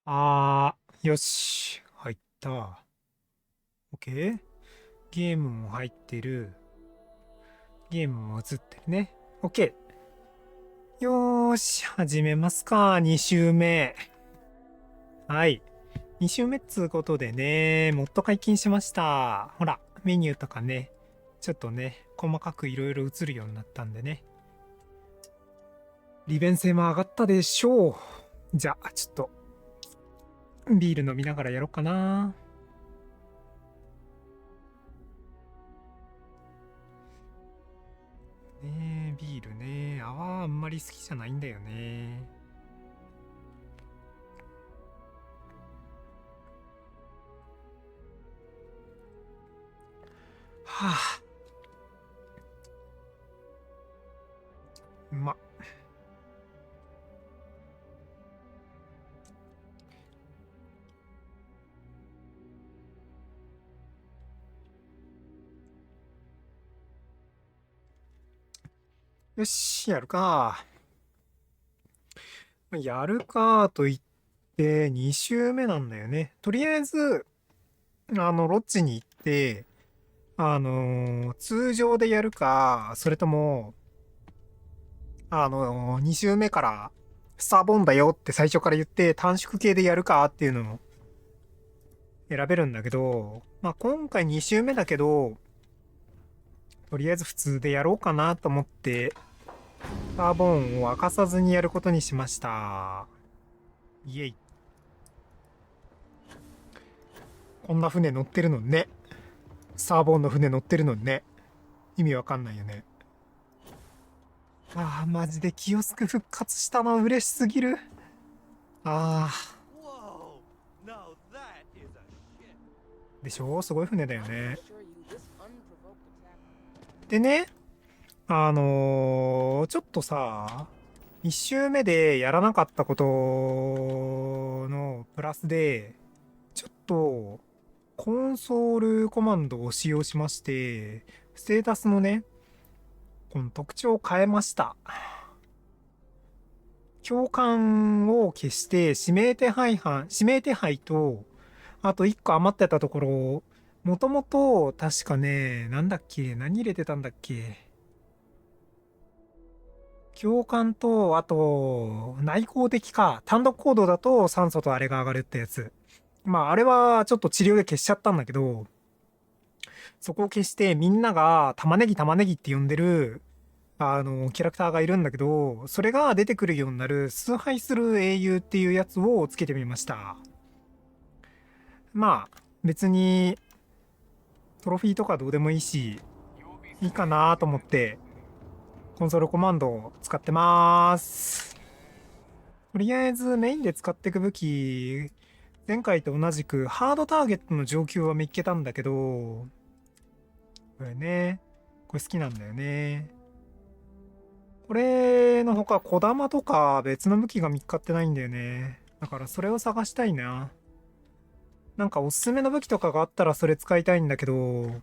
よし。入った。OK? ゲームも入ってる。ゲームも映ってるね。OK。よーし。始めますか。2周目。はい。2周目っつうことでね、モッド解禁しました。ほら、メニューとかね、ちょっとね、細かくいろいろ映るようになったんでね。利便性も上がったでしょう。じゃあ、ちょっと、ビール飲みながらやろうかな。ねえ、ビールね。泡あんまり好きじゃないんだよね。はあ、うまっ。よし、やるか。やるかと言って2周目なんだよね。とりあえず、ロッジに行って、通常でやるか、それとも、2周目からスターボンだよって最初から言って短縮系でやるかっていうのを選べるんだけど、まあ、今回2周目だけど、とりあえず普通でやろうかなと思って、スターボーンを明かさずにやることにしました。イエイ。こんな船乗ってるのね。スターボーンの船乗ってるのね。意味わかんないよね。マジでキヨスク復活したの嬉しすぎる。あでしょ、すごい船だよね。でね、ちょっとさ、1周目でやらなかったことのプラスで、ちょっと、コンソールコマンドを使用しまして、ステータスのね、この特徴を変えました。教官を消して、指名手配と、あと1個余ってたところ、もともと、確かね、なんだっけ、何入れてたんだっけ。教官と、あと、内向的か。単独行動だと酸素とあれが上がるってやつ。まあ、あれはちょっと治療で消しちゃったんだけど、そこを消してみんなが玉ねぎ玉ねぎって呼んでる、キャラクターがいるんだけど、それが出てくるようになる崇拝する英雄っていうやつをつけてみました。まあ、別にトロフィーとかどうでもいいし、いいかなと思って、コンソールコマンドを使ってます。とりあえずメインで使っていく武器、前回と同じくハードターゲットの上級は見っけたんだけど、これね、これ好きなんだよね。これの他、小玉とか別の武器が見つかってないんだよね。だからそれを探したいな。なんかおすすめの武器とかがあったらそれ使いたいんだけど、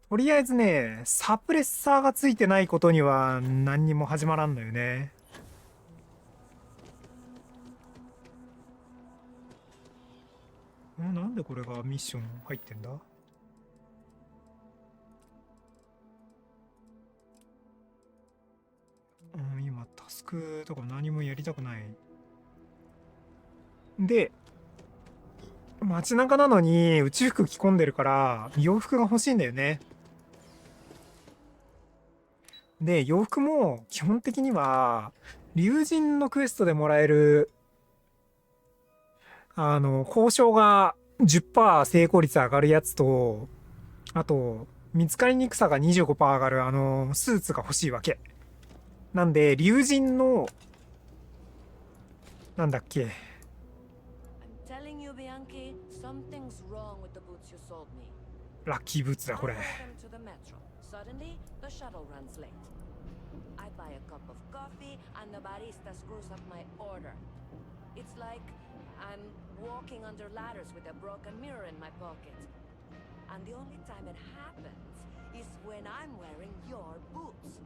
とりあえずね、サプレッサーがついてないことには何にも始まらんのよね。なんでこれがミッション入ってんだ。今タスクとか何もやりたくない。で、街中なのに宇宙服着込んでるから洋服が欲しいんだよね。で、洋服も基本的には竜神のクエストでもらえる、交渉が10%成功率上がるやつと、あと、見つかりにくさが25%上がるスーツが欲しいわけ。なんで、竜神の、なんだっけ、ラッキーブーツだ、これ。I buy a cup of coffee and the barista screws up my order. It's like I'm walking under ladders with a broken mirror in my pocket. And the only time it happens is when I'm wearing your boots.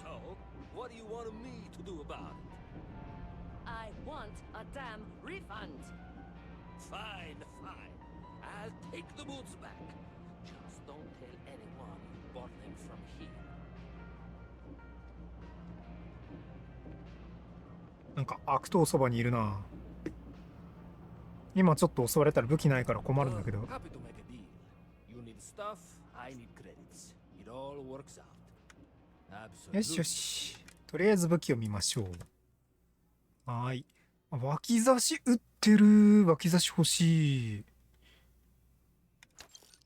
So, what do you want me to do about it? I want a damn refund. Fine, fine. I'll take the boots back. Just don't tell anyone you bought them from here. なんか悪党そばにいるな。今ちょっと襲われたら武器ないから困るんだけど。 Happy to make a deal. You need stuff, I need credits. It all works out. よしよ Absolutely. し。とりあえず武器を見ましょう。はーい。あ、脇差し売ってる。脇差し欲しい。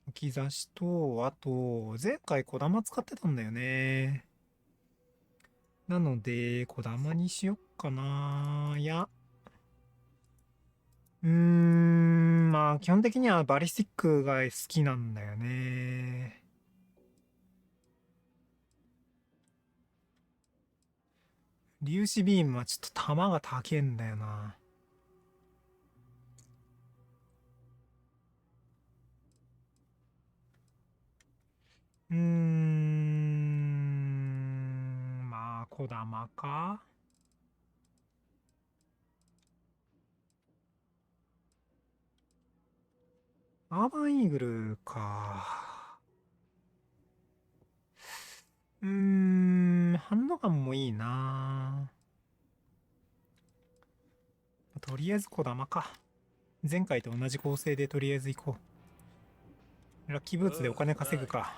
脇差しと、あと、前回小玉使ってたんだよね。なので、小玉にしよっかな。いや。まあ、基本的にはバリスティックが好きなんだよね。粒子ビームはちょっと弾が高えんだよな。まあ、小玉か。アーバンイーグルか。ハンドガンもいいな。とりあえず小玉か。前回と同じ構成でとりあえず行こう。ラッキーブーツでお金稼ぐか。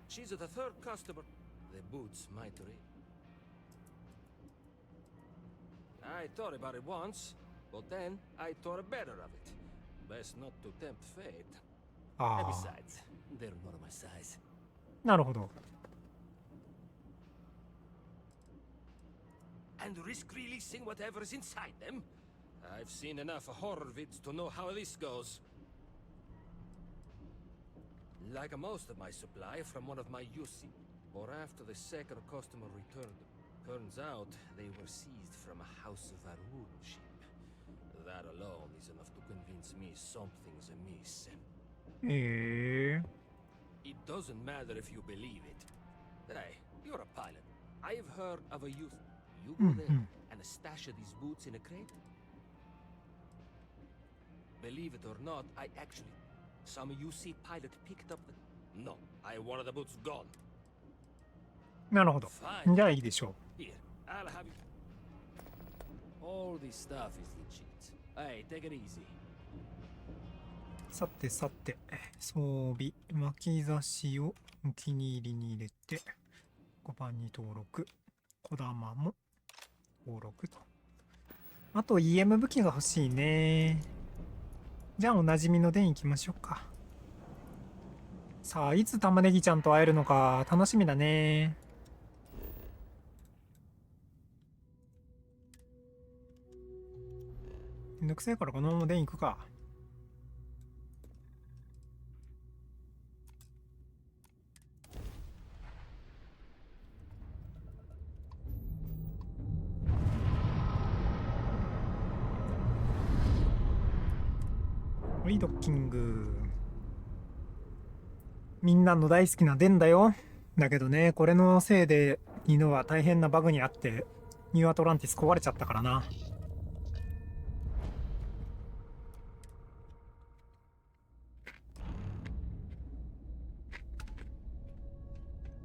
She's the third customer. The boots might read. I thought about it once, but then I thought better of it. Best not to tempt fate. あ And あ、 besides, they're not my size. なるほど。 And risk releasing whatever's inside them? I've seen enough horror vids to know how this goes. Like most of my supply from one of my UC, or after the second customer returned. Turns out they were seized from a House of Arun ship. That alone is enough to convince me something's amiss. え It doesn't matter if you believe it. Hey, you're a pilot. I've heard of a youth. You go there and a stash of these boots in a crate? Believe it or not, I actually... Some UC pilot picked up the... No, I wanted the boots gone. なるほど。 Fine. じゃあいいでしょ Here, I'll have you... All this stuff is legit. Hey, take it easy. う。さてさて、装備、巻き差しをお気に入りに入れて、5番に登録。小玉も登録と。あと EM 武器が欲しいね。じゃあおなじみの電行きましょうか。さあ、いつ玉ねぎちゃんと会えるのか楽しみだね。めんどくせえからこのまま電行くか。はい、ドッキング。みんなの大好きな電だよ。だけどね、これのせいでニノは大変なバグにあってニューアトランティス壊れちゃったからな。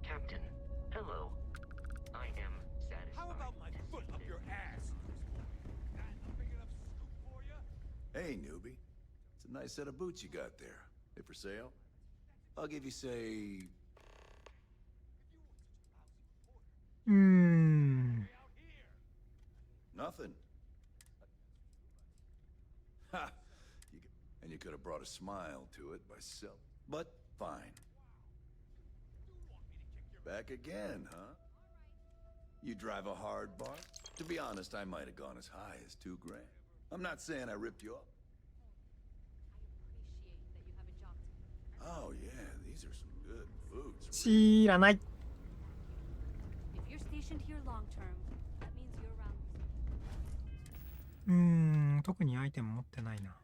Captain, hello. I am satisfied. How about my foot up your ass? That a big enough scoop for you? Hey, newbie. It's a nice set of boots you got there. They for sale? I'll give you, say, ん。 nothing. Ha! And you could have brought a smile to it by self. But fine. Back again, huh? You drive a hard bar? To be honest, I might have gone as high as $2,000. I'm not saying I ripped you off. Oh yeah, these are some good boots. 知らない。 If you're stationed here long term, that means you're around. 特にアイテム持ってないな。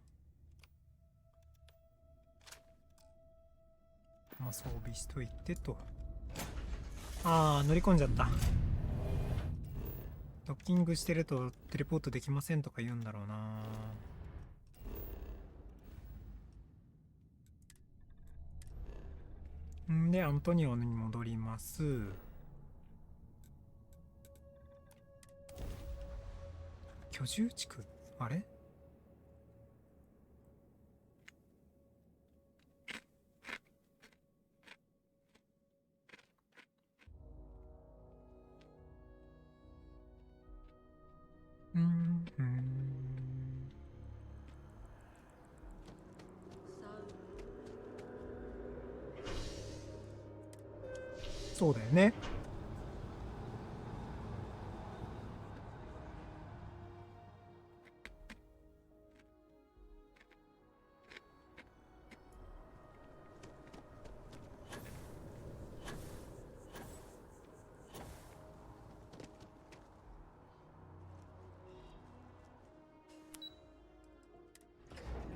まあ装備しといてと。ああ、乗り込んじゃった。ドッキングしてるとテレポートできませんとか言うんだろうな。んで、アントニオに戻ります。居住地区あれ？そうだよね。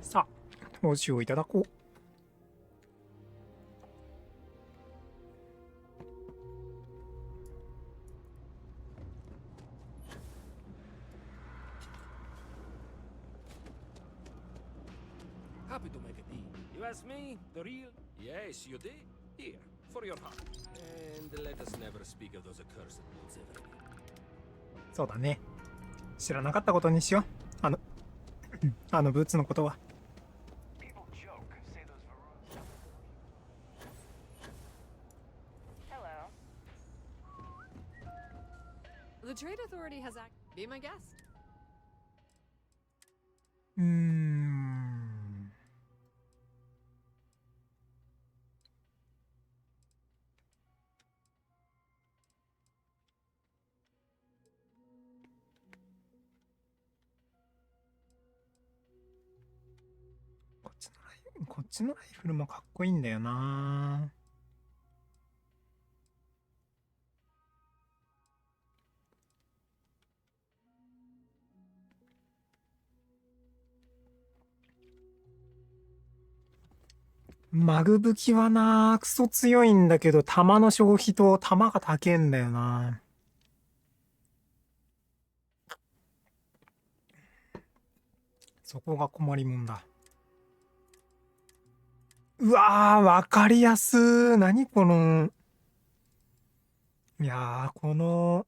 さあ、お塩いただこう。Happy to make a deal. You ask me, the real? Yes, you did. Here, for your heart. And let us never speak of those accursed boots ever again. そうだね。知らなかったことにしよう。あのブーツのことは。Hello. The Trade Authority has act. Be my guest. こっちのライフルもかっこいいんだよな。マグ武器はな、クソ強いんだけど、弾の消費と弾が高えんだよな。そこが困りもんだ。うわー、わかりやすー。何この、いやー、この、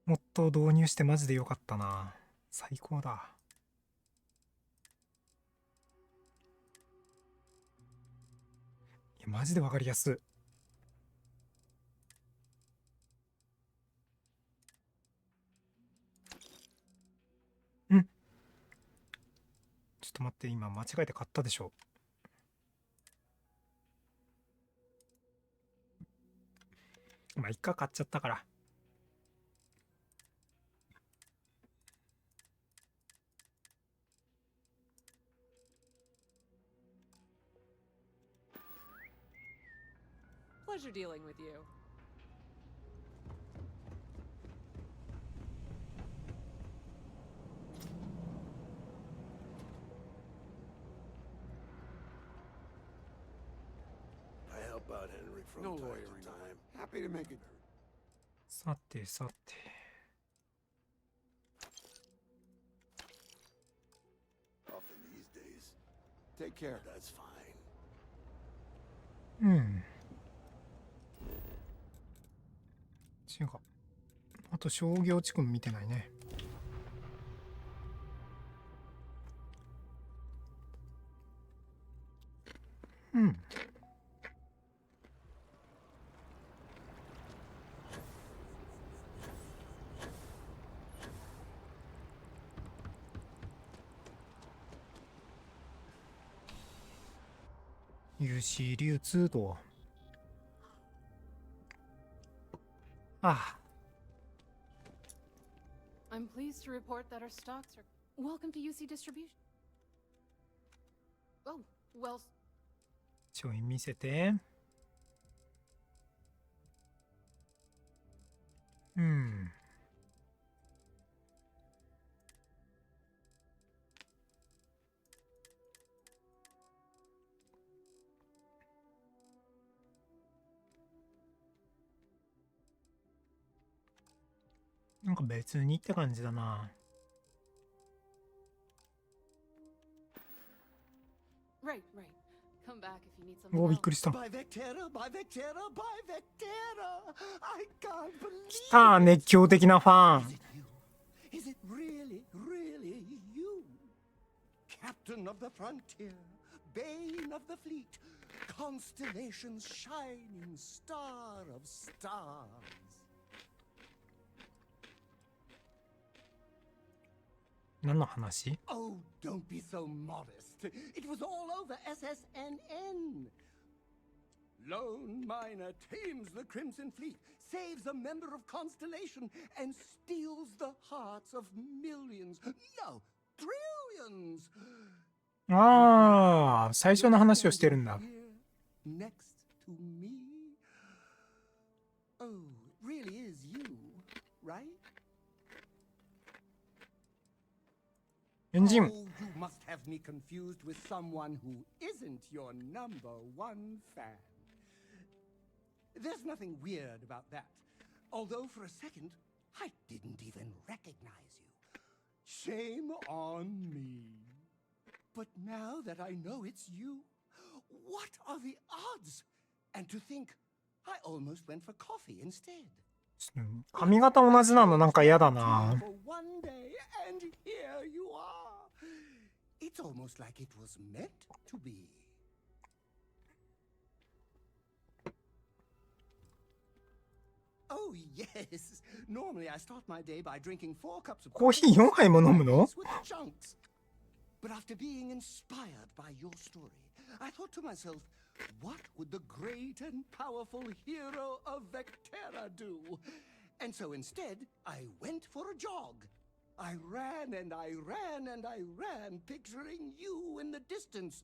モッドを導入してマジでよかったな。最高だ。いや、マジでわかりやすい。ちょっと待って、今間違えて買ったでしょ。まあ、一回買っちゃったから。Pleasure dealing with you. I help out Henry from No time to lawyering. time. Happy to make it. さてさて。Often these days. Take care. That's fine. 違う。あと商業地区も見てないね。有志流通と。I'm pleased to report that our stocks are. Welcome to UC Distribution. Oh, well, ちょい見せて。なんか別にって感じだな。Right, right. Come back if you need お something お、びっ else. くりした。 By Vectera, by Vectera, by Vectera! I can't believe 来た、熱狂的なファン。 Is it you? Is it really, really you? Captain of the frontier, bane of the fleet, constellation's shining star of stars. 何の話？ Oh, don't be so modest. It was all over SSNN. Lone miner tames the Crimson Fleet, saves a member of Constellation, and steals the hearts of millions. No, trillions. ああ、最初の話をしてるんだ。 Here, next to me. Oh, it really is you, right? エンジン。 Oh, you must have me confused with someone who isn't your number one fan. There's nothing weird about that. Although for a second, I didn't even recognize you. Shame on me. But now that I know it's you, what are the odds? And to think, I almost went for coffee instead. 髪型同じなのなんか嫌だな。 For one day, and here you are. It's almost like it was meant to be. Oh yes. Normally I start my day by drinking 4 cups of コーヒー4杯も飲むの？ with chunks. But after being inspired by your story, I thought to myself, what would the great and powerful hero of Vectera do? And so instead, I went for a jog. I ran and I ran and I ran, picturing you in the distance,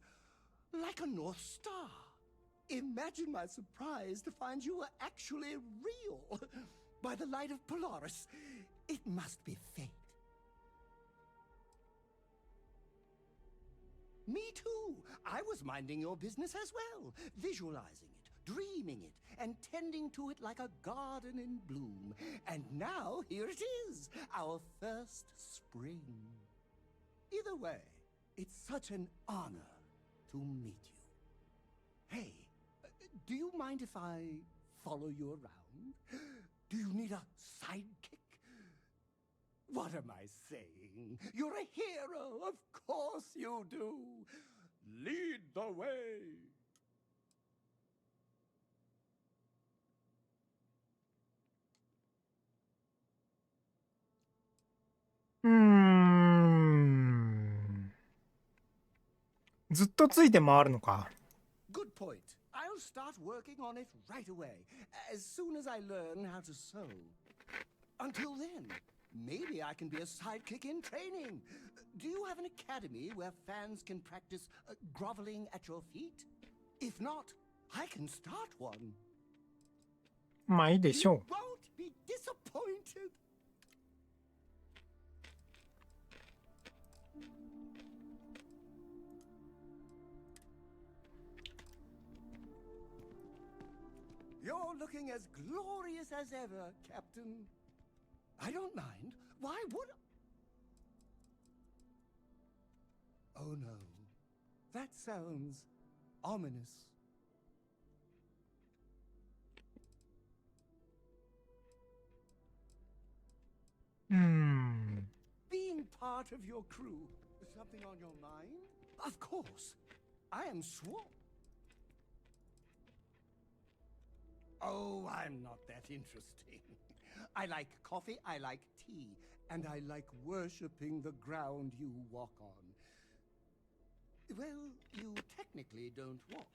like a North Star. Imagine my surprise to find you were actually real. By the light of Polaris, it must be fate. Me too. I was minding your business as well, visualizing it, dreaming it, and tending to it like a garden in bloom. And now here it is, our first spring. Either way, it's such an honor to meet you. Hey, do you mind if I follow you around? Do you need a sidekick? What am I saying? You're a hero, of course you do. Lead the way. – ずっとついて回るのか。 Good point. I'll start working on it right away, as soon as I learn how to sew. Until then, maybe I can be a sidekick in training. Do you have an academy where fans can practice groveling at your feet? If not, I can start one. まあいいでし You ょ won't be disappointed. You're looking as glorious as ever, Captain. I don't mind. Why would I? Oh no. That sounds ominous. Being part of your crew. Something on your mind? Of course. I am sworn. Oh, I'm not that interesting. I like coffee, I like tea, and I like worshipping the ground you walk on. Well, you technically don't walk.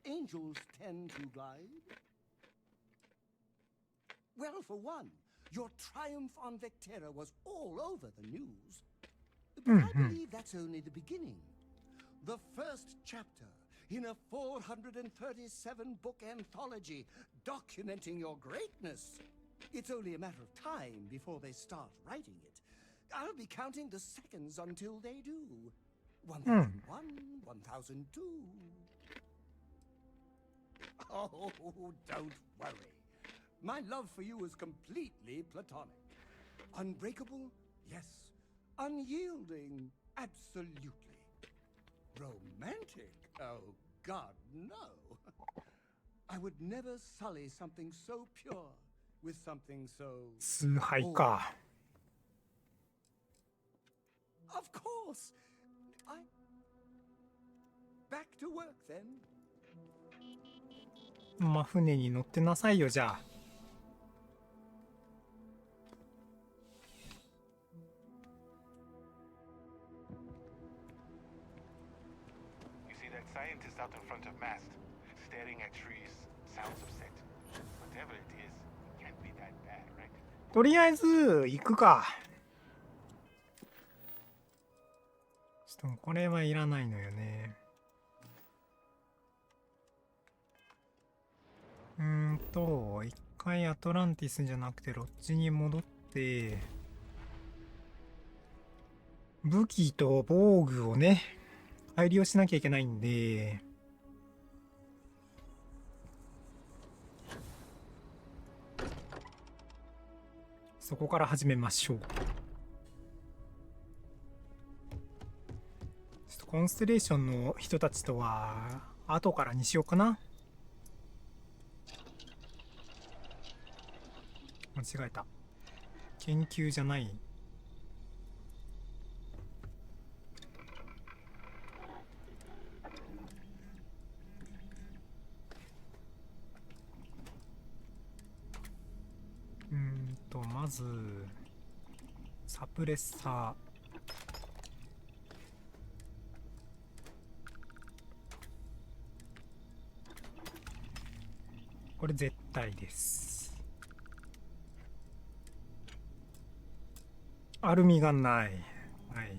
Angels tend to glide. Well, for one, your triumph on Vectera was all over the news. But I believe that's only the beginning. The first chapter in a 437-book anthology documenting your greatness. It's only a matter of time before they start writing it. I'll be counting the seconds until they do. 1001, 1002. Oh, don't worry. My love for you is completely platonic. Unbreakable? Yes. Unyielding? Absolutely. Romantic? Oh, God, no. I would never sully something so pure with something so... 崇拝か。 Of course. Back to work then. まあ、船に乗ってなさいよ、じゃあ。You see that scientist out in front of mast, staring at trees, sounds upset. Whatever it is, can't be that bad, right? とりあえず行くか。ちょっとこれはいらないのよね。一回アトランティスじゃなくてロッジに戻って武器と防具をね改良しなきゃいけないんで、そこから始めましょう。ちょっとコンステレーションの人たちとは後からにしようかな。間違えた。研究じゃない。まずサプレッサー、これ絶対です。アルミがない。はい。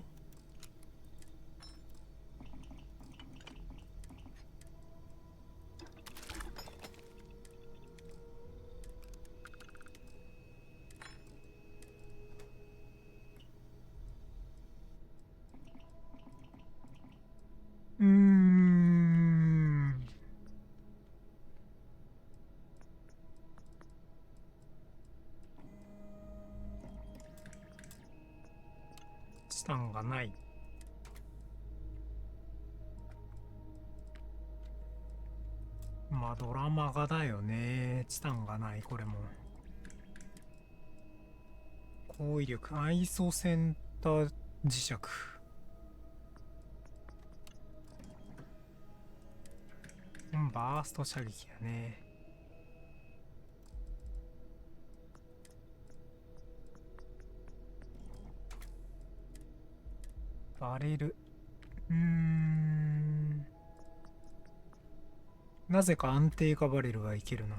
チタンがない。まあドラマがだよね。チタンがない。これも高威力アイソセンター磁石、バースト射撃やね。バレル、なぜか安定化バレルはいけるな。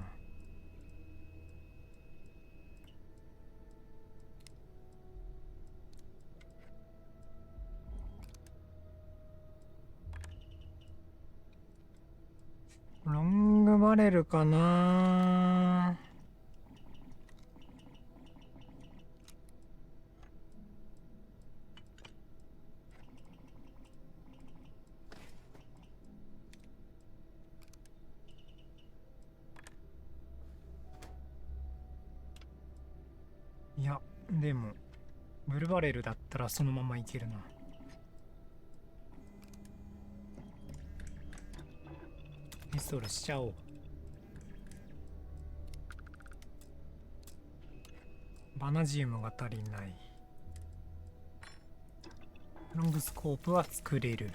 ロングバレルかな。いや、でもブルバレルだったらそのままいけるな。インストールしちゃおう。バナジウムが足りない。ロングスコープは作れる。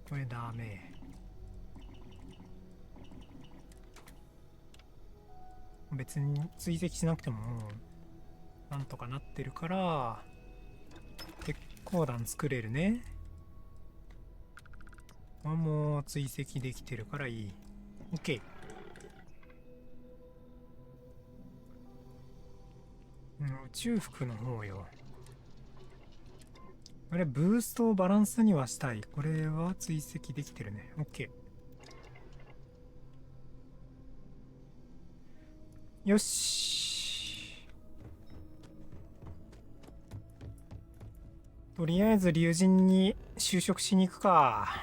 これダメ。別に追跡しなくてももうなんとかなってるから鉄鋼弾作れるね。もう追跡できてるからいい。 OK。宇宙服の方よ。これブーストをバランスにはしたい。これは追跡できてるね。 OK。よし。とりあえず龍神に就職しに行くか。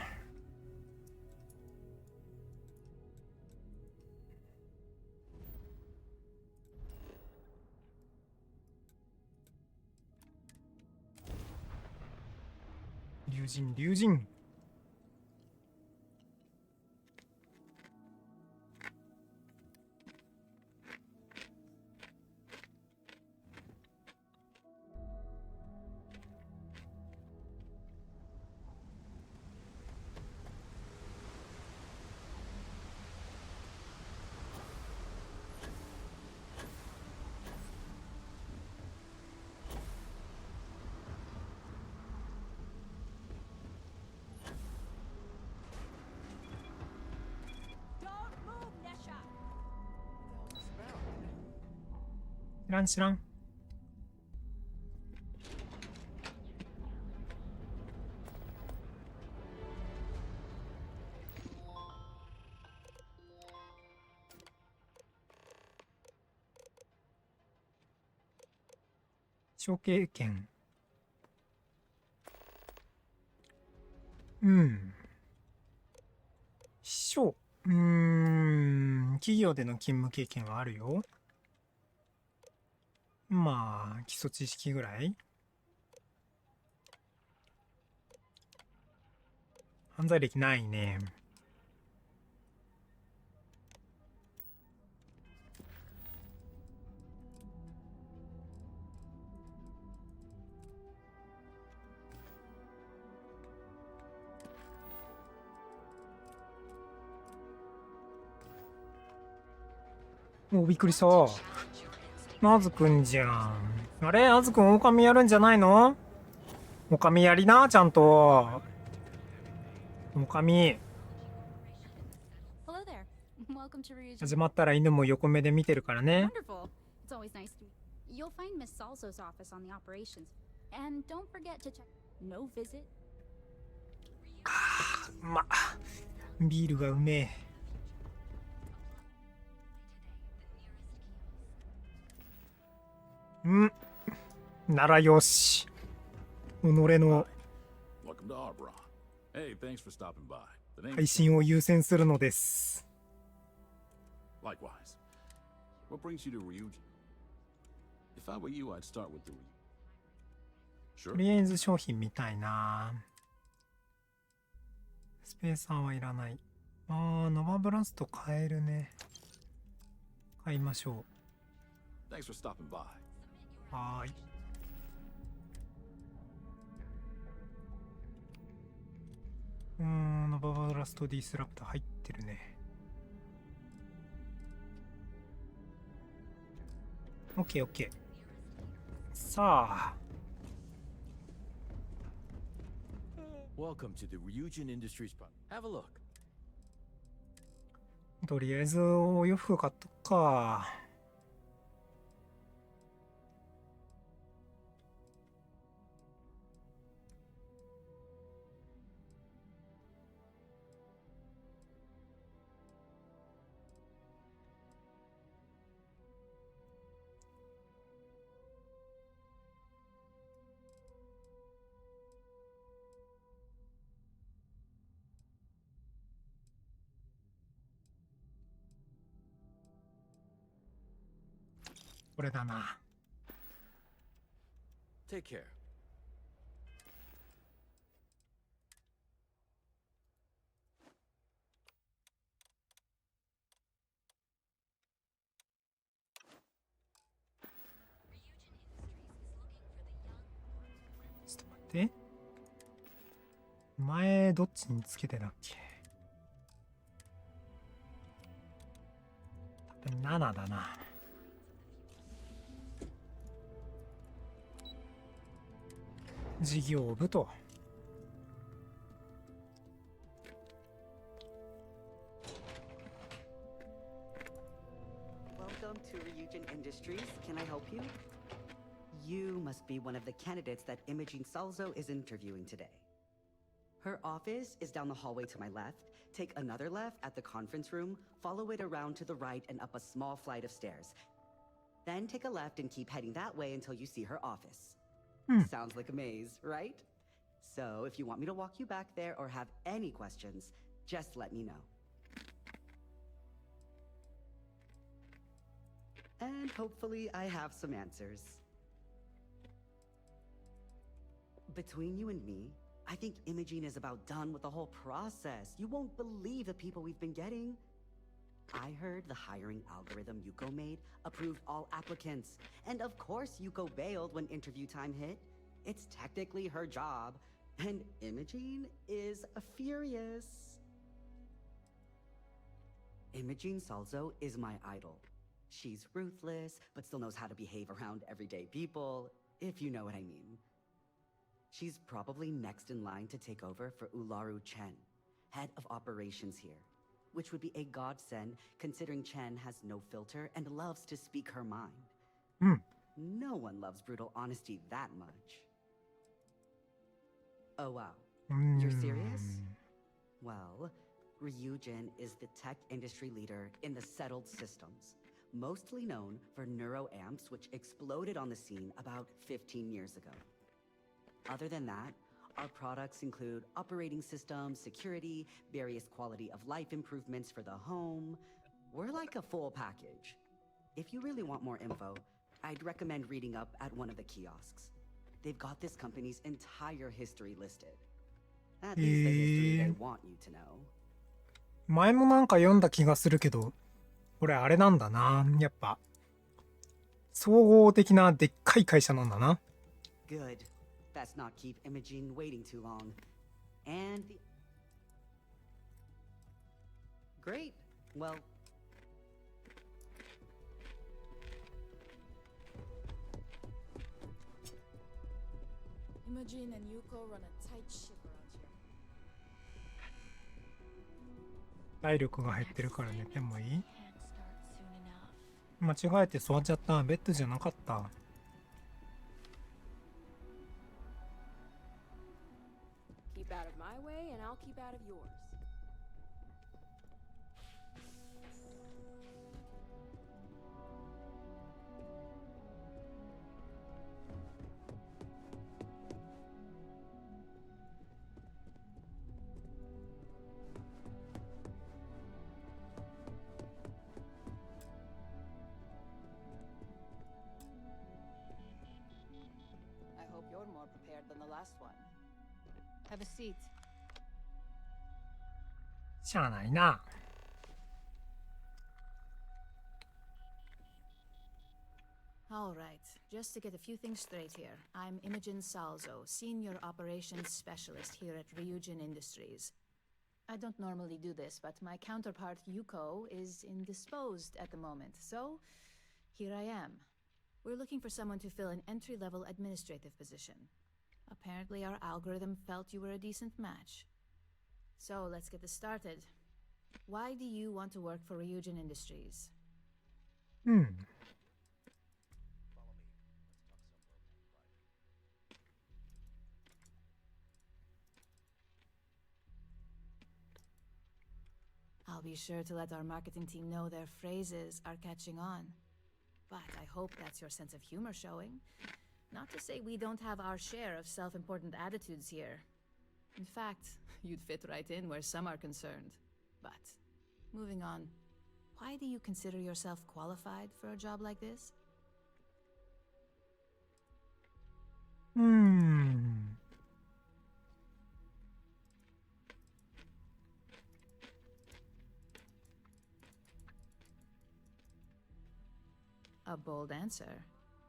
龍神龍神。知らん知らん。処刑権。うん。秘書。企業での勤務経験はあるよ。まあ、基礎知識ぐらい。犯罪歴ないね。お、びっくりした。あずくんじゃん。あれあずくん、狼やるんじゃないの？狼やりな、ちゃんと。狼。Hello there. Welcome to Ryujin. 始まったら犬も横目で見てるからね。 Wonderful. It's always nice to. You'll find Miss Salso's office on the operations. And don't forget to check. No visit. ま、ビールがうめえ。んならよし。己の Welcome to Arbron. Hey, thanks for stopping by. The name's 配信を優先するのです。 Likewise. What brings you to Ryujin? If I were you, I'd start with the Sure. とりあえず商品見たいな。スペーサーはいらない。ノバブラスト買えるね。買いましょ Thanks for stopping by. う。はーい。ノバブラストディスラプト入ってるね。オッケーオッケー。さあ。 Welcome to the Ryujin Industries Park. Have a look. とりあえずお洋服買っとくか。これだな。 Take care. ちょっと待って。前どっちにつけてたっけ？多分7だな。事業部と。 Welcome to Ryujin Industries. Can I help you? You must be one of the candidates that Imogene Salzo is interviewing today. Her office is down the hallway to my left. Take another left at the conference room, follow it around to the right and up a small flight of stairs. Then take a left and keep heading that way until you see her office. Sounds like a maze, right? So if you want me to walk you back there or have any questions, just let me know. And hopefully I have some answers. Between you and me, I think Imogene is about done with the whole process. You won't believe the people we've been getting. I heard the hiring algorithm Yuko made approved all applicants. And of course Yuko bailed when interview time hit. It's technically her job. And Imogene is furious. Imogene Salzo is my idol. She's ruthless, but still knows how to behave around everyday people, if you know what I mean. She's probably next in line to take over for Ularu Chen, head of operations here, which would be a godsend considering Chen has no filter and loves to speak her mind. No one loves brutal honesty that much. Oh wow, you're serious? Well, Ryujin is the tech industry leader in the settled systems, mostly known for neuroamps, which exploded on the scene about 15 years ago. Other than that, our products include operating systems, security, various quality of life improvements for the home. We're like a full package. If you really want more info, I'd recommend reading up at one of the kiosks. They've got this company's entire history listed. At least the history they want you to know. 前もなんか読んだ気がするけど、これあれなんだな。やっぱ、総合的なでっかい会社なんだな。Good. Let's not keep Imogene waiting too long. And the... Great. Well... Imogene and Yuko run a tight ship around here. 体力が減ってるから寝てもいい？間違えて座っちゃった。ベッドじゃなかった。Keep out of my way, and I'll keep out of yours. I hope you're more prepared than the last one. Have a seat. しゃあないな。All right, just to get a few things straight here. I'm Imogen Salzo, Senior Operations Specialist here at Ryujin Industries. I don't normally do this, but my counterpart Yuko is indisposed at the moment, so here I am. We're looking for someone to fill an entry-level administrative position. Apparently our algorithm felt you were a decent match. So let's get this started. Why do you want to work for Ryujin Industries? I'll be sure to let our marketing team know their phrases are catching on. But I hope that's your sense of humor showing. Not to say we don't have our share of self-important attitudes here. In fact, you'd fit right in where some are concerned. But, moving on, why do you consider yourself qualified for a job like this? A bold answer,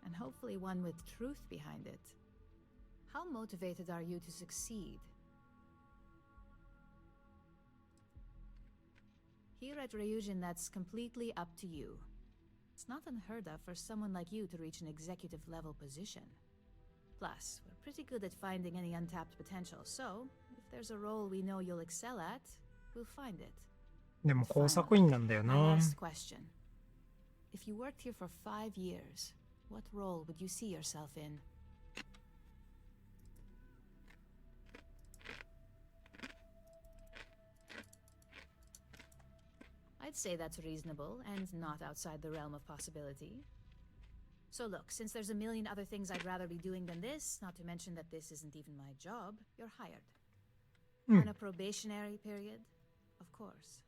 and hopefully one with truth behind it. How motivated are you to succeed? Here at Ryujin, that's completely up to you. It's not unheard of for someone like you to reach an executive level position. Plus, we're pretty good at finding any untapped potential, so if there's a role we know you'll excel at, we'll find it. でも工作員なんだよ My な。 last question. If you worked here for 5 years, what role would you see yourself in? I'd say that's reasonable and not outside the realm of possibility. So look, since there's a million other things I'd rather be doing than this, not to mention that this isn't even my job, you're hired. On a probationary period, of course.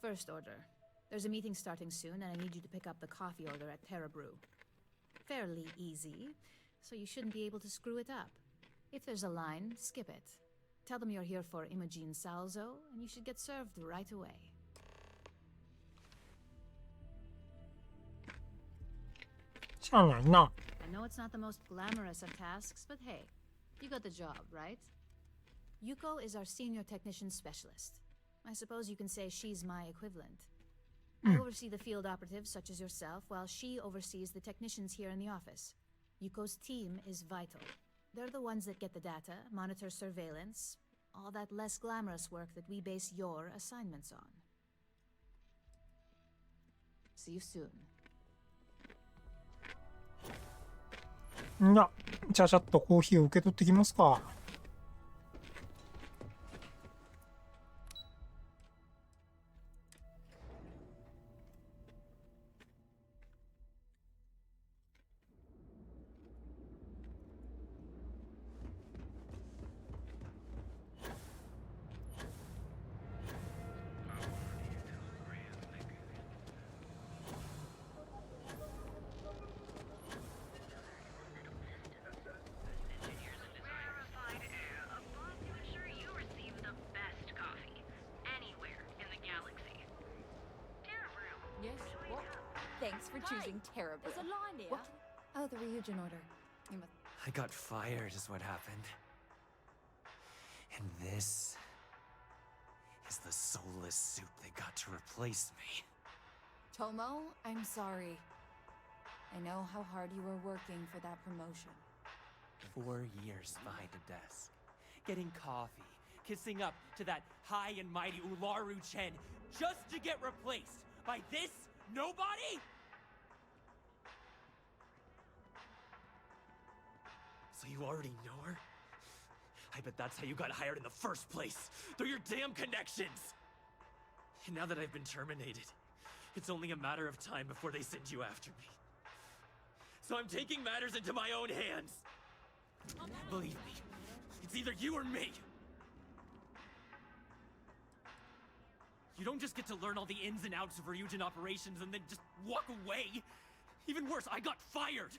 First order. There's a meeting starting soon, and I need you to pick up the coffee order at Terra Brew. Fairly easy, so you shouldn't be able to screw it up. If there's a line, skip it. Tell them you're here for Imogene Salzo, and you should get served right away. しゃあないな。 I know it's not the most glamorous of tasks, but hey, you got the job, right? Yuko is our senior technician specialist. I suppose you can say she's my equivalent. I oversee the field operatives such as yourself, while she oversees the technicians here in the office. Yuko's team is vital. They're the ones that get the data, monitor surveillance, all that less glamorous work that we base your assignments on. See you soon. じゃあ、ちゃちゃっとコーヒーを受け取ってきますか。Yes? What? Thanks for choosing Terra Brew. There's a line here. What? Oh, the Ryujin order. You must... I got fired is what happened. And this is the soulless suit they got to replace me. Tomo, I'm sorry. I know how hard you were working for that promotion. 4 years behind a desk, getting coffee, kissing up to that high and mighty Ularu Chen, just to get replaced by this nobody? So you already know her? I bet that's how you got hired in the first place, through your damn connections! And now that I've been terminated, it's only a matter of time before they send you after me. So I'm taking matters into my own hands. Believe me, it's either you or me. You don't just get to learn all the ins and outs of Ryujin operations and then just walk away. Even worse, I got fired.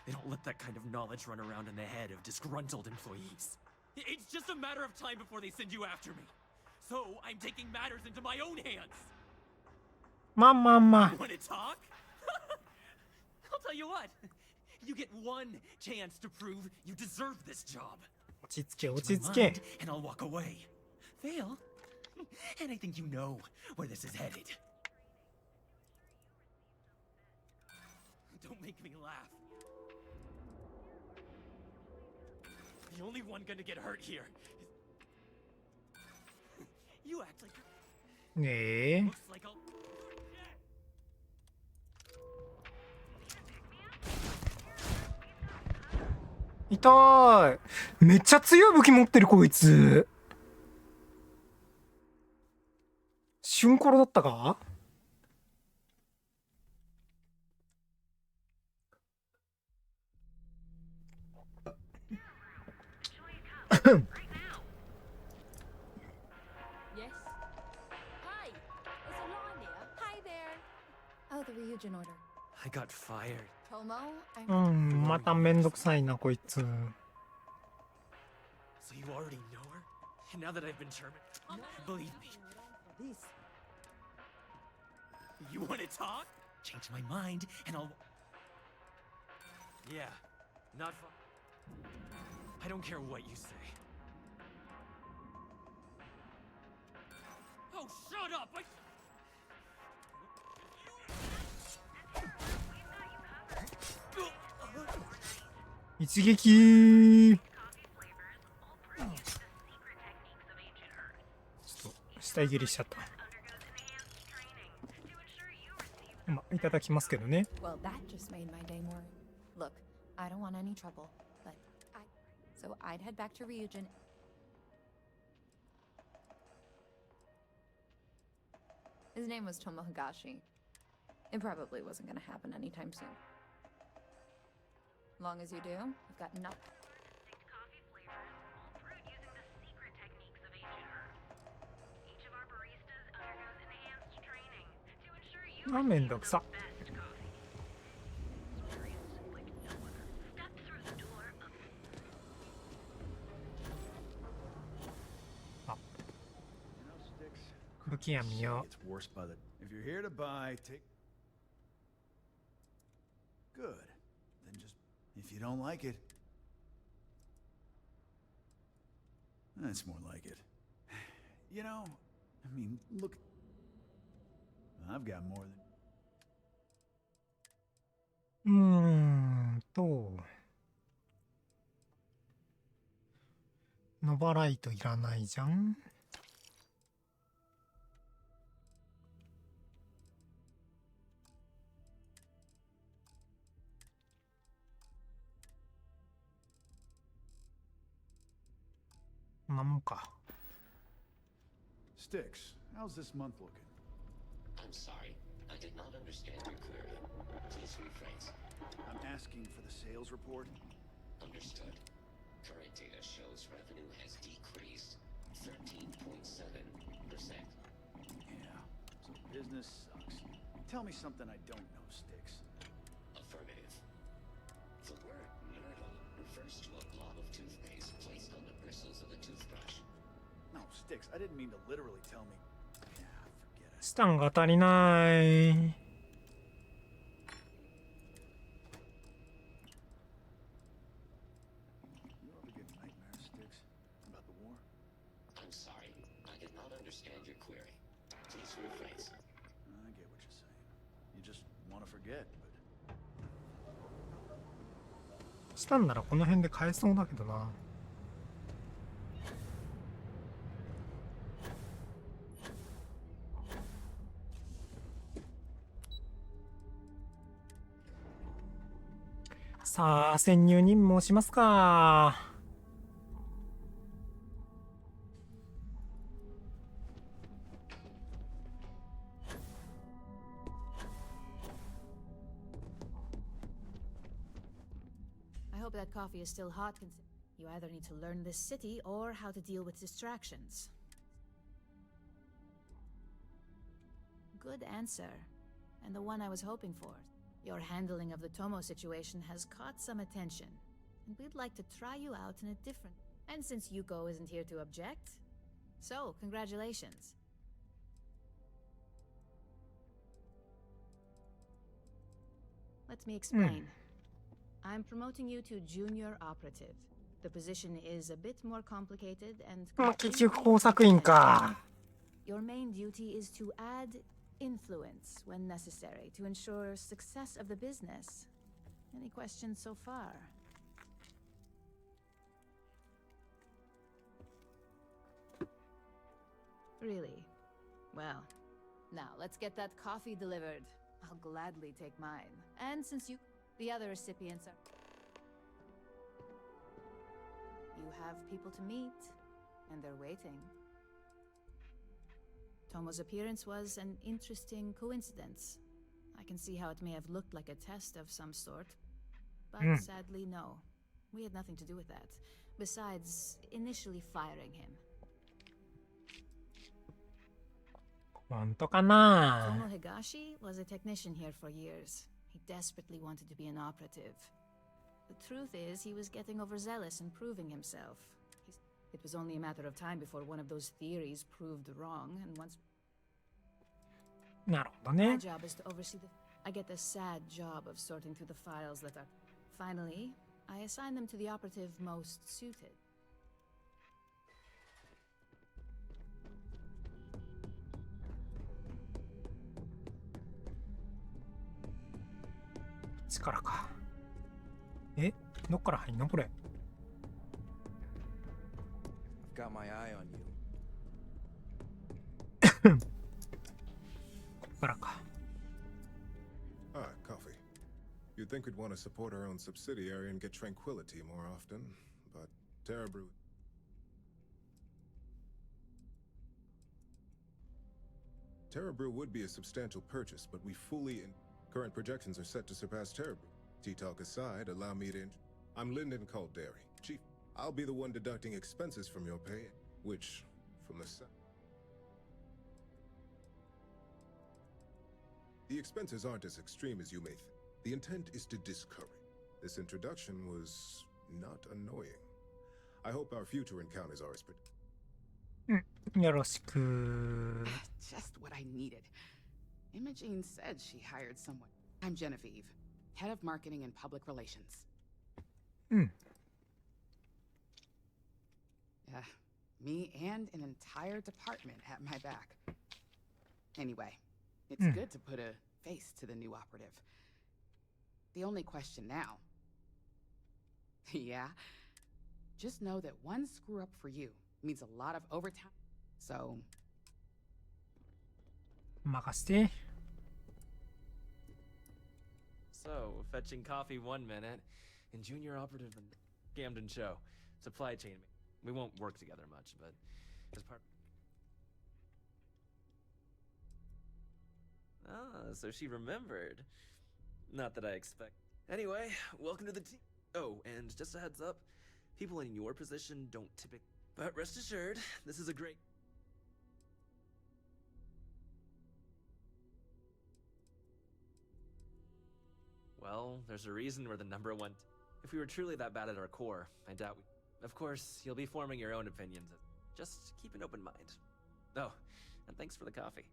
They don't let that kind of knowledge run around in the head of disgruntled employees. It's just a matter of time before they send you after me. So I'm taking matters into my own hands. Mama. You want to talk? I'll tell you what. You get one chance to prove you deserve this job. 落ち着け、落ち着け。 And I'll walk away. Fail? And I think you know where this is headed. Don't make me laugh. The only one gonna get hurt here is... You act like... ねえ。 Looks like I'll...痛い。めっちゃ強い武器持ってるこいつ。瞬コロだったか？Yes? Hi! There's a line here. Hi there! Oh, the Ryujin order. I got fired. Tomo, う I'm... ん、まためんどくさいなこいつ。 So you already know her? And now that I've been terminated, believe me. You want to talk? Change my mind, and I'll... Yeah, not fun. I don't care what you say. Oh, shut up! I... 一撃。ちょっと下切りしちゃった。まあ、いただきますけどね。 Well, that just made my day more... Look, I don't want any trouble, but So I'd head back to Ryujin. His name was Tomo Higashi. It probably wasn't gonna happen anytime soon. Long as you do, you've got nothing. Coffee flavors, all brewed using the secret techniques of ancient Earth. Each of our baristas undergoes enhanced training to ensure you あ、めんどくさ。 experience like no other. Step through the door of 時は見よ It's worse by the. If you're here to buy, take. Good. Then just. If you don't like it. That's more like it. You know, I mean, look. I've got more than. ノバライトいらないじゃん。こんなもんか。Sticks, how's this month looking? I'm sorry, I did not understand your query. Please rephrase. I'm asking for the sales report. Understood. Current data shows revenue has decreased 13.7%. Yeah, so business sucks. Tell me something I don't know, Sticks. Affirmative. The word myrtle refers to a blob of toothpaste placed on the bristles of a toothbrush. No, Sticks, I didn't mean to literally tell me. Yeah, forget it. スタンが足りない。You ever get nightmares, Sticks? About the war? I'm sorry, I did not understand your query. Please rephrase. I get what you're saying. You just want to forget, but. スタンならこの辺で買えそうだけどな。さあ、潜入任務をしますか。I hope that coffee is still hot. You either need to learn this city or how to deal with distractions. Good answer, and the one I was hoping for. Your handling of the Tomo situation has caught some attention, and we'd like to try you out in a different... And since Yuko isn't here to object, so congratulations. Let me explain. I'm promoting you to junior operative. The position is a bit more complicated and... 結局工作員か。 Your main duty is to add influence when necessary to ensure success of the business. Any questions so far? Really? Well, now let's get that coffee delivered. I'll gladly take mine. And since the other recipients are... You have people to meet, and they're waiting. Tomo's appearance was an interesting coincidence. I can see how it may have looked like a test of some sort. But sadly, no. We had nothing to do with that. Besides, initially firing him. 本当かな。 Tomo Higashi was a technician here for years. He desperately wanted to be an operative. The truth is, he was getting overzealous and proving himself. It was only a matter of time before one of those theories proved wrong, and once... なるほど My ね。 job is to oversee the... I get the sad job of sorting through the files that are... Finally, I assign them to the operative most suited. It's からか。え、どっから入んのこれ。 I've got my eye on you. こっからか。 Ah, coffee. You'd think we'd want to support our own subsidiary and get tranquility more often, but Terrabrew... Terrabrew would be a substantial purchase, but we fully... Current projections are set to surpass Terrabrew. T-Talk aside, allow me to... I'm Lyndon Calderi, Chief. I'll be the one deducting expenses from your pay, which, from the... The expenses aren't as extreme as you may think. The intent is to discourage. This introduction was not annoying. I hope our future encounters are as... よろしく。 Just what I needed. Imogene said she hired someone. I'm Genevieve, head of marketing and public relations. Me and an entire department at my back. Anyway, it's good to put a face to the new operative. The only question now... yeah? Just know that one screw-up for you means a lot of overtime. So... 任して。 So, fetching coffee 1 minute, and junior operative in Camden show. Supply chain. We won't work together much, but as part... Ah, so she remembered. Not that I expect. Anyway, welcome to the team. Oh, and just a heads up, people in your position don't typically... But rest assured, this is a great... Well, there's a reason we're the #1. If we were truly that bad at our core, I doubt we... Of course, you'll be forming your own opinions. Just keep an open mind. Oh, and thanks for the coffee.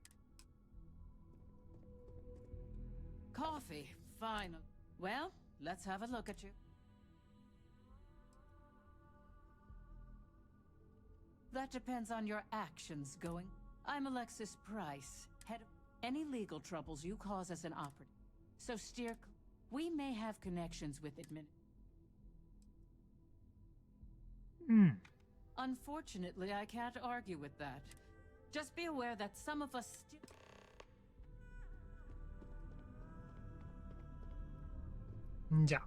Coffee, fine. Well, let's have a look at you. That depends on your actions going. I'm Alexis Price, head of any legal troubles you cause as an operative. So steer... We may have connections with admin. Unfortunately, I can't argue with that. Just be aware that some of us still...じゃ。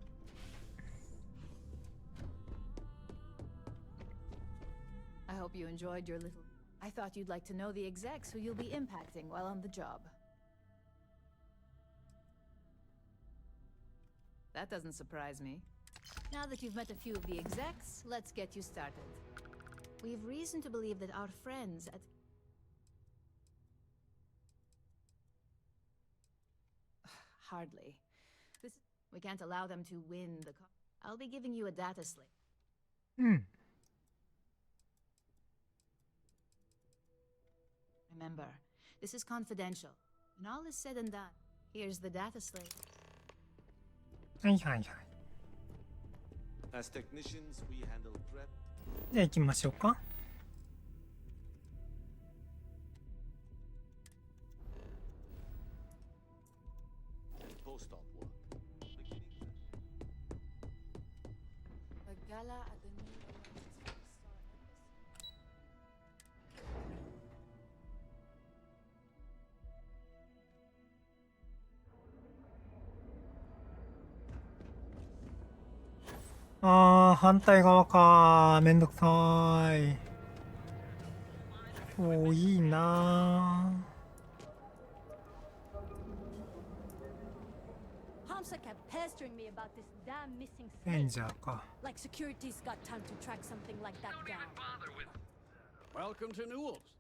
I hope you enjoyed your little... I thought you'd like to know the execs who you'll be impacting while on the job. That doesn't surprise me. Now that you've met a few of the execs, let's get you started. We've reason to believe that our friends at... Hardly. We can't allow them to win the... I'll be giving you a data slate. Remember, this is confidential. When all is said and done, here's the data slate. はいはいはい。 As technicians, we handle prep. じゃあ行きましょうか。Post-op work. A gala at the new...あー、反対側か。めんどくさい。遠いな。 Hamsa kept pestering me about this damn missing レン snake. ジャーか。 Like security's got time to track something like that down. Welcome to Newell's.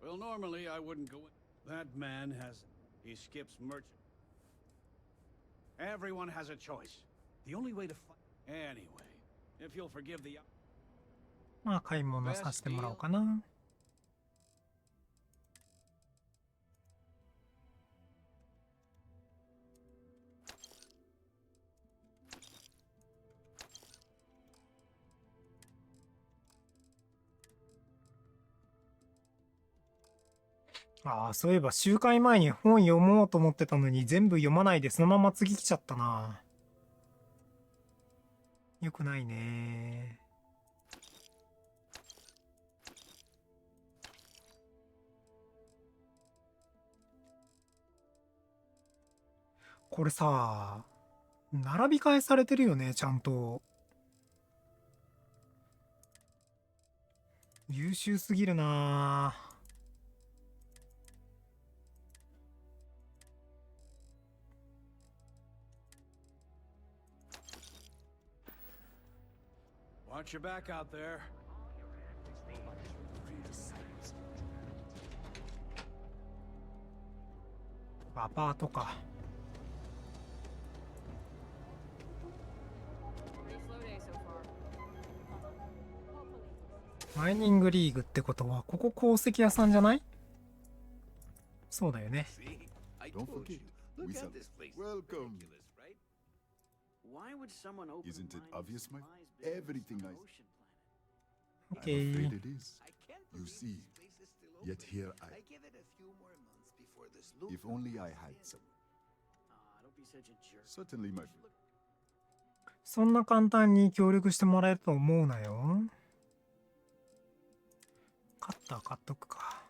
Well, normally I wouldn't go in. That man has... He skips merchant. Everyone has a choice. The only way to fight... Anyway, if you'll forgive the... まあ買い物させてもらおうかな。ああ、そういえば集会前に本読もうと思ってたのに全部読まないでそのまま次来ちゃったな。よくないね。これさ、並び替えされてるよね、ちゃんと。優秀すぎるなぁ。Watch your back out there. アパートか。Pretty slow day so far. マイニングリーグってことは、ここ鉱石屋さんじゃない？そうだよね。 Don't forget, we sell. Welcome. Why would someone open Isn't it mining obvious, my? supplies business Everything on I. Ocean Planet? I'm Okay. afraid it is. You see, yet here I. give it a few more months before this loop. If only I had some. Don't be such a jerk. Certainly, my friend. そんな簡単に協力してもらえると思うなよ。カッター買っとくか。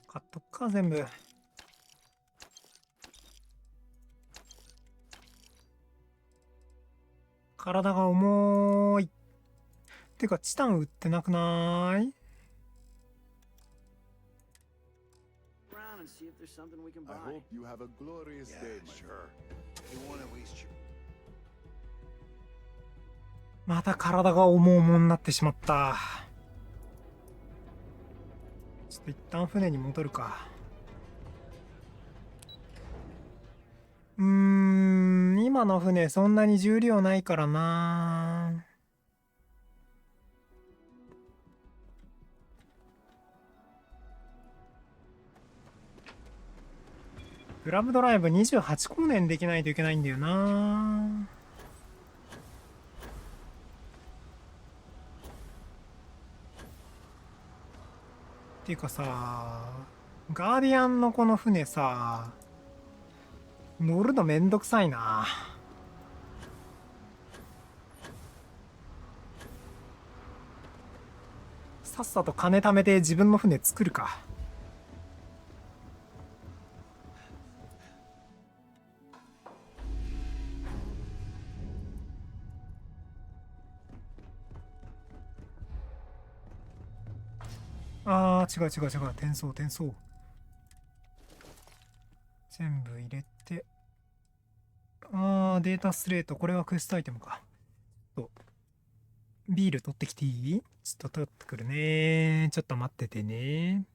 買っとくか、全部。体が重い。てか、チタン売ってなくない？ Around and see if there's something we can I buy. hope you have a glorious day, my Sure. They want to waste your. また体が重々になってしまった。ちょっと一旦船に戻るか。今の船そんなに重量ないからな。グラブドライブ28光年できないといけないんだよな。っていうかさ、ガーディアンのこの船さ、乗るのめんどくさいな。さっさと金貯めて自分の船作るか。あー、違う。転送。全部入れて。データスレート。これはクエストアイテムか。ビール取ってきていい？ちょっと取ってくるね。ちょっと待っててね。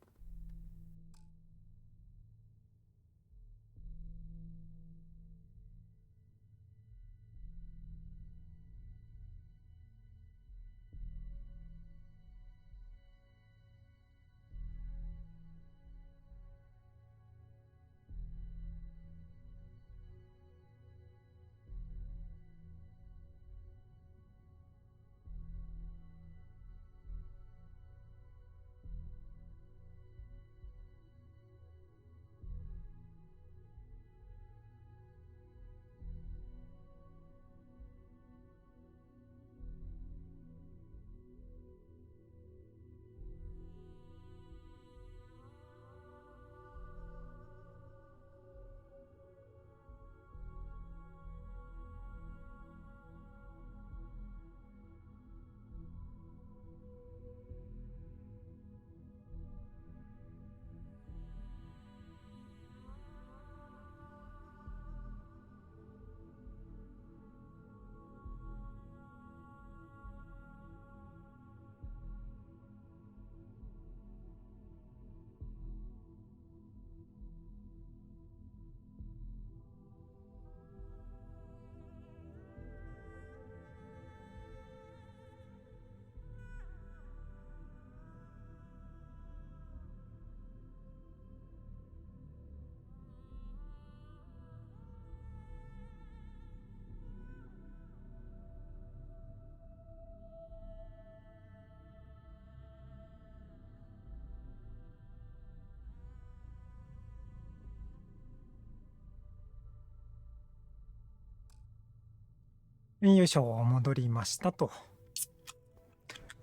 よいしょ、戻りましたと。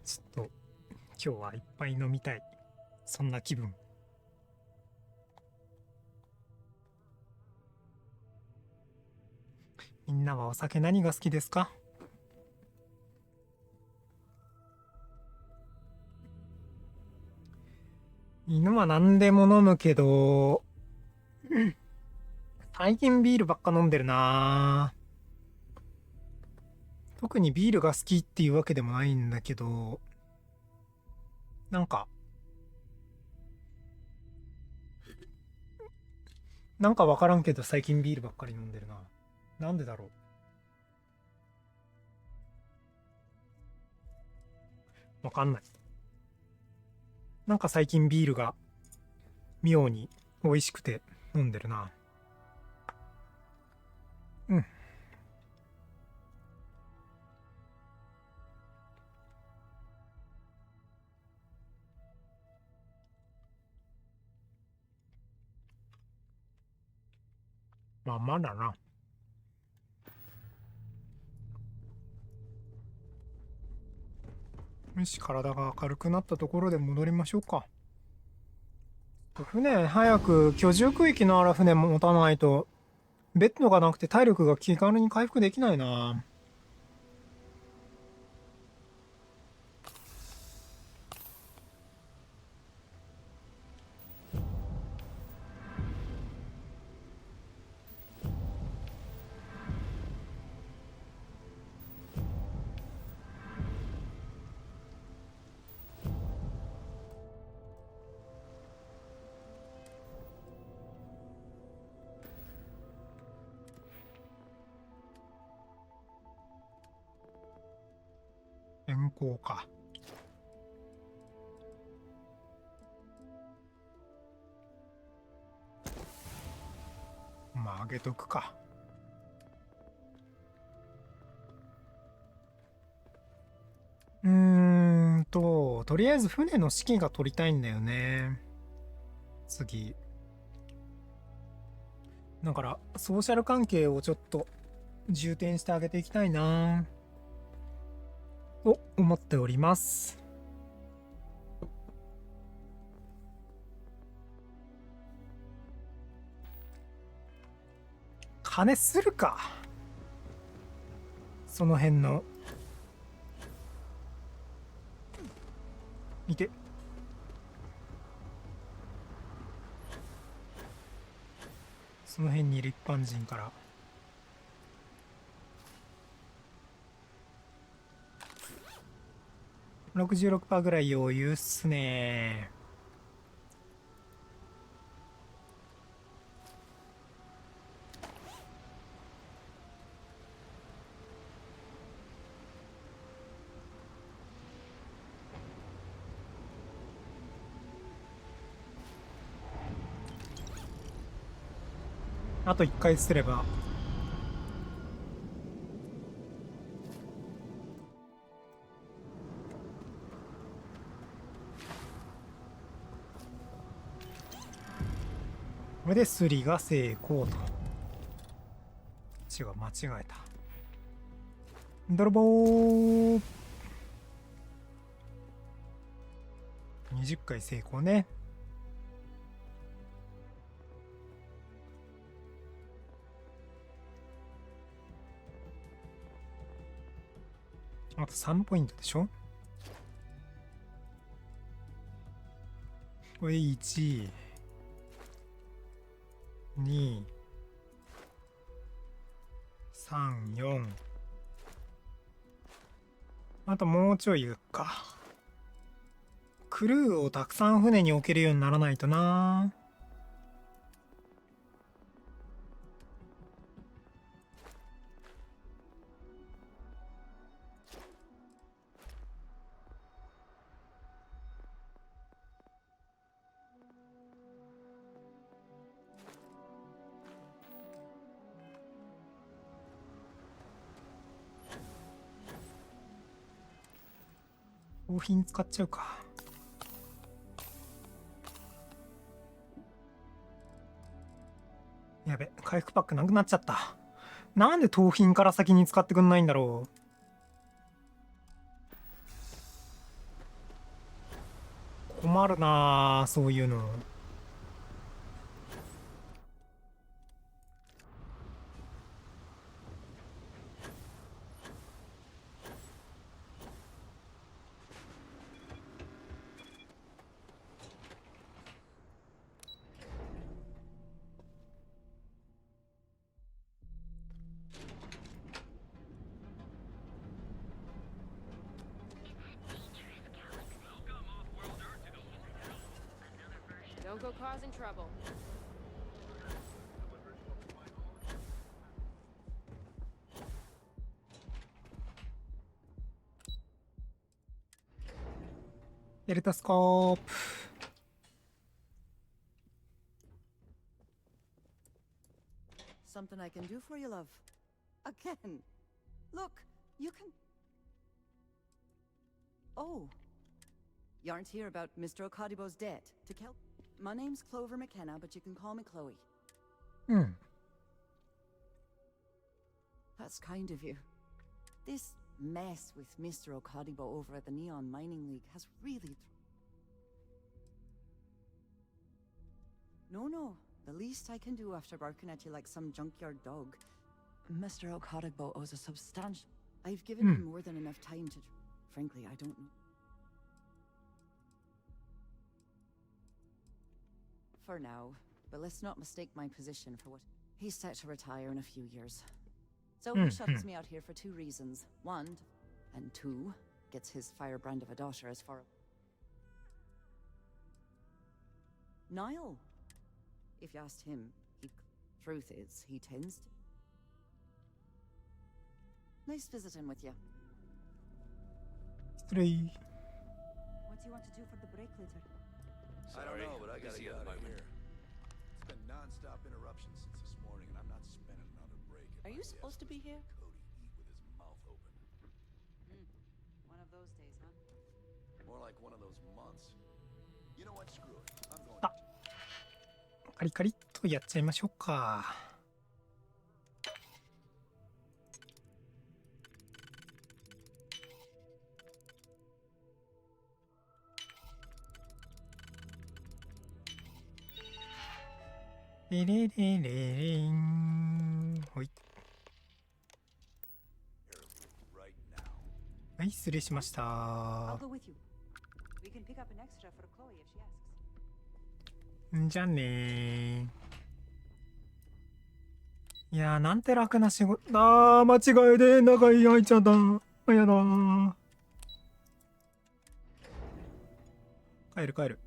ちょっと、今日はいっぱい飲みたい。そんな気分。みんなはお酒何が好きですか？犬は何でも飲むけど、最近ビールばっか飲んでるなぁ。特にビールが好きっていうわけでもないんだけど、なんかわからんけど最近ビールばっかり飲んでるな。なんでだろう。わかんない。なんか最近ビールが妙に美味しくて飲んでるな。うん。まあまあだな。よし、体が軽くなったところで戻りましょうか。船早く居住区域のある船持たないとベッドがなくて体力が気軽に回復できないな。変更か。まあ、あげとくか。とりあえず船の指揮が取りたいんだよね。次。だから、ソーシャル関係をちょっと重点してあげていきたいなと思っております。金するか。その辺の。見て。その辺にいる一般人から66% ぐらい余裕っすね。あと1回すればこれでスリが成功と。違う、間違えた。泥棒。20回成功ね。あと3ポイントでしょ。これ1、2、3、4。あともうちょいか。クルーをたくさん船に置けるようにならないとな。商品使っちゃうか。やべ、回復パックなくなっちゃった。なんで盗品から先に使ってくんないんだろう。困るなあ、そういうの。Don't go causing trouble. Delta scope. Something I can do for you, love. Again. Look, you can... Oh. You aren't here about Mr. Okadibo's debt. To Kel... My name's Clover McKenna, but you can call me Chloe. Hmm. That's kind of you. This mess with Mr. Okadibo over at the Neon Mining League has really... No. The least I can do after barking at you like some junkyard dog. Mr. Okadibo owes a substantial... I've given him more than enough time to... Frankly, I don't know. For now, but let's not mistake my position for what... He's set to retire in a few years. So he shuts me out here for 2 reasons. 1, and 2, gets his firebrand of a daughter as far... Niall. If you asked him, truth is, he tends to... Nice visiting with you. Three. What do you want to do for the break later? I don't know, but I gotta get out of here. It's been non-stop interruptions since this morning, and I'm not spending another break. Are you supposed to be here? Cody eat with his mouth open. One of those days, huh? More like one of those months. You know what? Screw it. I'm going. カリカリっとやっちゃいましょうか。レレレレレン。ほい。はい、失礼しました。I'll go with you. We can pick up an extra for Chloe if she asks. じゃあねー。いやー、なんて楽な仕事。あー、間違いで中に入っちゃった。あ、やだー。帰る帰る。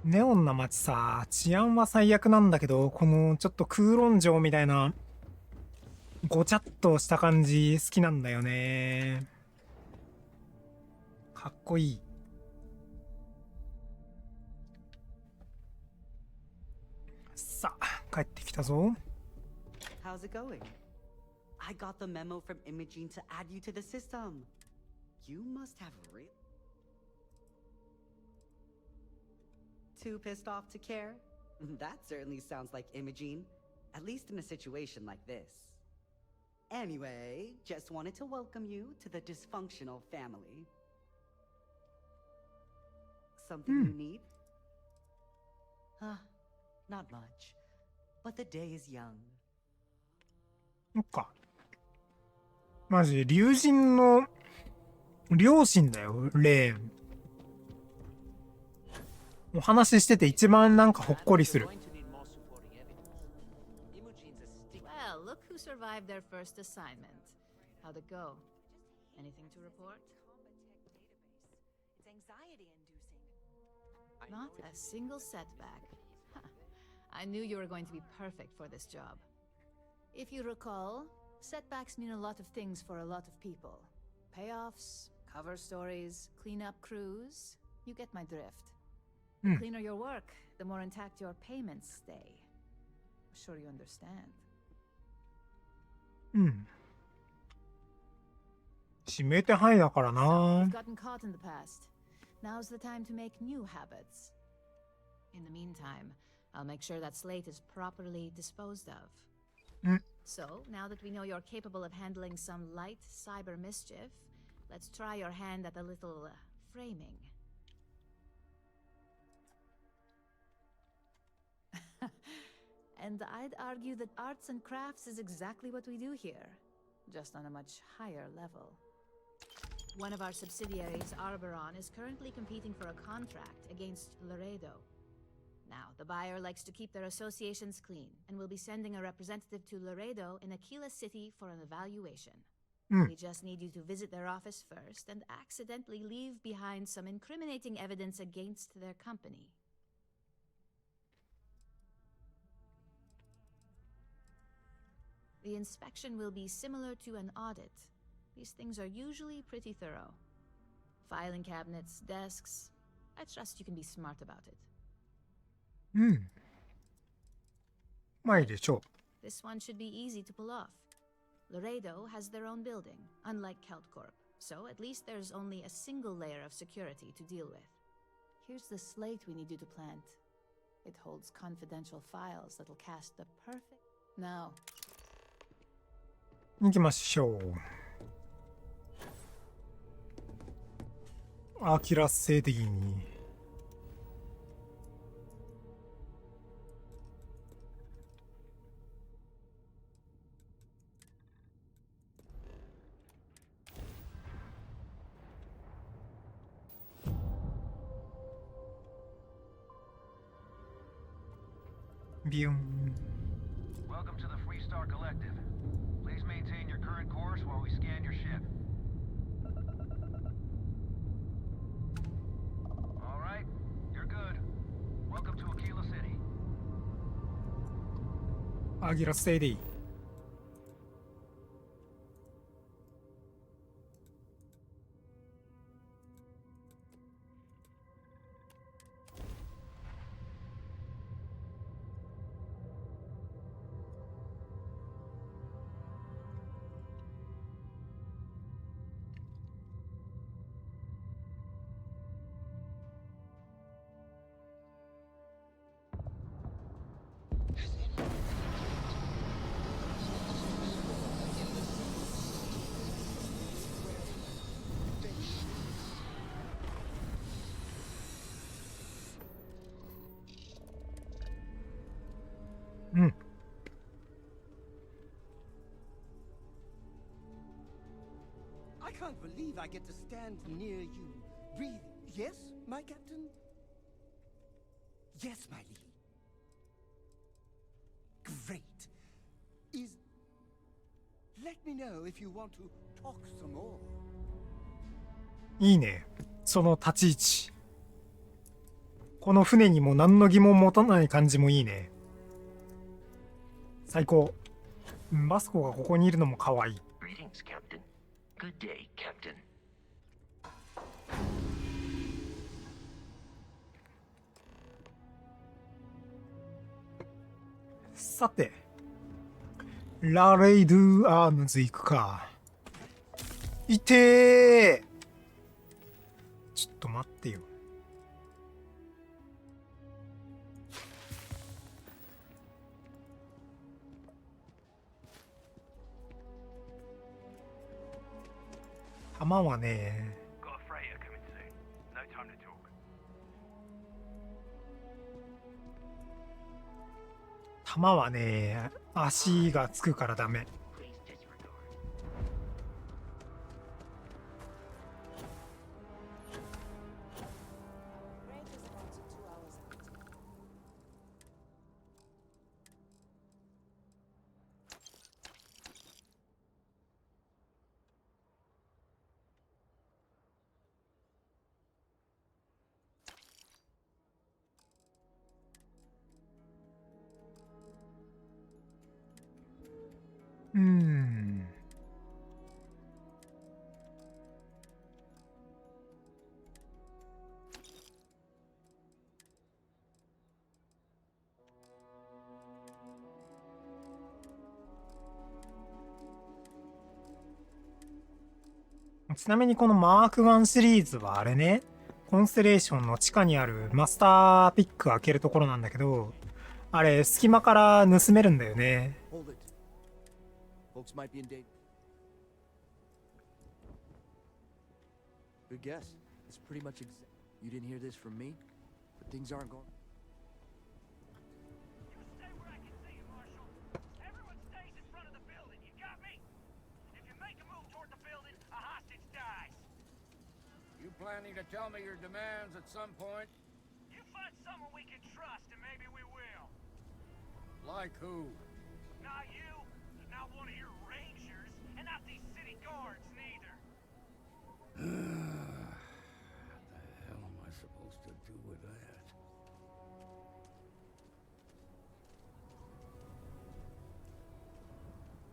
ネオンな街さ、治安は最悪なんだけど、このちょっと空論城みたいなごちゃっとした感じ好きなんだよね。かっこいい。さあ、帰ってきたぞ。How's it going? I got the memo from Imogene to add you to the system. You must have too pissed off to care? That certainly sounds like Imogene, at least in a situation like this. Anyway, just wanted to welcome you to the dysfunctional family. Something you need? Not much. But the day is young. そっか。マジ、龍神の両親だよ、レーン。お話ししてて一番なんかほっこりする。Well, look who survived their first assignment. How'd it go? Anything to report? It's anxiety-inducing. Not a single setback. I knew you were going to be perfect for this job. If you recall, setbacks mean a lot of things for a lot of people. Payoffs, cover stories, cleanup crews. You get my drift. The cleaner your work, the more intact your payments stay. I'm sure you understand. うん。指名手配だからな。You've gotten caught in the past. Now's the time to make new habits. In the meantime, I'll make sure that slate is properly disposed of. So, now that we know you're capable of handling some light cyber mischief, let's try your hand at a little framing. and I'd argue that arts and crafts is exactly what we do here, just on a much higher level. One of our subsidiaries, Arboron, is currently competing for a contract against Laredo. Now, the buyer likes to keep their associations clean, and will be sending a representative to Laredo in Aquila City for an evaluation. We just need you to visit their office first and accidentally leave behind some incriminating evidence against their company. The inspection will be similar to an audit. These things are usually pretty thorough. Filing cabinets, desks. I trust you can be smart about it. うん。まあいいでしょ This one should be easy to pull off. Laredo has their own building, unlike Keltcorp, so at least there's only a single layer of security to deal with. Here's the slate we need you to plant. It holds confidential files that'll cast the perfect... Now. う。行きましょう。アキラセディに。ビュン。 Welcome to the Freestar Collective. Please maintain your current course while we scan your ship. All right, you're good. Welcome to Aquila City. アキラセディ。うん。 I can't believe I get to stand near you, breathing. Yes, my captain? Yes, my lady. Great. Let me know if you want to talk some more. いいね。その立ち位置。この船にも何の疑問も持たない感じもいいね。最高。バスコがここにいるのも可愛い。Greetings, Captain. Good day, Captain. さて、ラレイドゥアームズ行くか。いてー。ちょっと待ってよ。弾はね。弾はね、足がつくからダメ。ちなみにこのマーク1シリーズはあれね、コンステレーションの地下にあるマスターピック開けるところなんだけど、あれ隙間から盗めるんだよね。Folks might be in danger. Good guess. It's pretty much exact. You didn't hear this from me, but things aren't going. planning to tell me your demands at some point? You find someone we can trust, and maybe we will. Like who? Not you, not one of your rangers, and not these city guards neither. What the hell am I supposed to do with that?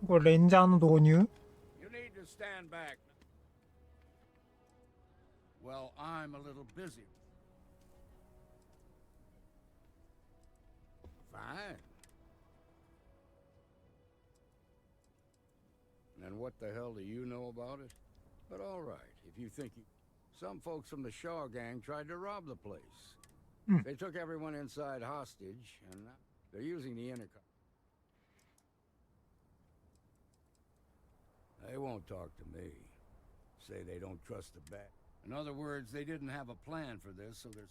これレンジャーの導入 You need to stand back. Well, I'm a little busy. Fine. And what the hell do you know about it? But all right, if you think you... Some folks from the Shaw gang tried to rob the place. They took everyone inside hostage, and they're using the intercom. They won't talk to me. Say they don't trust the bat. In other words, they didn't have a plan for this, so there's...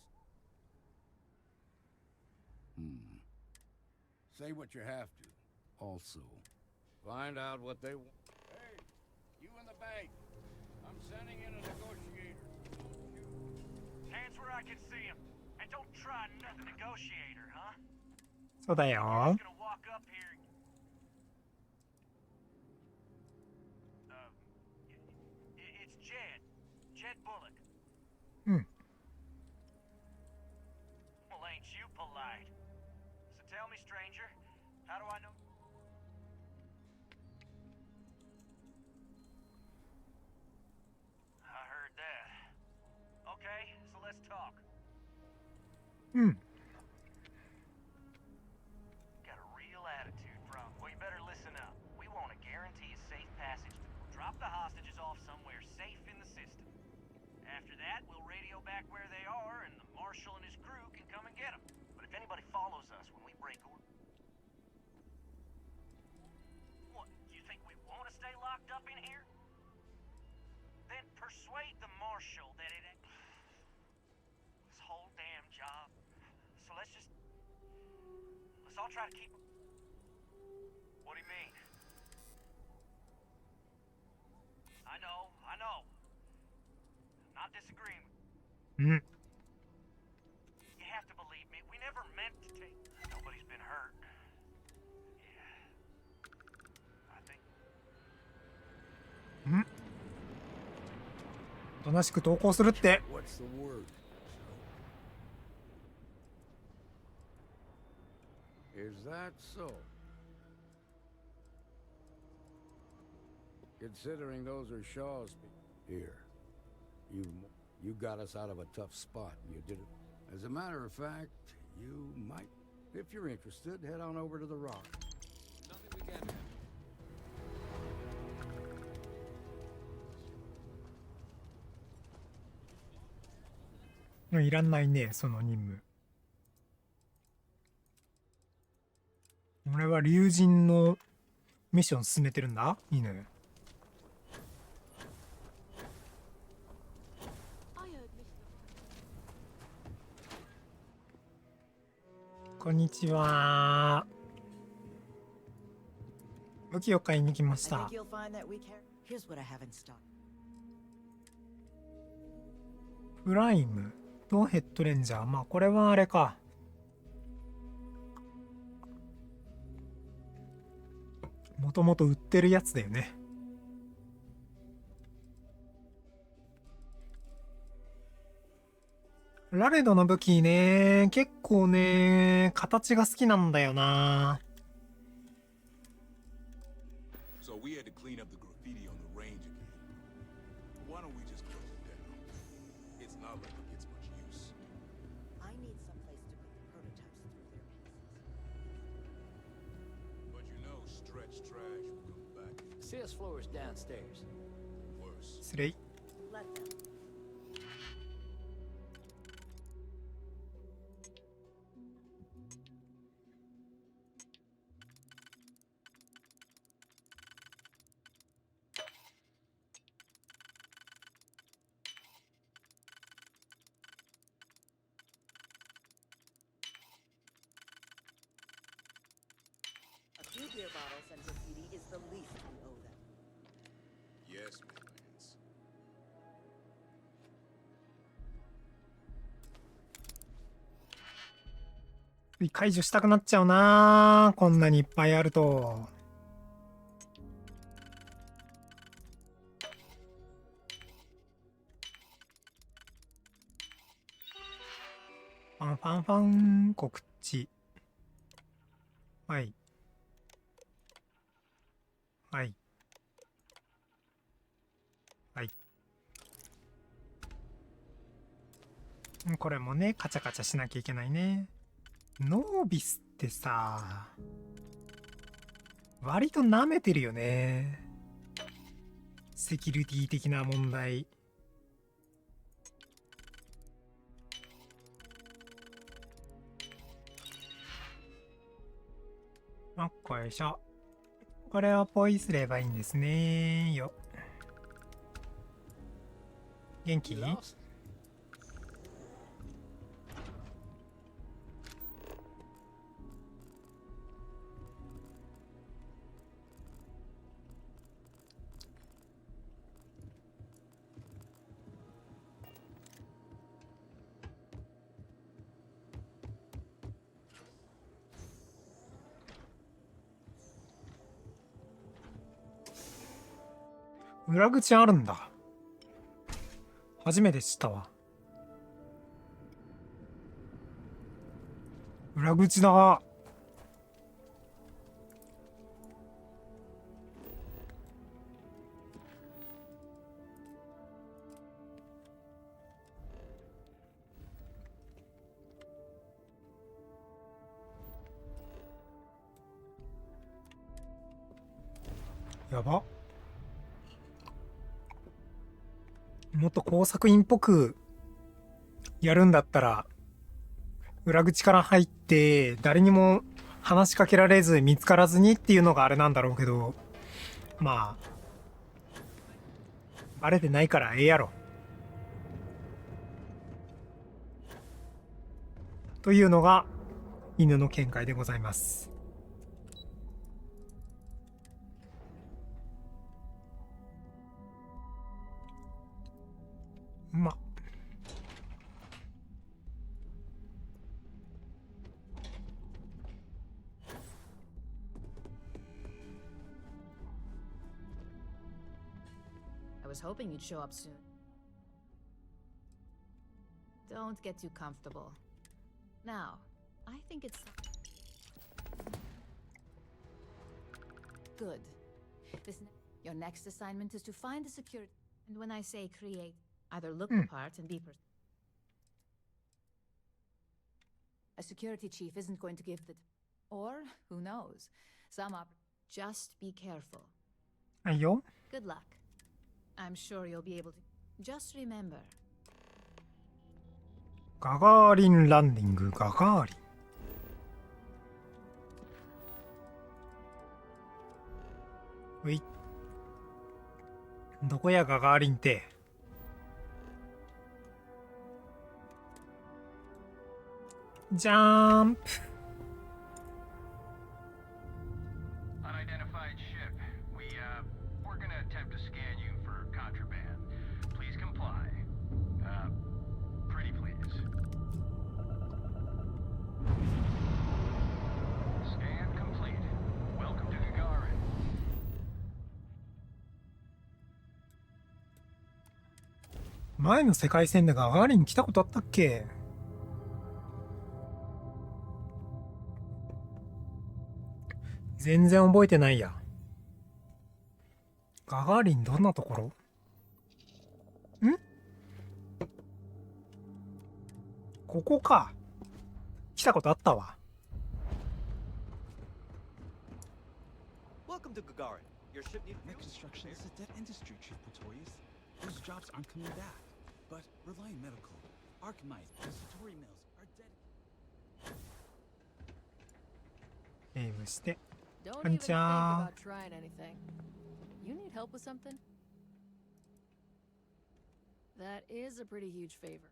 Say what you have to. Also, find out what they want. Hey, you in the bank. I'm sending in a negotiator. Hands where I can see him. And don't try nothing negotiator, huh? そうだよ Gonna walk up here. It's Jed. Jed Bullock. Well, ain't you polite? So tell me, stranger, how do I know? I heard that. Okay, so let's talk. Got a real attitude from. Well, you better listen up. We want to guarantee a safe passage. Drop the hostages off somewhere safe in the system. After that, we'll radio back where they are, and the marshal and his crew can come and get them. But if anybody follows us when we break order... What, you think we want to stay locked up in here? Then persuade the marshal that it ain't... This whole damn job. So let's all try to keep... What do you mean? I know. Not disagreeing. You have to believe me. We never meant to take... Nobody's been hurt. Yeah. I think... おとなしく投稿するって What's the word? Is that so? Considering those are Shaw's people. Here. You got us out of a tough spot, and you did it. As a matter of fact, you might. If you're interested, head on over to the Rock. Nothing we can't handle. いらないね、その任務。俺は竜神のミッション進めてるんだ、犬。こんにちは。武器を買いに来ました。 Here's what I have in stock. プライムとヘッドレンジャー。まあこれはあれか。もともと売ってるやつだよね。ラレドの武器ね、結構ね、形が好きなんだよな。So we had to clean up the graffiti on the range again. Why don't we just close it down? It's not like it gets much use. I need some place to put the prototypes through their paces. But you know, stretch trash will come back. CS floor is downstairs. Worse. 失礼。 Let them. A few beer bottles and graffiti is the least we owe them. Yes, Midlands. 解除したくなっちゃうな、こんなにいっぱいあると。ファンファンファン告知。はい。はい。はい。これもね、カチャカチャしなきゃいけないね。ノービスってさ、割と舐めてるよね。セキュリティ的な問題。あっこいしょ。これをポイすればいいんですねよ。元気？裏口あるんだ。初めて知ったわ。裏口だ。やば。もっと工作員っぽくやるんだったら、裏口から入って誰にも話しかけられず見つからずにっていうのがあれなんだろうけど、まあバレてないからええやろというのが犬の見解でございます。まI was hoping you'd show up soon. Don't get too comfortable. Now, I think it's... Good. Your next assignment is to find the security... And when I say create, either look the part and be... A security chief isn't going to give the... Or, who knows, some up... Just be careful. はいよ。 Good luck. I'm sure you'll be able to... Just remember. ガガーリンランディング、ガガーリン。うい。どこやガガーリンって。ジャーンプ。Unidentified ship. We're gonna attempt to scan you for contraband. Please comply. Pretty please. Scan complete. Welcome to Gagarin. 前の世界線でガガーリン来たことあったっけ？全然覚えてないや。ガガーリンどんなところ？ん？ここか。来たことあったわ。Welcome to Gagarin. Your ship needs Mech construction is a dead industry, Chief Pretorius. Those jobs aren't coming back. But Reliant Medical, Archmite, and Satori Mills are dead. エイムして。 Don't こんに even ち think は。 about trying anything. You need help with something? That is a pretty huge favor.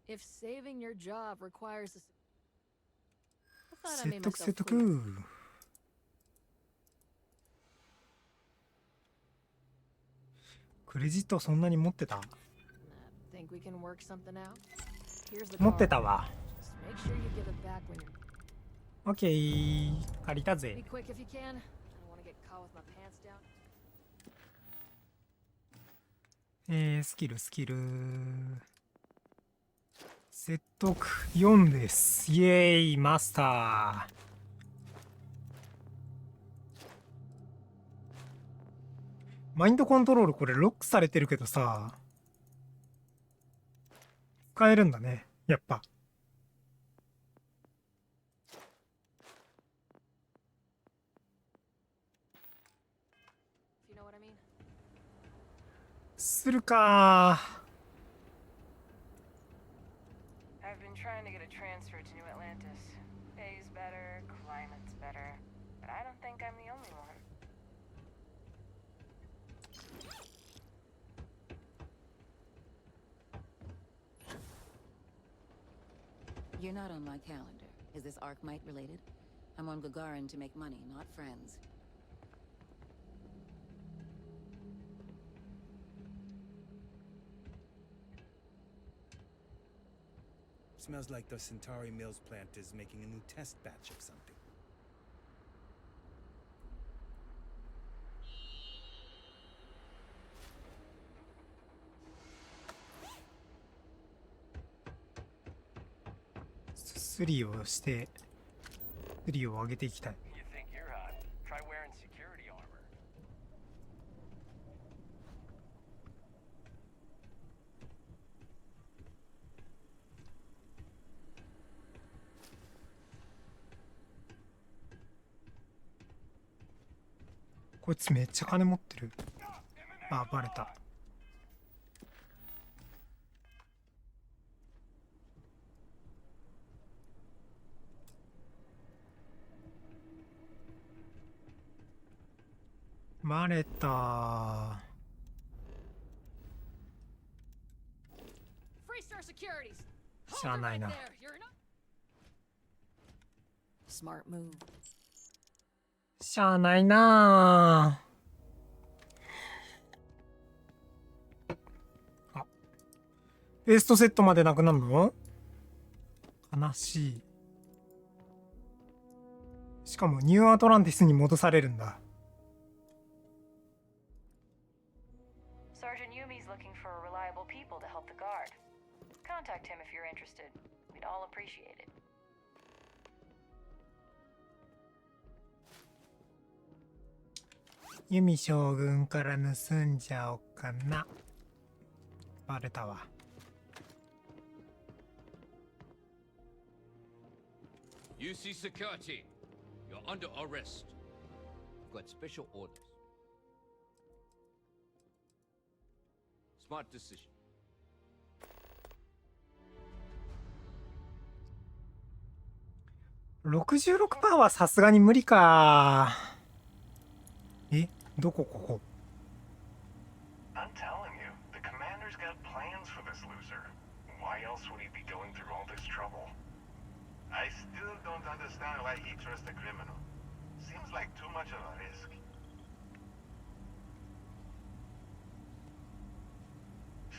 If saving your job requires a... I thought I 説 made 得 myself 説 clear. 得。クレジットそんなに持ってた？ Think we can work something out? Here's the 持って car. たわ。 Just make sure you give it back when you're. オッケー。借りた Be ぜ。 quick if you can. I don't want to get caught with my pants down. スキル。説得4です。イエーイ、マスター。マインドコントロールこれロックされてるけどさ、使えるんだね、やっぱ。If you know what I mean. するか。 I've been trying to get a transfer to New Atlantis. Pays better, climate's better, but I don't think I'm the only one. You're not on my calendar. Is this Arkmite related? I'm on Gagarin to make money, not friends. Smells like the Centauri Mills plant is making a new test batch of something.3をして、3を上げていきたい。You think you're hot? Try wearing security armor. こいつめっちゃ金持ってる。あ、バレた。バレた。 Freestar Securities. しゃあないな。 There, you're not. Smart move. しゃあないなあ。ベーストセットまでなくなるの？悲しい。しかもニューアトランティスに戻されるんだ。 Sergeant Yumi's looking for reliable people to help the guard. Contact him if you're interested. We'd all appreciate it. ユミ将軍から盗んじゃおうかな。バレたわ。 UC Security, you're under arrest. I've got special orders. Smart decision. 66% はさすがに無理か。え、どこここ？ I'm telling you, the commander's got plans for this loser. Why else would he be going through all this trouble? I still don't understand why he trusts a criminal. Seems like too much of a risk.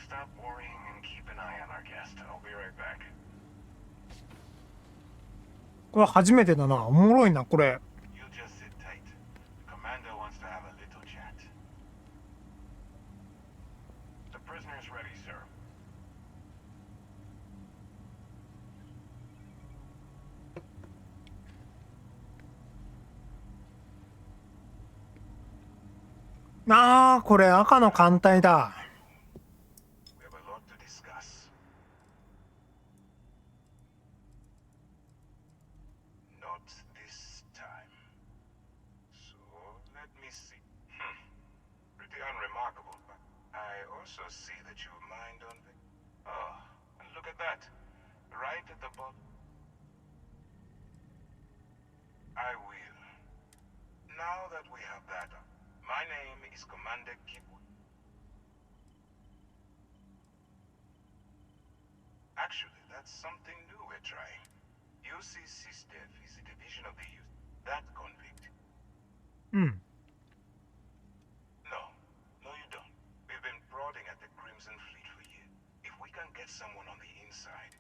Stop worrying and keep an eye on our guest. I'll be right back. これ初めてだな。おもろいな、これ。 You just sit tight. The commander wants to have a little chat. The prisoner's ready, sir. あー、これ赤の艦隊だ。 We have a lot to discuss. Not this time. So, let me see. Pretty unremarkable, but I also see that you mind on the... Oh, and look at that. Right at the bottom. I will. Now that we have that up, my name is Commander Kipwood. Actually, that's something new we're trying. UCC Staff is a division of the youth. That convict. Hmm. No, you don't. We've been prodding at the Crimson Fleet for years. If we can get someone on the inside,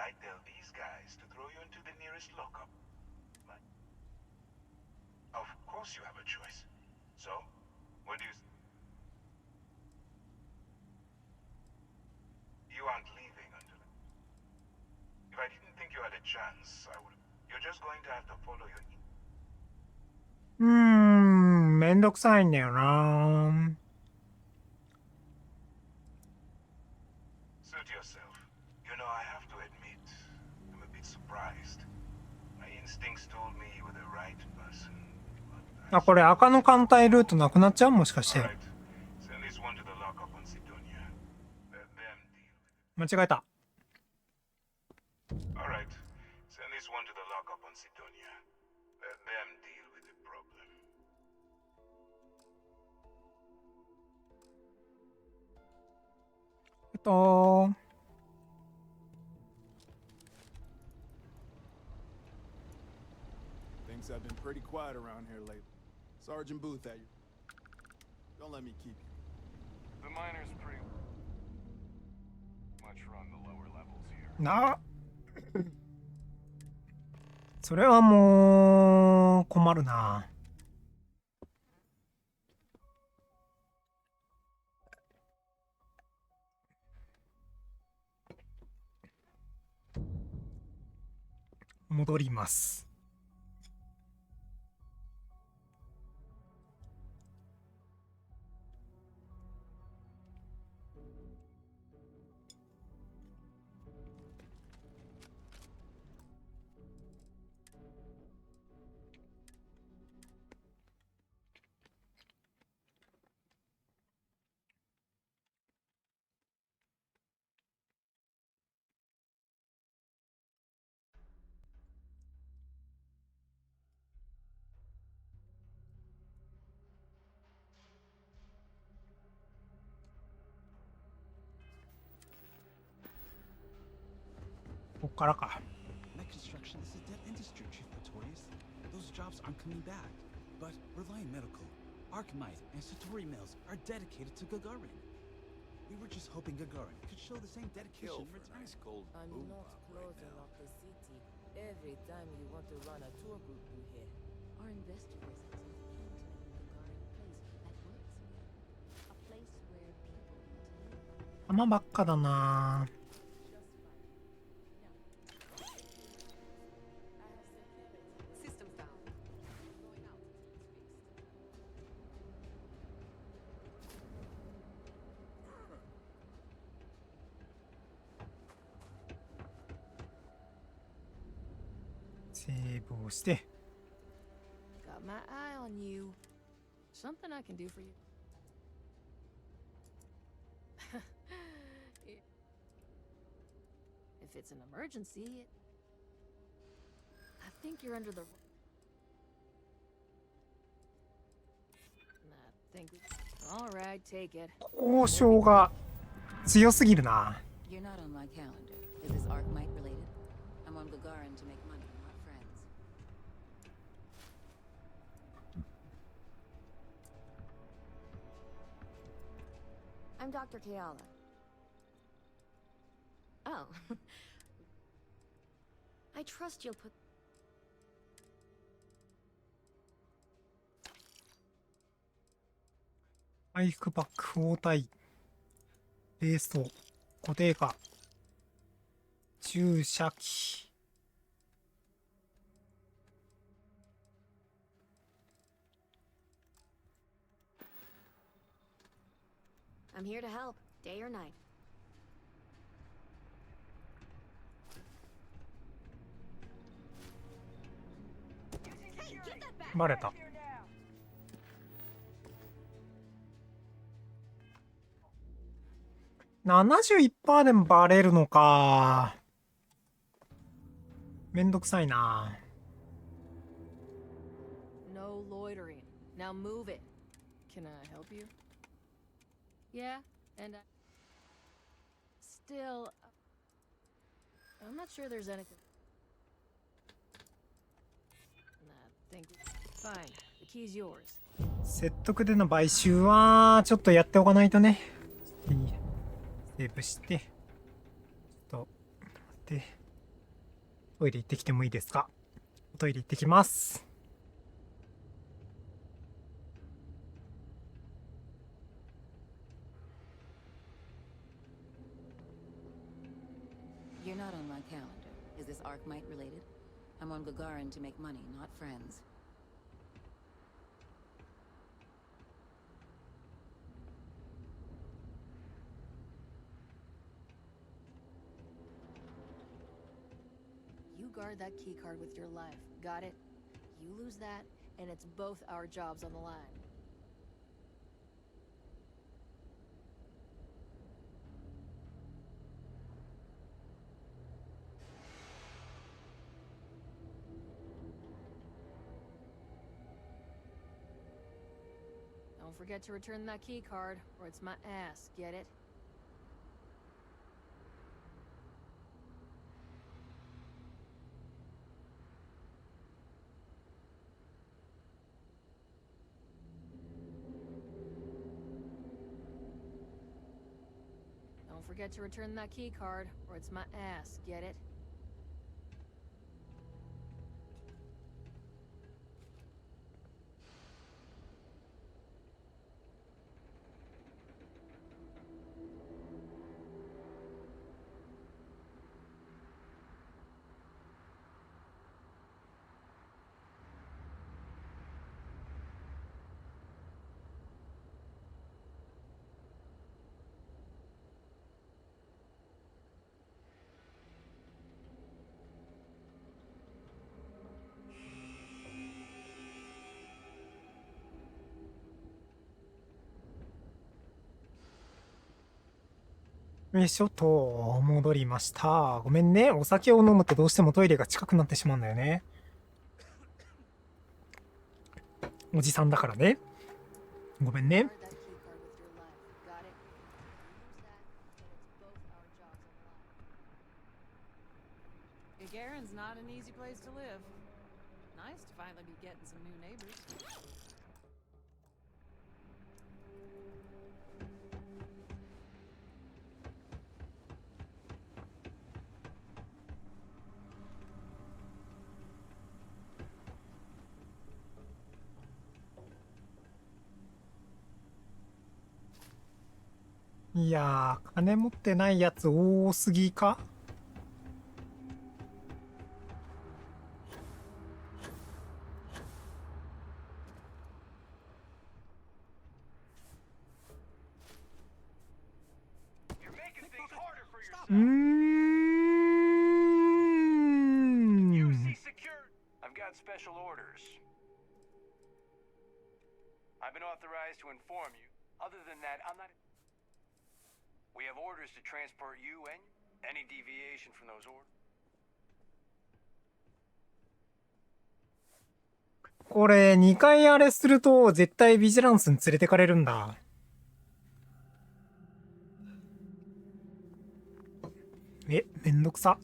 I tell these guys to throw you into the nearest lockup. But of course you have a choice. So, what do you... You aren't leaving until... If I didn't think you had a chance, I would... You're just going to have to follow your... めんどくさいんだよな。Suit yourself. You know, I have to admit, I'm a bit surprised. My instincts told me you were the right person. あ、これ赤の艦隊ルートなくなっちゃうもしかして。Send this one to the lockup on Sidonia. Let them deal. 間違えた。All right. Send this one to the lockup on Sidonia. Let them deal with the problem. Things have been pretty quiet around here lately. Sergeant Booth at you. Don't let me keep you. The miners pretty much run the lower levels here. なそれはもう困るな。戻ります。ここからか。 Net construction is a dead industry, Chief Pretorius. Those jobs aren't coming back. But Reliant Medical, Archmite, and Satori Mills are dedicated to Gagarin. We were just hoping Gagarin could show the same dedication in return. I'm not closing off the city every time you want to run a tour group through here. Our investor visits have been to making Gagarin a place that works here. A place where people 玉ばっかだな。セーブをして。 Got my eye on you. Something I can do for you. If it's an emergency, I think you're under the. All right, take it. 交渉が強すぎるな。 You're not on my calendar. Is this Archmite related? I'm on Gagarin to make money, not friends. I'm Dr. Keala. Oh. I trust you'll put... 回復パック包帯ベースト固定化注射器 I'm here to help, day or night. バレた。71% でもバレるのか。めんどくさいな。 No loitering. Now move it. Can I help you? Yeah, and still, I'm not sure there's anything. Nah, think fine. The key's yours. 説得での買収はちょっとやっておかないとね。セーブして、ちょっと待って。トイレ行ってきてもいいですか？おトイレ行ってきます。You're not on my calendar. Is this Arkmite related? I'm on Gagarin to make money, not friends. You guard that keycard with your life. Got it? You lose that, and it's both our jobs on the line. Don't forget to return that keycard, or it's my ass, get it? Don't forget to return that keycard, or it's my ass, get it?よいしょと、戻りました。ごめんね。お酒を飲むとどうしてもトイレが近くなってしまうんだよね。おじさんだからね。ごめんね。Gagarin's not an easy place to live. Nice to finally be getting some new neighbors. Yeah. いやー、金持ってないやつ多すぎか？I've got special orders. I've been authorized to inform you. Other than that, I'm not... We have orders to transport you and any deviation from those orders. これ、2回あれすると、絶対ビジランスに連れてかれるんだ。めんどくさ。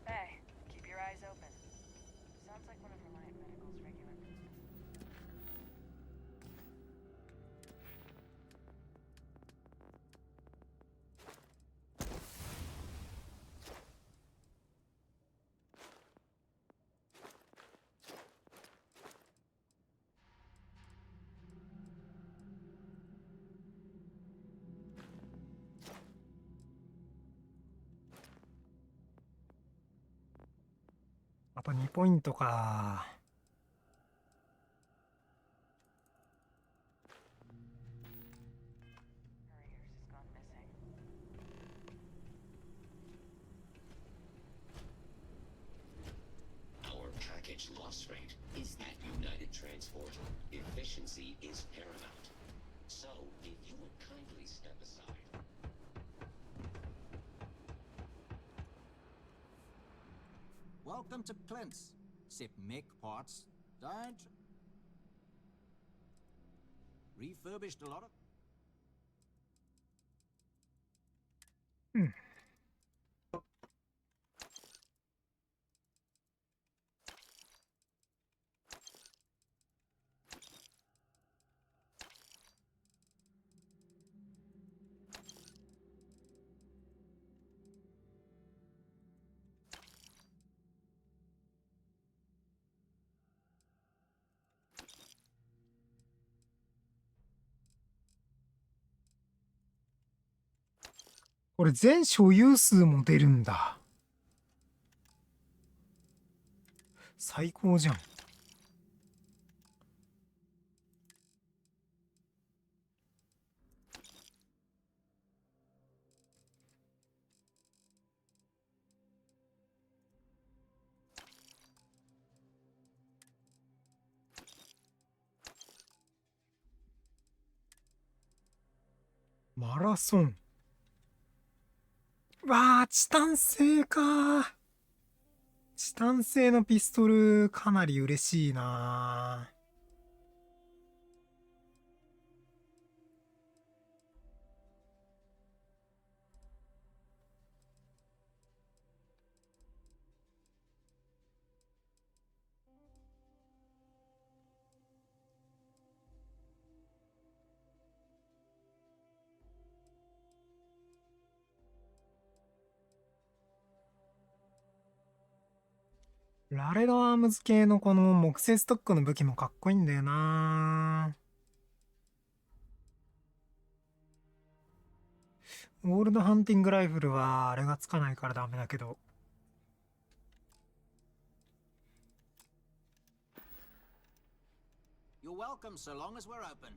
Hey, keep your eyes open. Sounds like one of Reliant Medical's regular.あと2ポイントか。Our package loss rate is at United Transport. Efficiency is paramount. So, if you would kindly step aside. Welcome to Clint's. Sip make parts. Don't. Refurbished a lot of. うん。これ全所有数も出るんだ。最高じゃん。マラソン。わあ、チタン製か。チタン製のピストル、かなり嬉しいな。ラレドアームズ系のこの木製ストックの武器もかっこいいんだよな。ゴールドハンティングライフルはあれがつかないからダメだけど。You're welcome so long as we're open.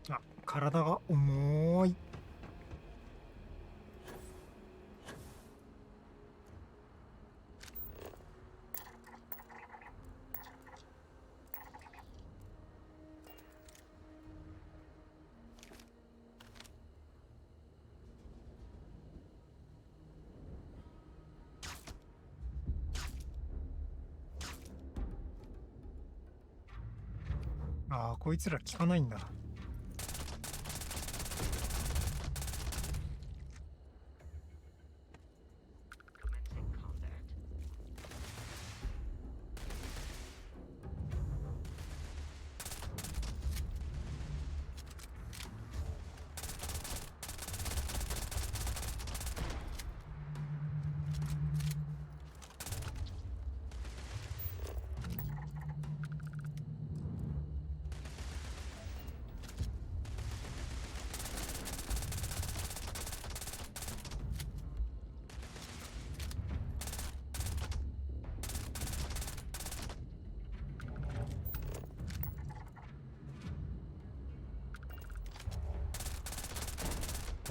あ、体が重い。ああ、こいつら効かないんだ。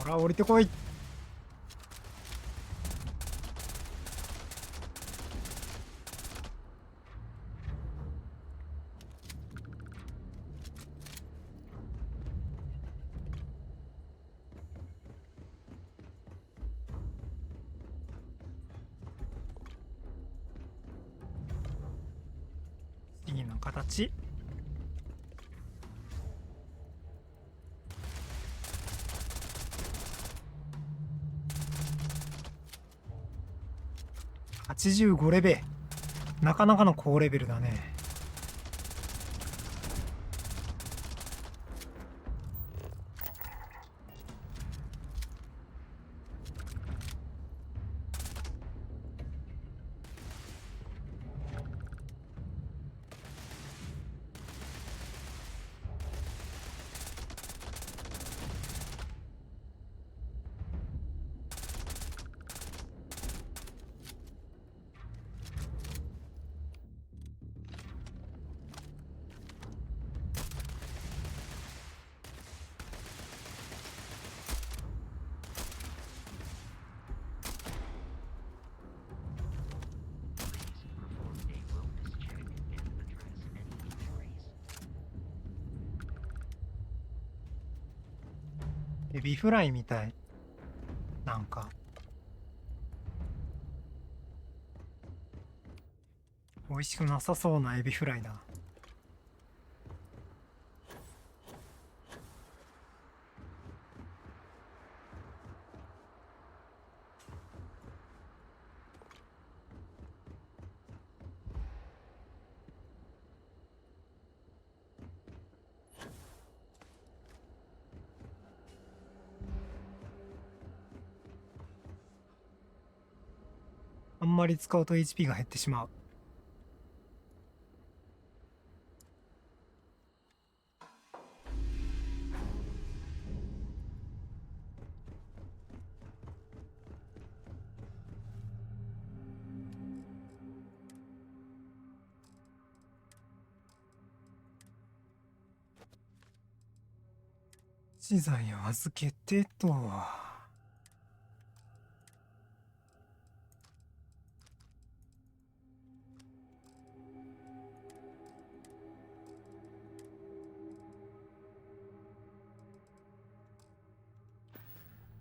ほら、降りてこい。次の形。85レベル。なかなかの高レベルだね。エビフライみたい。なんか。美味しくなさそうなエビフライだ。あんまり使うと HP が減ってしまう。資材を預けてと。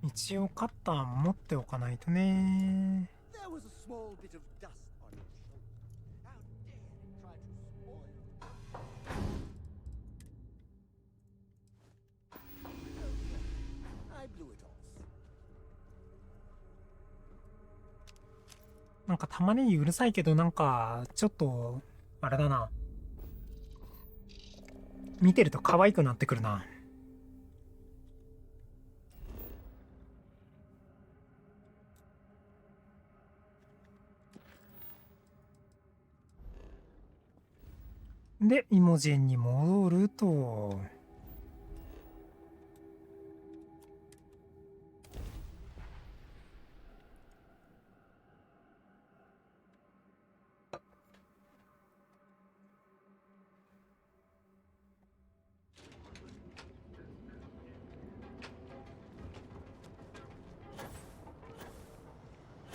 一応カッターも持っておかないとね。There was a small bit of dust on your shoulder. How dare you try to spoil I blew it off. なんか玉ねぎうるさいけど、なんかちょっとあれだな。見てると可愛くなってくるな。で、イモジェンに戻ると。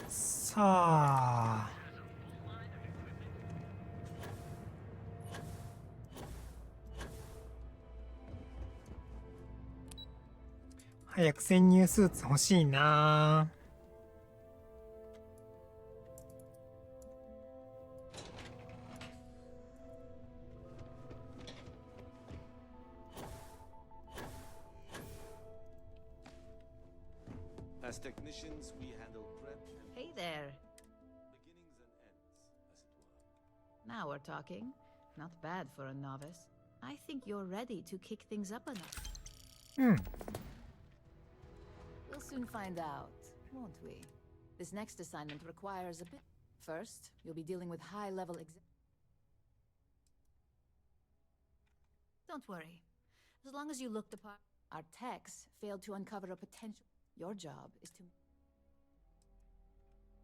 さあ。早く潜入スーツ欲しいな。As technicians, we handle prep and Hey there. beginnings and ends, as it were. Now we're talking. Not bad for a novice. I think you're ready to kick things up a notch. We'll soon find out, won't we? This next assignment requires a bit. First, you'll be dealing with high-level Don't worry. As long as you look the part. Our techs failed to uncover a potential. Your job is to...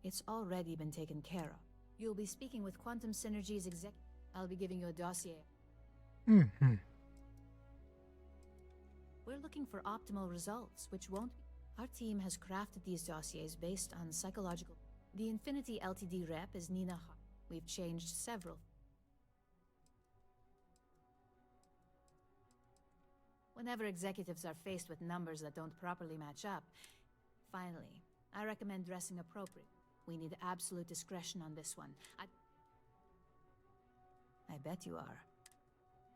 It's already been taken care of. You'll be speaking with Quantum Synergy's exec. I'll be giving you a dossier. We're looking for optimal results, which won't... Our team has crafted these dossiers based on psychological... The Infinity Ltd rep is Nina Hart. We've changed several. Whenever executives are faced with numbers that don't properly match up... Finally, I recommend dressing appropriate. We need absolute discretion on this one. I bet you are.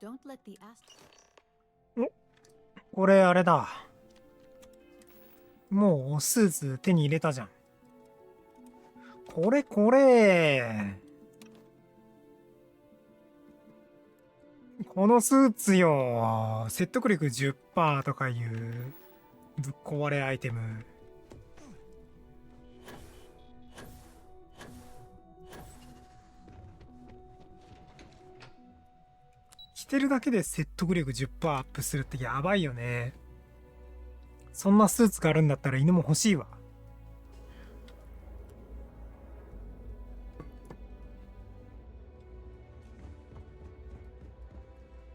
Don't let the ask... これあれだ。もうスーツ手に入れたじゃん。これ。このスーツよ。説得力 10% とかいうぶっ壊れアイテム。着てるだけで説得力 10% アップするってやばいよね。そんなスーツがあるんだったら犬も欲しいわ。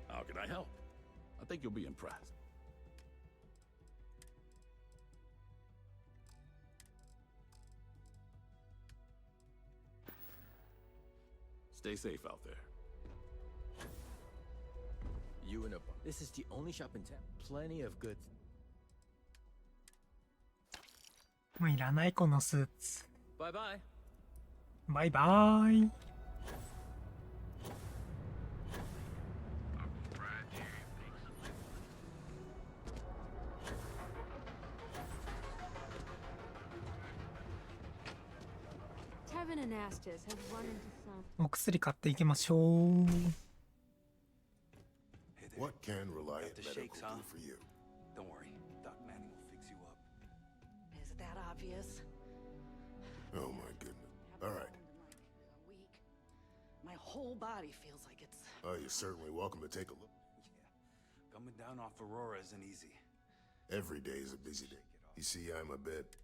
How can I help? I think you'll be impressed. Stay safe out there. You and a... This is the only shop in town. Plenty of goods. もういらないこのスーツ。 Bye bye. バイバイ。Tevin and Astis have run into some. お薬買っていきましょう。What can Reliant Got the Medical shakes, do huh? for you? Don't worry. Doc Manning will fix you up. Is it that obvious? Oh my goodness. All right. Weak. My whole body feels like it's... Oh, you're certainly welcome to take a look. Coming down off Aurora isn't easy. Every day is a busy day. You see, I'm a bit...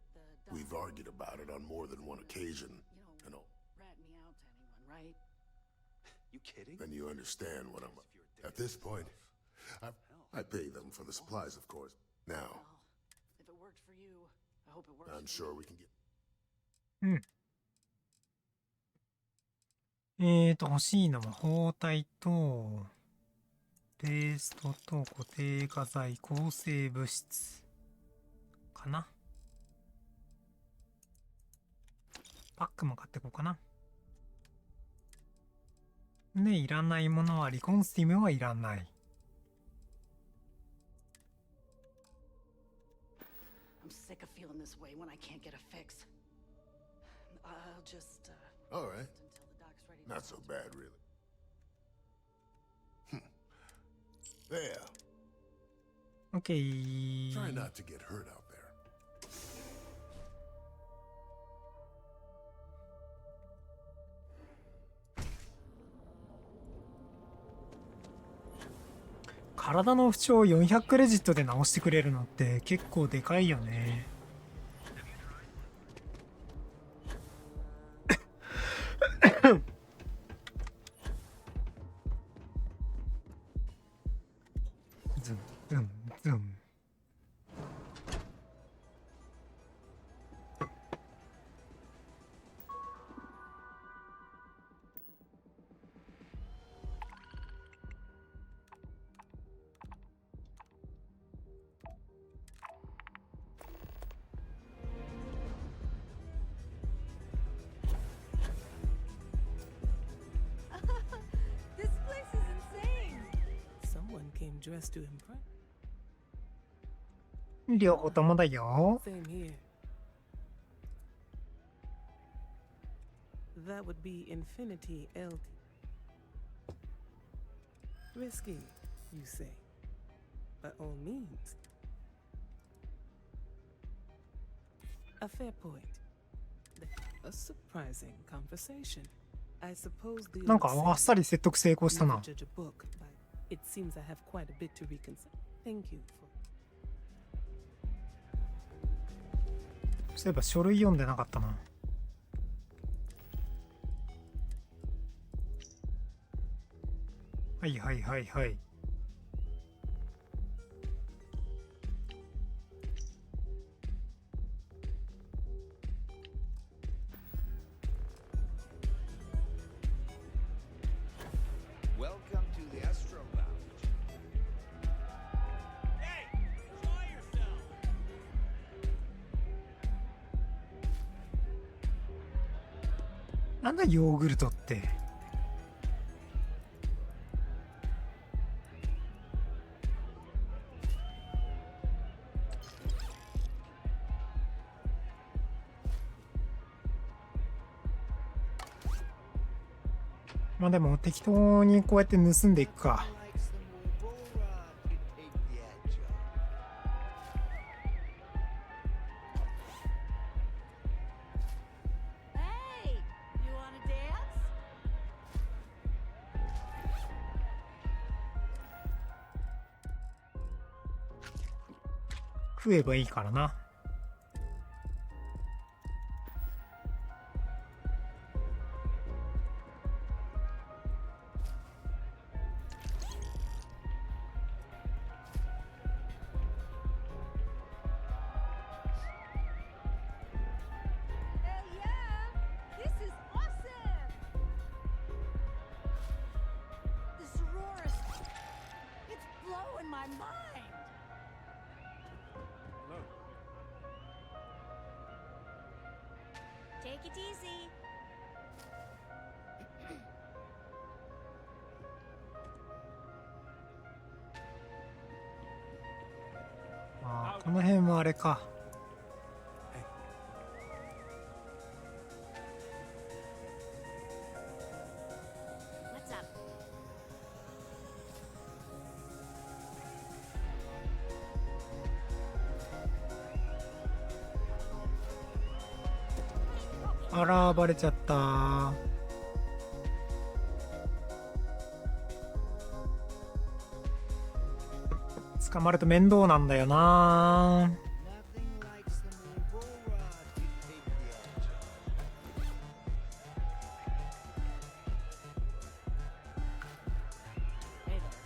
We've argued about it on more than one occasion. And all. Rat me out to anyone, right? You kidding? Then you understand what I'm... At this point, I pay them for the supplies, of course. Now, If it worked for you, I hope it works I'm for sure me. we can get. 欲しいのは包帯と、ペーストと固定画材、抗生物質。かな。パックも買ってこうかな。で、いらないものはリコンスティムはいらない。I'm sick of feeling this way when I can't get a fix. I'll just, All right. until the doc's ready to Not so bad, really. There. OK。Try not to get hurt out there. 体の不調を400クレジットで直してくれるのって結構でかいよね。ズンズンズン。This place is insane. Someone came dressed to impress. 両方ともだよ。 Same here. That would be Infinity LT. Risky, you say. By all means. A fair point. A surprising conversation. I suppose the なんかあっさり説得成功したな。 judge a book, but it seems I have quite a bit to reconcile. Thank you for そういえば書類読んでなかったな。はいはいはいはい。Welcome to the Astro Lounge. Hey, enjoy yourself. なんだヨーグルトって。まあでも適当にこうやって盗んでいくか。 Hey, you wanna dance? 食えばいいからな。Hell yeah! This is awesome! This Aurora, it's blowing my mind! Take it easy. あーこの辺はあれか。 What's up? あらバレちゃった。捕まると面倒なんだよな。 Hey there.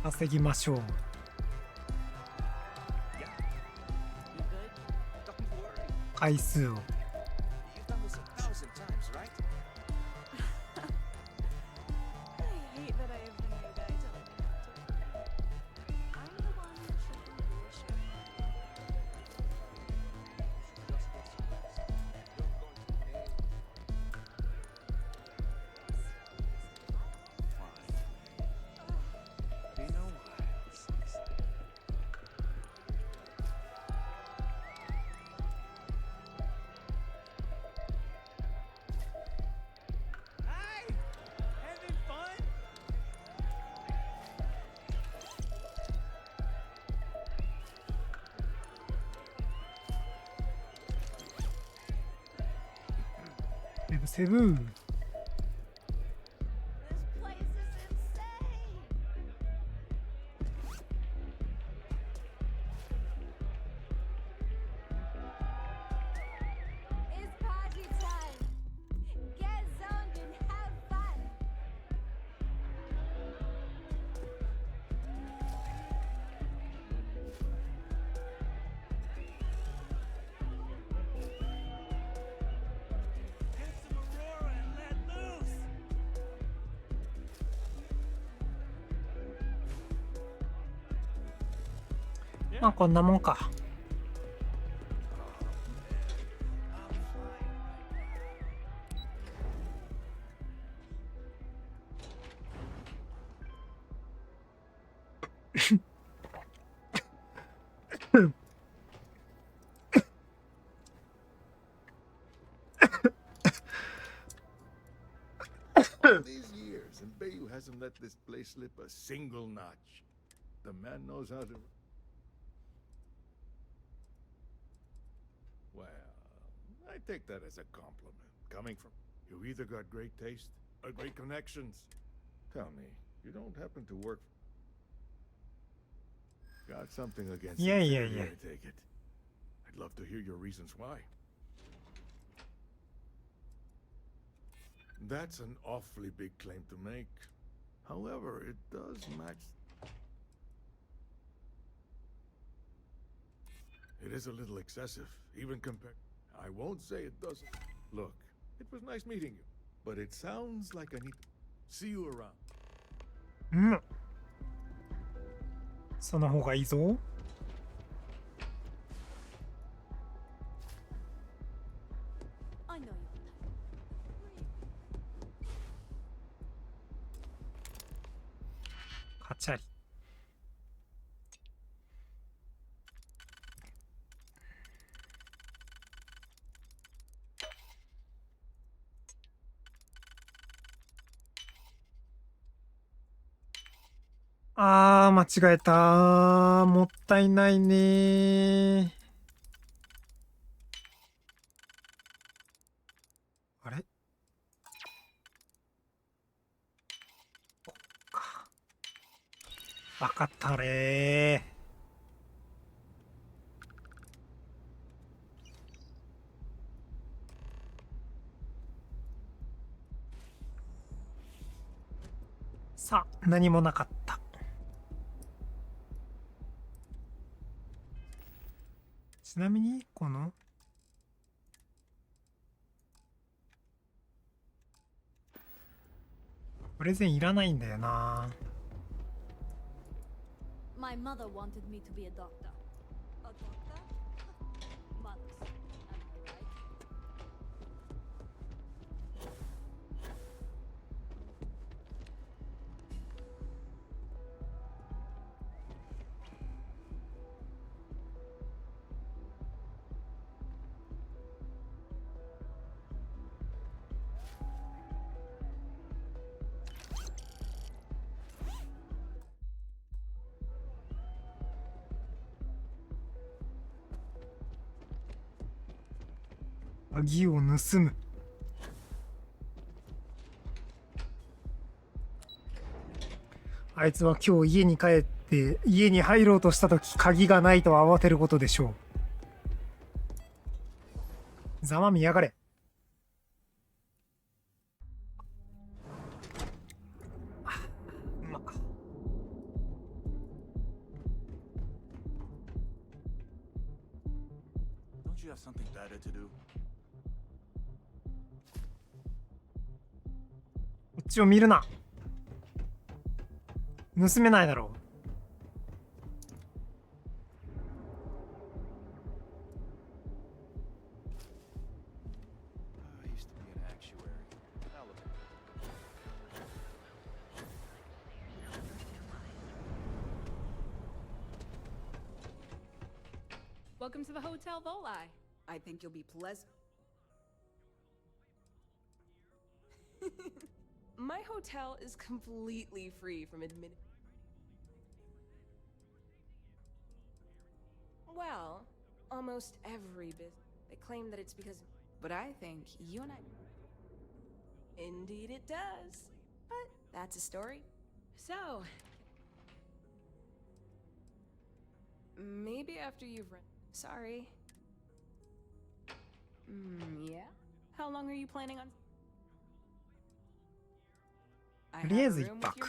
稼ぎましょう。回数を。セブン。まあこんなもんか。These years, and Bayou hasn't let this place slip a single notch. The man knows how to... Well, I take that as a compliment. Coming from... You either got great taste or great connections. Tell me, you don't happen to work... Got something against Yeah. I take it. I'd love to hear your reasons why. That's an awfully big claim to make. However, it does match... It is a little excessive, even compared... I won't say it doesn't. Look, it was nice meeting you, but it sounds like I need to see you around. うん。その方がいいぞ。カチャリ。あー、間違えた。もったいないね。あれ？こっか。わかったれー。さあ、何もなかった。ちなみにこのプレゼンいらないんだよな。My mother wanted me to be a doctor. A doctor? Mothers. Am I right?鍵を盗む。あいつは今日家に帰って家に入ろうとした時鍵がないと慌てることでしょう。ざまみやがれ。you have something better to do? こっちを見るな。盗めないだろう。I used to be an actuary. Welcome to the Hotel Volai. I think you'll be pleasant. My hotel is completely free from admin. Well, almost every business. They claim that it's because. But I think you and I. Indeed, it does. But that's a story. So. Maybe after you've run. Sorry. Yeah? How long are you planning on? とりあえず一泊。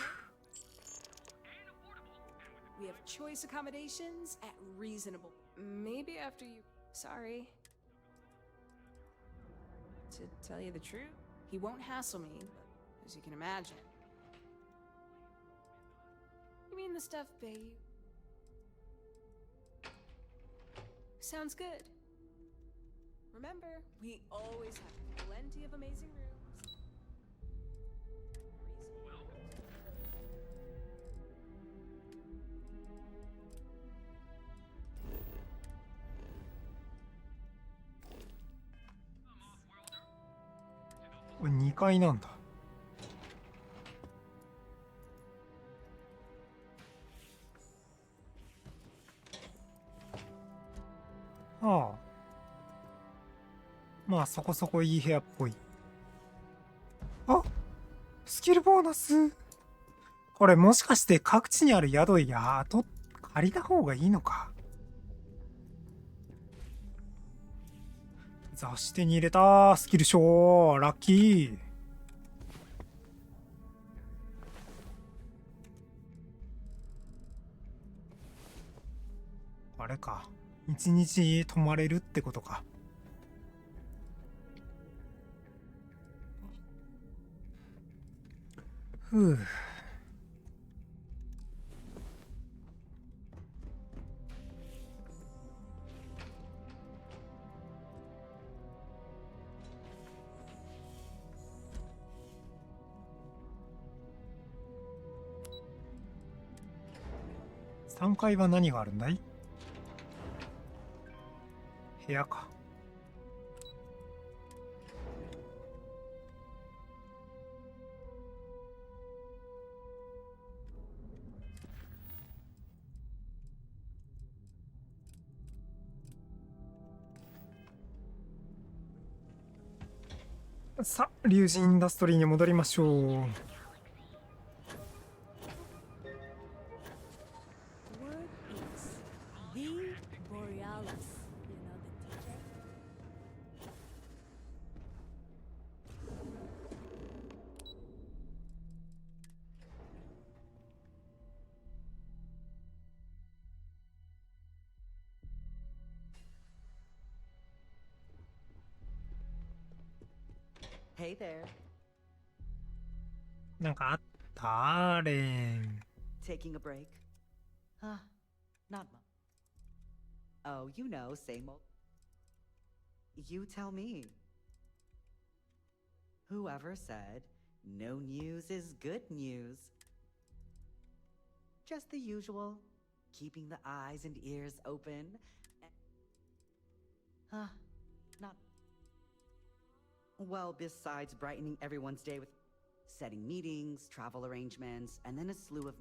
We have choice accommodations at reasonable. Maybe after you. Sorry. To tell you the truth, he won't hassle me, but as you can imagine. You mean the stuff pay you? Sounds good. Remember, we always have plenty of amazing rooms.これ2階なんだ。ああ。まあそこそこいい部屋っぽい。あ、スキルボーナス。これもしかして各地にある宿借りた方がいいのか。雑誌手に入れた。スキル賞ラッキー。あれか、一日泊まれるってことか。ふう。3階は何があるんだい？部屋か。さあ、龍神インダストリーに戻りましょう。Hey there. なんかあったレン。Taking a break? Not much. Oh, you know, same old. You tell me. Whoever said no news is good news? Just the usual, keeping the eyes and ears open. Not. Well, besides brightening everyone's day with setting meetings, travel arrangements, and then a slew of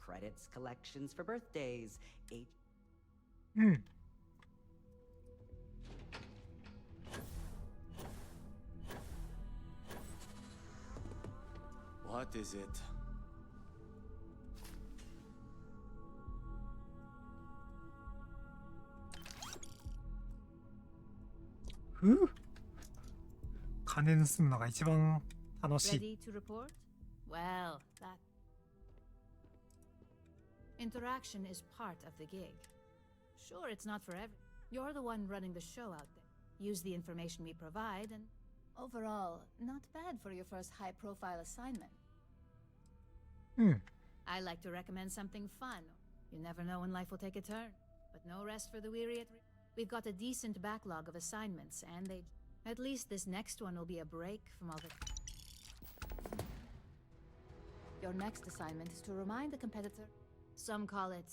credits, collections for birthdays, What is it?金盗むのが一番楽しい。 Ready to report? Well, that interaction is part of the gig. Sure, it's not for every. You're the one running the show out there. Use the information we provide, and overall, not bad for your first high-profile assignment. I like to recommend something fun. You never know when life will take a turn. But no rest for the weary. We've got a decent backlog of assignments, and at least this next one will be a break from all the... Your next assignment is to remind the competitor. Some call it...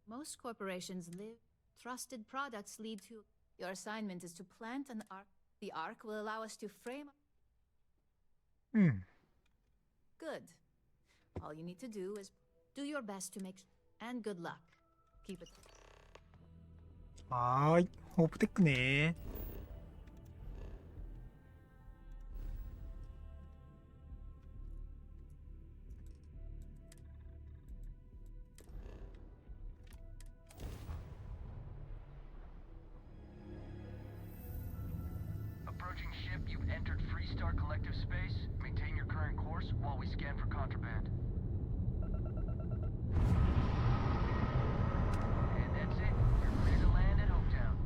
Most corporations live. Trusted products lead to... Your assignment is to plant an arc. The arc will allow us to frame... Good. All you need to do is do your best to make... And good luck. Keep it... はーい。ホープテックね。Approaching ship, you've entered Freestar Collective space. Maintain your current course while we scan for contraband. And that's it. You're clear to land at Hopetown.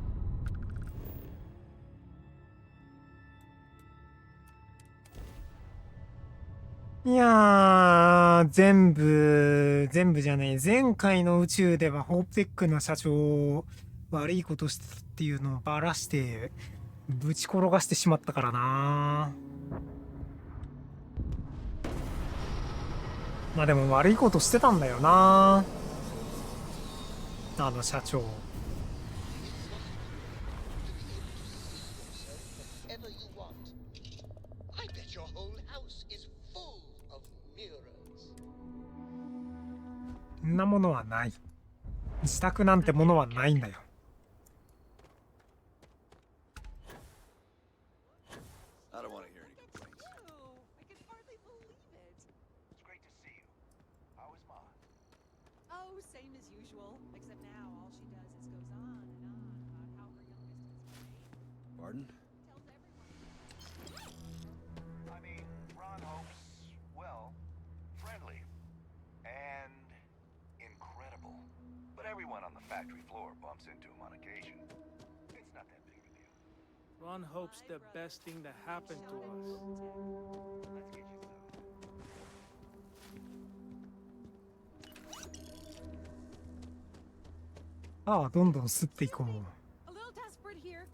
いやー、全部じゃねえ。前回の宇宙ではホープテックの社長、悪いことしてたっていうのをばらして、ぶち転がしてしまったからな。まあでも悪いことしてたんだよな。あの社長。Whatever you want. I bet your whole house is full of mirrors. そんなものはない。自宅なんてものはないんだよ。I don't want to hear any complaints. I can hardly believe it. It's great to see you. How is Ma? Oh, same as usual. Except now all she does is goes on and on about how her youngest is great. Pardon? Tells everyone. I mean, Ron Hope's, well, friendly. And incredible. But everyone on the factory floor bumps into him on occasion. It's not that big a deal. Ron Hope's the best thing that happened to us. Let's get you some. ああ、どんどん吸っていこう。 A little desperate here.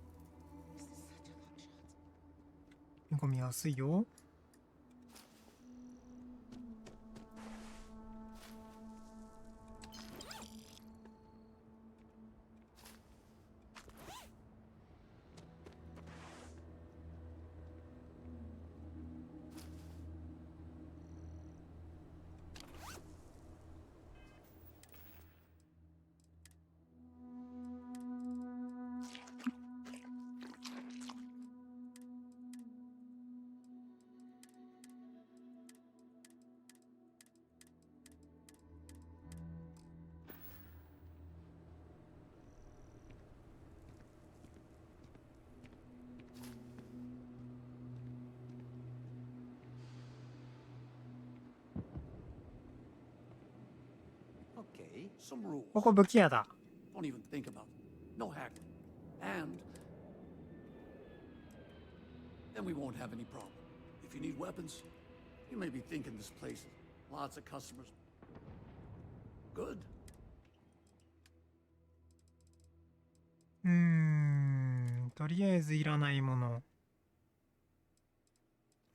This is such a long shot. 見込みやすいよ。Okay, some rules. ここ武器屋だ。 Don't even think about it. No haggling. And then we won't have any problem. If you need weapons, you may be thinking this place lots of customers. Good. とりあえずいらないもの。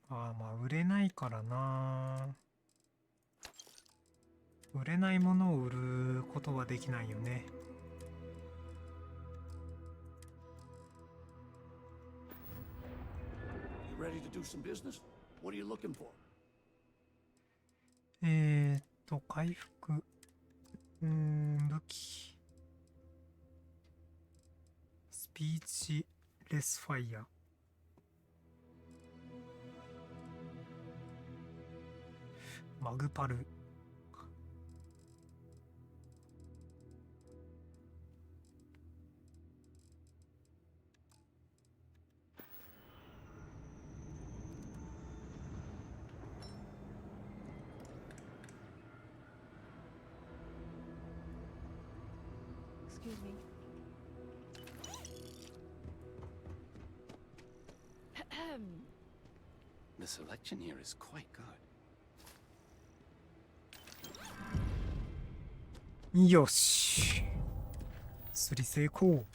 ああ、まあ売れないからな。売れないものを売ることはできないよね。You ready to do some business? What are you looking for? 回復。武器。スピーチレスファイア。マグパル。Excuse me. The selection here is quite good. よし。釣り成功。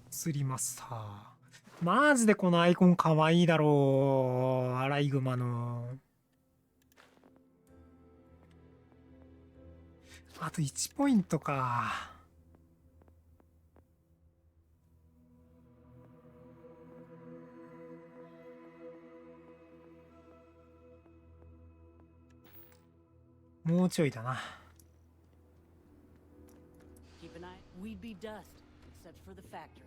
釣りマスター。マジでこのアイコンかわいいだろう。アライグマの。あと1ポイントか。もうちょいだな。Keep an eye. We'd be dust, except for the factory.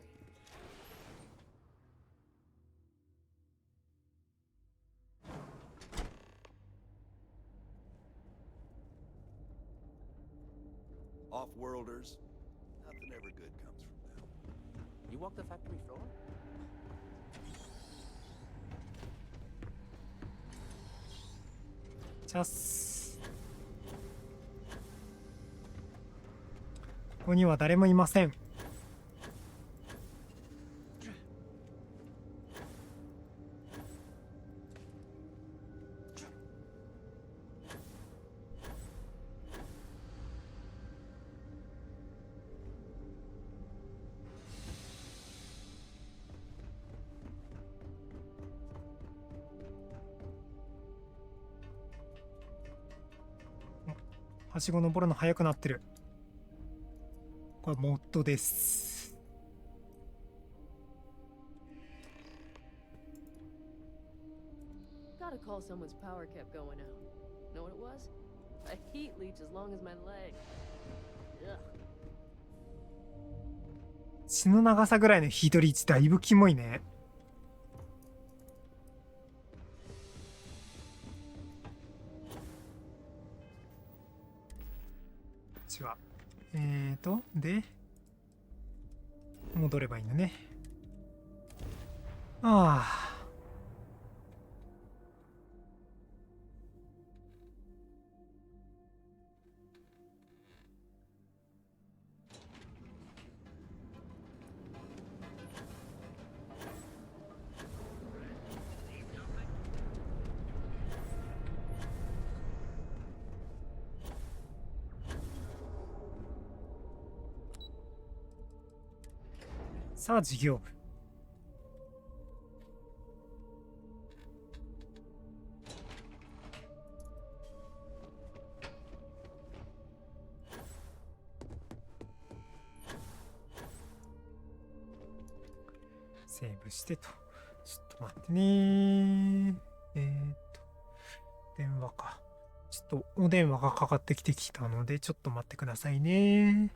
Off-worlders, nothing ever good comes from them. You walk the factory floor? チャス。ここには誰もいません。はしご登るの速くなってる。これモッドです。Gotta call someone's power kept going out. Know what it was? A heat leech as long as my leg. Ugh. 血の長さぐらいのヒートリーチだいぶキモいね。違う。で、戻ればいいんだね。ああ。さあ、事業部。セーブしてと。ちょっと待ってね。電話か。ちょっとお電話がかかってきたので、ちょっと待ってくださいね。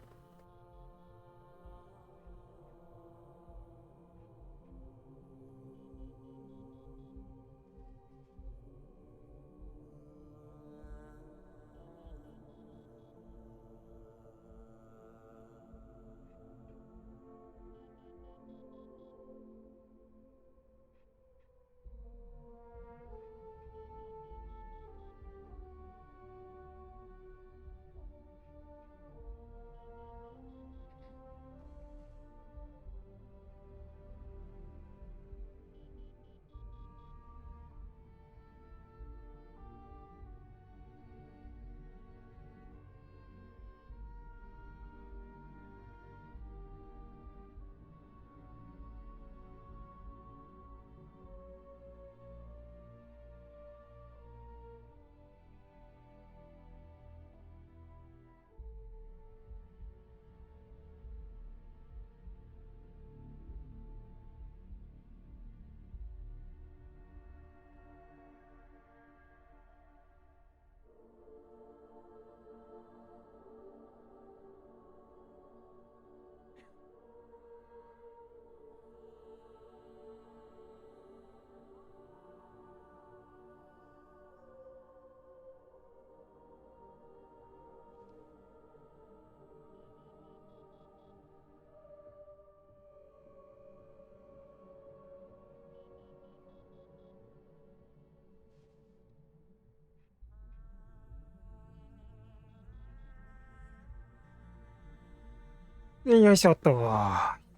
よいしょっと。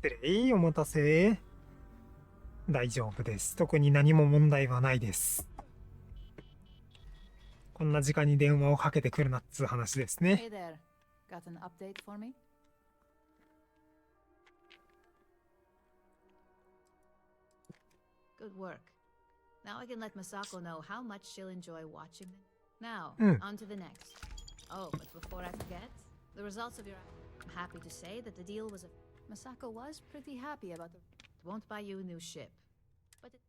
失礼、お待たせ。大丈夫です。特に何も問題はないです。こんな時間に電話をかけてくるなっつう話ですね。Hey there. Got an update for me? Good work. Now I can let Masako know how much she'll enjoy watching it. Now, on to the next. Oh, but before I forget, the results of your... I'm happy to say that the deal was a... Masako was pretty happy about the... It won't buy you a new ship. But it...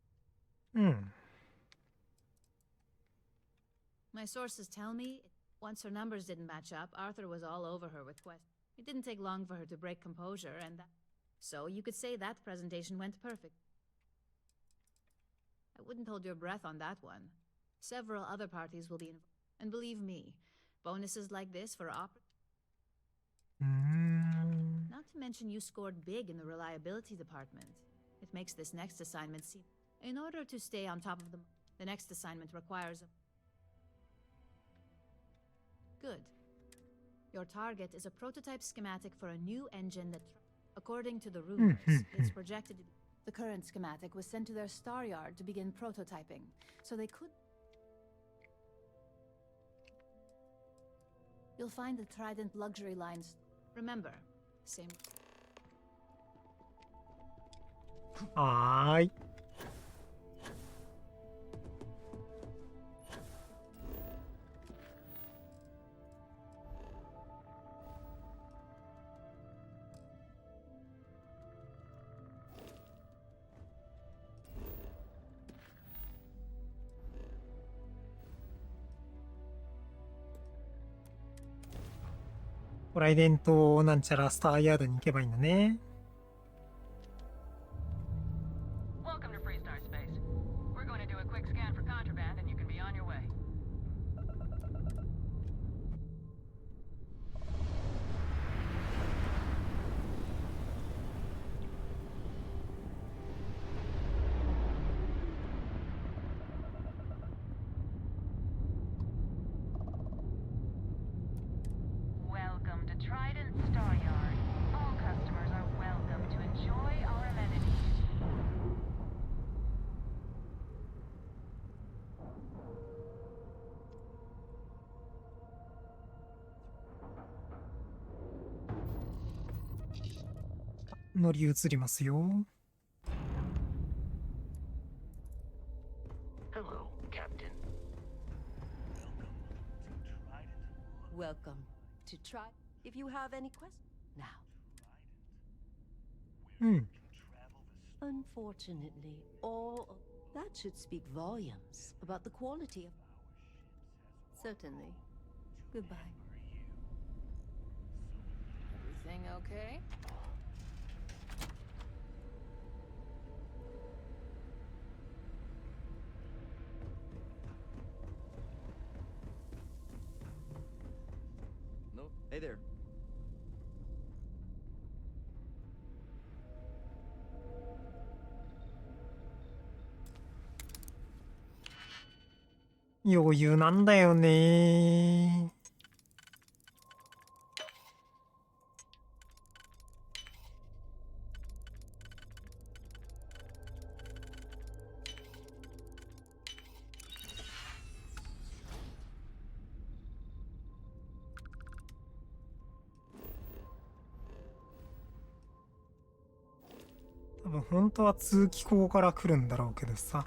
My sources tell me, once her numbers didn't match up, Arthur was all over her with questions. It didn't take long for her to break composure, and that... So you could say that presentation went perfect. I wouldn't hold your breath on that one. Several other parties will be involved. And believe me, bonuses like this for opera... Not to mention you scored big in the reliability department. It makes this next assignment seem... In order to stay on top of the next assignment requires a... Good. Your target is a prototype schematic for a new engine that, according to the rumors, it's projected to be... The current schematic was sent to their star yard to begin prototyping, so they could... You'll find the Trident luxury lines. Remember, same... はーい。トライデントなんちゃらスターヤードに行けばいいんだね。Welcome to Freestar Space. We're going to do a quick scan for contraband and you can be on your way. Welcome to Trident Star Yard. All customers are welcome to enjoy our amenities.「乗り移りますよ。 Hello, Captain. Welcome to try. If you have any questions. Now. うん。 Unfortunately, all of that should speak volumes about the quality of. Certainly. Goodbye. Everything okay? No? Hey there.「余裕なんだよね」多分本当は通気口から来るんだろうけどさ。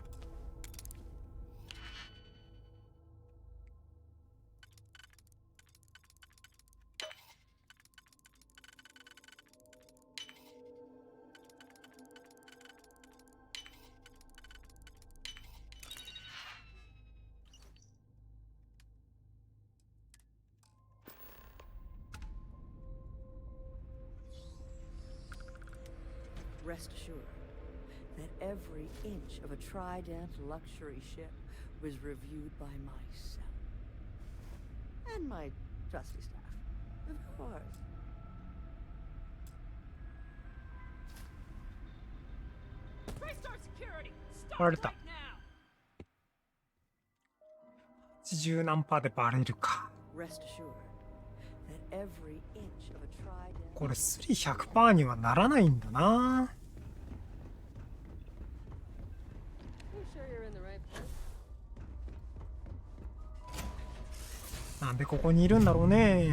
Rest assured that every inch of a Trident luxury ship was reviewed by myself. And my trusty staff, of course. Freestar Security, バ start レた。 right now. 80何パーでバレるか。 Rest assured that every inch of a Trident これスリ100%にはならないんだな。 I'm sure you're in the right place. なんでここにいるんだろうね。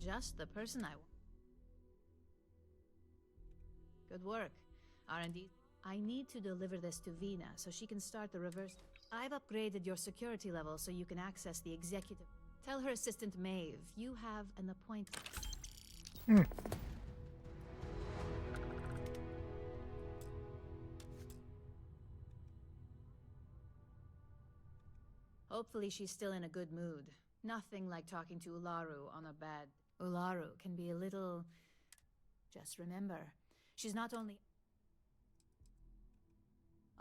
Just the person I want. Good work. R&D. I need to deliver this to Vina so she can start the reverse. I've upgraded your security level so you can access the executive. Tell her assistant Maeve you have an appointment. Hopefully she's still in a good mood. Nothing like talking to Ularu on a bad... Ularu can be a little... Just remember, she's not only...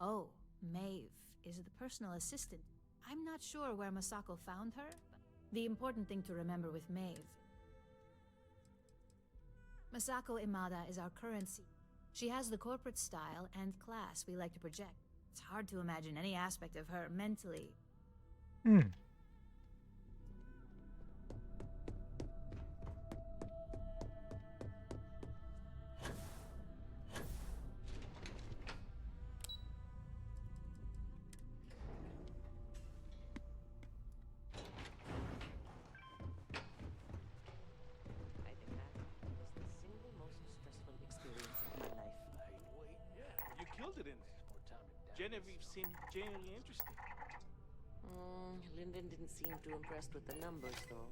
Oh, Maeve is the personal assistant. I'm not sure where Masako found her, but the important thing to remember with Maeve... Masako Imada is our currency. She has the corporate style and class we like to project. It's hard to imagine any aspect of her mentally... Genevieve seemed genuinely interested. Lyndon didn't seem too impressed with the numbers, though.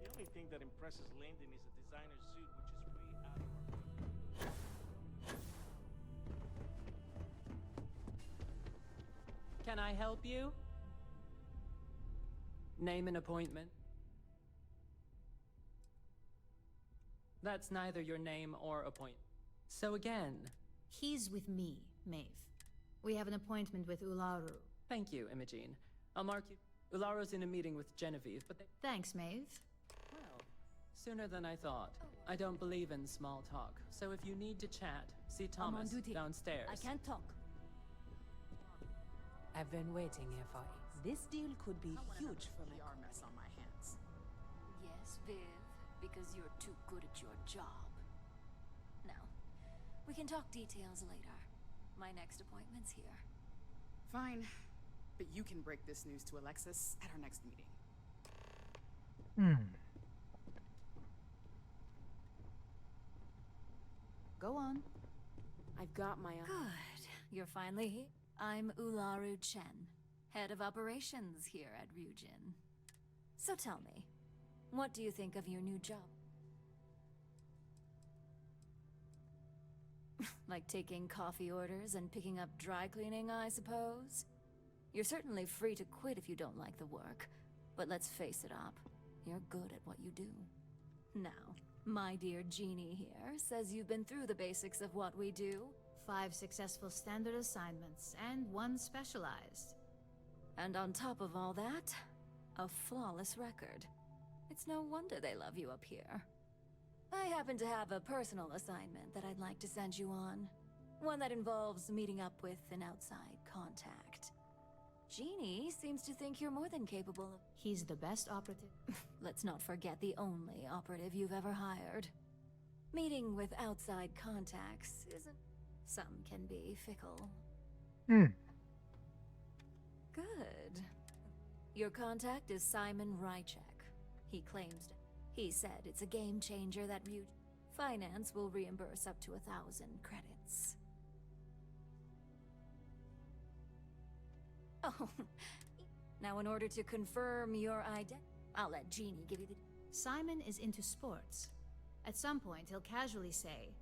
The only thing that impresses Lyndon is a designer suit, which is way out of our... Can I help you? Name an appointment. That's neither your name or appointment. So again... He's with me, Maeve. We have an appointment with Ularu. Thank you, Imogene. I'll mark you. Ularu's in a meeting with Genevieve, but they... Thanks, Maeve. Well, sooner than I thought. I don't believe in small talk, so if you need to chat, see Thomas downstairs. I can't talk. I've been waiting here for you. This deal could be huge for me. mess on my hands. Yes, Viv, because you're too good at your job. Now, we can talk details later. My next appointment's here. Fine, but you can break this news to Alexis at our next meeting. Go on. I've got my... Good. You're finally here. I'm Ularu Chen, head of operations here at Ryujin. So tell me, what do you think of your new job? Like taking coffee orders and picking up dry cleaning, I suppose? You're certainly free to quit if you don't like the work, but let's face it up, you're good at what you do. Now, my dear Jeannie here says you've been through the basics of what we do. 5 successful standard assignments, and 1 specialized. And on top of all that, a flawless record. It's no wonder they love you up here. I happen to have a personal assignment that I'd like to send you on. One that involves meeting up with an outside contact. Jeannie seems to think you're more than capable of... He's the best operative. Let's not forget the only operative you've ever hired. Meeting with outside contacts isn't... Some can be fickle. Good. Your contact is Simon Rychek. He claims... He said it's a game changer that Finance will reimburse up to 1,000 credits. Oh, now in order to confirm your identity, I'll let Jeannie give you the... Simon is into sports. At some point, he'll casually say,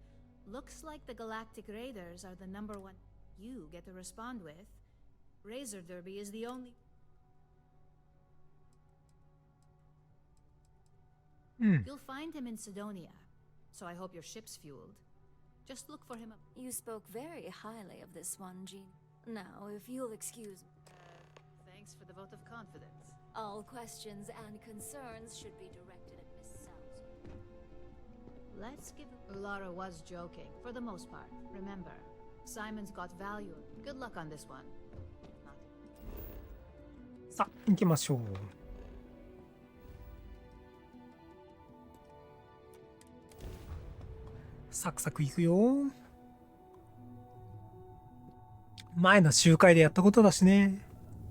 "Looks like the Galactic Raiders are the #1." You get to respond with, "Razor Derby is the only..." You'll find him in Sidonia, so I hope your ship's fueled. Just look for him up. You spoke very highly of this one, Jean. Now, if you'll excuse me. Thanks for the vote of confidence. All questions and concerns should be directed at Miss Salzo. Let's give... Ulara was joking, for the most part. Remember, Simon's got value. Good luck on this one. さあ、行きましょう。サクサクいくよ。前の集会でやったことだしね。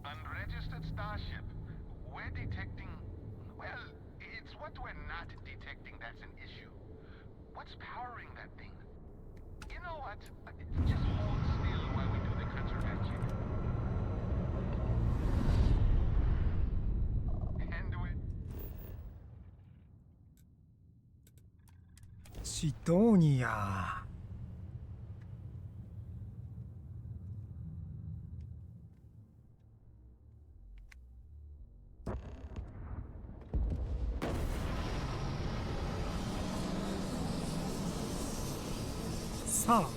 Unregistered starship. We're detecting. Well, it's what we're not detecting that's an issue. What's powering that thing? You know what? Just hold still while we do the contract check. And we. シドニア。さあ。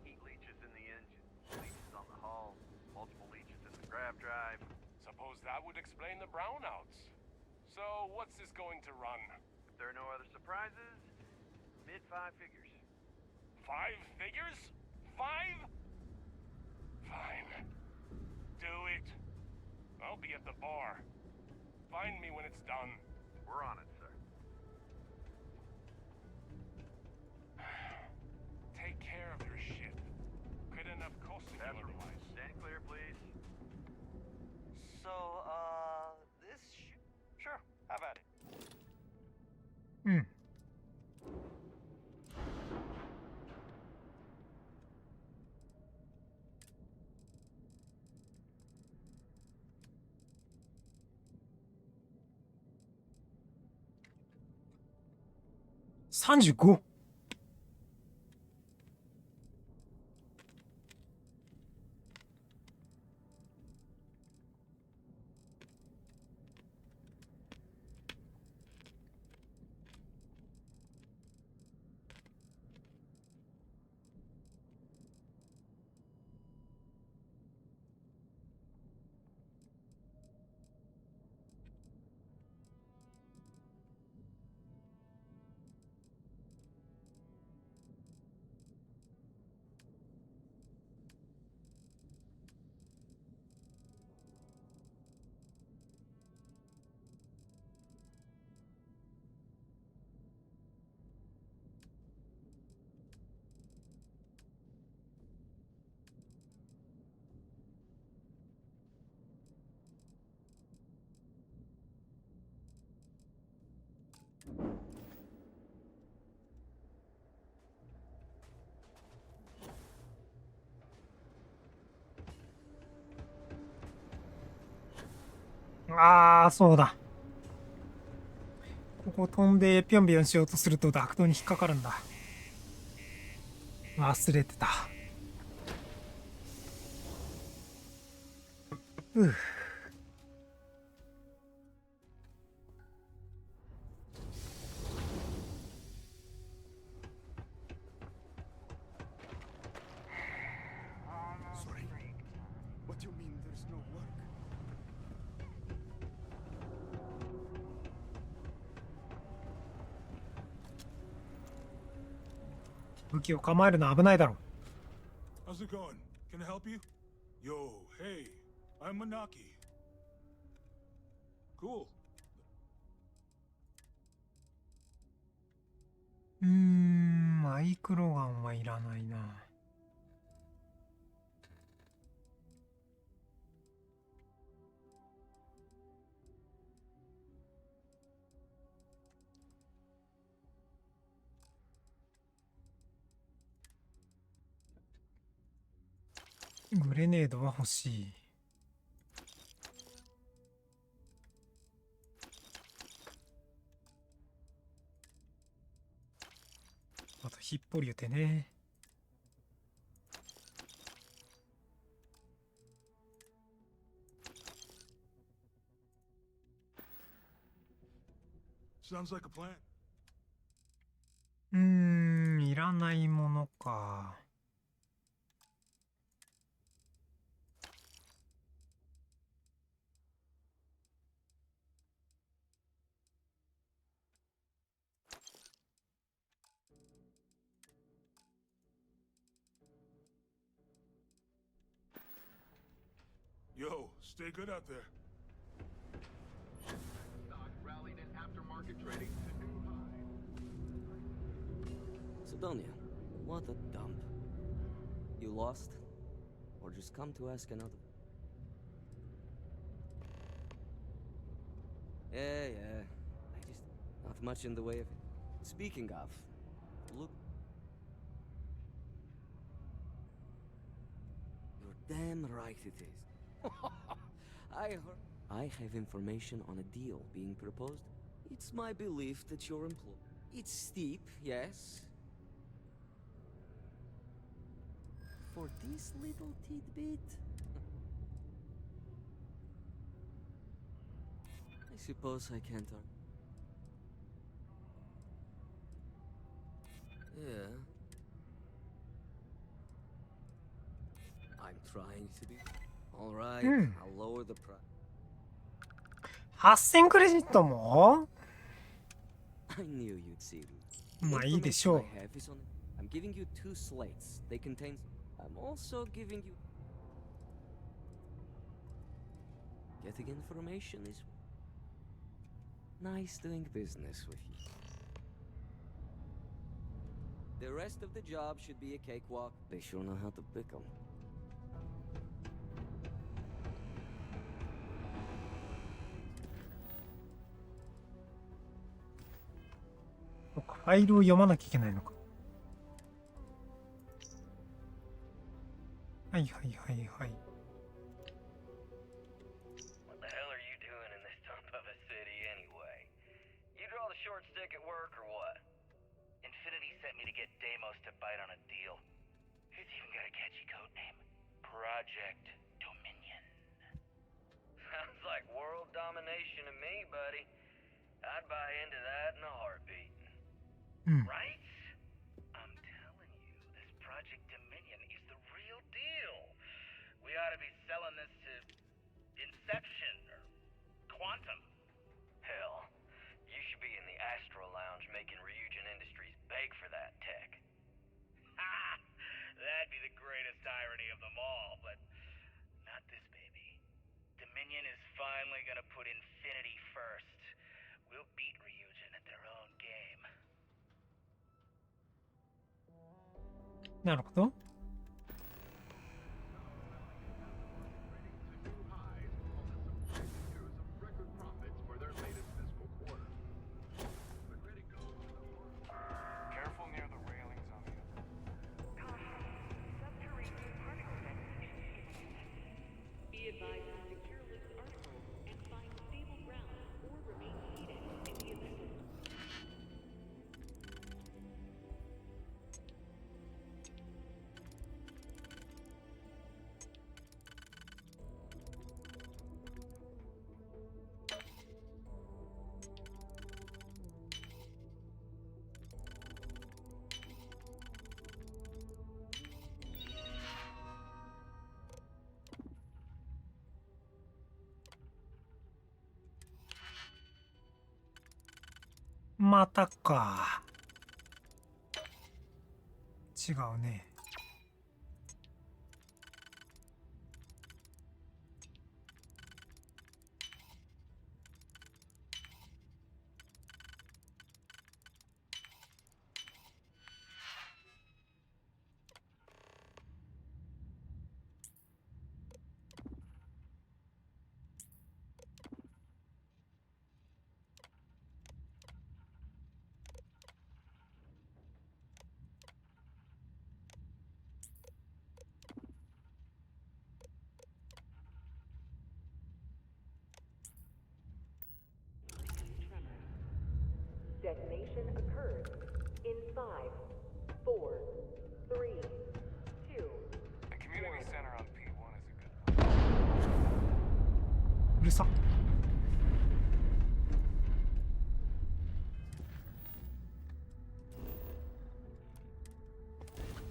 Heat leeches in the engine, leeches on the hull, multiple leeches in the grav drive. Suppose that would explain the brownouts. So, what's this going to run? If there are no other surprises, mid-5 figures. 5 figures? 5? Fine. Do it. I'll be at the bar. Find me when it's done. We're on it, sir. Take care of your ship. Could end up costing you otherwise. Stand clear, please. So, sure, how about it? うん。35。ああ、そうだ。ここ飛んでぴょんぴょんしようとするとダクトに引っかかるんだ。忘れてた。うぅ。Sorry. What do you mean there's no work? 武器を構えるの危ないだろ。How's it going? Can I help you? Yo, hey, I'm Manaki. Cool. マイクロガンはいらないな。グレネードは欲しい。あと、ひっぽり打てね。Sounds like a plan. いらないものか。Yo, stay good out there. Stock rallied in aftermarket trading to new highs. Sidonia, what a dump. You lost? Or just come to ask another? Yeah. Not much in the way of it. Speaking of, look. You're damn right it is. I have information on a deal being proposed. It's my belief that your employer. It's steep, yes. For this little tidbit? I suppose I can't argue. Yeah. I'm trying to be. Alright, I'll lower the price. 8000クレジットも I knew you'd see me. まあいいでしょう。 I'm giving you 2 slates. They contain. I'm also giving you. Getting information is nice doing business with you. The rest of the job should be a cakewalk. They sure know how to pick 'em. ファイルを読まなきゃいけないのか。はい。What the hell are you doing in this dump of a city anyway? You draw the short stick at work or what? Infinity sent me to get Deimos to bite on a deal. It's even got a catchy code name. Project Dominion. Sounds like world domination to me, buddy. I'd buy into that in a heartbeat. Right? I'm telling you, this Project Dominion is the real deal. We ought to be selling this to Inception or Quantum. Hell, you should be in the Astro Lounge making Ryujin Industries beg for that tech. Ha! That'd be the greatest irony of them all, but not this baby. Dominion is finally gonna put Infinity first. We'll beat Ryujin at their own game. なるほど。Careful near the railings on the Be advised to secure lift articles and find stable ground or remain seated in the event ofまたか。違うね。heard in 5, 4, 3, 2. The community center on P1 is a good one. うるさ。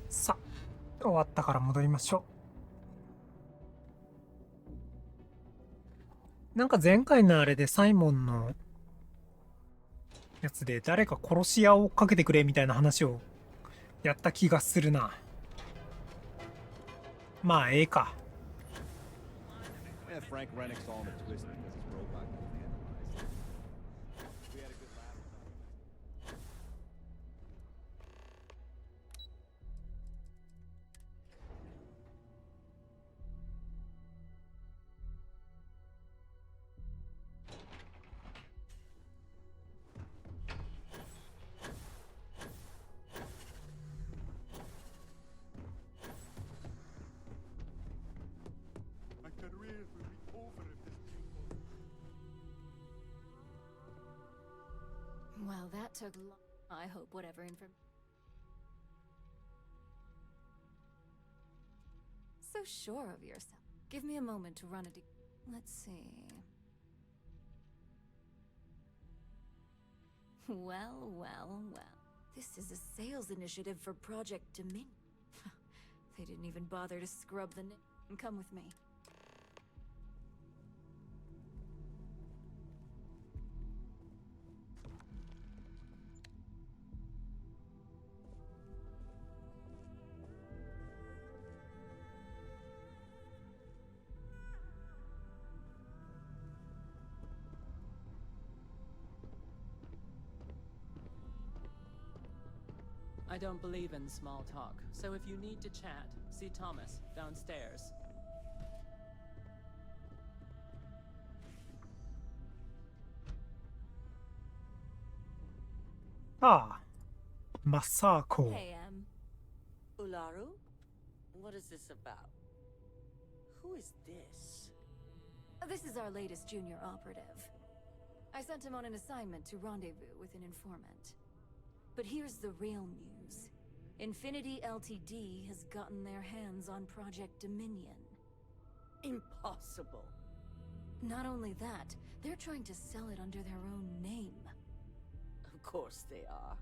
さあ、終わったから戻りましょう。なんか前回のあれでサイモンのやつで誰か殺し屋をかけてくれみたいな話をやった気がするな。まあええか。Yeah, Frank Rennick's all in a twist because his robot got vandalized. We had a good laugh about it. My career will be over if this thing goes. Well, that took long. I hope whatever information. So sure of yourself. Give me a moment to run a Let's see. Well, well, well. This is a sales initiative for Project Dominion. They didn't even bother to scrub the name. Come with me. I don't believe in small talk, so if you need to chat, see Thomas downstairs. Ah, Masako. Hey, Ularu? What is this about? Who is this? This is our latest junior operative. I sent him on an assignment to rendezvous with an informant. But here's the real news. Infinity Ltd has gotten their hands on Project Dominion. Impossible. Not only that, they're trying to sell it under their own name. Of course they are.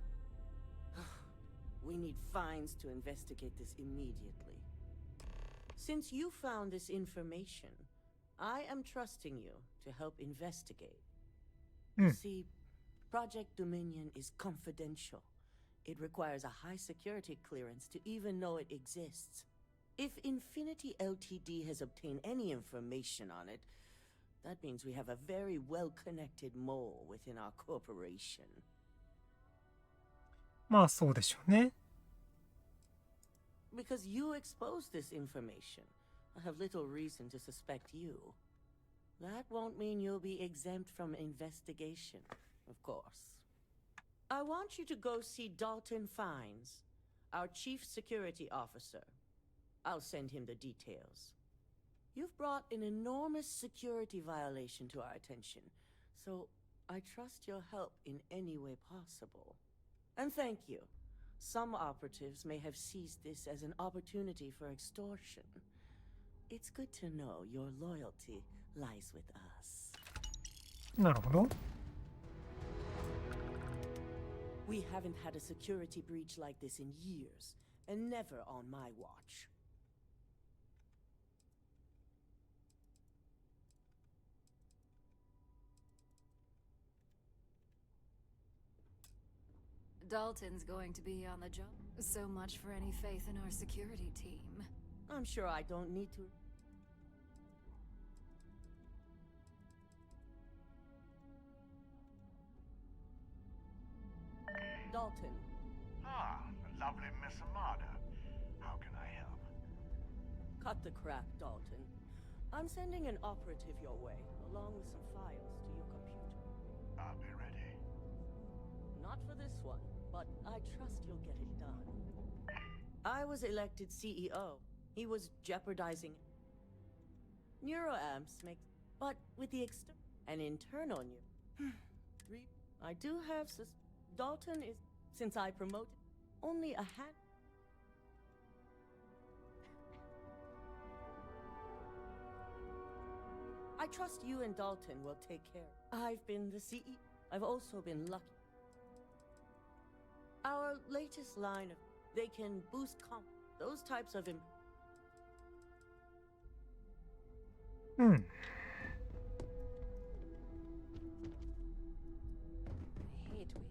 We need Fines to investigate this immediately. Since you found this information, I am trusting you to help investigate. See, Project Dominion is confidential. It requires a high security clearance to even know it exists. If Infinity Ltd has obtained any information on it, that means we have a very well-connected mole within our corporation. まあそうでしょうね。Because you exposed this information, I have little reason to suspect you. That won't mean you'll be exempt from investigation, of course. I want you to go see Dalton Fines, our chief security officer. I'll send him the details. You've brought an enormous security violation to our attention, so I trust your help in any way possible. And thank you. Some operatives may have seized this as an opportunity for extortion. It's good to know your loyalty lies with us. なるほど。We haven't had a security breach like this in years, and never on my watch. Dalton's going to be on the job. So much for any faith in our security team. I'm sure I don't need to. Dalton. Ah, lovely Miss Amada. How can I help? Cut the crap, Dalton. I'm sending an operative your way, along with some files to your computer. I'll be ready. Not for this one, but I trust you'll get it done. I was elected CEO. He was jeopardizing NeuroAmps makes, but with the an internal I do have Dalton is Since I promoted only a hand. I trust you and Dalton will take care. I've been the CEO. I've also been lucky. Our latest line of they can boost those types of Hmm. I hate waiting.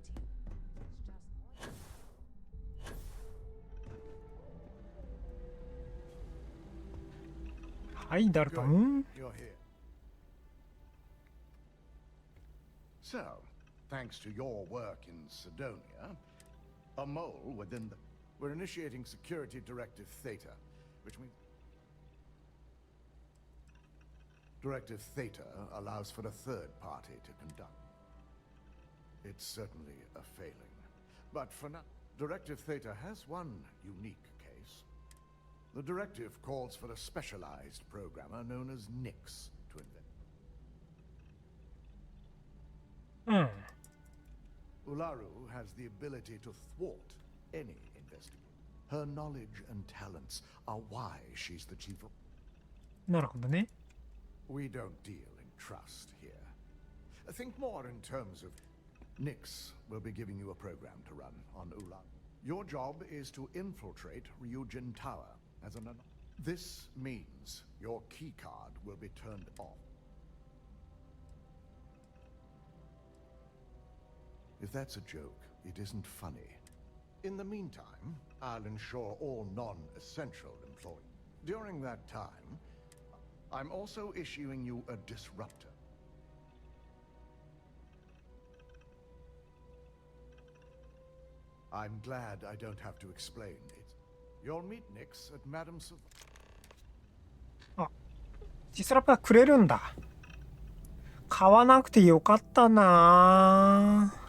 Hi, Dalton. You're here. So, thanks to your work in Sidonia, a mole within the... We're initiating Security Directive Theta, which means... Directive Theta allows for a third party to conduct. It's certainly a failing. But for now, Directive Theta has one unique case. The directive calls for a specialized programmer known as Nyx to invent. Ularu has the ability to thwart any investigation. Her knowledge and talents are why she's the chief of... なるほどね。 We don't deal in trust here. Think more in terms of... Nyx will be giving you a program to run on Ularu. Your job is to infiltrate Ryujin Tower as an... This means your keycard will be turned off. If that's a joke, it isn't funny. In the meantime, I'll ensure all non-essential employees. During that time, I'm also issuing you a disruptor. I'm glad I don't have to explain it. You'll meet Nyx at Madame Sav... あ、ディスラップはくれるんだ。買わなくてよかったな。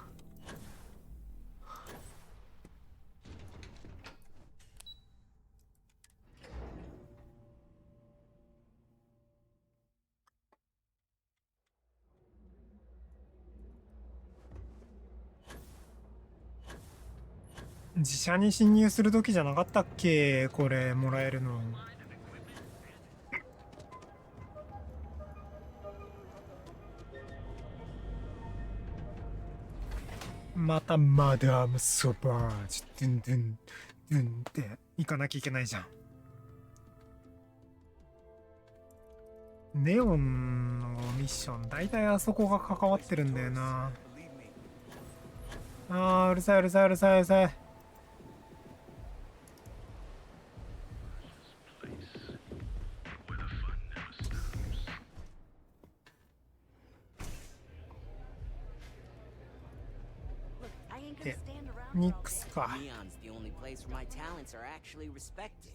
自社に侵入する時じゃなかったっけ、これもらえるの。またマダムソバージドゥンドゥンドゥンって行かなきゃいけないじゃん。ネオンのミッション大体あそこが関わってるんだよな。あー、うるさいうるさいうるさいうるさい。ニックスか。 Neon's the only place where my talents are actually respected.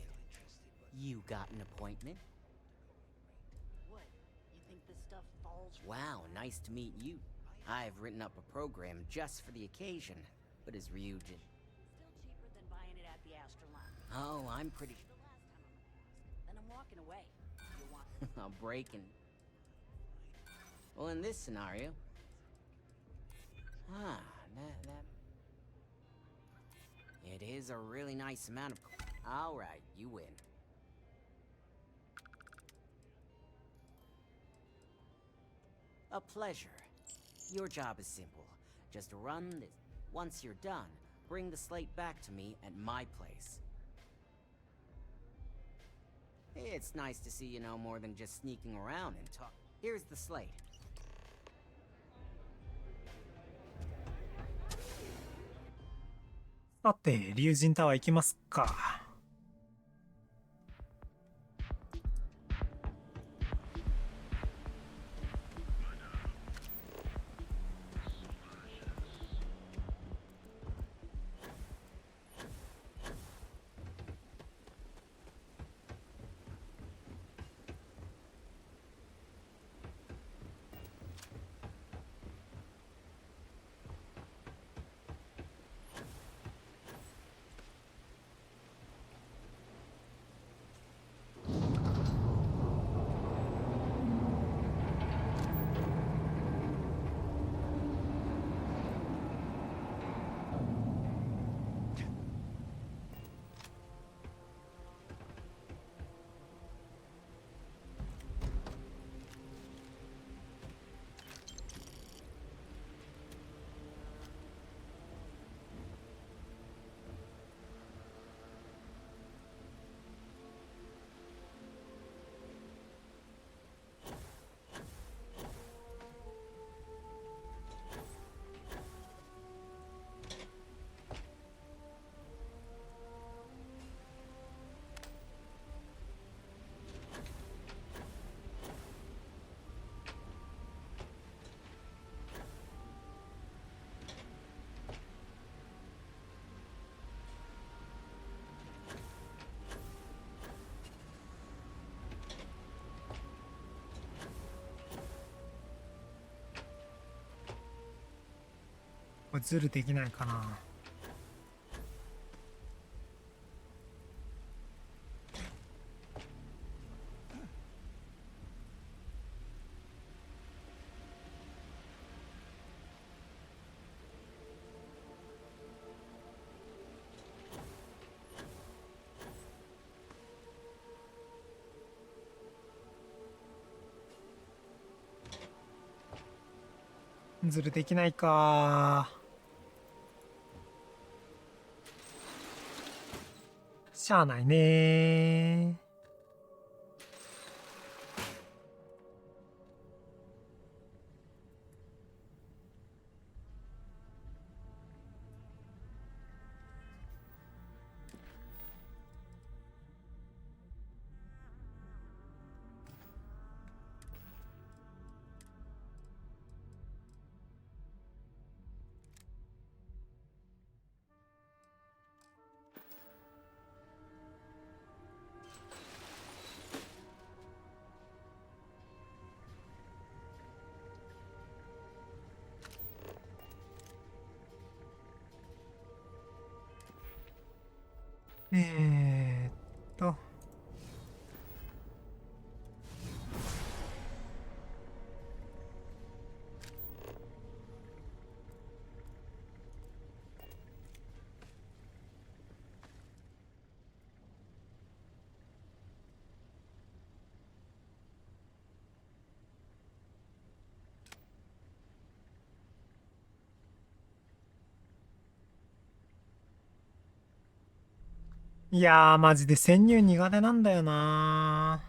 You got an appointment? What? You think this stuff falls? Wow, nice to meet you. I've written up a program just for the occasion, but is Ryujin? Still cheaper than buying it at the Astroline. Oh, I'm pretty... Then I'm walking away. You want... I'm breaking. Well, in this scenario... that... It is a really nice amount of... Alright, you win. A pleasure. Your job is simple. Just run this. Once you're done, bring the slate back to me at my place. It's nice to see you know more than just sneaking around and talk. Here's the slate. さて、龍神タワー行きますか。れズルできないかな。ズルできないか。しゃあないね。えーっと。いやー、マジで潜入苦手なんだよな。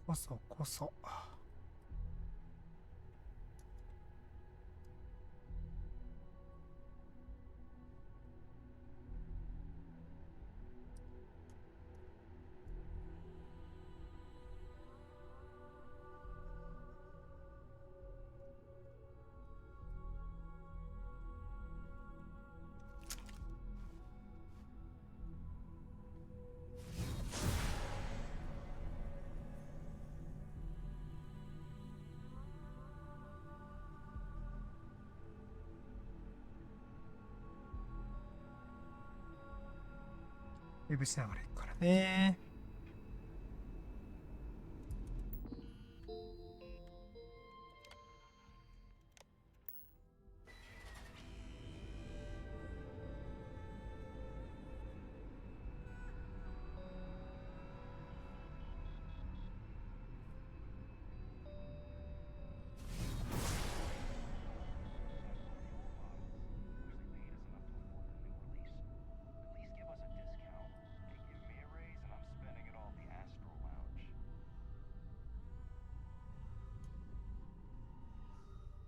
こそこそ。ウェブしながら行くからね。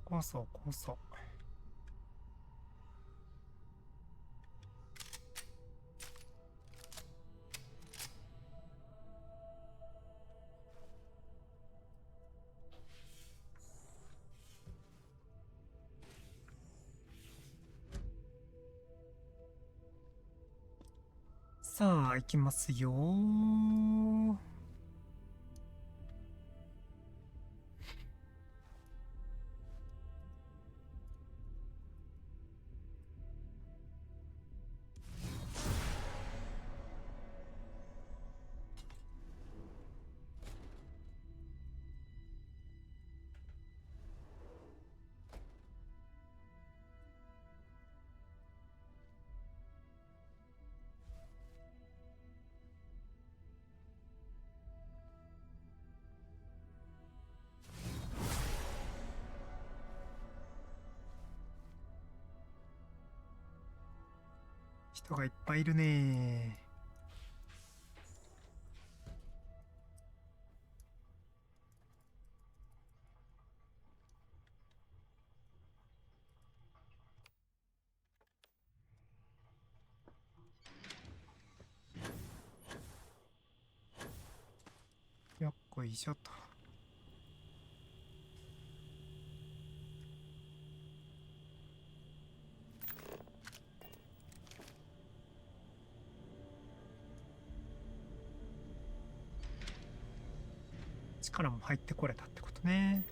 こそこそ。さあ、行きますよー。人がいっぱいいるね。こいしょと。力も入ってこれたってことね。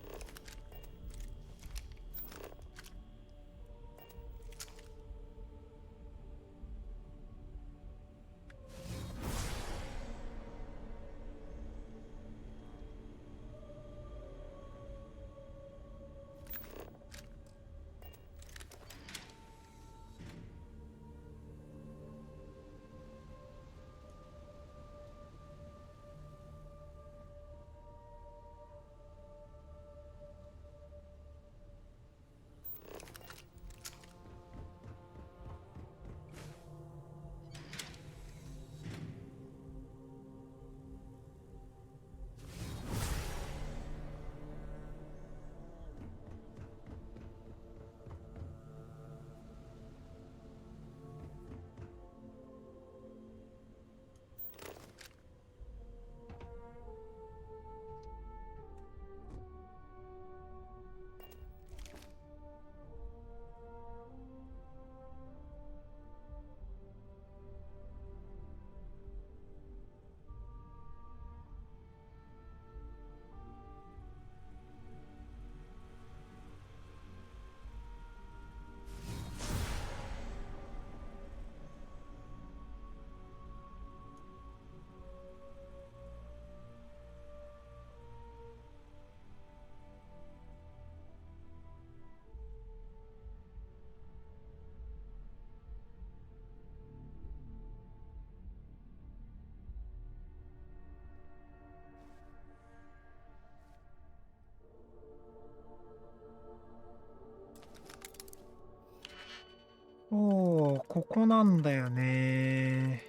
おー、ここなんだよね。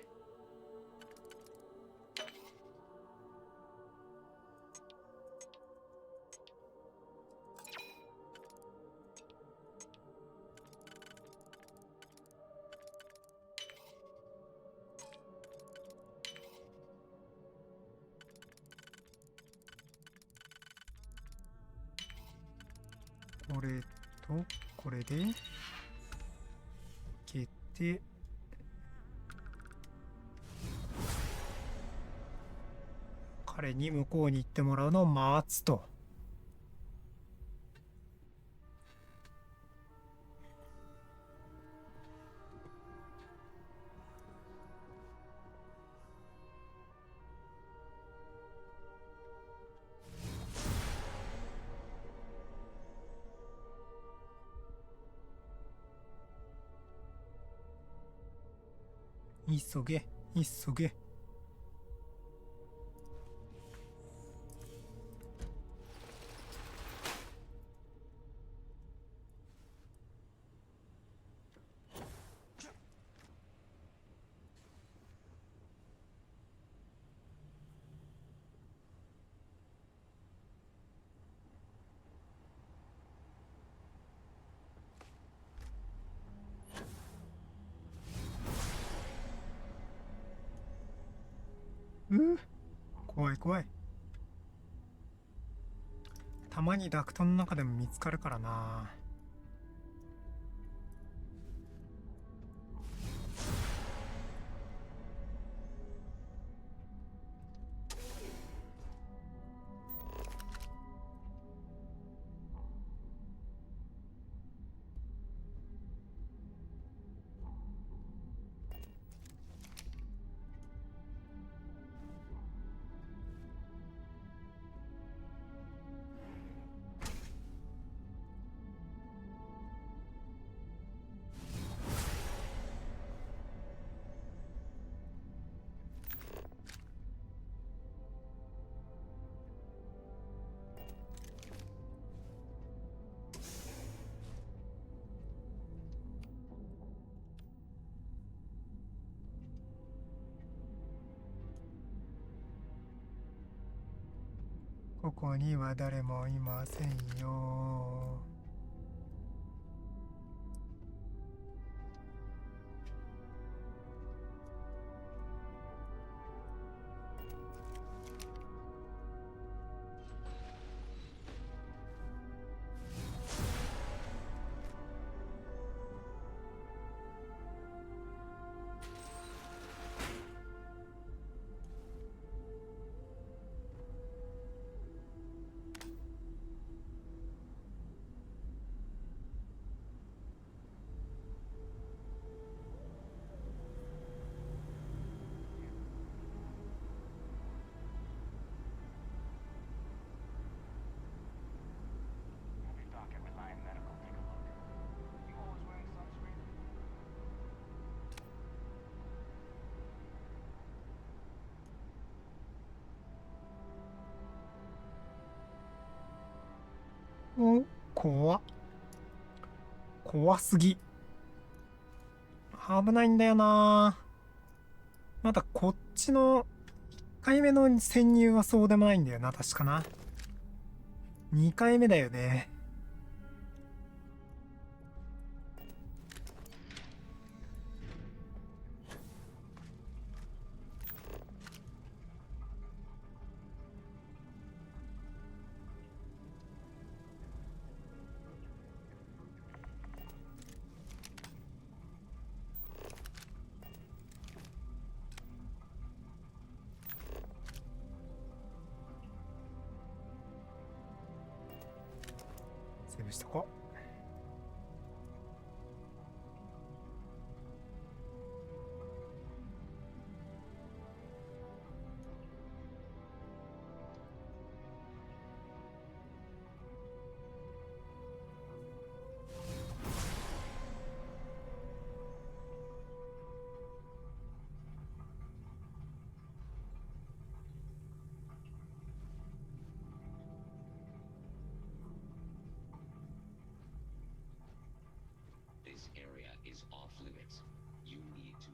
これとこれで消えて、彼に向こうに行ってもらうのを待つと。急げ急げ。怖い怖い。たまにダクトの中でも見つかるからな。ここには誰もいませんよ。お、怖すぎ。危ないんだよな。まだこっちの1回目の潜入はそうでもないんだよな、確かな。2回目だよね。セーブしとこう。This area is off limits. You need to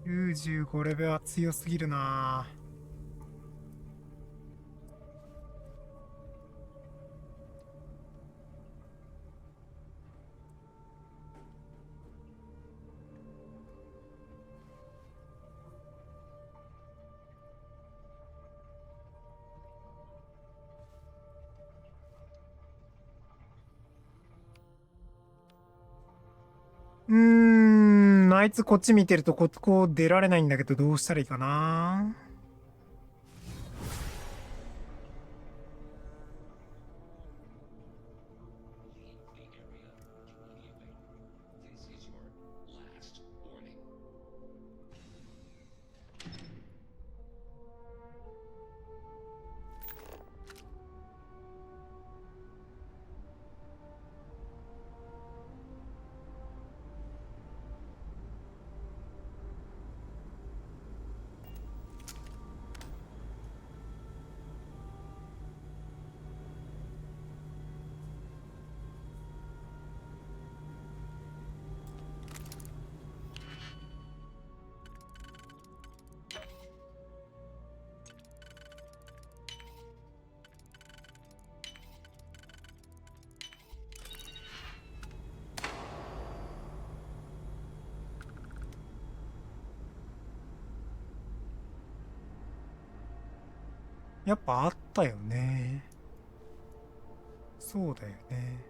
leave.95レベルは強すぎるな。あいつこっち見てるとここ出られないんだけど、どうしたらいいかな。やっぱあったよね。そうだよね。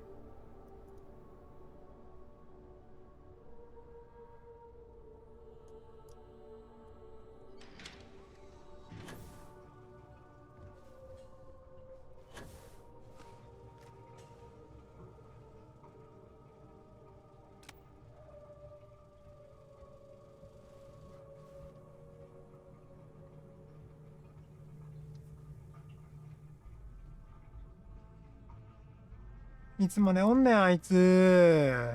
いつまでおんねん、あいつ。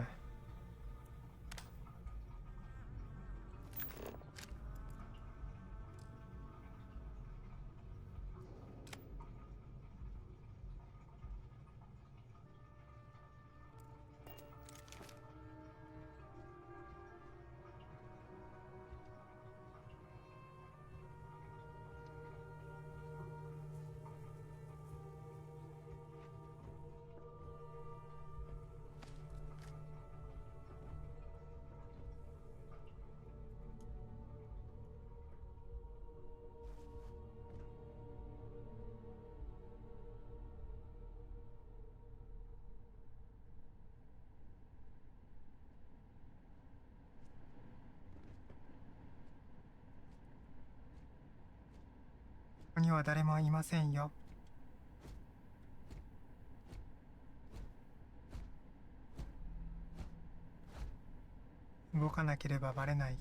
ここには誰もいませんよ。動かなければバレない。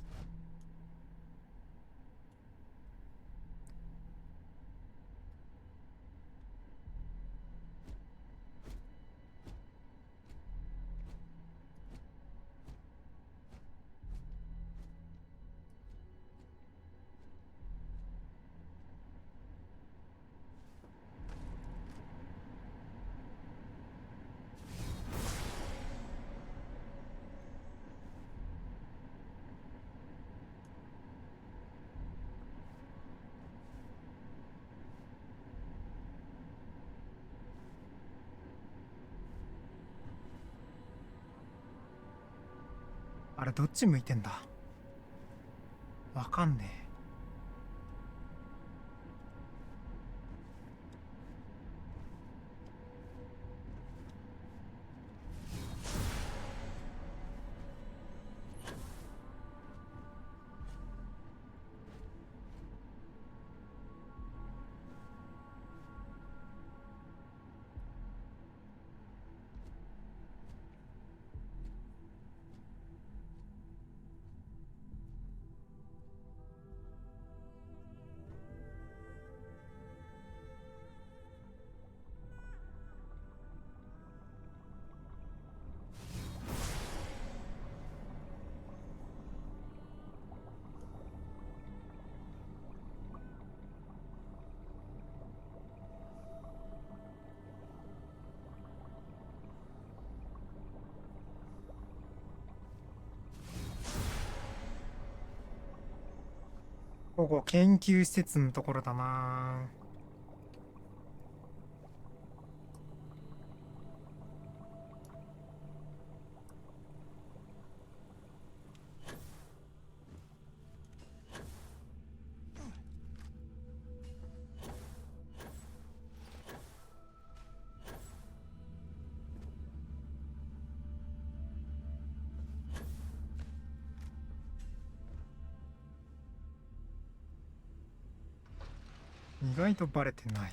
あれどっち向いてんだ。わかんねえ。ここ研究施設のところだな。意外とバレてない。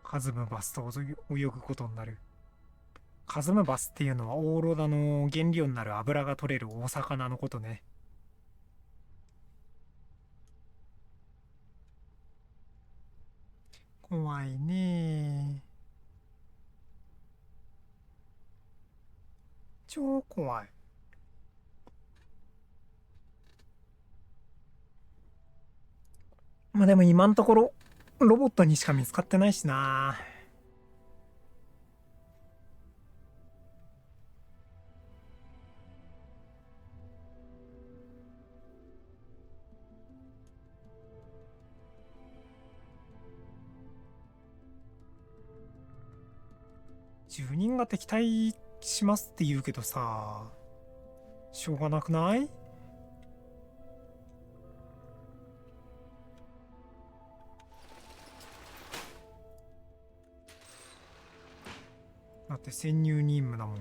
カズムバスと泳ぐことになる。カズムバスっていうのはオーロラの原料になる油が取れる大魚のことね。怖いね。超怖い。まあでも今のところロボットにしか見つかってないしな。住人が敵対しますって言うけどさ、しょうがなくない？だって潜入任務だもん。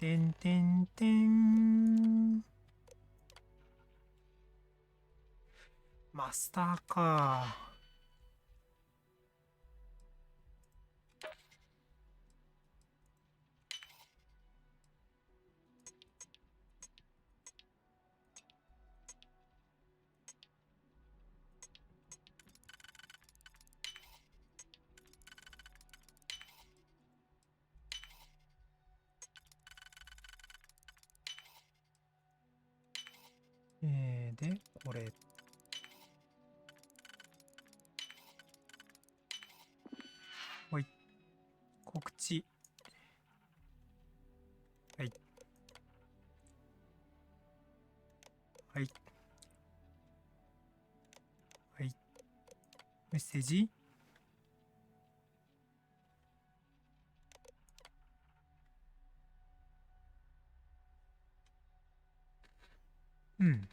てんてんてん。マスターか。で、これ。ほい。告知。はい。はい。はい。メッセージ。うん。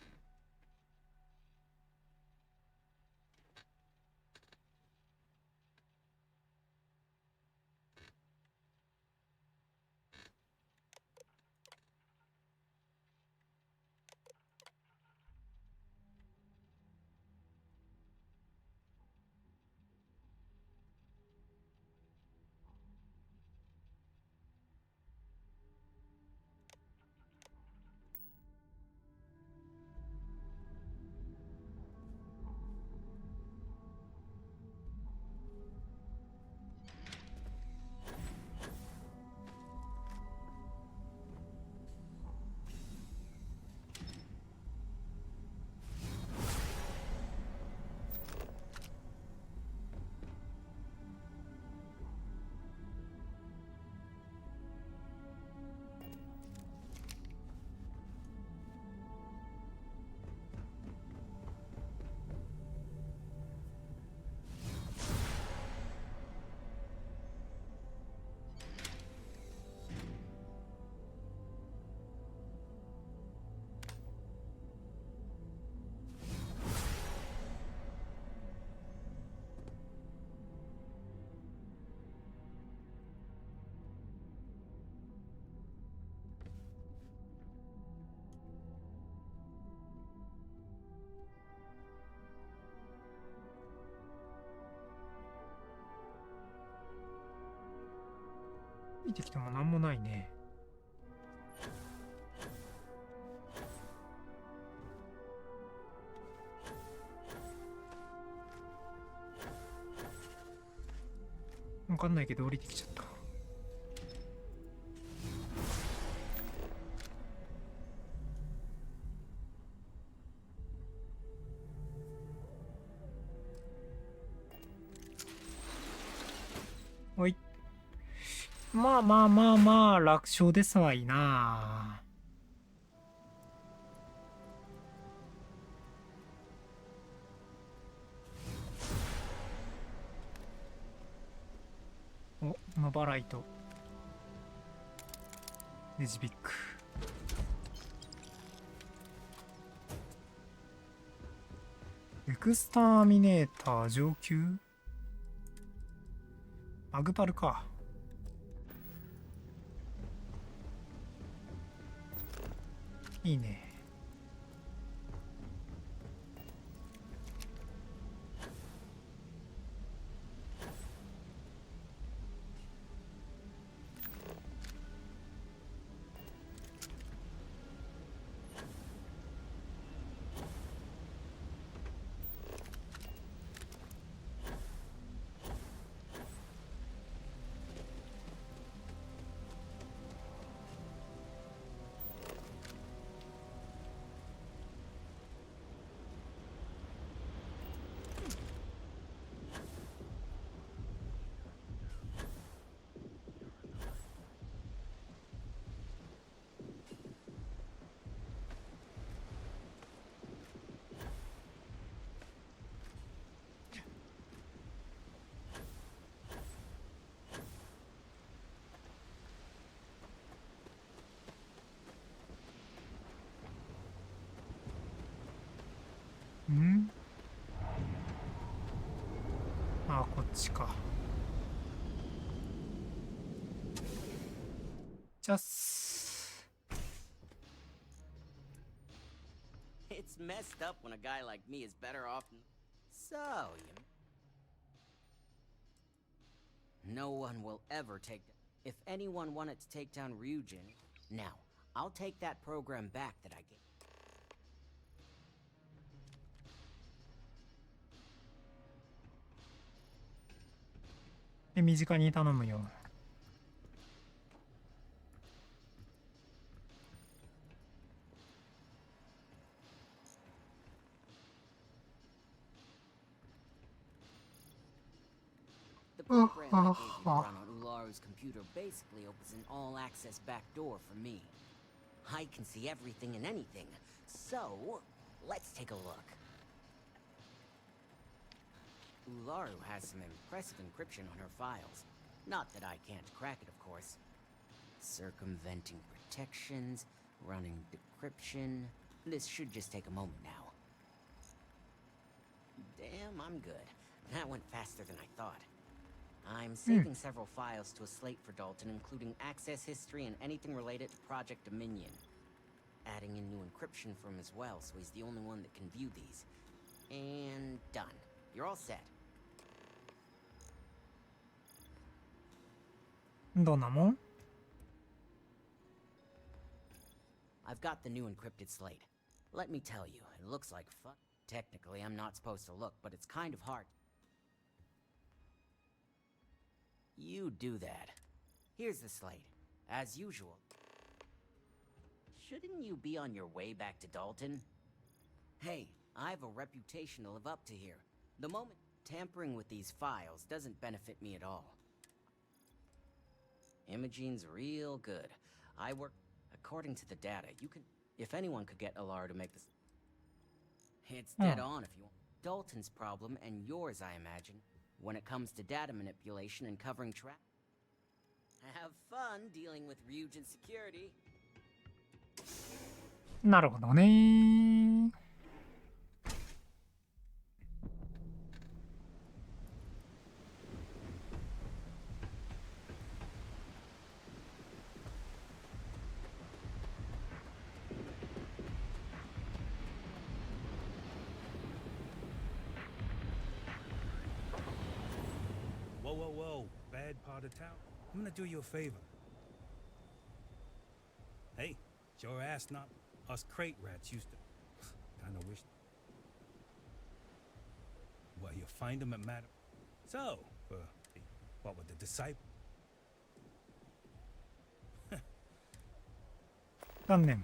見てきてもなんもないね。わかんないけど降りてきちゃった。おい。まあまあまあまあ、楽勝ですわいな。お、ノバライト。ネジビック。エクスターミネーター上級？マグパルか。いいね。ん？あ、こっちか。じゃっす。It's messed up when a guy like me is better off. So, no one will ever take. If anyone wanted to take down Ryujin, now I'll take that program back that I gave. で、身近に頼むよ。The program I gave you to run on Ularu's computer basically opens an all-access backdoor for me. I can see everything and anything, so let's take a look. Ularu has some impressive encryption on her files. Not that I can't crack it, of course. Circumventing protections, running decryption. This should just take a moment now. Damn, I'm good. That went faster than I thought. I'm saving several files to a slate for Dalton, including access history and anything related to Project Dominion. Adding in new encryption for him as well, so he's the only one that can view these. And done. You're all set. どんなもん? I've got the new encrypted slate. Let me tell you, it looks like fun. Technically, I'm not supposed to look, but it's kind of hard. You do that. Here's the slate. As usual. Shouldn't you be on your way back to Dalton? Hey, I have a reputation to live up to here. The moment tampering with these files doesn't benefit me at all. Imogene's real good. I work... According to the data, you can... If anyone could get Alar to make this... It's dead on if you want. Dalton's problem, and yours, I imagine, when it comes to data manipulation and covering trap. Have fun dealing with Ryujin security. なるほどね。Whoa, whoa, whoa. Bad part of town. I'm gonna do you a favor. Hey, it's your ass not us crate rats used to. Kinda wish. Well, you find them at Madam. So, what with the disciple? 残念。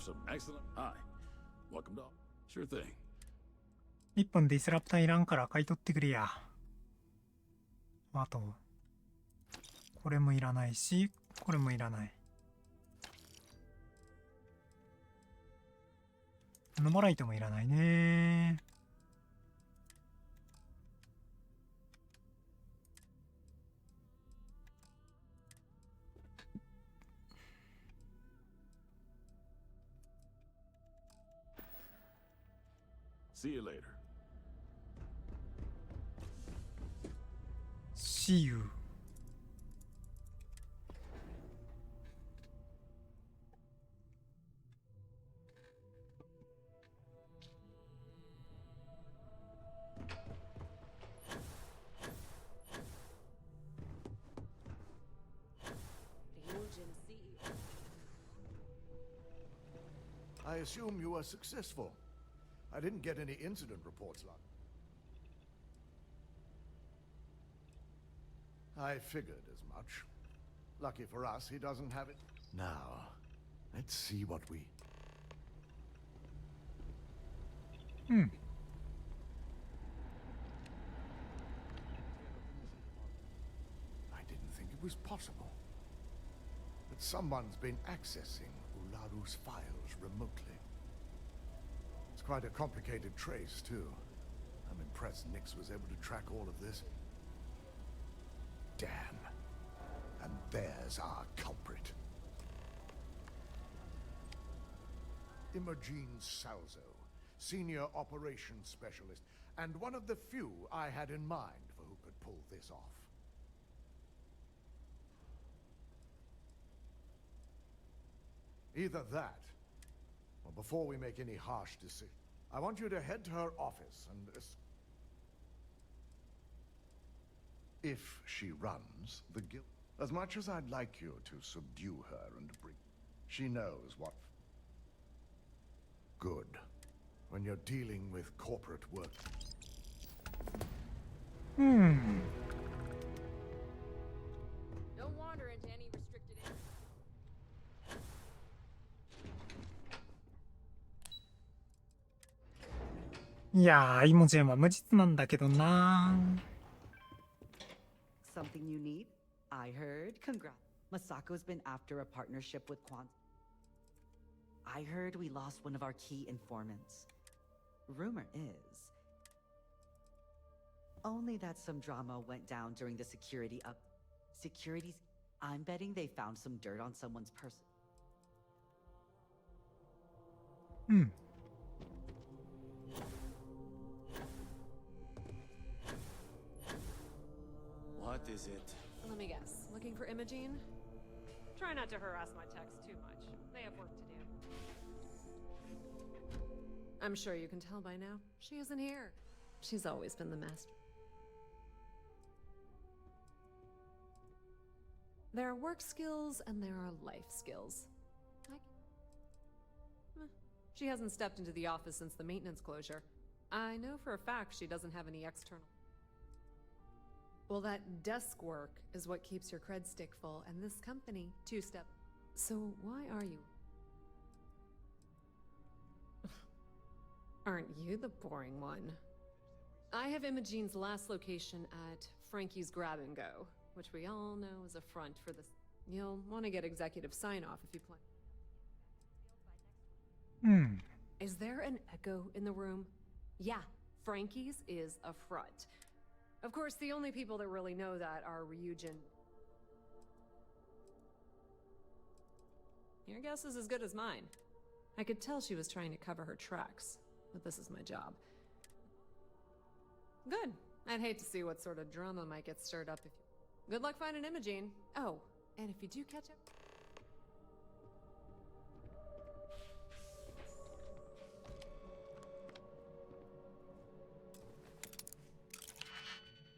Some excellent. Hi. Welcome to. Sure thing. 1本ディスラプターいらんから買い取ってくれや。あと、これもいらないし、これもいらない。ノバライトもいらないね。See you later. See you. I assume you were successful. I didn't get any incident reports like. I figured as much. Lucky for us, he doesn't have it. Now, let's see what we... I didn't think it was possible. That someone's been accessing Ularu's files remotely. It's quite a complicated trace, too. I'm impressed Nix was able to track all of this. Damn. And there's our culprit. Imogene Salzo, Senior Operations Specialist, and one of the few I had in mind for who could pull this off. Either that, or before we make any harsh decision, I want you to head to her office and... if she runs the guild. As much as I'd like you to subdue her and bring... she knows what... Good. When you're dealing with corporate work. Don't wander into any restricted area.いやー、イモジェンは無実なんだけどな。Something you need? I heard. Congrats. Masako's been after a partnership with Quant. I heard we lost one of our key informants. Rumor is... only that some drama went down during the security up... Security's... I'm betting they found some dirt on someone's person. What is it? Let me guess. Looking for Imogene? Try not to harass my techs too much. They have work to do. I'm sure you can tell by now. She isn't here. She's always been the master. There are work skills and there are life skills. She hasn't stepped into the office since the maintenance closure. I know for a fact she doesn't have any external... Well, that desk work is what keeps your cred stick full, and this company, two-step. So why are you? Aren't you the boring one? I have Imogene's last location at Frankie's Grab and Go, which we all know is a front for this. You'll want to get executive sign-off if you plan. Is there an echo in the room? Yeah, Frankie's is a front. Of course, the only people that really know that are Ryujin. Your guess is as good as mine. I could tell she was trying to cover her tracks, but this is my job. Good. I'd hate to see what sort of drama might get stirred up if you... Good luck finding Imogene. Oh, and if you do catch up...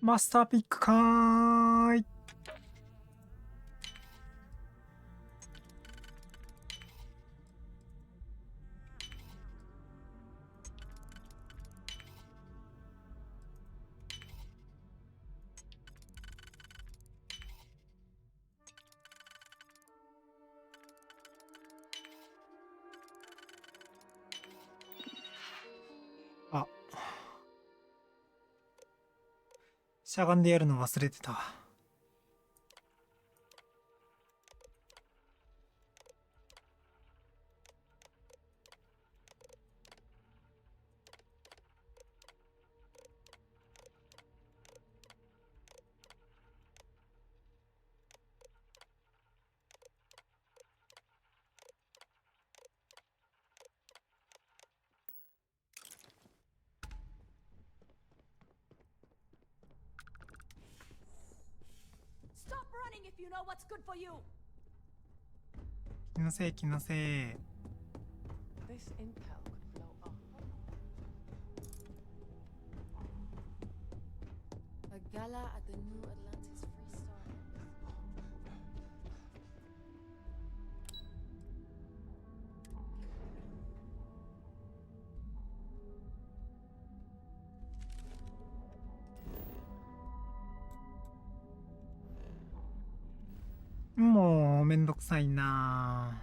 マスターピックかーい。あ、しゃがんでやるの忘れてた。Stop running if you know what's good for you. 気のせい気のせい。 This intel could blow up. A gala at the New Atlantis Free Star.もうめんどくさいな。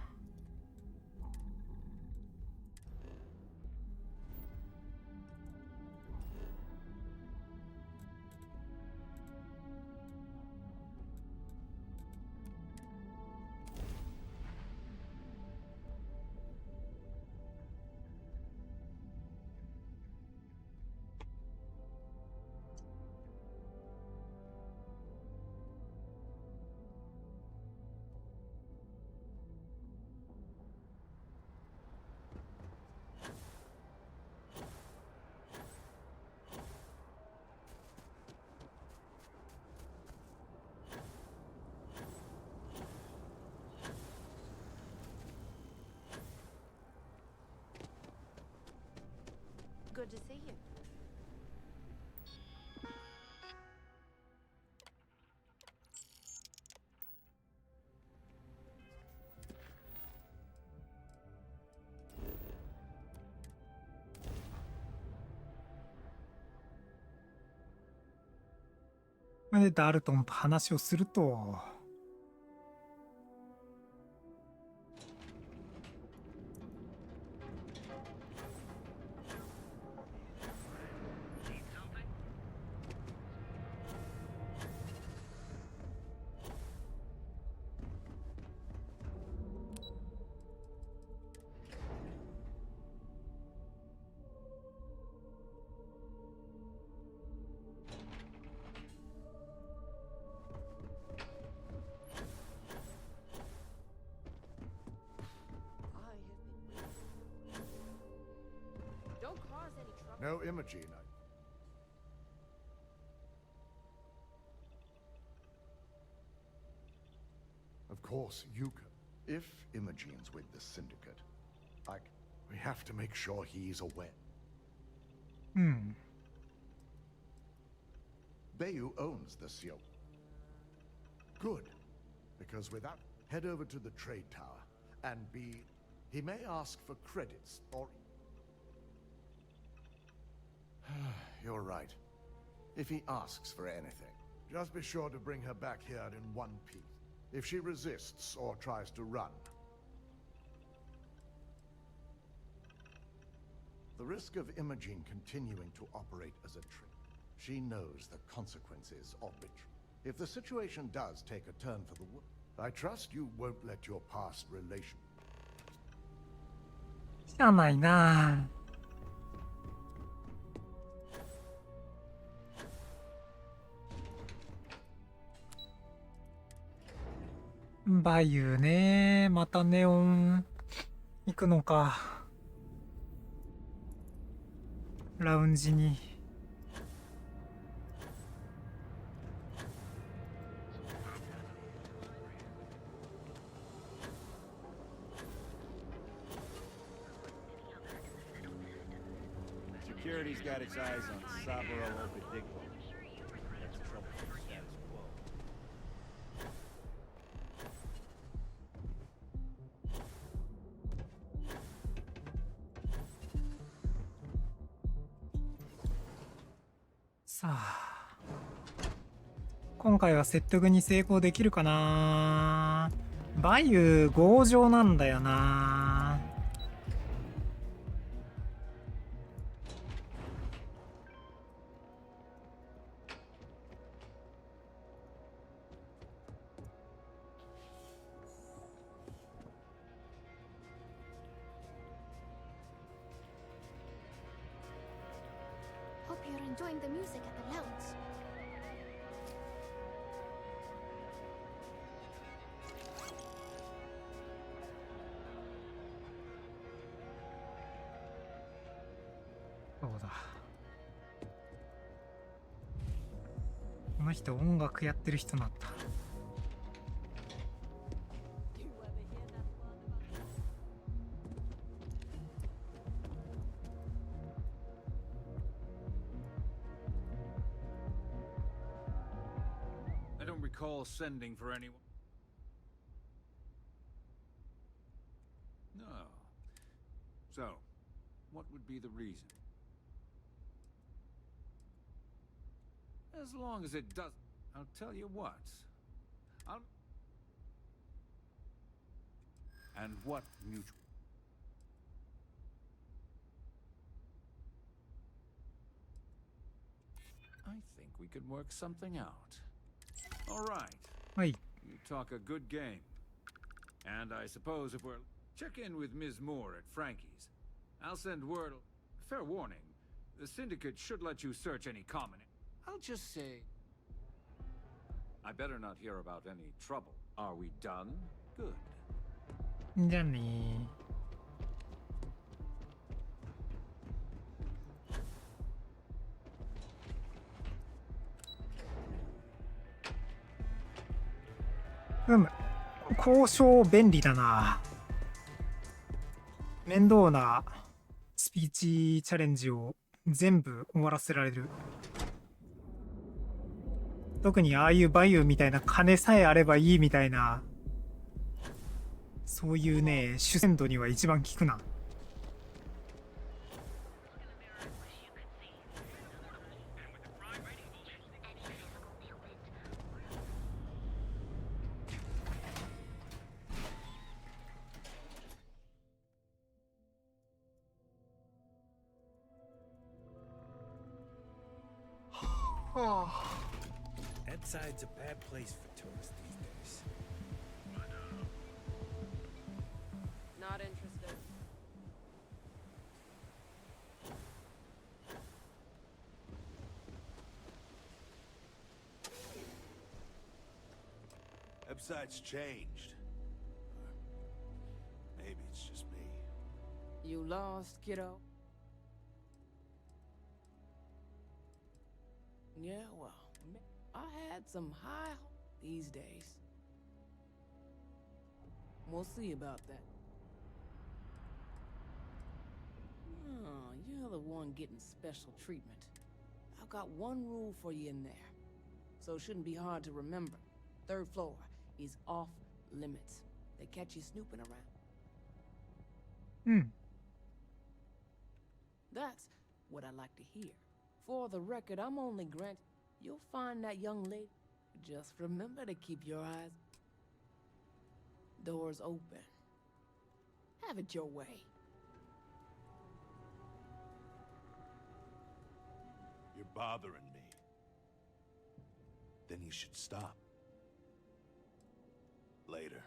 Good to see you.それでダルトンと話をすると、No Imogene. Of course, you can. If Imogene's with the Syndicate, we have to make sure he's aware. Bayu owns the Sio. Good. Because without... Head over to the trade tower, and he may ask for credits, or... You're right. If he asks for anything, just be sure to bring her back here in one piece. If she resists or tries to run, the risk of Imogene continuing to operate as a trick. She knows the consequences of betrayal. If the situation does take a turn for the worse, I trust you won't let your past relation. しゃあないな。バユーね、またネオン行くのか。ラウンジに。Security's got its eyes on Saburo Okadigbo. That's trouble for the status quo.さあ、今回は説得に成功できるかな。バユー強情なんだよな。Hope you're enjoying the music at the lounge.そうだ。この人音楽やってる人なんだ。I don't recall sending for anyone. No. So, what would be the reason? As long as it does, I'll tell you what. And what mutual? I think we could work something out. All right. Hey. You talk a good game. And I suppose if we're... Check in with Ms. Moore at Frankie's. I'll send word... Fair warning. The Syndicate should let you search any common... I'll just say... I better not hear about any trouble. Are we done? Good. じゃあね。交渉便利だな。面倒なスピーチチャレンジを全部終わらせられる。特にああいうバイユーみたいな金さえあればいいみたいな、そういうね、主戦度には一番効くな。Edside's a bad place for tourists these days. Not interested. Edside's changed. Maybe it's just me. You lost, kiddo? Yeah, well, I had some high these days. We'll see about that. Oh, you're the one getting special treatment. I've got one rule for you in there, so it shouldn't be hard to remember. 3rd floor is off limits. They catch you snooping around. That's what I like to hear. For the record, I'm only granted you'll find that young lady. Just remember to keep your eyes, doors open. Have it your way. You're bothering me. Then you should stop. Later.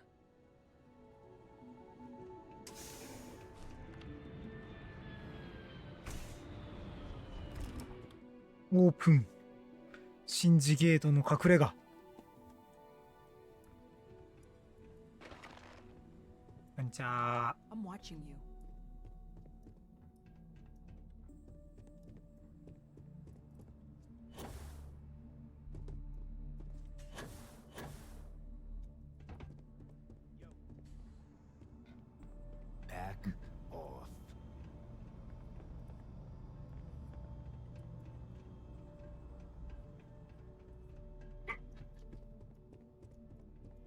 オープン。シンジゲートの隠れ家。こんにちは。I'm watching you. Back off.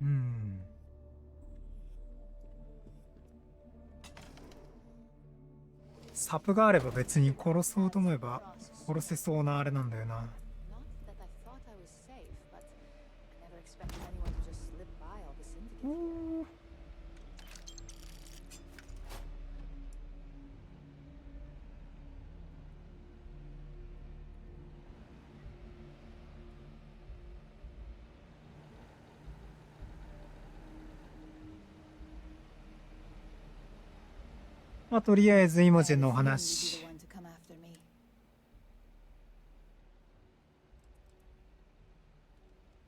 Hmm. サプがあれば別に殺そうと思えば殺せそうなあれなんだよな。 Not that I thought I was safe, but I never expected anyone to just slip by all the syndicate.まあとりあえずイモジェンのお話。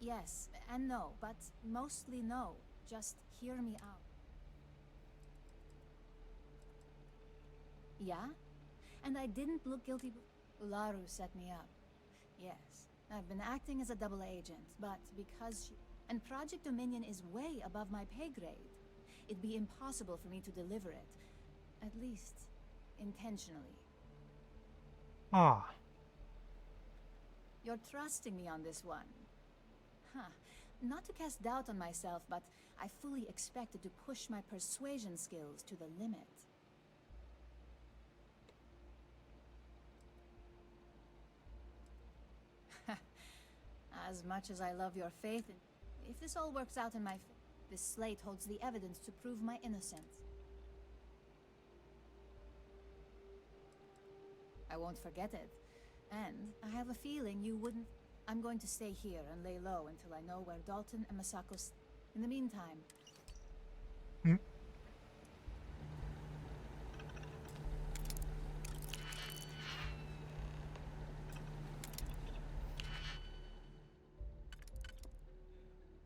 Yes and no, but mostly no. Just hear me out. Yeah? And I didn't look guilty. Ularu set me up. Yes, I've been acting as a double agent, but because she... And Project Dominion is way above my pay grade. It'd be impossible for me to deliver it. At least, intentionally. Ah. You're trusting me on this one. Huh. Not to cast doubt on myself, but I fully expected to push my persuasion skills to the limit. As much as I love your faith, if this all works out in my favor, this slate holds the evidence to prove my innocence. I won't forget it. And I have a feeling you wouldn't... I'm going to stay here and lay low until I know where Dalton and Masako... In the meantime...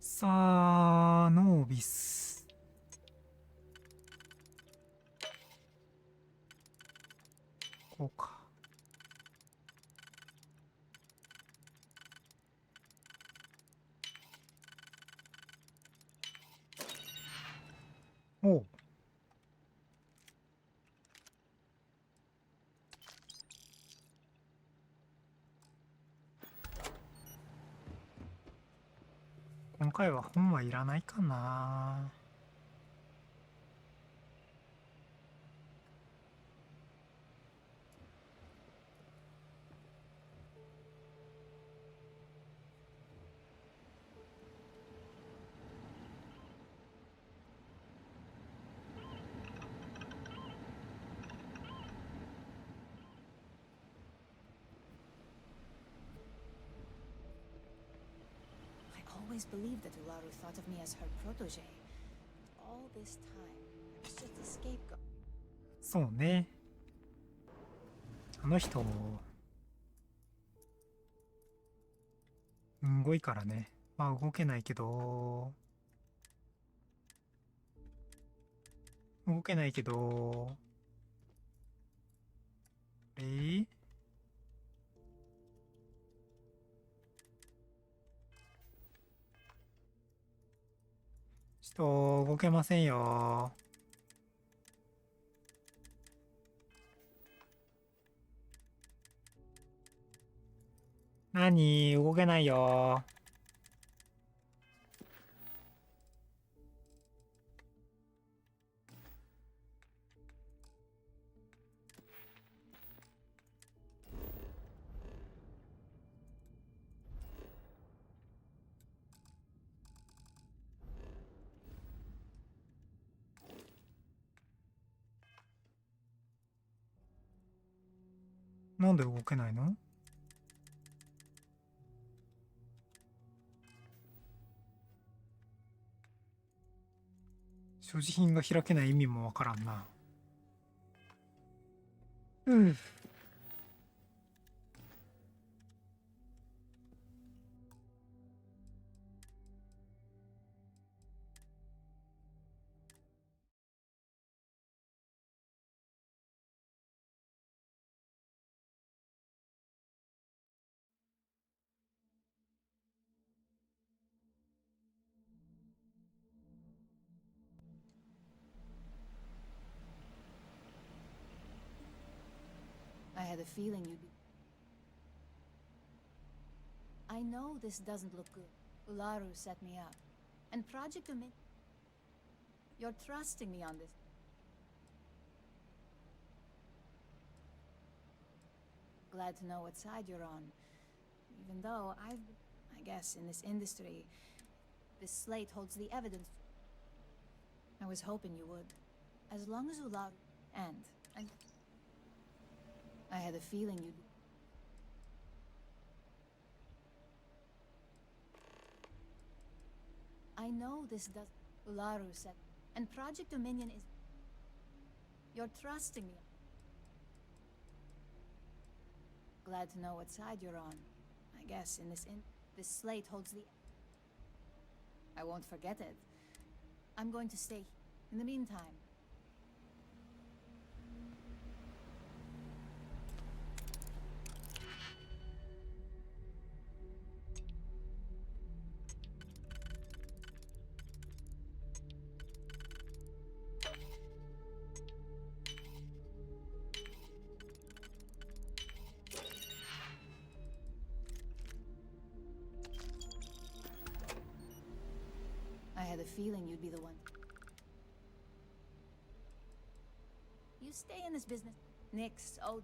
さあ、ノービス。こうか。おう。回は本はいらないかな。I always believed that Ularu thought of me as her protege. All this time, I was just a scapegoat. そうね。あの人、すごいからね。まあ動けないけど、動けないけど、ちょっと動けませんよ。何動けないよ。なんで動けないの？所持品が開けない意味もわからんな。うん。I had a feeling you'd be... I know this doesn't look good. Ularu set me up. And Project Omid... You're trusting me on this. Glad to know what side you're on. Even though I guess in this industry, this slate holds the evidence. I was hoping you would. As long as Ularu... And... I had a feeling you'd... I know this does... Ularu said... And Project Dominion is... You're trusting me. Glad to know what side you're on. I guess in this this slate holds the... I won't forget it. I'm going to stay. In the meantime... I had a feeling you'd be the one. You stay in this business. Nix, oh...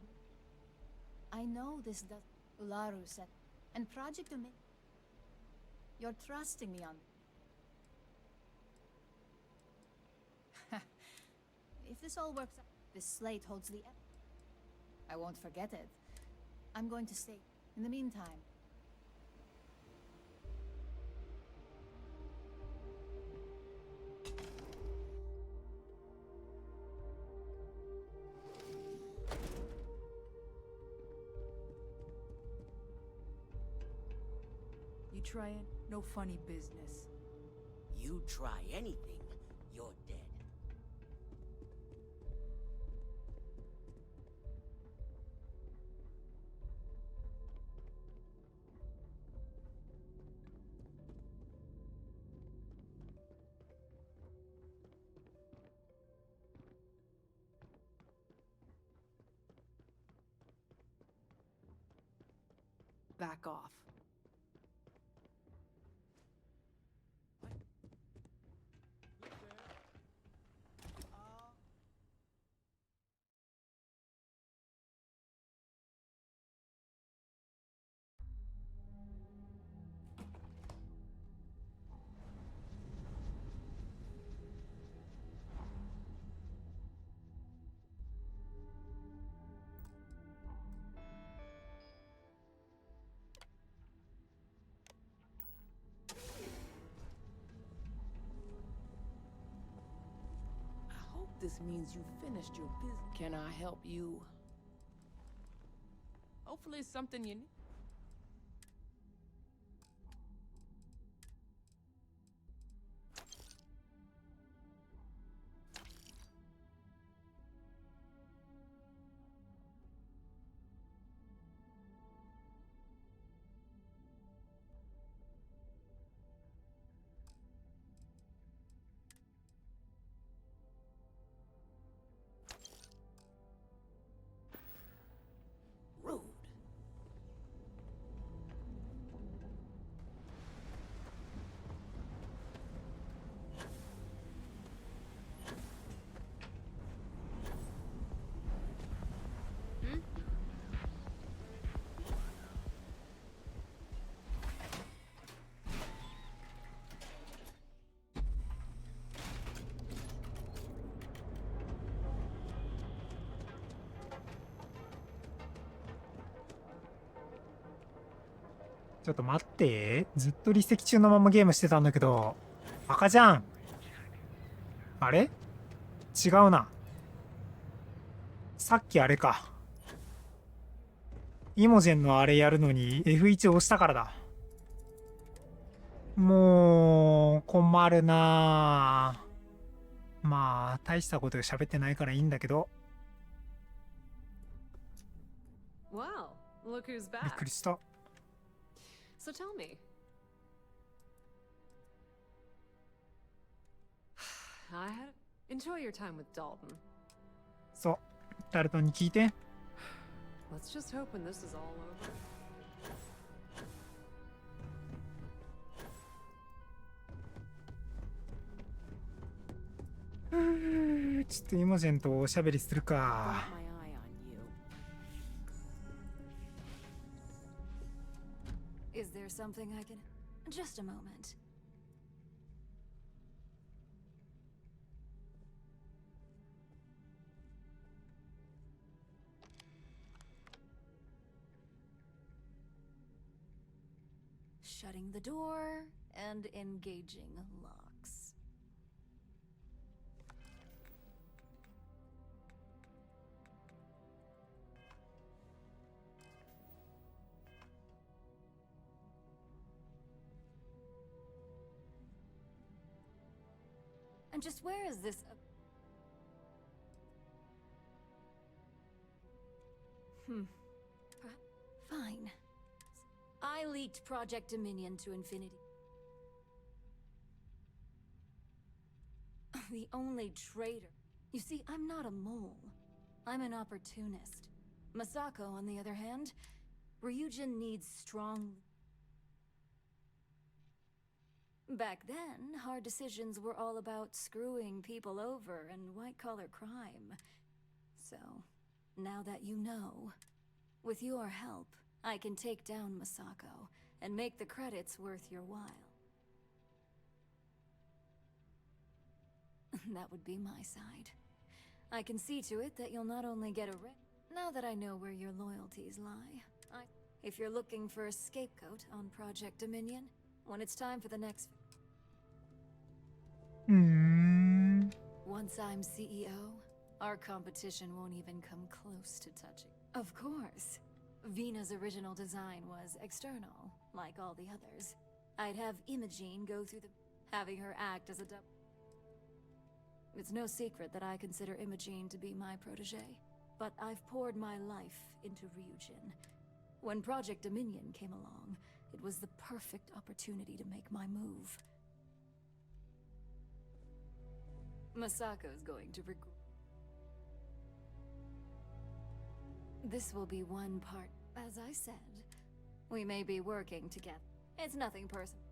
I know this does... Ularu said... And Project Omid... You're trusting me on... If this all works out... This slate holds the... I won't forget it. I'm going to stay. In the meantime... You trying? No funny business. You try anything, you're dead. Back off. this means you finished your business. Can I help you? Hopefully it's something you need. Rude.ちょっと待って。ずっと離席中のままゲームしてたんだけど。バカじゃん。あれ違うな。さっきあれか。イモジェンのあれやるのに F1 押したからだ。もう、困るなぁ。まあ、大したこと喋ってないからいいんだけど。Wow, look who's びっ back. くりした。So tell me. I had enjoy your time with Dalton. そう。ダルトンに聞いて。Let's just hope when this is all over. ちょっとイモジェンとおしゃべりするか。Is there something I can... Just a moment. Shutting the door and engaging locks. And just where is this? Fine. I leaked Project Dominion to Infinity. The only traitor. You see, I'm not a mole. I'm an opportunist. Masako, on the other hand, Ryujin needs strong... Back then, hard decisions were all about screwing people over and white-collar crime. So, now that you know, with your help, I can take down Masako and make the credits worth your while. That would be my side. I can see to it that you'll not only get a now that I know where your loyalties lie. If you're looking for a scapegoat on Project Dominion, when it's time for the next... Once I'm CEO, our competition won't even come close to touching. Of course. Vina's original design was external, like all the others. I'd have Imogene go through having her act as a double. It's no secret that I consider Imogene to be my protege, but I've poured my life into Ryujin. When Project Dominion came along, it was the perfect opportunity to make my move. Masako's going to regret. This will be one part. As I said, we may be working together. It's nothing personal.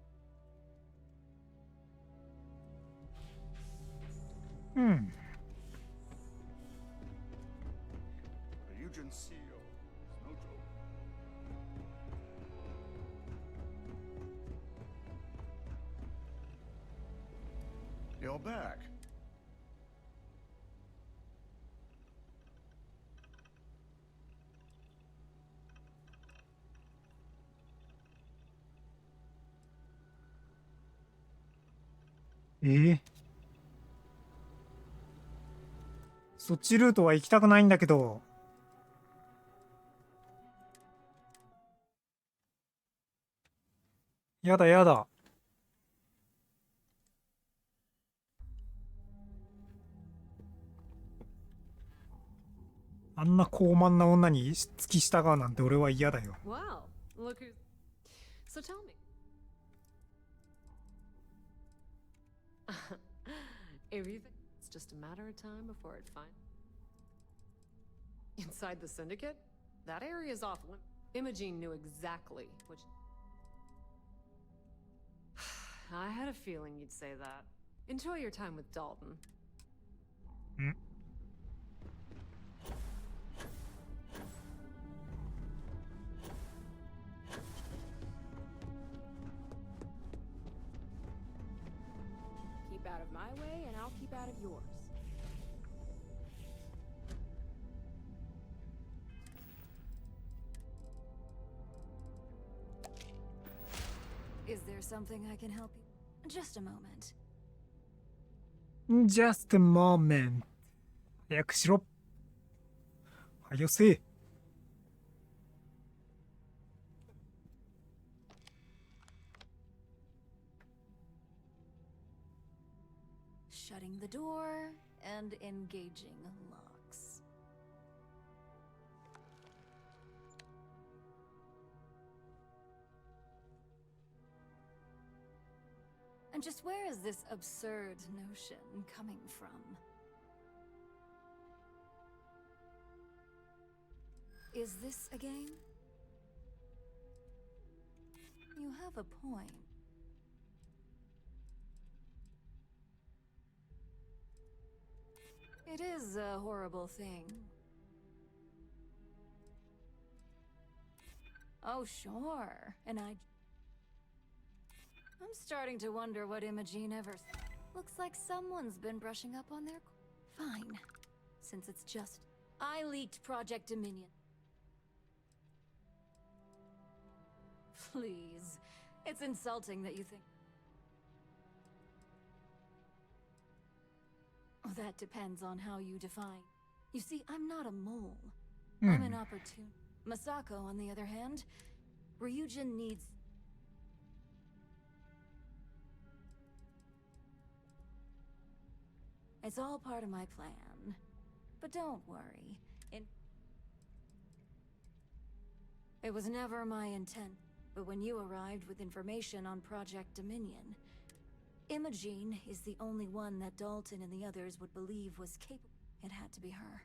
Ryujin CEO is no joke. You're back. そっちルートは行きたくないんだけど。やだやだ。あんな高慢な女に付き従うなんて俺は嫌だよ。Wow, look who's. So tell me. If you think it's just a matter of time before it finds. Inside the Syndicate? That area's off limits. Imogene knew exactly which. I had a feeling you'd say that. Enjoy your time with Dalton. Keep out of my way, and I'll keep out of yours. Is there something I can help you? Just a moment. Just a moment. 早くしろ。はよせ。Shutting the door and engaging locks. And just where is this absurd notion coming from? Is this a game? You have a point. It is a horrible thing. Oh, sure. And I'm starting to wonder what Imogene ever... Looks like someone's been brushing up on their... Fine. Since it's just... I leaked Project Dominion. Please. It's insulting that you think... Oh, that depends on how you define. You see, I'm not a mole. I'm an opportune... Masako, on the other hand, Ryujin needs... It's all part of my plan. But don't worry. It was never my intent. But when you arrived with information on Project Dominion, Imogene is the only one that Dalton and the others would believe was capable. It had to be her.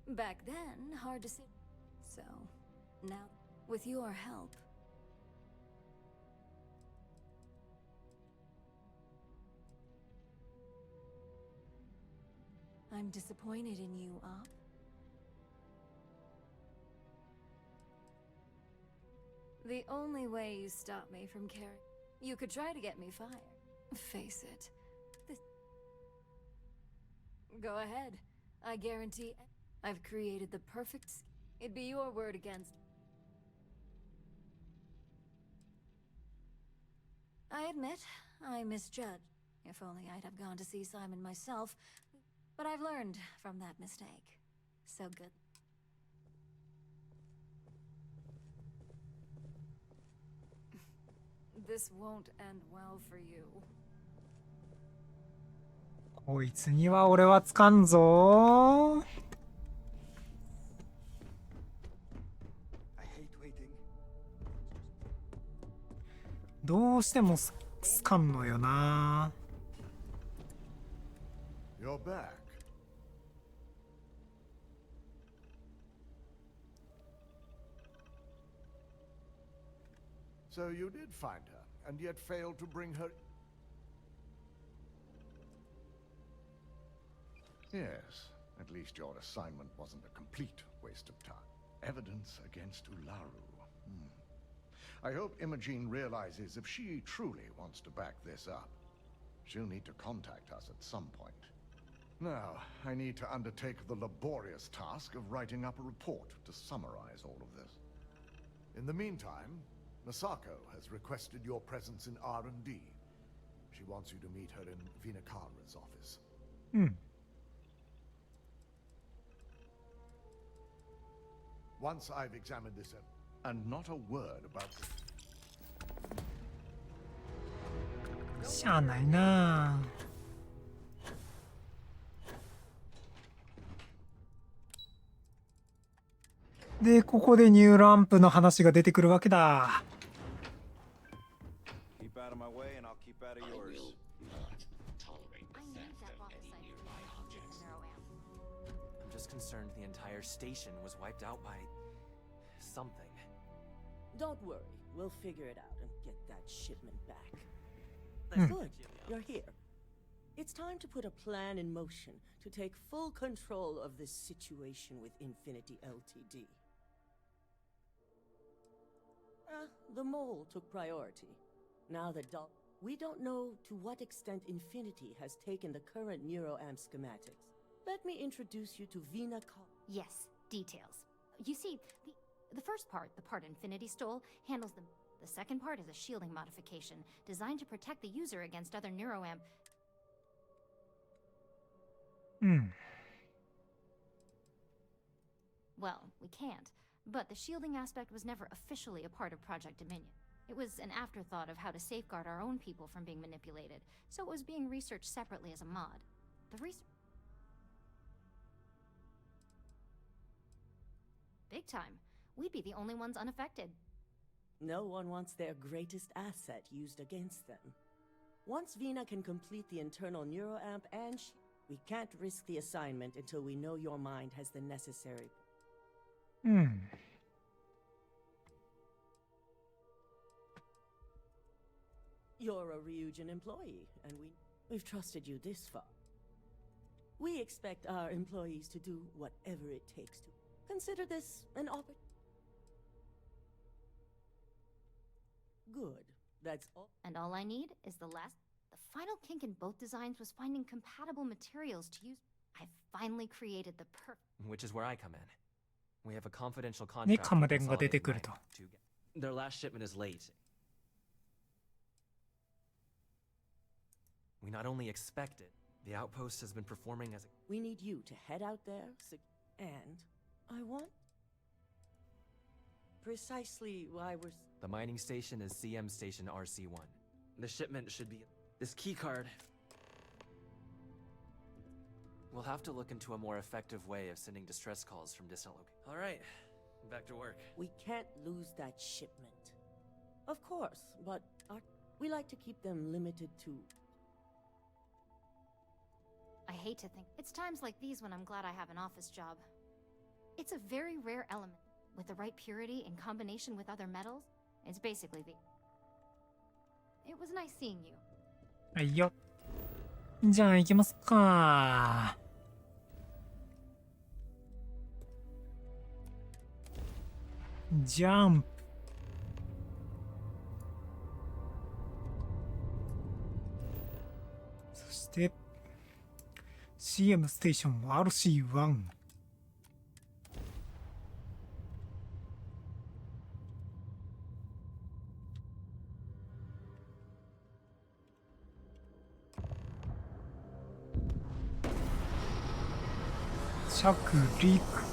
Back then, hard to see. So, now, with your help... I'm disappointed in you, Op. The only way you stop me from caring... You could try to get me fired. Face it. This... Go ahead. I guarantee... I've created the perfect... It'd be your word against... I admit, I misjudged. If only I'd have gone to see Simon myself. But I've learned from that mistake. So good. This won't end well for you. こいつには俺はつかんぞ。どうしてもつかんのよな。You're back. So you did find her, and yet failed to bring her... Yes, at least your assignment wasn't a complete waste of time. Evidence against Ularu. I hope Imogene realizes if she truly wants to back this up, she'll need to contact us at some point. Now, I need to undertake the laborious task of writing up a report to summarize all of this. In the meantime, Masako has requested your presence in R&D. She wants you to meet her in Vinakara's office. うん。 Once I've examined this, and not a word about this. しゃあないな。で、ここでニューランプの話が出てくるわけだ。Keep out of my way and I'll keep out of yours. I'm just concerned the entire station was wiped out by something. Don't worry, we'll figure it out and get that shipment back. Hmm. Good, you're here. It's time to put a plan in motion to take full control of this situation with Infinity Ltd. The mole took priority. Now that we don't know to what extent Infinity has taken the current NeuroAmp schematics. Let me introduce you to Vina Yes, details. You see, the first part, the part Infinity stole, handles the... The second part is a shielding modification, designed to protect the user against other NeuroAmp... Well, we can't. But the shielding aspect was never officially a part of Project Dominion. It was an afterthought of how to safeguard our own people from being manipulated, so it was being researched separately as a mod. The Big time. We'd be the only ones unaffected. No one wants their greatest asset used against them. Once Vina can complete the internal NeuroAmp and we can't risk the assignment until we know your mind has the necessary... You're a Ryujin employee, and we've trusted you this far. We expect our employees to do whatever it takes to consider this an opportunity. Good. That's all. And all I need is the final kink in both designs was finding compatible materials to use. I've finally created the Which is where I come in. We have a confidential ね、 contract カムデンが出て with くると。 Their last shipment is late. We not only expect it, the outpost has been performing as a... We need you to head out there, and I want... Precisely why we're... The mining station is CM Station RC1. The shipment should be... This keycard... We'll have to look into a more effective way of sending distress calls from distant locations. Alright, back to work. We can't lose that shipment. Of course, but we like to keep them limited to... I hate to think. It's times like these when I'm glad I have an office job. It's a very rare element. With the right purity in combination with other metals, it's basically the... It was nice seeing you. はいよ。じゃあ行きますか。ジャンプ。そして CM ステーションは RC1。着陸。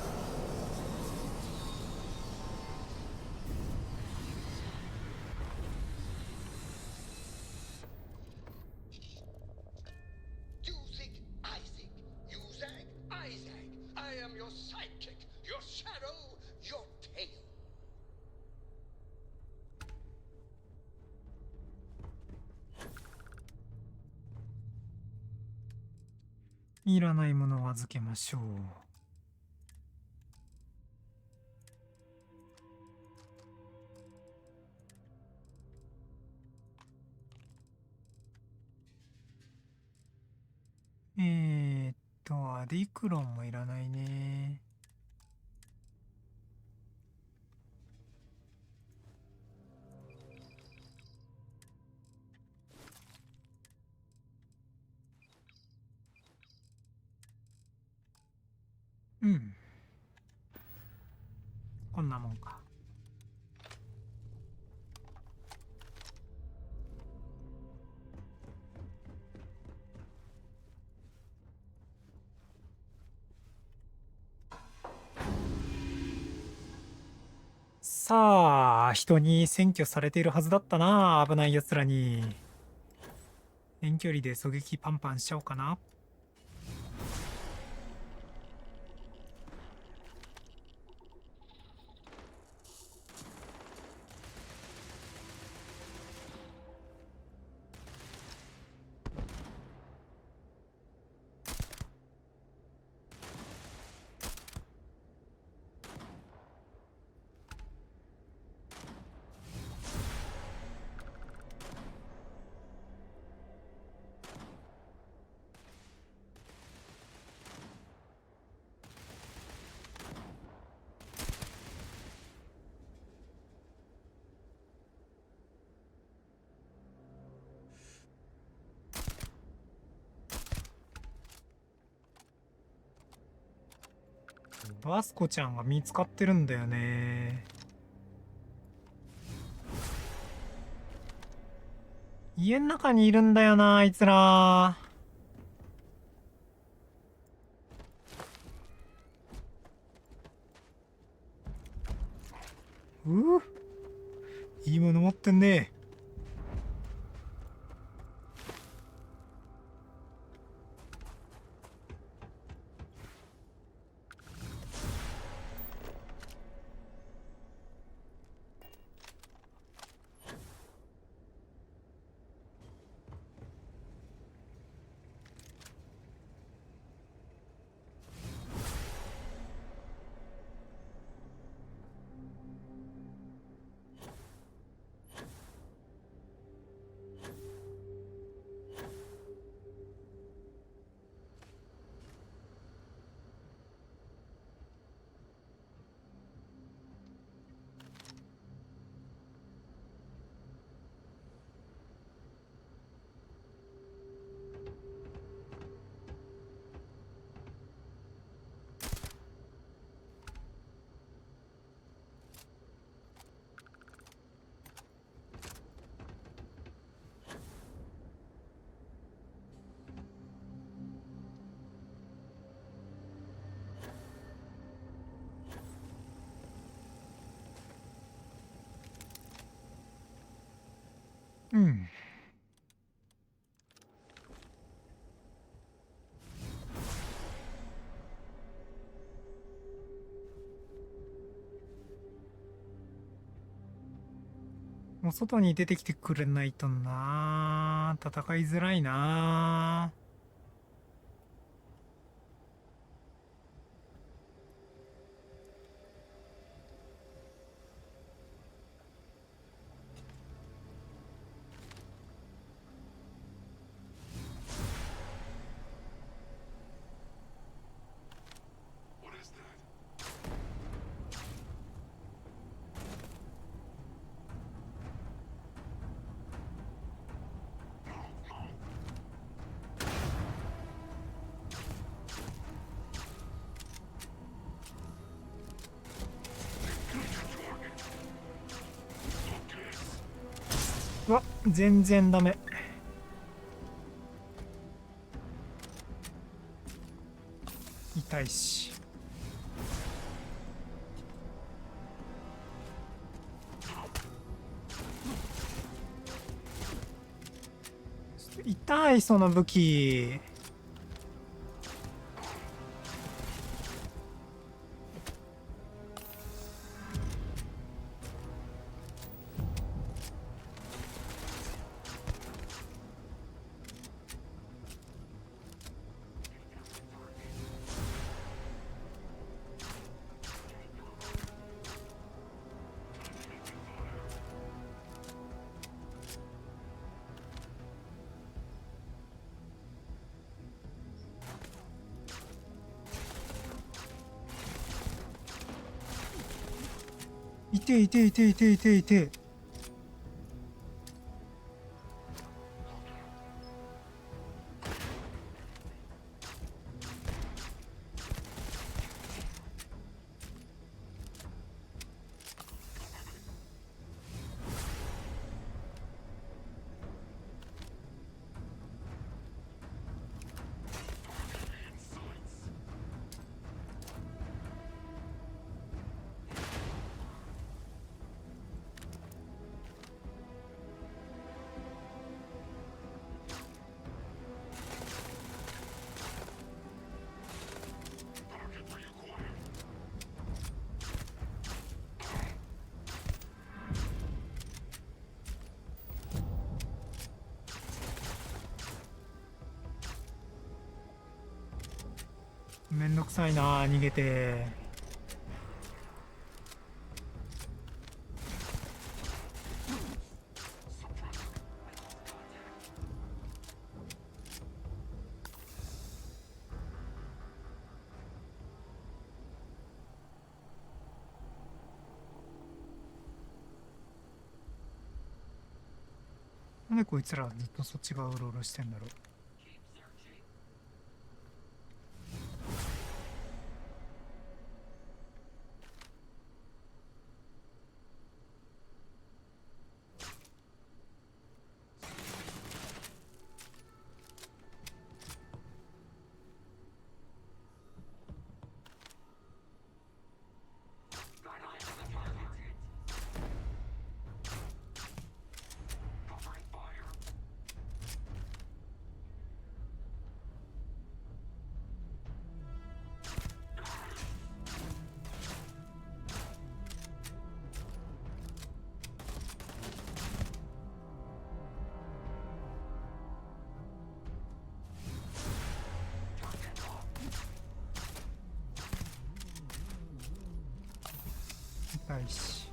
いらないものを預けましょう。アディクロンもいらないね。うん。こんなもんか。さあ、人に占拠されているはずだったな。危ない奴らに。遠距離で狙撃パンパンしちゃおうかな。バスコちゃんが見つかってるんだよね。家の中にいるんだよな、あいつら。いいもの持ってんね。うん。もう外に出てきてくれないとな。戦いづらいな。うわ、全然ダメ。痛いし。痛い、その武器。いていていていていていて。めんどくさいな逃げて。なんでこいつらずっとそっち側うろうろしてんだろう。痛いし。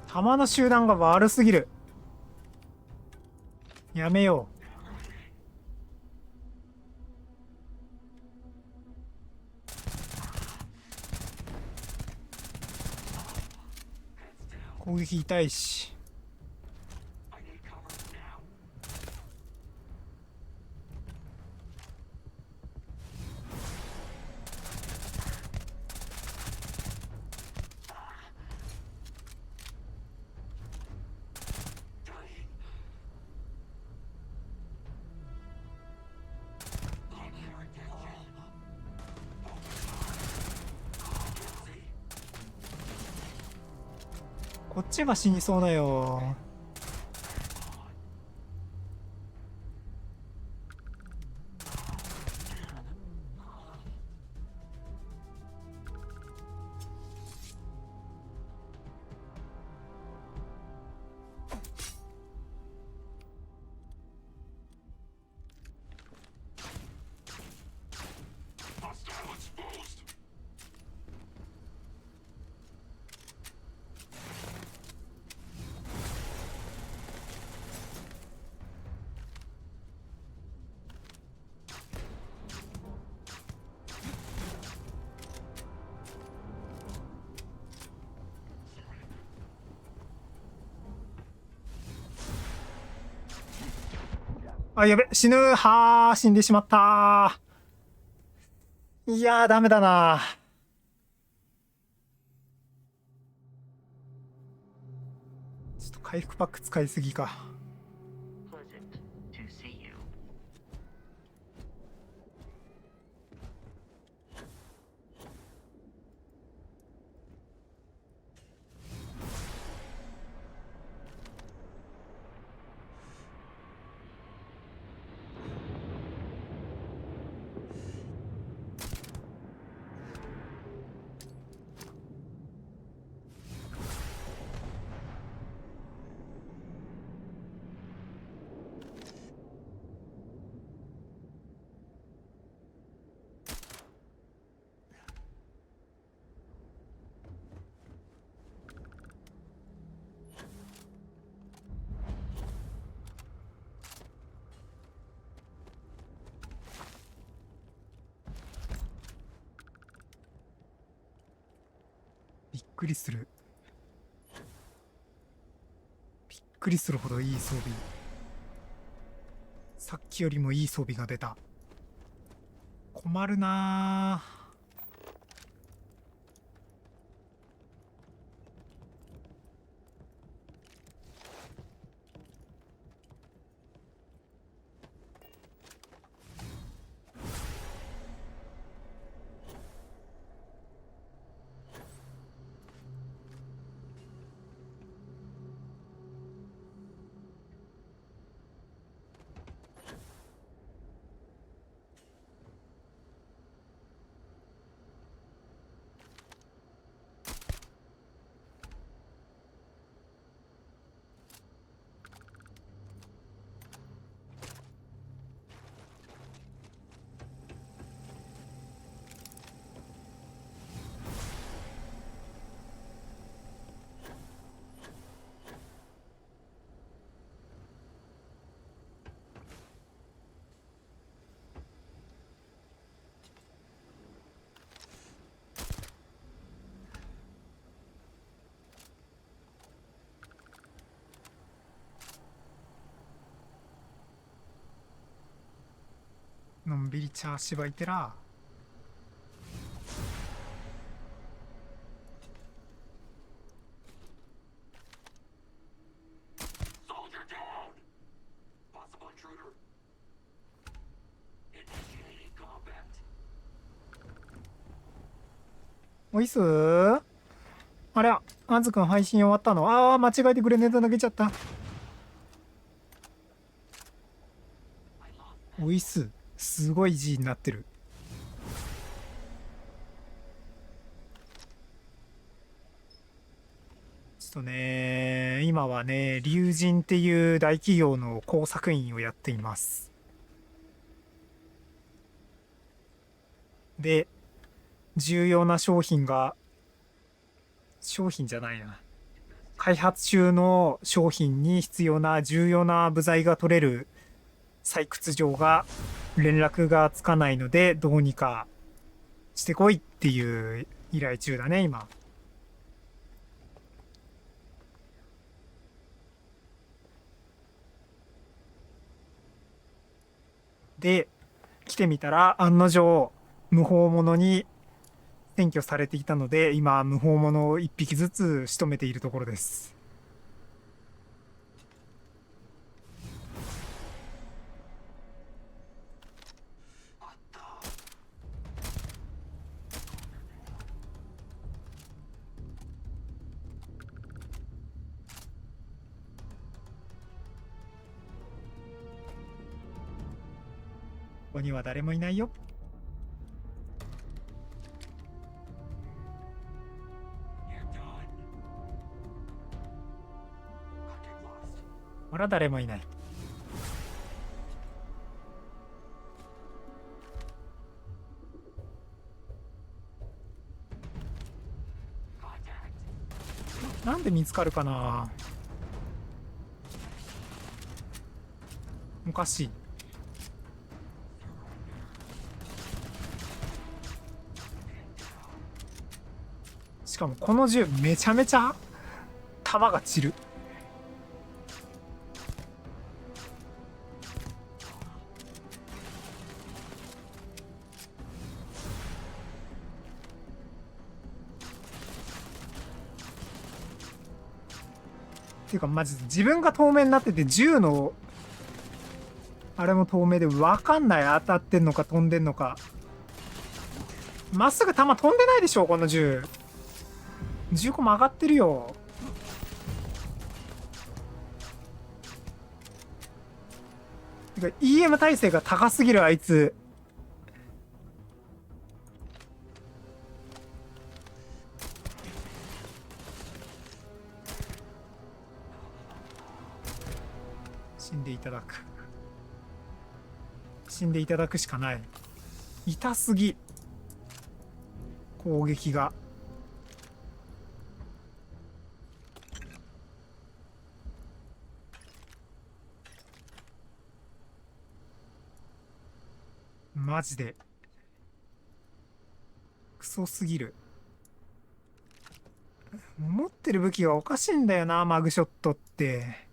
弾の集団が悪すぎる。やめよう。攻撃痛いし。こっちが死にそうだよ。あ、やべ、死ぬ。はー、死んでしまったー。いやー、ダメだな。ちょっと回復パック使いすぎか。びっくりする。びっくりするほどいい装備。さっきよりもいい装備が出た。困るなぁ。のんびりチャーシバいてら。おいっすー。あれ、あずくん配信終わったの？ああ、間違えてグレネード投げちゃった。おいっす。すごい G になってる。ちょっとね、今はね、龍神っていう大企業の工作員をやっています。で、重要な商品じゃないな。開発中の商品に必要な重要な部材が取れる採掘場が連絡がつかないので、どうにかしてこいっていう依頼中だね、今。で、来てみたら案の定無法者に占拠されていたので、今無法者を1匹ずつ仕留めているところです。ここには誰もいないよ。ほら、誰もいない。なんで見つかるかな。おかしい。しかもこの銃めちゃめちゃ弾が散る。っていうかマジで自分が透明になってて銃のあれも透明で分かんない。当たってんのか飛んでんのか。まっすぐ弾飛んでないでしょこの銃。銃個も上がってるよ。てか EM 耐性が高すぎるあいつ。死んでいただく。死んでいただくしかない。痛すぎ。攻撃が。マジでクソすぎる。持ってる武器がおかしいんだよな、マグショットって。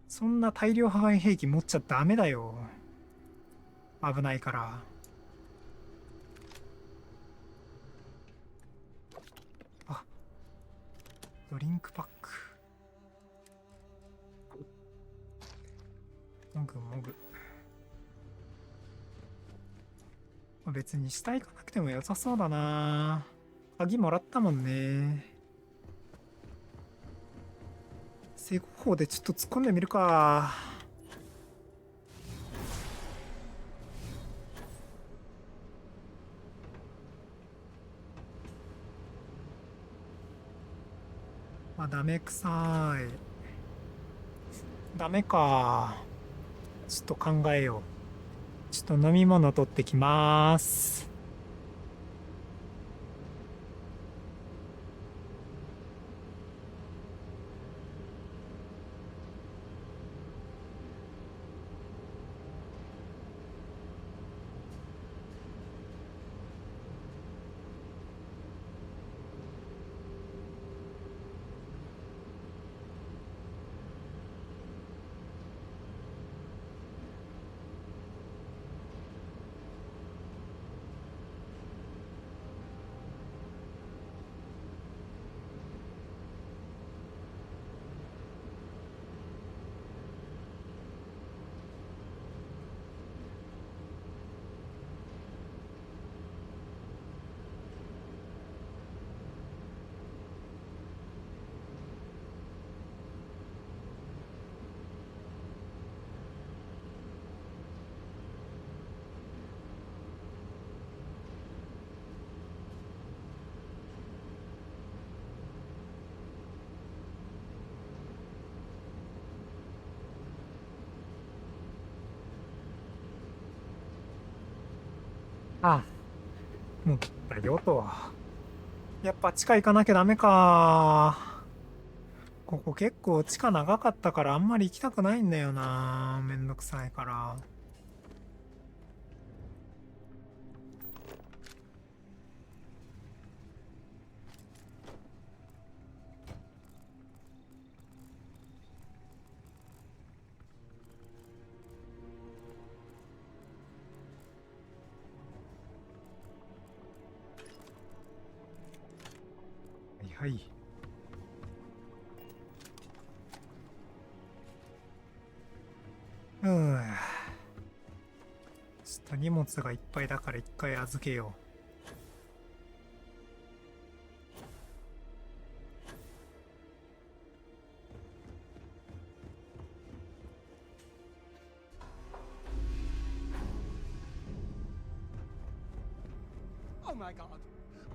そんな大量破壊兵器持っちゃダメだよ。危ないから。あ、ドリンクパック。もぐもぐ。別に下行かなくても良さそうだな。鍵もらったもんね。成功法でちょっと突っ込んでみるか。あ、ダメくさい。ダメか。ちょっと考えよう。ちょっと飲み物取ってきまーす。あ、もうだよと。やっぱ地下行かなきゃダメか。ここ結構地下長かったからあんまり行きたくないんだよな。めんどくさいから。はい。ちょっと荷物がいっぱいだから一回預けよう。Oh my god!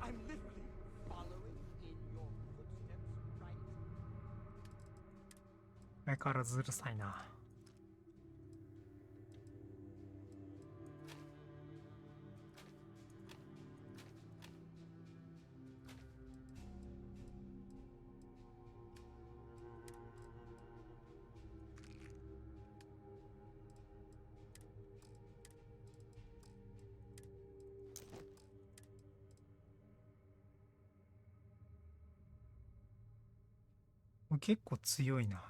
I'm literally following in your footsteps, right? 相変わらずうるさいな。結構強いな。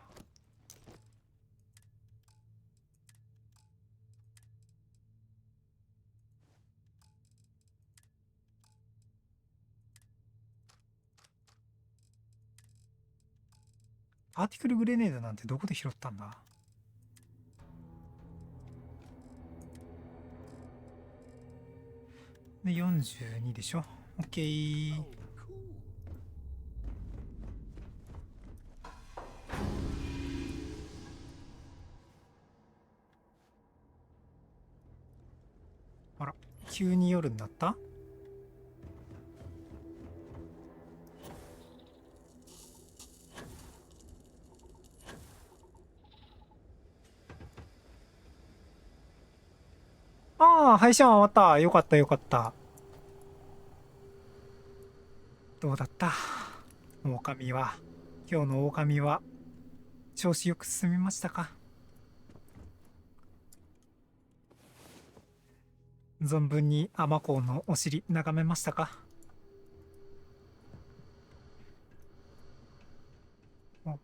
パーティクルグレネードなんてどこで拾ったんだ？で、42でしょ。オッケー。あら、急に夜になった？ああ、配信は終わった。よかったよかった。どうだった？狼は。今日の狼は、調子よく進みましたか？存分にアマコウのお尻眺めましたか？おっ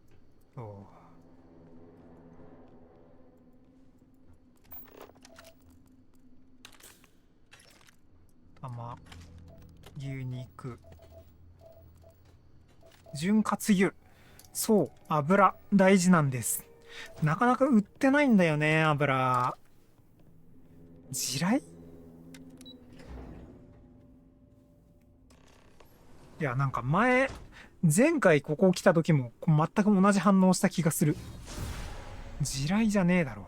と。玉、牛肉。潤滑油。そう、油、大事なんです。なかなか売ってないんだよね、油。地雷？いや、なんか前回ここ来た時も全く同じ反応した気がする。地雷じゃねえだろ。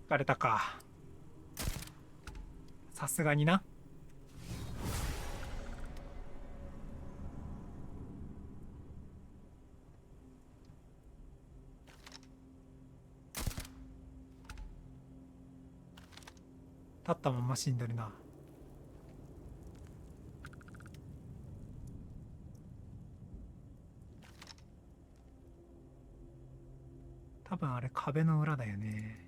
疲れたか。さすがにな。立ったまま死んでるな。多分あれ壁の裏だよね。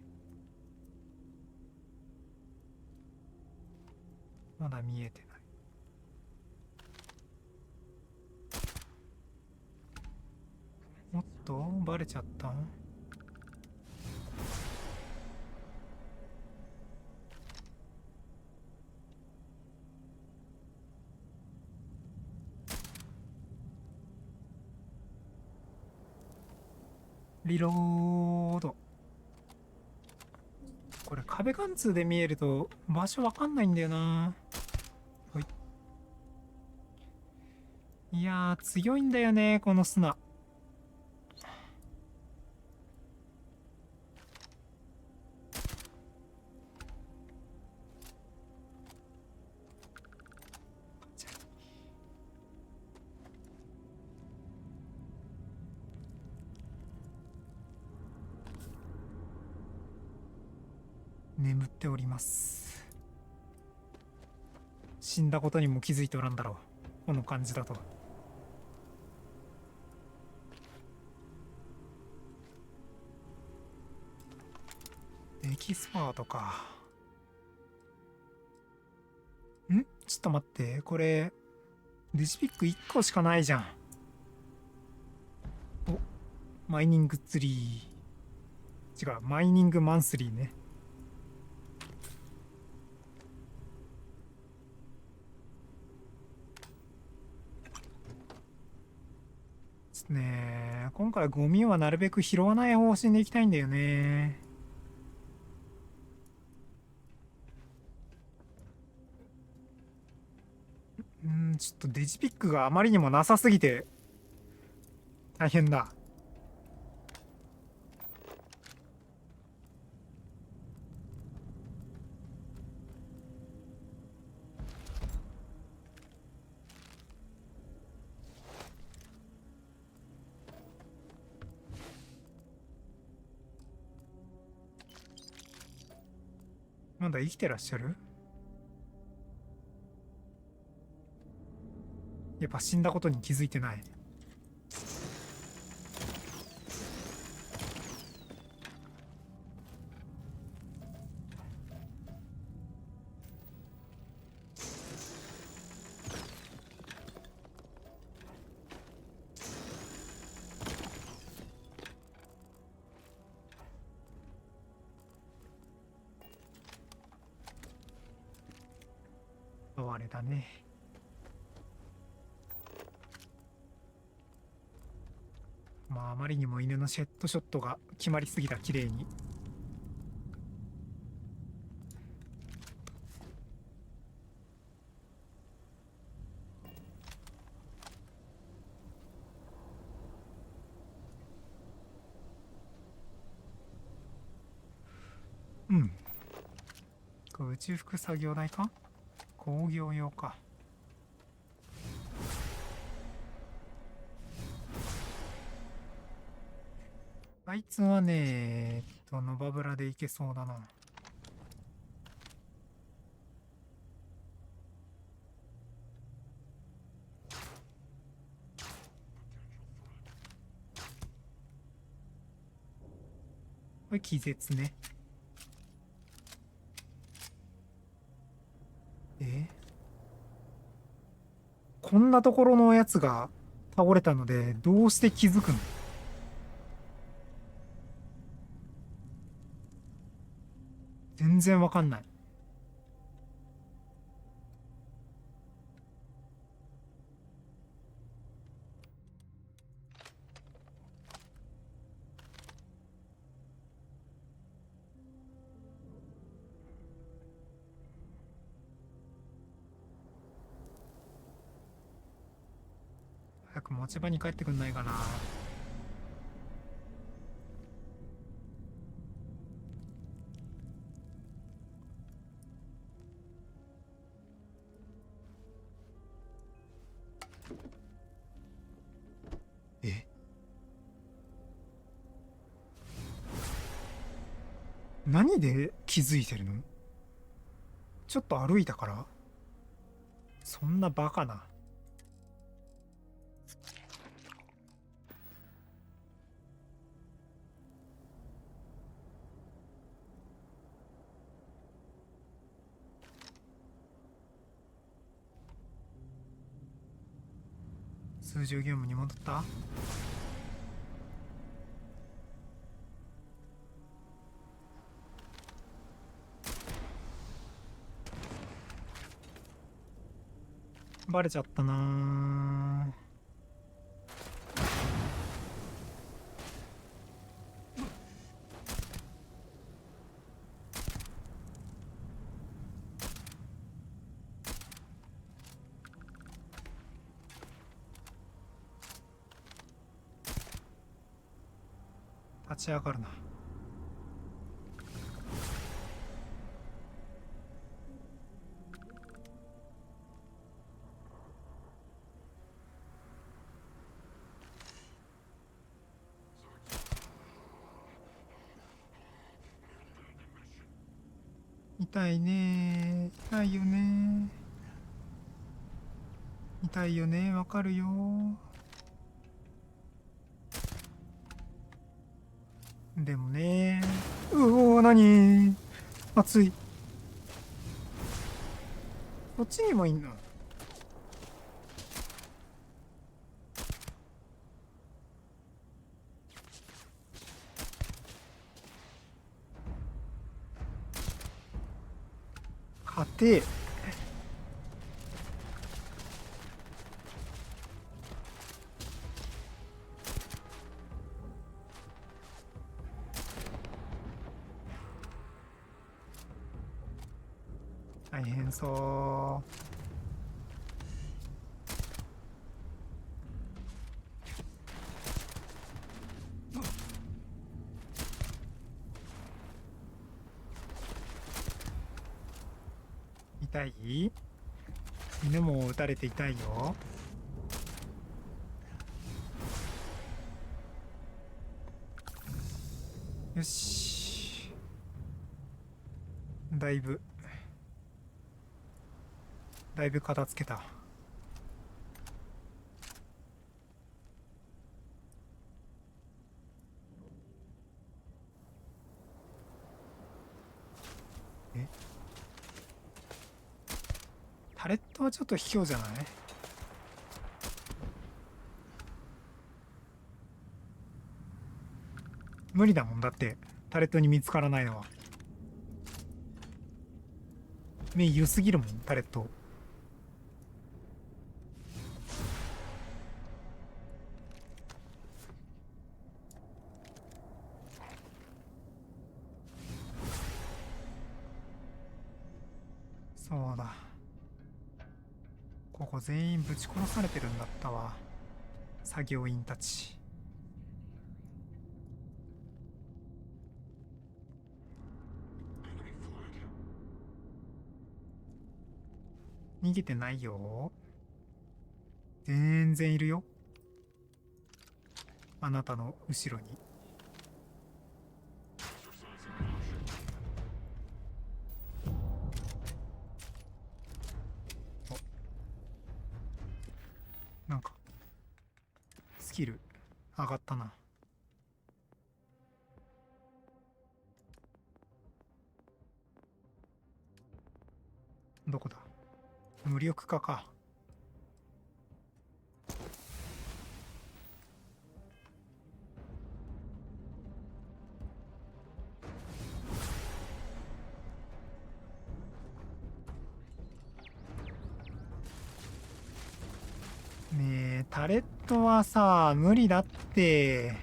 まだ見えてない。おっと、バレちゃった？リロード。これ壁貫通で見えると場所わかんないんだよな。はい。いやー、強いんだよね、この砂。っております。死んだことにも気づいておらんだろう、この感じだと。エキスパートか。ちょっと待って、これデジピック1個しかないじゃん。お、マイニングツリー、違う、マイニングマンスリーね。ちょっとね、今回ゴミはなるべく拾わない方針でいきたいんだよね。ちょっとデジピックがあまりにもなさすぎて大変だ。まだ生きてらっしゃる？やっぱ死んだことに気づいてない。あれだね。まあ、あまりにも犬のヘッドショットが決まりすぎた、綺麗に。これ宇宙服作業台か？工業用か。あいつはね、ノバブラでいけそうだな。これ気絶ね。こんなところのやつが倒れたので、どうして気づくの？全然わかんない。早く持ち場に帰ってくんないかな。何で気づいてるの？ちょっと歩いたから？そんなバカな。通常業務に戻った？バレちゃったなー。立ち上がるな。痛いね。痛いよね。痛いよね。わかるよ。でもね。なに？熱い。こっちにもいんの？勝て。大変そう。痛い？犬も撃たれて痛いよ。よし。だいぶ片付けた。タレットはちょっと卑怯じゃない？無理だもんだって、タレットに見つからないのは。目良すぎるもん、タレット。そうだ。ここ全員ぶち殺されてるんだったわ。作業員たち。逃げてないよ。全然いるよ。あなたの後ろに。なんかスキル上がったな。どこだ？無力化か。ねえ、タレットはさ、無理だって。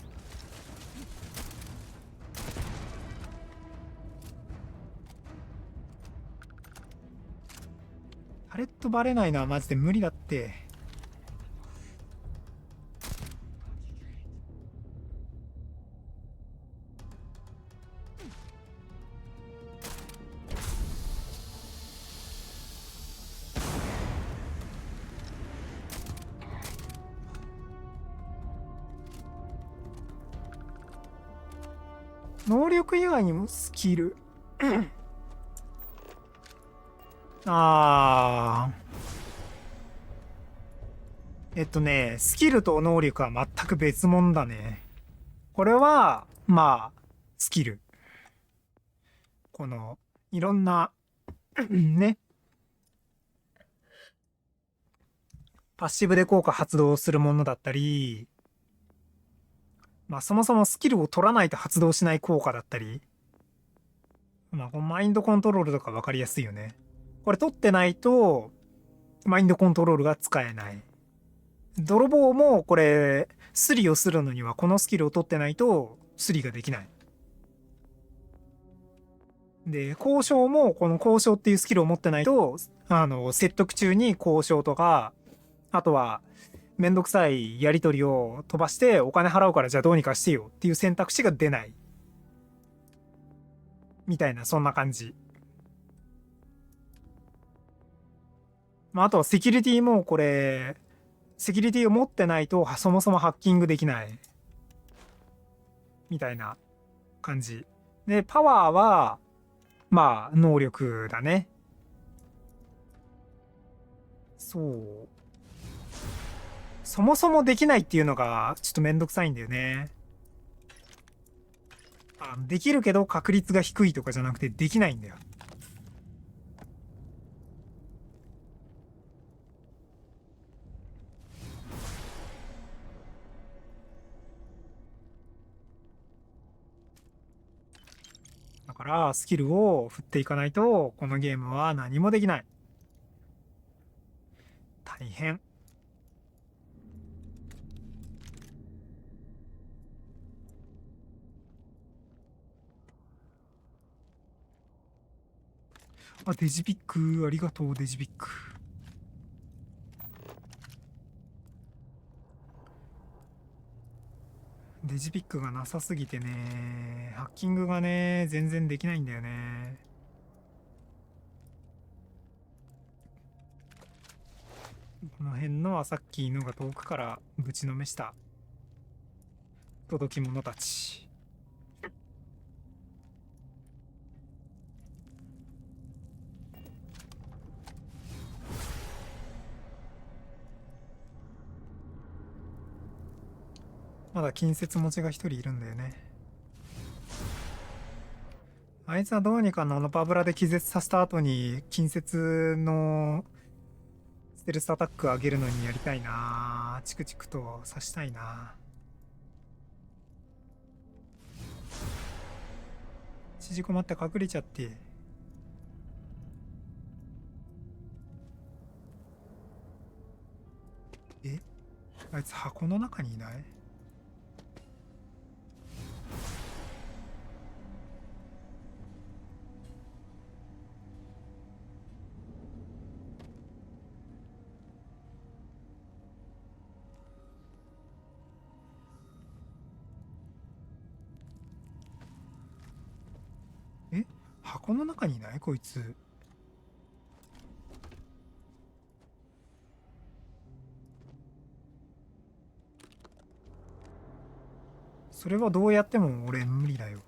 タレットバレないのはマジで無理だって。能力以外にもスキル。スキルと能力は全く別物だね。これは、まあ、スキル。この、いろんな、ね。パッシブで効果発動するものだったり、まあそもそもスキルを取らないと発動しない効果だったり、まあこのマインドコントロールとか分かりやすいよね。これ取ってないと、マインドコントロールが使えない。泥棒もこれ、スリをするのにはこのスキルを取ってないと、スリができない。で、交渉もこの交渉っていうスキルを持ってないと、説得中に交渉とか、あとは、めんどくさいやり取りを飛ばしてお金払うからじゃあどうにかしてよっていう選択肢が出ない。みたいな、そんな感じ。まあ、あとはセキュリティもこれ、セキュリティを持ってないとそもそもハッキングできない。みたいな感じ。で、パワーは、まあ能力だね。そう。そもそもできないっていうのがちょっとめんどくさいんだよね。できるけど確率が低いとかじゃなくてできないんだよ。だからスキルを振っていかないとこのゲームは何もできない。大変。デジピック、ありがとう、デジピック。デジピックがなさすぎてね、ハッキングがね、全然できないんだよね。この辺のはさっき犬が遠くからぶちのめした届き者たち。まだ近接持ちが一人いるんだよね。あいつはどうにかナノパブラで気絶させた後に近接のステルスアタック上げるのにやりたいな。チクチクと刺したいな。縮こまって隠れちゃって。あいつ箱の中にいない？箱の中にいないこいつ。それはどうやっても俺無理だよ。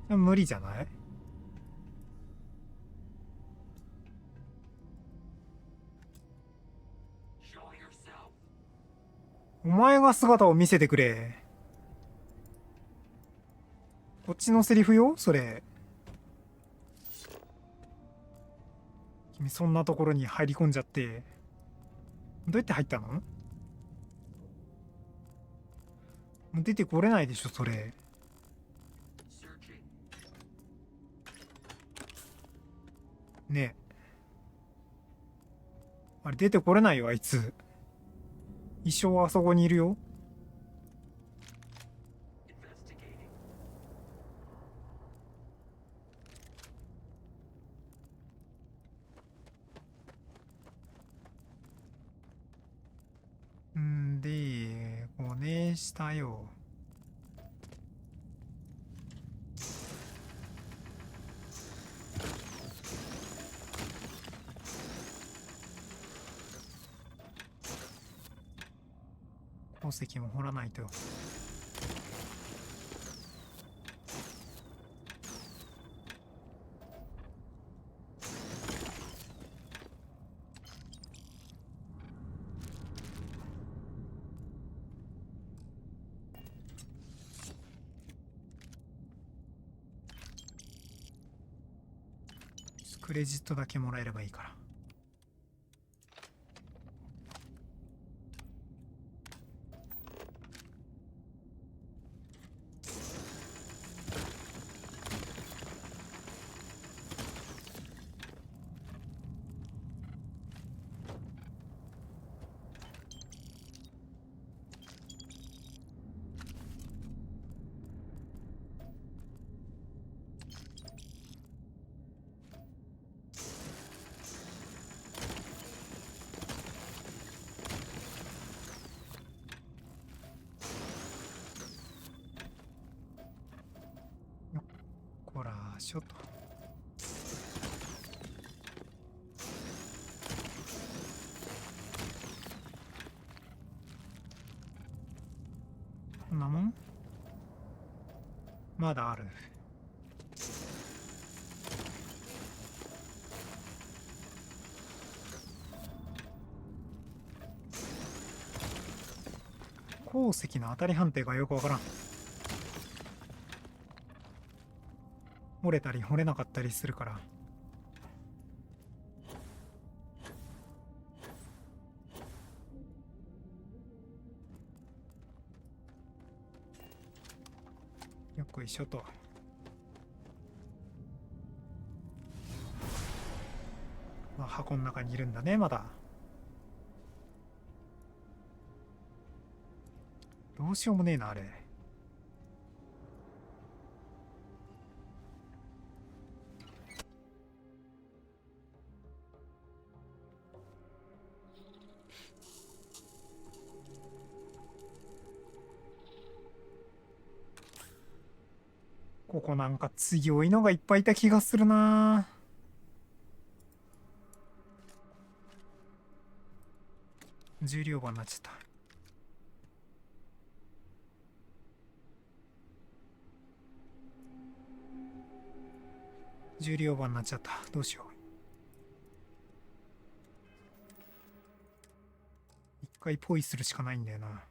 無理じゃない？お前が姿を見せてくれ。こっちのセリフよそれ。君そんなところに入り込んじゃってどうやって入ったの？もう出てこれないでしょそれ。ねえ、あれ出てこれないよあいつ。一生あそこにいるよ。んでこうねしたよ。宝石も掘らないと。クレジットだけもらえればいいから。しょと。こんなもんまだある。鉱石の当たり判定がよくわからん。折れたり折れなかったりするから。よく一緒と。まあ、箱の中にいるんだね、まだ。どうしようもねえな、あれ。ここなんか強いのがいっぱいいた気がするな。重量版になっちゃった。重量版になっちゃった。どうしよう。一回ポイするしかないんだよな。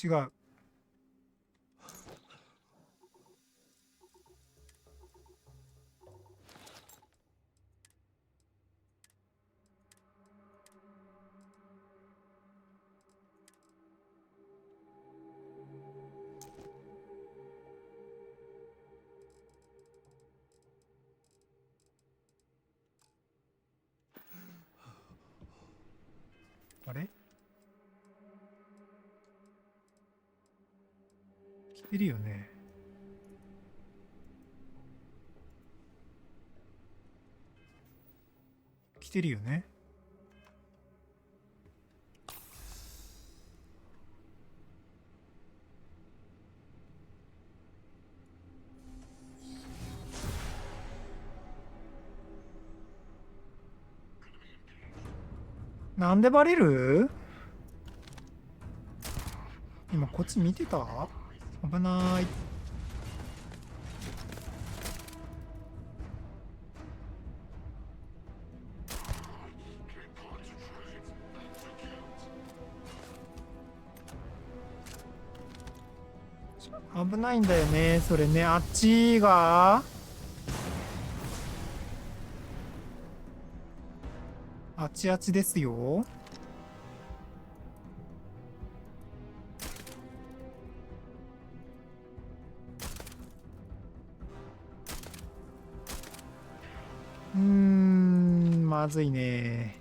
違う。あれ？来てるよね。来てるよね。なんでバレる？今こっち見てた？危ない。危ないんだよね、それね。あっちがあちあちですよ。まずいね。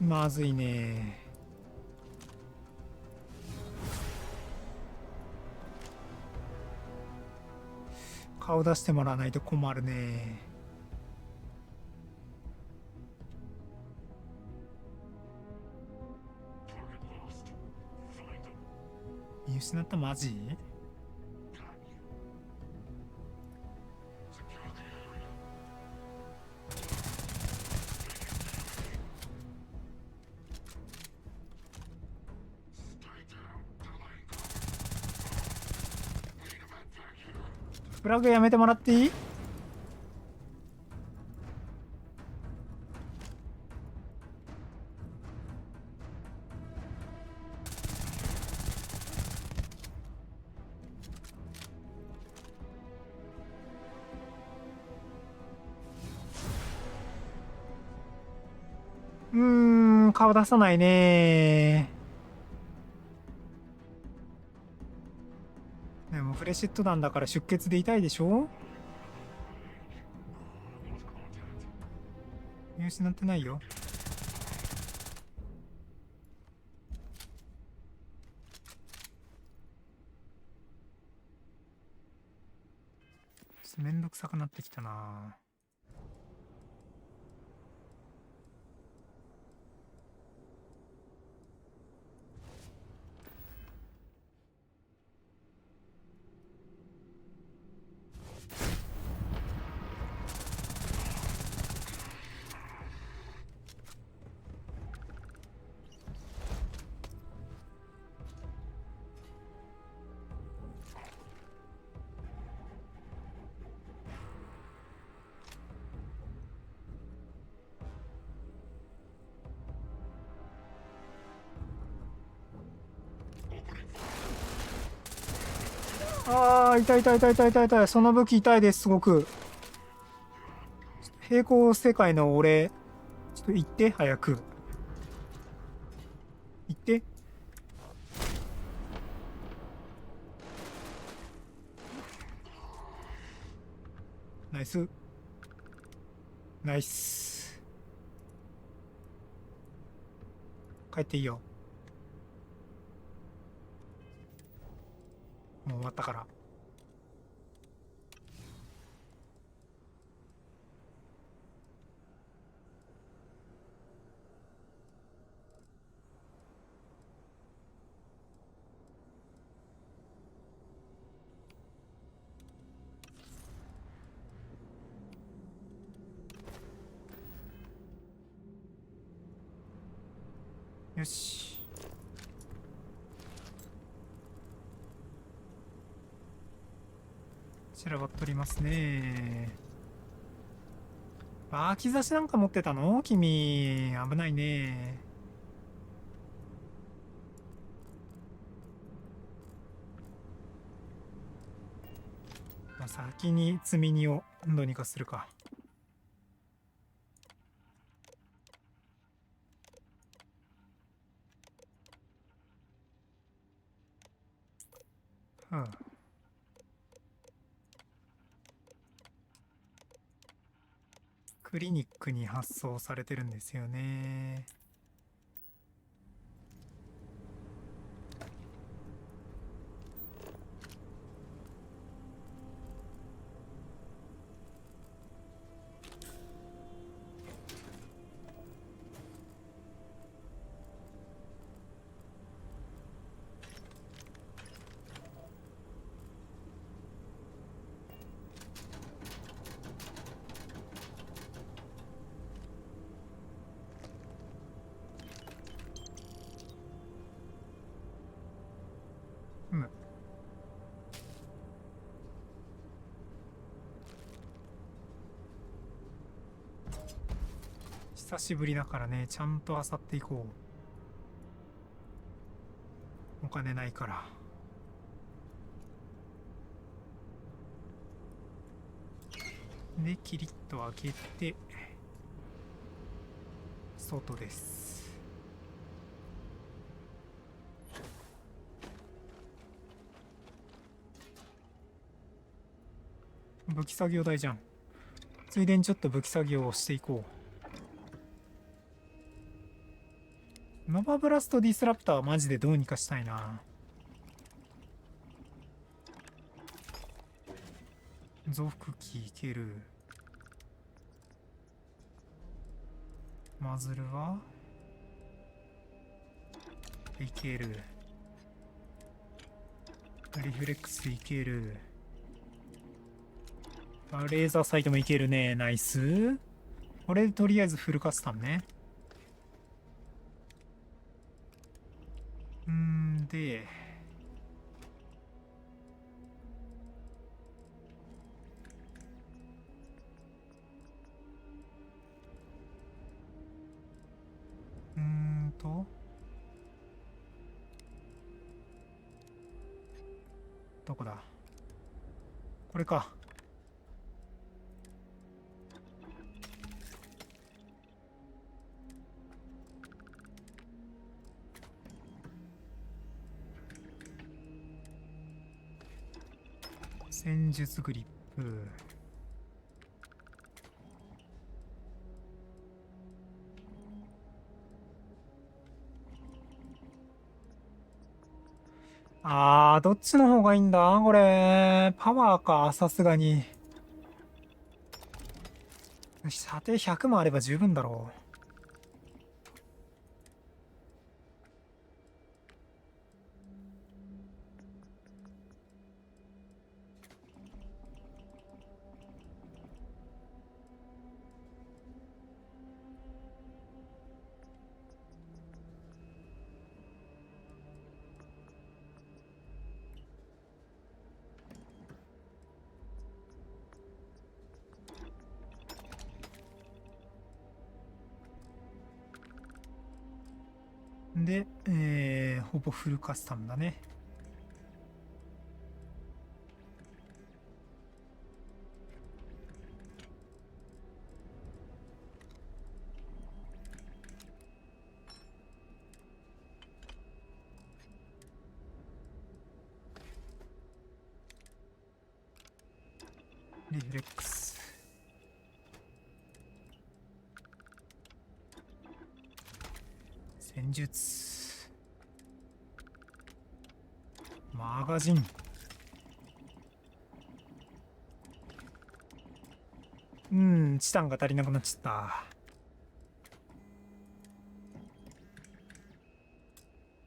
まずいね。顔出してもらわないと困るね。見失った？マジ？フラグやめてもらっていい？顔出さないね。でもフレシット弾だから出血で痛いでしょ？見失ってないよ。とめんどくさくなってきたな。ああ、痛い痛い痛い痛い痛い痛い。その武器痛いです、すごく。平行世界の俺、ちょっと行って、早く。行って。ナイス。ナイス。帰っていいよ。もう終わったから。よし。散らばっとりますね。バーキ差しなんか持ってたの君。危ないね。まあ、先に積み荷をどうにかするか。はあ、クリニックに発送されてるんですよね。久しぶりだからね、ちゃんと漁っていこう。お金ないから。で、キリッと開けて、外です。武器作業台じゃん。ついでにちょっと武器作業をしていこう。ノバブラストディスラプターはマジでどうにかしたいな。増幅器いける。マズルはいける。リフレックスいける。あ、レーザーサイトもいけるね。ナイス。これでとりあえずフルカスタムね。で、どこだ？これか。戦術グリップ。どっちの方がいいんだこれ。パワーか、さすがに。射程100もあれば十分だろう。で、ほぼフルカスタムだね。リフレックス。戦術。マガジン。チタンが足りなくなっちゃった。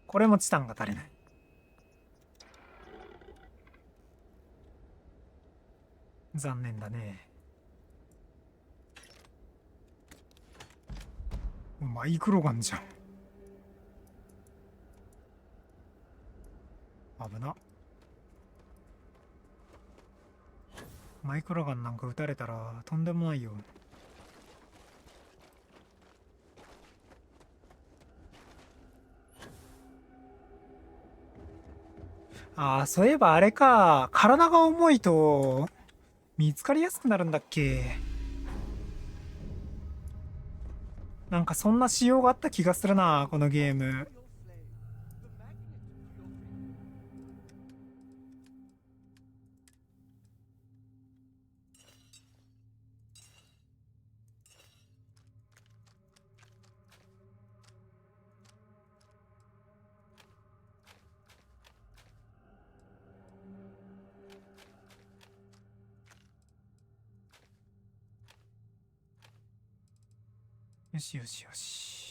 これもチタンが足りない。残念だね。マイクロガンじゃん。危な。マイクロガンなんか撃たれたらとんでもないよ。ああ、そういえばあれか。体が重いと見つかりやすくなるんだっけ。なんかそんな仕様があった気がするな、このゲーム。よしよしよし。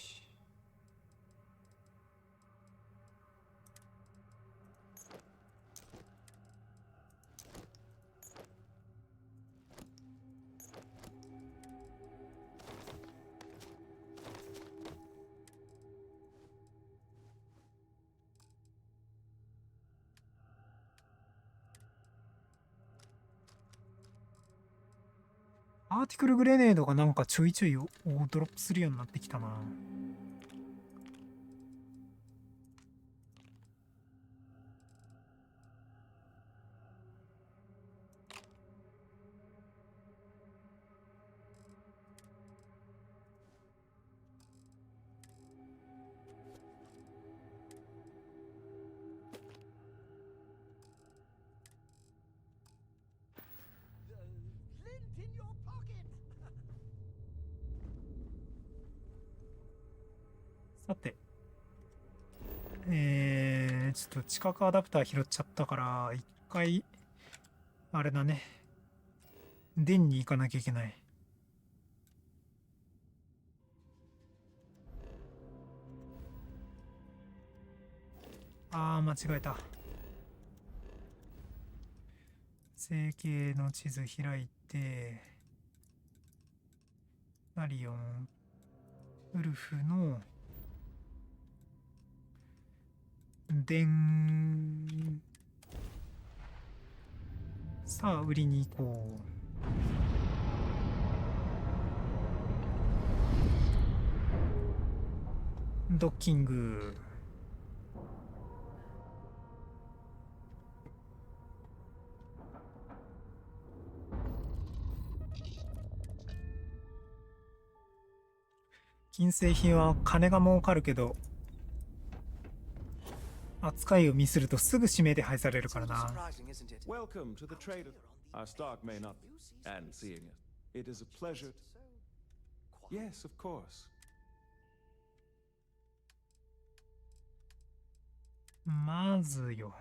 アーティクルグレネードがなんかちょいちょいドロップするようになってきたな。さて、ちょっと近くアダプター拾っちゃったから、一回、あれだね。電に行かなきゃいけない。あー、間違えた。整形の地図開いて、マリオン、ウルフの、さあ売りに行こう。ドッキング。金製品は金が儲かるけど扱いをミスるとすぐ指名手配されるからな。Welcome to the trader. Our stock may not be, and seeing it, it is a pleasure. Yes, of course. まずよ。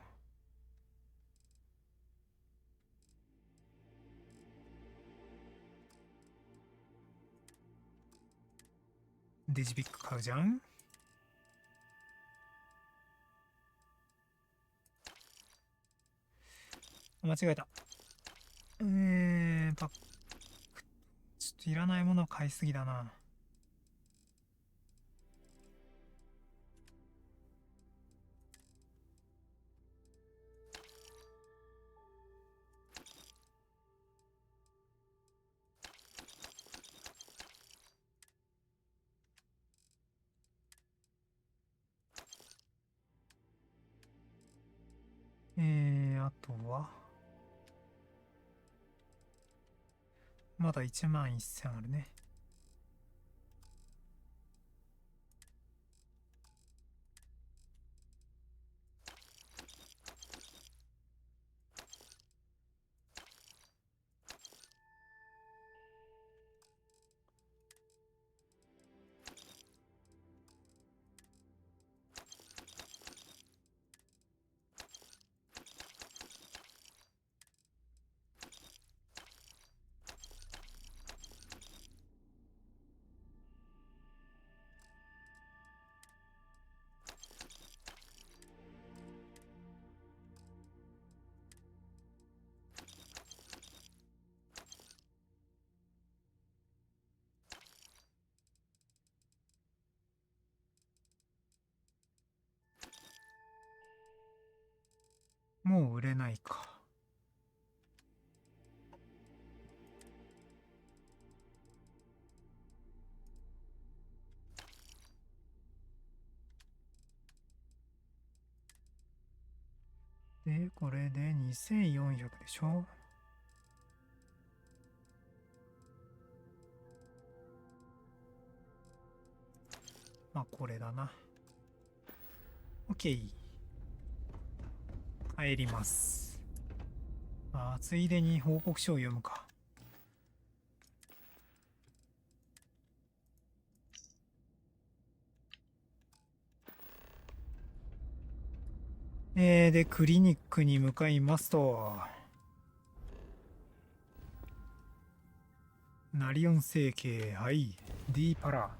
デジビック買うじゃん。間違えた。パック、ちょっといらないもの買いすぎだな。あとはまだ11000あるね。もう売れないか。で、これで2400でしょ。まあこれだな。OK。帰ります。ついでに報告書を読むか。で、クリニックに向かいますと。ナリオン星系、はい、D パラ。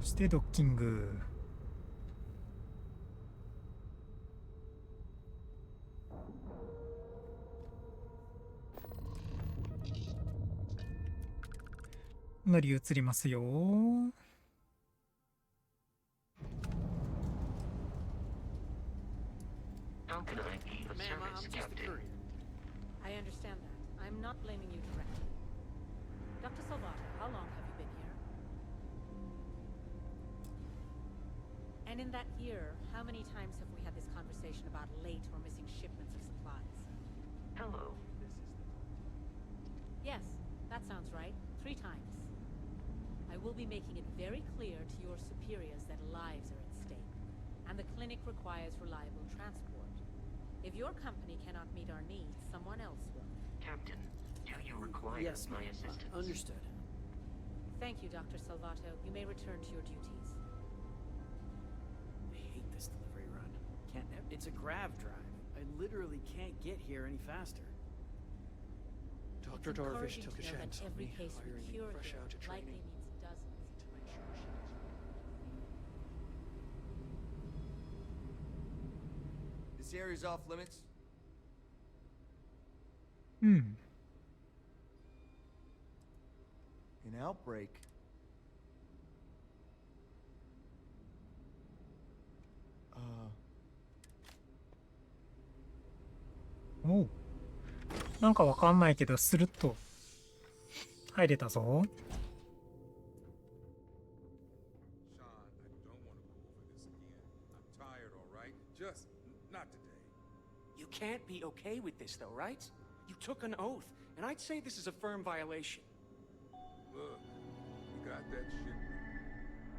そしてドッキング。乗り移りますよ。I understand that. I'm not blaming you directly. Dr. Salvato, how long have you been here? And in that year, how many times have we had this conversation about late or missing shipments of supplies? Hello. Yes, that sounds right. 3 times. I will be making it very clear to your superiors that lives are at stake, and the clinic requires reliable transport. If your company cannot meet our needs, someone else will. Captain, do you require my assistance? Understood. Thank you, Dr. Salvato. You may return to your duties. I hate this delivery run. It's a grav drive. I literally can't get here any faster. Dr. Darvish took a chance on me, hiring me fresh out of training. This area's off limits. An outbreak.おう。なんかわかんないけど、スルッと入れたぞ。Just not today. You can't be okay with this, though, right? You took an oath, and I'd say this is a firm violation. Look, we got that shit.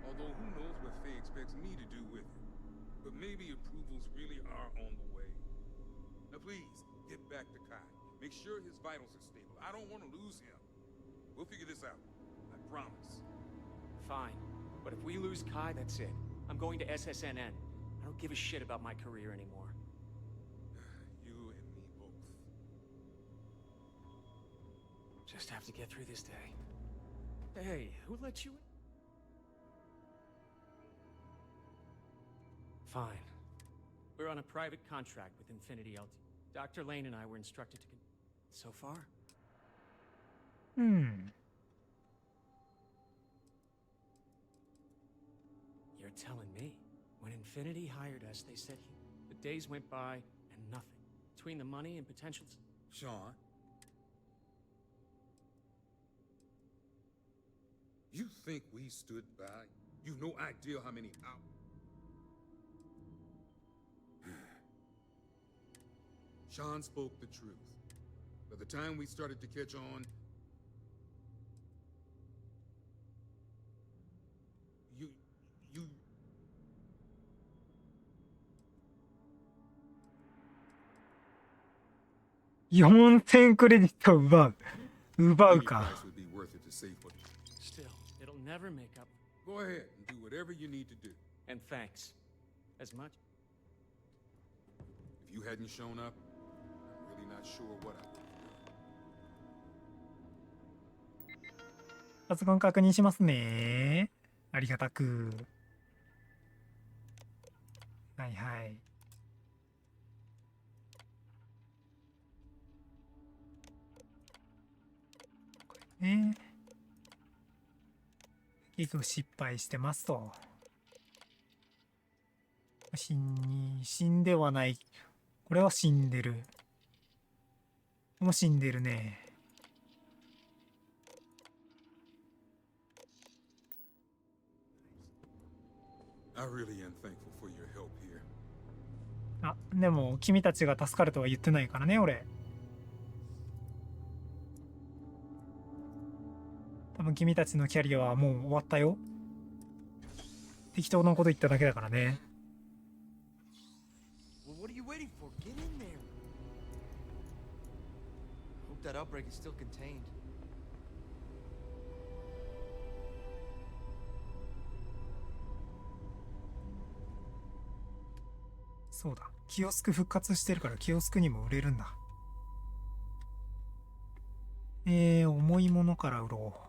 Although who knows what Faye expects me to do with it. But maybe approvals really are on the way. Now please, get back to Kai. Make sure his vitals are stable. I don't want to lose him. We'll figure this out. I promise. Fine. But if we lose Kai, that's it. I'm going to SSNN. I don't give a shit about my career anymore. You and me both. Just have to get through this day. Hey, who let you in? Fine. We're on a private contract with Infinity LT. Dr. Lane and I were instructed to so far? You're telling me. When Infinity hired us, they said the days went by and nothing. Between the money and potential... Sean? You think we stood by? You've no idea how many hours... Sean spoke the truth. By the time we started to catch on, you... 4000クレディットを奪うか。 Still, it'll never make up. Go ahead and do whatever you need to do. And thanks. As much. If you hadn't shown up, I'm really not sure what I would have done. パソコン確認しますね。ありがたく。はいはい。ね。結局失敗してますと。死んではない。これは死んでる。もう死んでるね。I really am thankful for your help here. あ、でも君たちが助かるとは言ってないからね、俺。多分君たちのキャリアはもう終わったよ。適当なこと言っただけだからね。Well, what are you waiting for? Get in there. Hope that outbreak is still contained. そうだ。キオスク復活してるからキオスクにも売れるんだ。重いものから売ろう。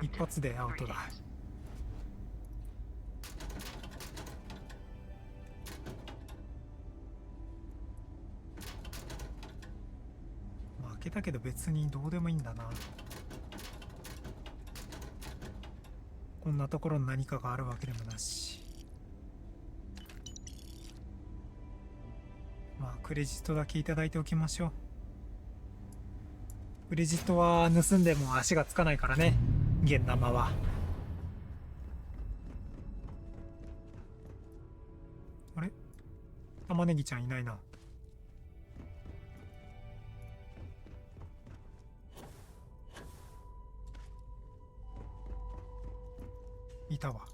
一発でアウトだ。負けたけど別にどうでもいいんだな。こんなところに何かがあるわけでもなし。まあクレジットだけいただいておきましょう。クレジットは盗んでも足がつかないからね。現生は。あれ？玉ねぎちゃんいないな。いたわ。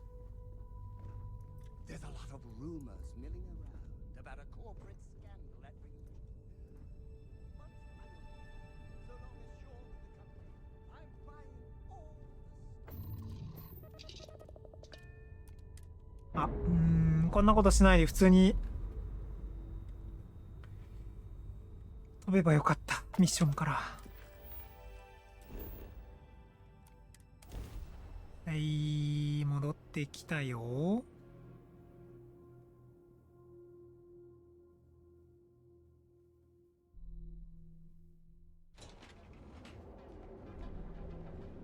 There's a lot of rumors milling around about a corporate scandal at Reunion. あ、こんなことしないで普通に飛べばよかった。ミッションから。はい、戻ってきたよ。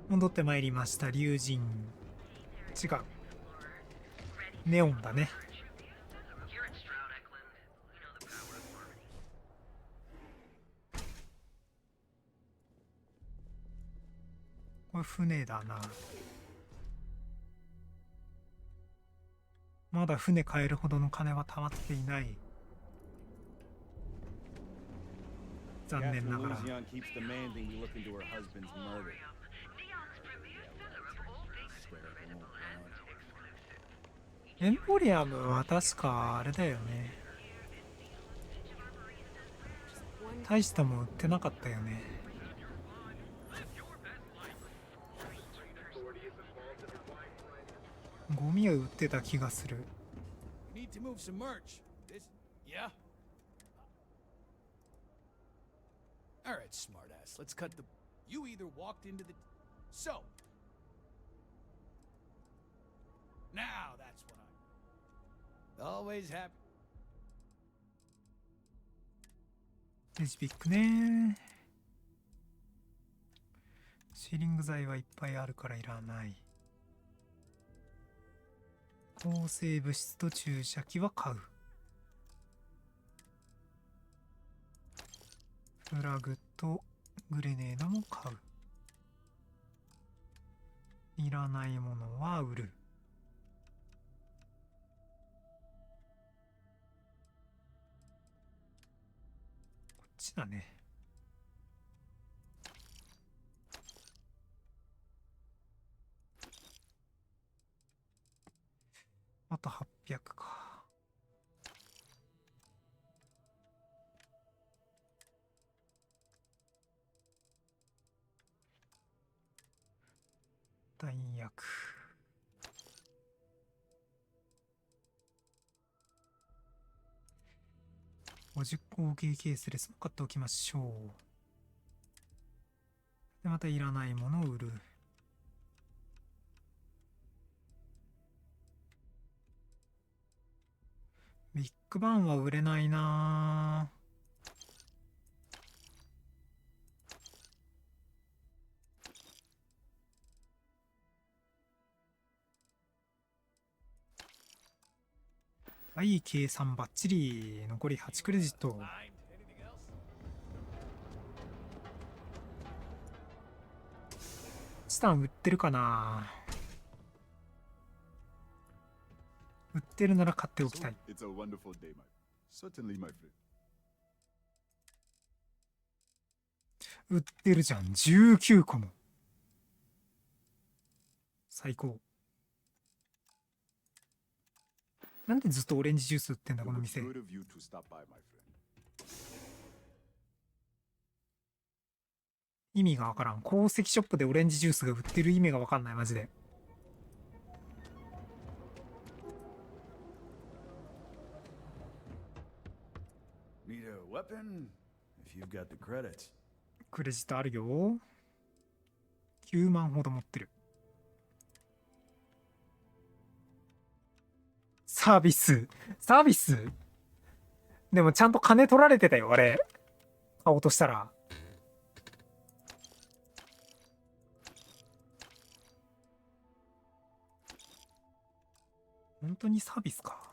戻ってまいりました。龍神。違う。ネオンだね。これ船だな。まだ船買えるほどの金は貯まっていない。残念ながら。エンポリアムは確かあれだよね。大したもん売ってなかったよね。ゴミを売ってた気がする。Need to move some merch. This, yeah. All right, smartass. Let's cut the. You either walked into the. So. Now that's what I. Always happy. レジピックね。シーリング材はいっぱいあるからいらない。抗生物質と注射器は買う。フラグとグレネードも買う。いらないものは売る。こっちだね。あと800か。弾薬。50合計ケースレスも買っておきましょう。で、またいらないものを売る。ビッグバンは売れないなぁ。はい、計算バッチリ。残り8クレジット。チタン売ってるかな。売ってるなら買っておきたい。It's a wonderful day, my certainly, my friend. 売ってるじゃん。19個も。最高。なんでずっとオレンジジュース売ってんだこの店。意味がわからん。鉱石ショップでオレンジジュースが売ってる意味がわかんないマジで。Need a weapon? If you've got the credits. クレジットあるよ。9万ほど持ってる。サービスでもちゃんと金取られてたよ、あれ。買おうとしたら。本当にサービスか。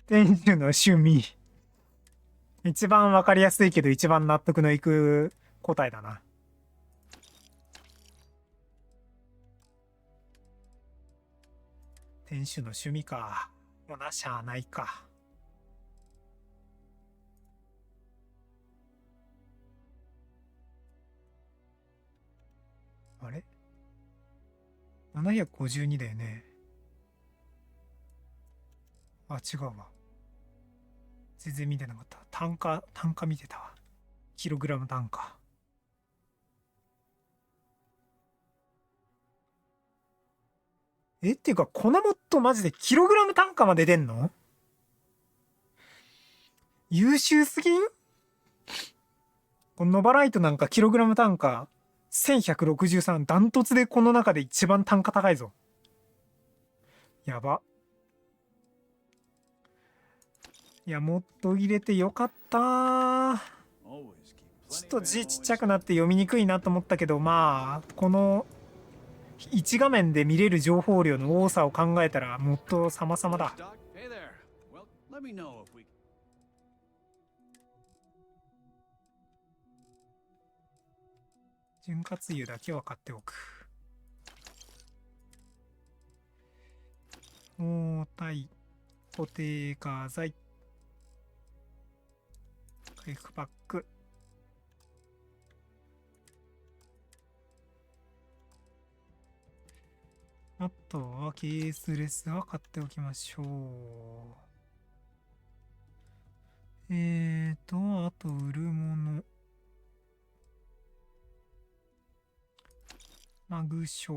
店主の趣味。一番わかりやすいけど一番納得のいく答えだな。店主の趣味か。もうなしゃあないか。あれ ?752 だよね。あ、違うわ。全然見てなかった。単価見てたわ。キログラム単価。っていうか、粉もっとマジでキログラム単価まで出んの？優秀すぎん？このノバライトなんかキログラム単価1163、ダントツでこの中で一番単価高いぞ。やば。いや、もっと入れてよかったー。ちょっと字ちっちゃくなって読みにくいなと思ったけど、まあ、この1画面で見れる情報量の多さを考えたらもっと様々だ。潤滑油だけは買っておく。包帯、固定化剤。回復パック。あとはケースレスは買っておきましょう。あと売るもの。マグショ。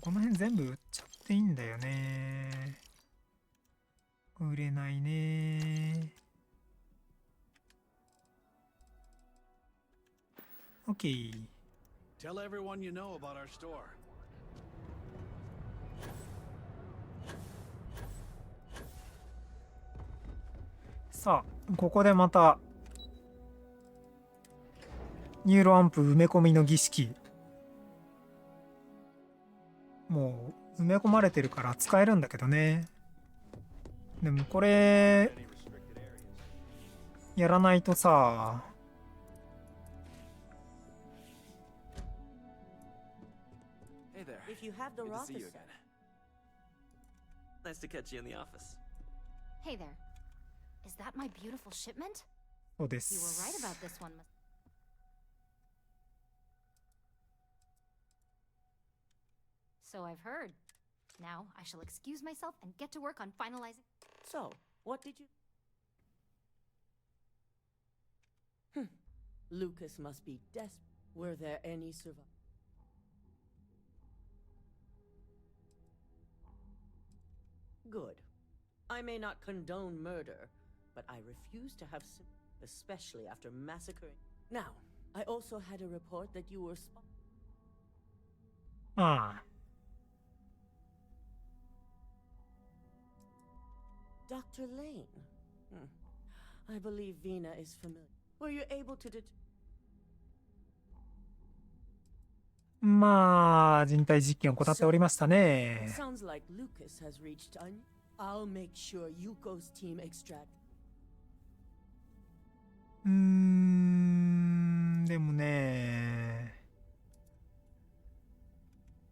この辺全部売っちゃっていいんだよね。売れないね。OK。Tell everyone you know about our store. さあ、ここでまたニューロアンプ埋め込みの儀式。もう埋め込まれてるから使えるんだけどね。でもこれやらないとさ、Hey there. If you have the Good to Rothus see you again. Nice to catch you in the office. Hey there. Is that my beautiful shipment? そうで You す。 were right about this one. So I've heard. Now I shall excuse myself and get to work on finalizing. So, what did you... Lucas must be desperate. Were there any survivors? Good. I may not condone murder, but I refuse to have especially after massacring. Now, I also had a report that you were Ah. Dr. Lane. I believe Vina is familiar. Were you able to detect... まあ、人体実験を行っておりましたね。 Sounds like Lucas has reached on. I'll make sure Yuko's team extract. でもね、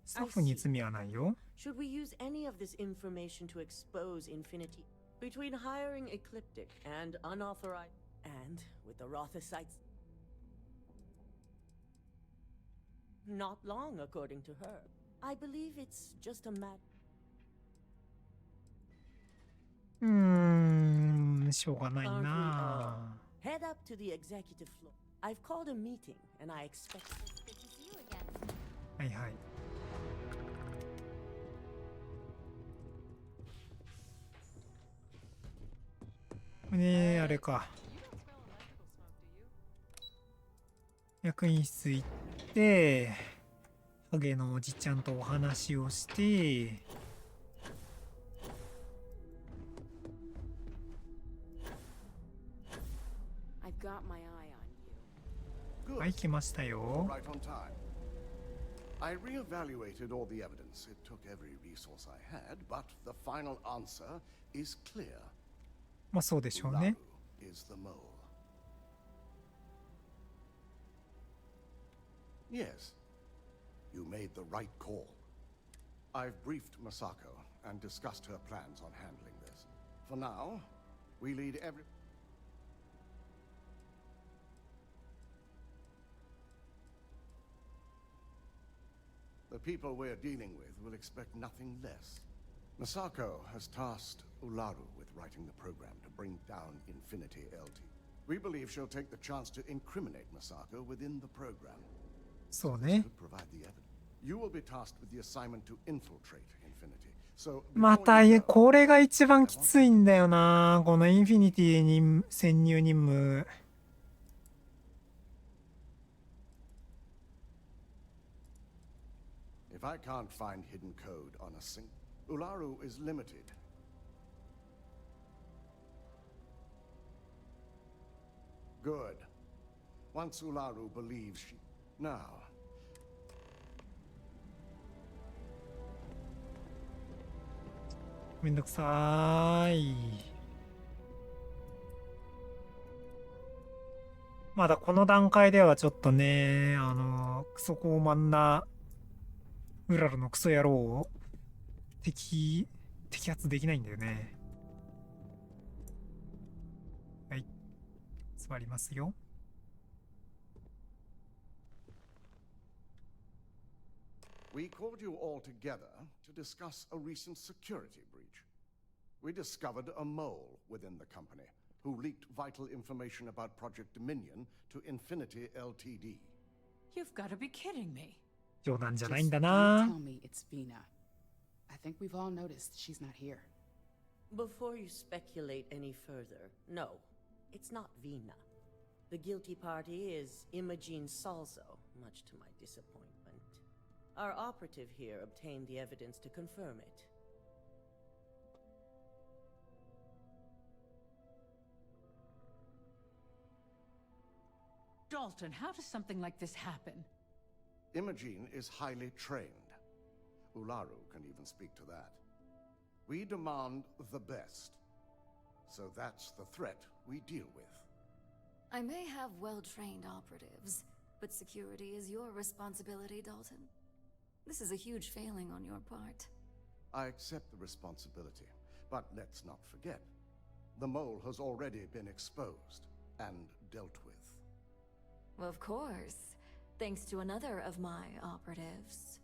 スタッフに罪はないよ。 Should we use any of this information to expose Infinity? Between hiring Ecliptic and unauthorized, and with the Rothosites, not long, according to her. I believe it's just a matter. しょうがないな。 Head up to the executive floor. I've called a meeting, and I expect. Good to see you again. はいはい。ねえ、あれか。役員室行って、影のおじちゃんとお話をして、はい来ましたよ。 Right on time. I re-evaluated all the evidence. It took every resource I had, but the final answer is clear. まあそうでしょうね。 Is the mole. Yes, you made the right call. I've briefed Masako and discussed her plans on handling this. For now, we lead every... The people we're dealing with will expect nothing less. Masako has tasked Ularu with writing the program to bring down Infinity LT. We believe she'll take the chance to incriminate Masako within the program. そうね。 Provide the evidence. You will be tasked with the assignment to infiltrate Infinity. So またこれが一番きついんだよな。このインフィニティに潜入任務。 If I can't find hidden code on a single, Ularu is limited. Good. Once Ularu believes she... Now, めんどくさい。まだこの段階ではちょっとね、クソ高慢なウラルのクソ野郎を摘発できないんだよね。はい。座りますよ。We called you all together to discuss a recent security breach. We discovered a mole within the company who leaked vital information about Project Dominion to Infinity Ltd. You've got to be kidding me. 冗談じゃないん Just だ don't な。 tell me it's Vina. I think we've all noticed she's not here. Before you speculate any further, no, it's not Vina. The guilty party is Imogene Salzo, much to my disappointment. Our operative here obtained the evidence to confirm it. Dalton, how does something like this happen? Imogene is highly trained. Ularu can even speak to that. We demand the best. So that's the threat we deal with. I may have well-trained operatives, but security is your responsibility, Dalton. This is a huge failing on your part. I accept the responsibility, but let's not forget. The mole has already been exposed and dealt with. Of course, thanks to another of my operatives.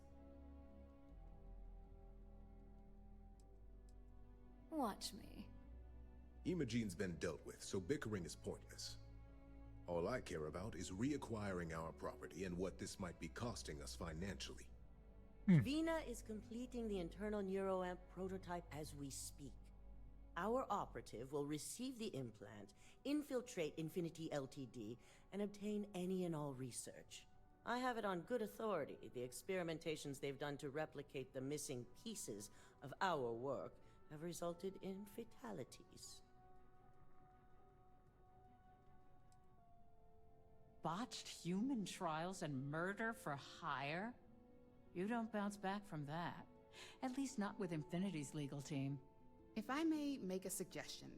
Watch me. Imogene's been dealt with, so bickering is pointless. All I care about is reacquiring our property and what this might be costing us financially. Vina is completing the internal neuroamp prototype as we speak. Our operative will receive the implant, infiltrate Infinity Ltd, and obtain any and all research. I have it on good authority the experimentations they've done to replicate the missing pieces of our work have resulted in fatalities. Botched human trials and murder for hire? You don't bounce back from that. At least not with Infinity's legal team. If I may make a suggestion,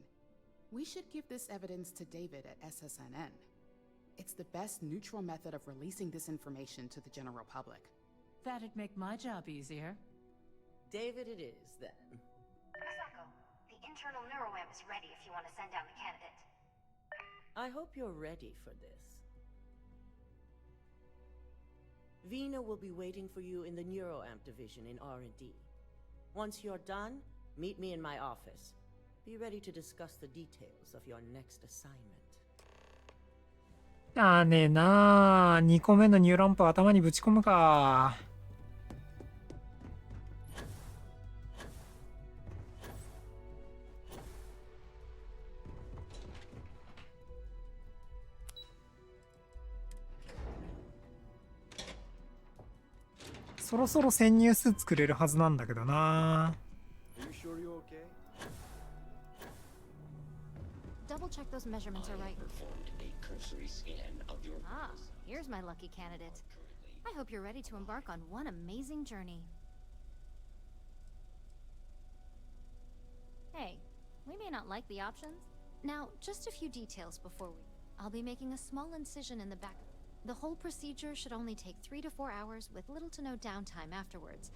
we should give this evidence to David at SSNN. It's the best neutral method of releasing this information to the general public. That'd make my job easier. David it is, then. Masako, the internal neuroamp is ready if you want to send down the candidate. I hope you're ready for this. Vina will be waiting for you in the neuroamp division in R&D. Once you're done, meet me in my office. Be ready to discuss the details of your next assignment. だねえなあ。2個目のニューランプ頭にぶち込むか。そろそろ潜入数作れるはずなんだけどな。Double check those measurements are right. Ah, here's my lucky candidate. I hope you're ready to embark on one amazing journey. Hey, we may not like the options. Now, just a few details before we... I'll be making a small incision in the back. The whole procedure should only take 3 to 4 hours with little to no downtime afterwards.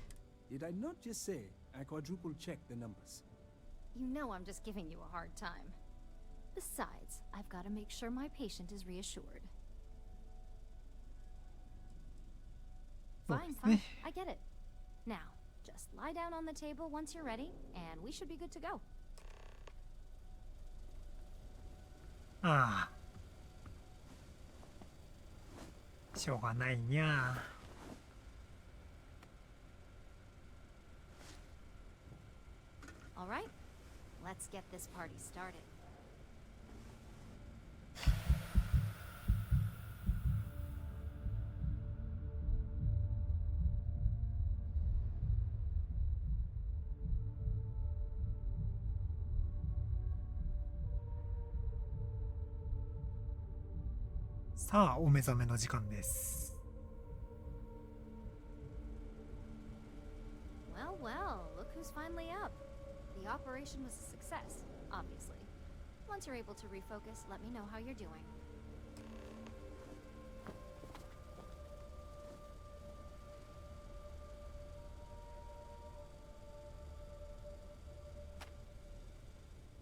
Did I not just say I quadruple checked the numbers? You know I'm just giving you a hard time. Besides, I've got to make sure my patient is reassured. Fine, fine. I get it. Now, just lie down on the table once you're ready, and we should be good to go. ああ。しょうがないにゃ。All right, let's get this party started. .さあ、お目覚めの時間です。Well, well, look who's finally up. The operation was a success, obviously. Once you're able to refocus, let me know how you're doing.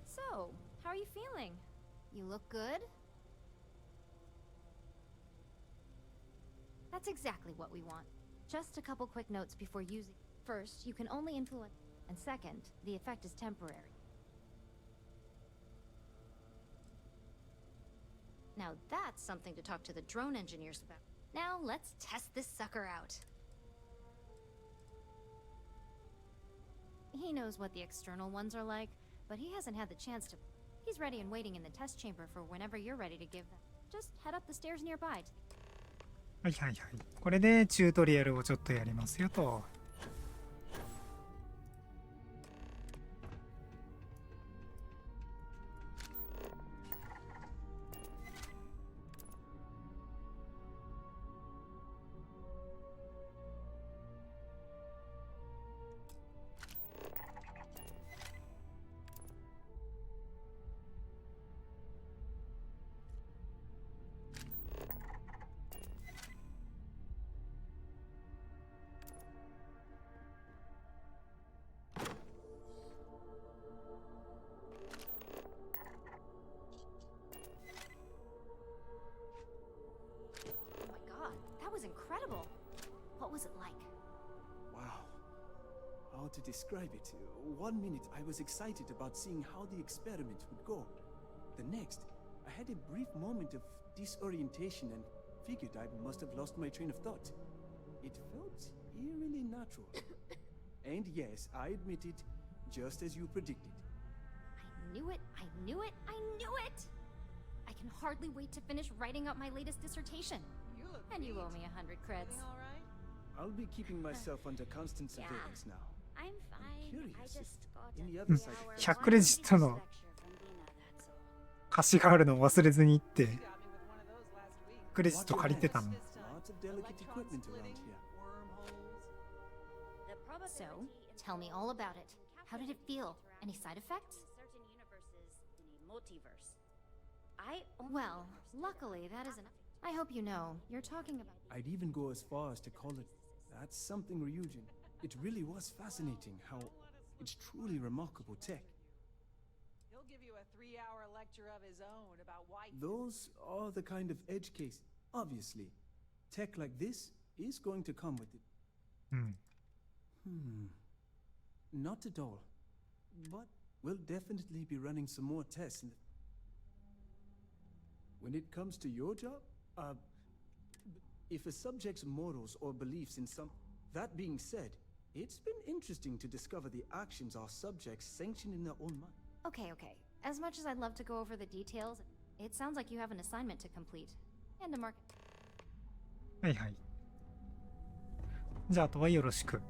So, how are you feeling? You look good? That's exactly what we want. Just a couple quick notes before using. First, you can only influence, and second, the effect is temporary. Now that's something to talk to the drone engineers about. Now let's test this sucker out. He knows what the external ones are like, but he hasn't had the chance to. He's ready and waiting in the test chamber for whenever you're ready to give them. Just head up the stairs nearby. はいはいはい。これでチュートリアルをちょっとやりますよと。Incredible. What was it like? Wow. How to describe it? 1 minute I was excited about seeing how the experiment would go. The next, I had a brief moment of disorientation and figured I must have lost my train of thought. It felt eerily natural. And yes, I admit it, just as you predicted. I knew it, I knew it, I knew it! I can hardly wait to finish writing up my latest dissertation. And you owe me 100 creds. I'll be keeping myself under constant surveillance now. I'm fine. I just got in the other side. 100クレジットの貸しがあるのを忘れずに行ってクレジット借りてたの。 So, tell me all about it. How did it feel? Any side effects? Well, luckily that isn't. I hope you know, you're talking about. I'd even go as far as to call it, that's something Ryujin. It really was fascinating how it's truly remarkable tech. He'll give you a 3-hour lecture of his own about why. Those are the kind of edge case. Obviously, tech like this is going to come with it. Not at all. But we'll definitely be running some more tests in the... When it comes to your job, if a subject's morals or beliefs in some... That being said, it's been interesting to discover the actions our subjects sanction in their own mind. Okay. As much as I'd love to go over the details, it sounds like you have an assignment to complete. And to mark. はいはい。じゃああとはよろしく。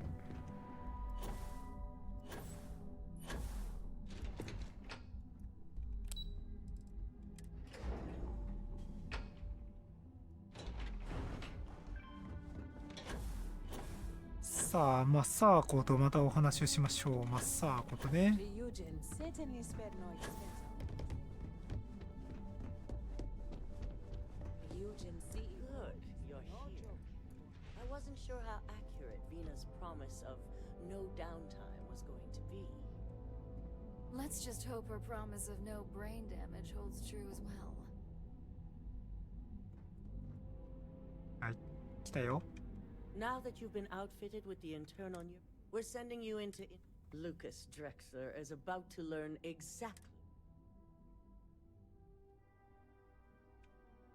さあ、マッサーコとまたお話をしましょう。マッサーコとね。I wasn't sure how accurate Vina's promise of no downtime was going to be. Let's just hope her promise of no brain damage holds true as well. はい、来たよ。Now that you've been outfitted with the internal, we're sending you into Lucas Drexler is about to learn exactly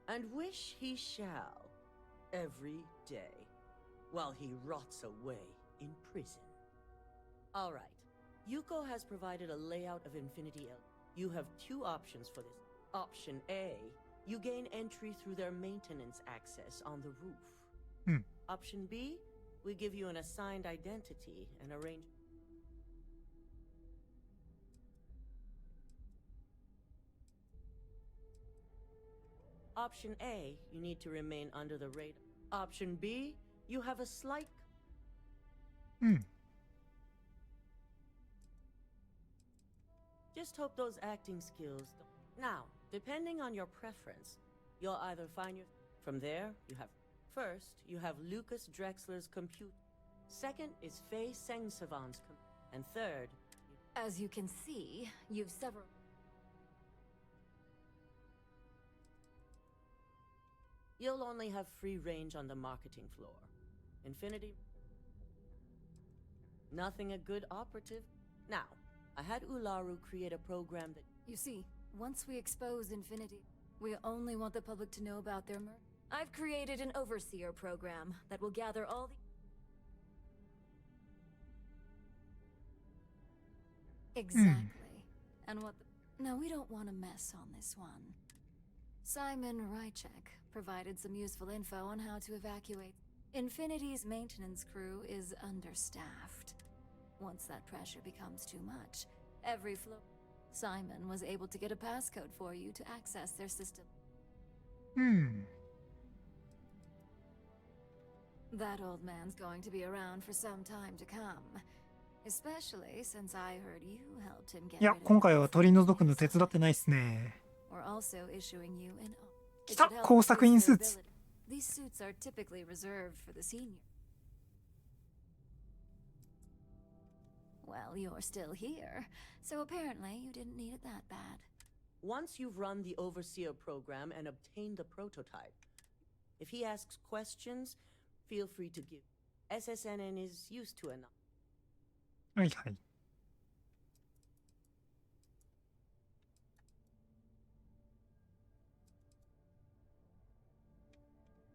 and wish he shall every day while he rots away in prison. All right, Yuko has provided a layout of Infinity L. You have 2 options for this. Option A, you gain entry through their maintenance access on the roof. Option B, we give you an assigned identity and arrange. Option A, you need to remain under the radar. Option B, you have a slight... Just hope those acting skills... Now, depending on your preference, you'll either find your... From there, you have... First, you have Lucas Drexler's compute. Second is Faye Sengsavan's and third... As you can see, you've several... You'll only have free range on the marketing floor. Infinity... Nothing a good operative. Now, I had Ularu create a program that... You see, once we expose Infinity, we only want the public to know about their murder. I've created an overseer program that will gather all the... Exactly. And what the... No, we don't want to mess on this one. Simon Rychek provided some useful info on how to evacuate. Infinity's maintenance crew is understaffed. Once that pressure becomes too much, every floor... Simon was able to get a passcode for you to access their system. That old man's going to be around for some time to come. Especially since I heard you helped him get いや、今回は取り除くの手伝ってないっすね。 We're also issuing you an... 来た、工作員スーツ。 These suits are typically reserved for the senior. Well, you're still here, so apparently you didn't need it that bad. Once you've run the Overseer program and obtained the prototype, if he asks questions, feel free to give. SSNN is used to enough. はいはい。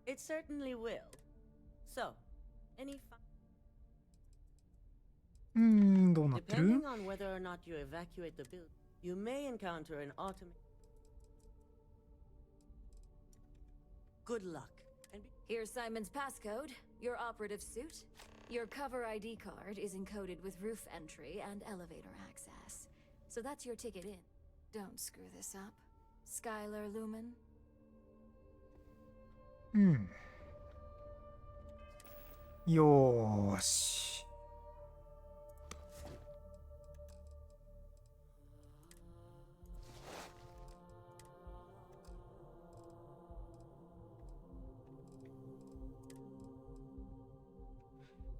It certainly will. So, any fun? どうなってる? Depending on whether or not you evacuate the building, you may encounter an automated... Good luck. And Here's Simon's passcode, your operative suit. Your cover ID card is encoded with roof entry and elevator access. So that's your ticket in. Don't screw this up. Skylar Lumen? よーし。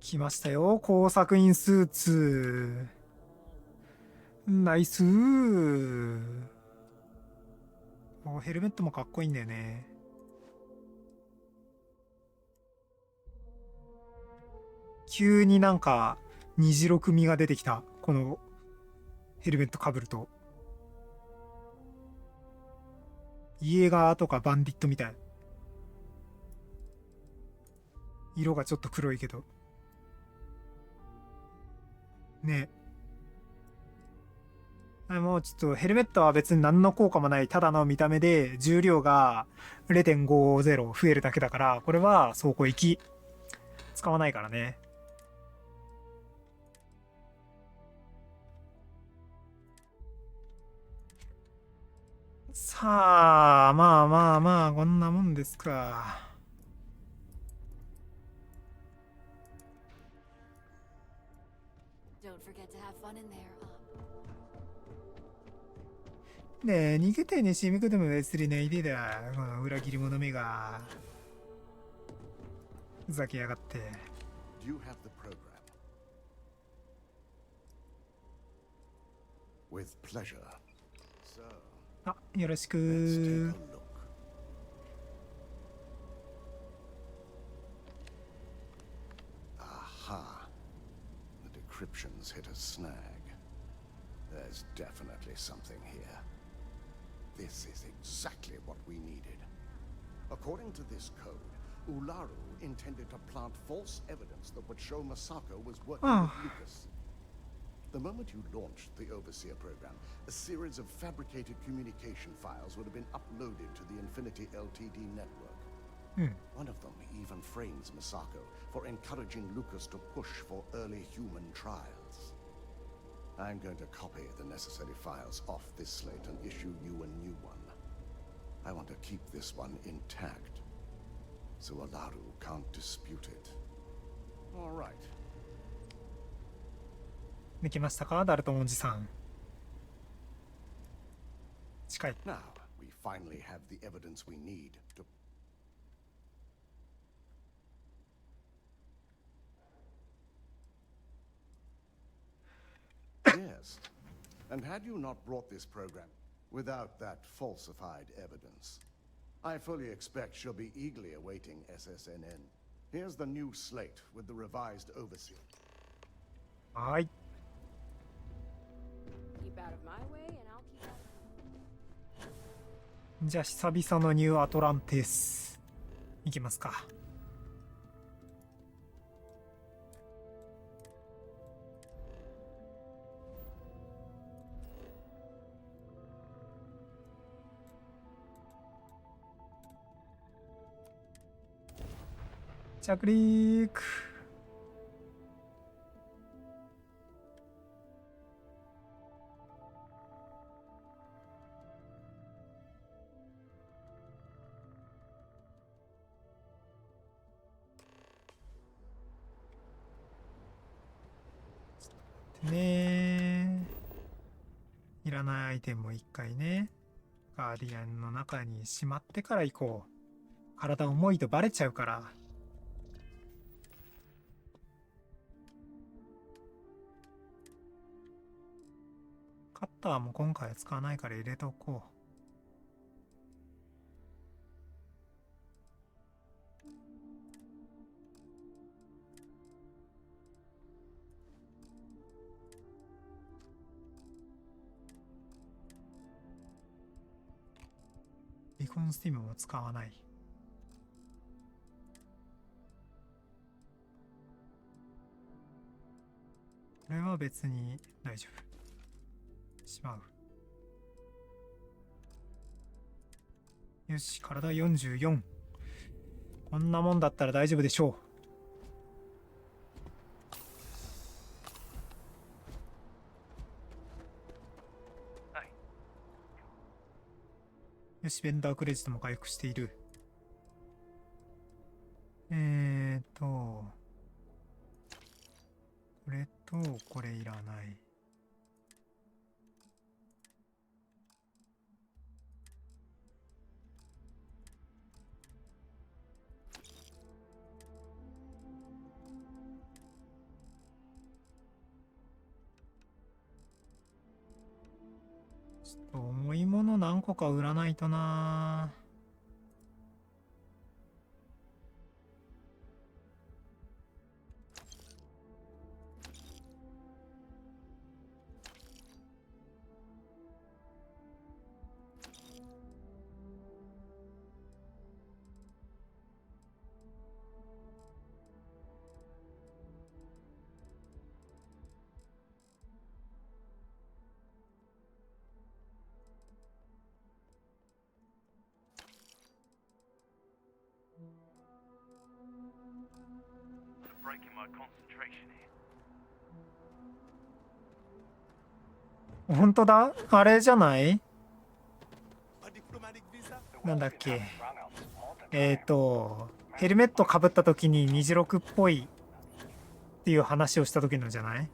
来ましたよ、工作員スーツ。ナイスー。ヘルメットもかっこいいんだよね。急になんか虹色組が出てきた。このヘルメットかぶると。イエガーとかバンディットみたい。色がちょっと黒いけど。ねえ。もうちょっとヘルメットは別に何の効果もないただの見た目で重量が 0.50 増えるだけだから、これは走行行き使わないからね。さあ、まあまあまあ、こんなもんですか。ねえ、逃げてね、しみくでも別にないでだ。この裏切り者めが。ふざけやがって。Do you have the program? With pleasure. So, あ、よろしく。 let's take a look. Aha. The decryption's hit a snag. There's definitely something here. This is exactly what we needed. According to this code, Ularu intended to plant false evidence that would show Masako was working with Lucas. The moment you launched the Overseer program, a series of fabricated communication files would have been uploaded to the Infinity LTD network. One of them even frames Masako for encouraging Lucas to push for early human trials. I'm going to copy the necessary files off this slate and issue you a new one. I want to keep this one intact, so Ularu can't dispute it. All right. できましたか、ダルトンおじさん。近い。 Now, we finally have the evidence we need to... Yes. And had you not brought this program without that falsified evidence, I fully expect she'll be eagerly awaiting SSNN. Here's the new slate with the revised overseer. はい。 Keep out of my way and I'll keep out of じゃあ久々のニューアトランティスいきますか。着陸。ねえ。いらないアイテムを一回ね、ガーディアンの中にしまってから行こう。体重いとバレちゃうから。カッターも今回は使わないから入れておこう。リコンスティムも使わない。これは別に大丈夫。しまう。よし、体44。こんなもんだったら大丈夫でしょう。よし、ベンダークレジットも回復している。これとこれいらない。ちょっと重いもの何個か売らないとな。本当だ、あれじゃない？なんだっけ。ヘルメットかぶった時に虹六っぽいっていう話をした時のじゃない？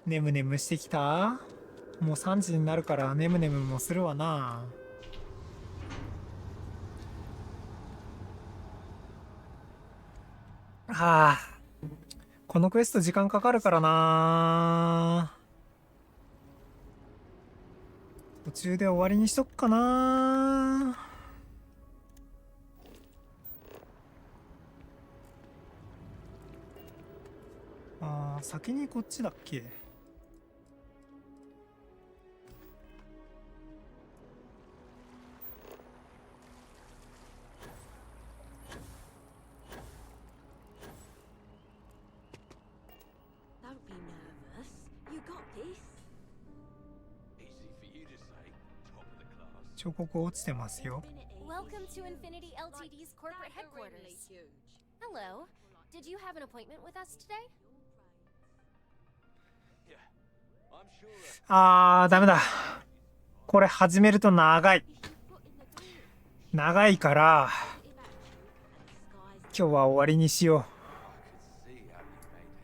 ねむねむしてきた？もう3時になるからねむねむもするわな。このクエスト時間かかるからな。途中で終わりにしとくかな。先にこっちだっけ。彫刻落ちてますよ。Welcome to Infinity Ltd's corporate headquarters. Hello. Did you have an appointment with us today? ダメだ。これ始めると長い。長いから、今日は終わりにしよ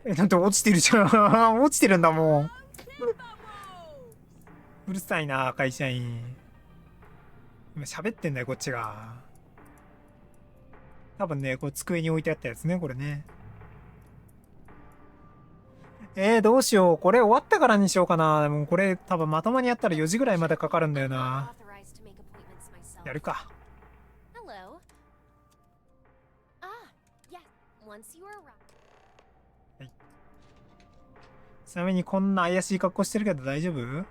う。だって落ちてるじゃん。落ちてるんだもん。うるさいな、会社員。今喋ってんだよ、こっちが。多分ね、これ机に置いてあったやつね、これね。どうしよう。これ終わったからにしようかな。でもこれ多分まともにやったら4時ぐらいまでかかるんだよな。やるか。Hello. Ah, yes. Once you are arrived. ちなみにこんな怪しい格好してるけど大丈夫？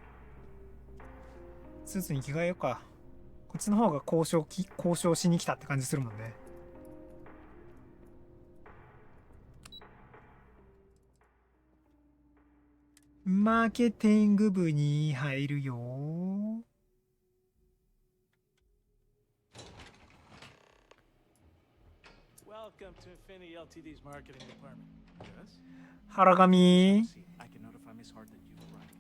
スーツに着替えようか。こっちの方が交渉しに来たって感じするもんね。マーケティング部に入るよ。Welcome to Infinity Ltd's marketing department. Yes? 原上。 I can notify Miss Hart that you've arrived.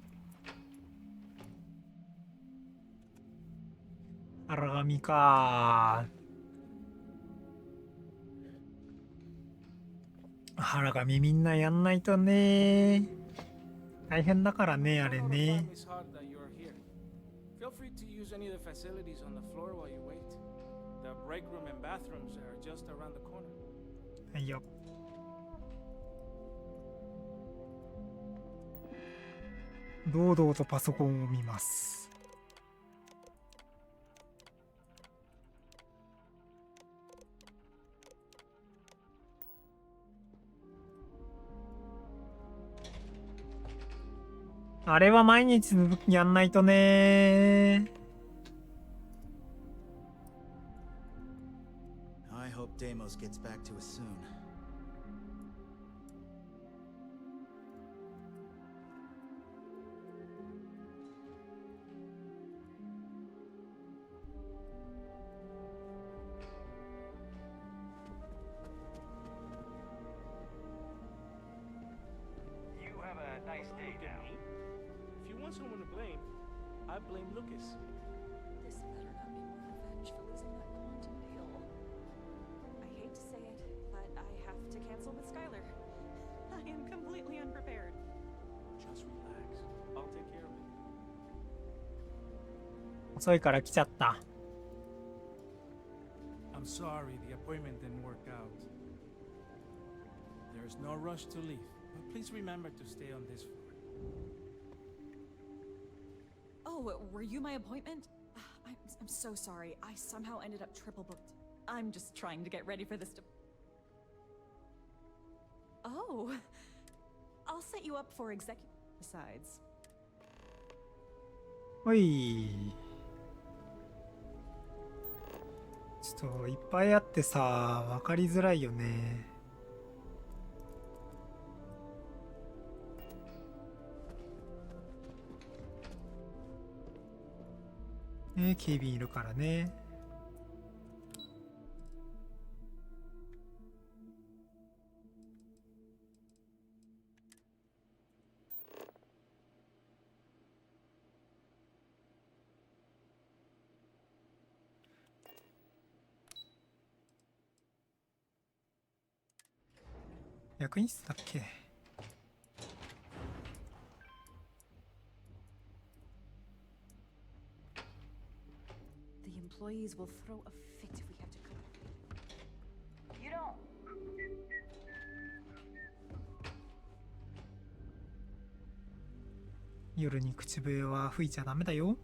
原上か。原上みんなやんないとね。大変だからね、あれね。 Miss Hart that you're here. Feel free to use any of the facilities on the floor while you wait. The break room and bathrooms are just around the corner. はいよ。堂々とパソコンを見ます。あれは毎日やんないとね。 I hope Deimos gets back to us soon. You have a nice day now. If you want someone to blame, I blame Lucas. This better not be more revenge for losing that quantum deal. I hate to say it, but I have to cancel with Skylar. I am completely unprepared. Just relax. I'll take care of it. 遅いから来ちゃった。 I'm sorry the appointment didn't work out. There's no rush to leave, but please remember to stay on this floor. Oh, were you my appointment? I'm so sorry. I somehow ended up triple booked. I'm just trying to get ready for this. Oh, I'll set you up for executive. Besides, ほい。ちょっといっぱいあってさ、分かりづらいよね。ね、警備員いるからね。役員室だっけ？ the employees will throw a fit if we have to come. You don't. 夜に口笛は吹いちゃダメだよ。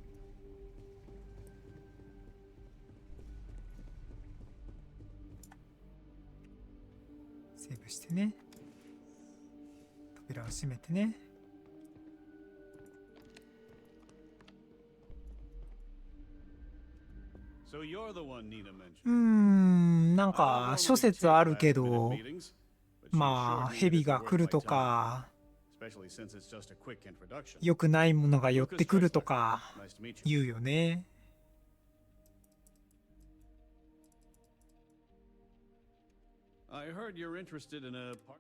セーブしてね。扉を閉めてね。なんか諸説あるけど、まあ蛇が来るとか、良くないものが寄ってくるとか言うよね。I heard you're interested in a part.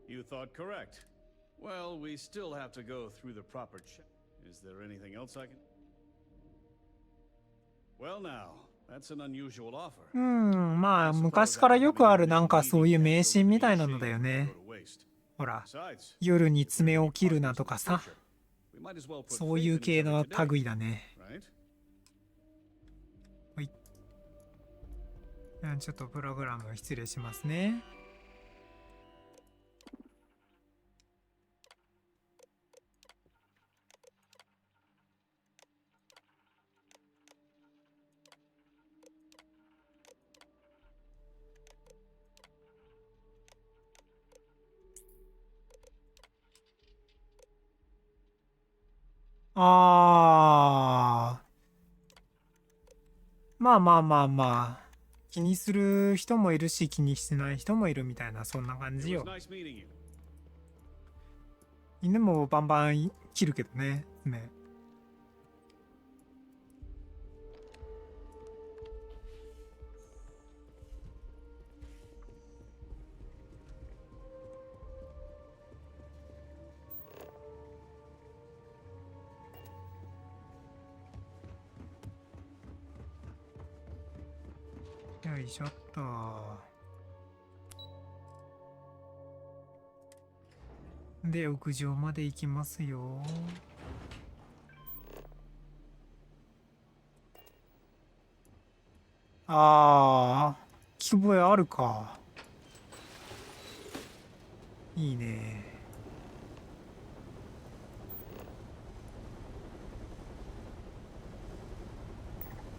You thought correct. Well, we still have to go through the proper check. Is there anything else I can? Well now, that's an unusual offer. まあ昔からよくあるなんかそういう迷信みたいなのだよね。ほら、夜に爪を切るなとかさ、そういう系の類だね。ちょっとプログラム失礼しますね。あー。まあまあまあまあ。気にする人もいるし、気にしてない人もいるみたいな、そんな感じよ。犬もバンバン切るけどね、爪。よいしょっと。で、屋上まで行きますよ。あー、聞く声あるか。いいね。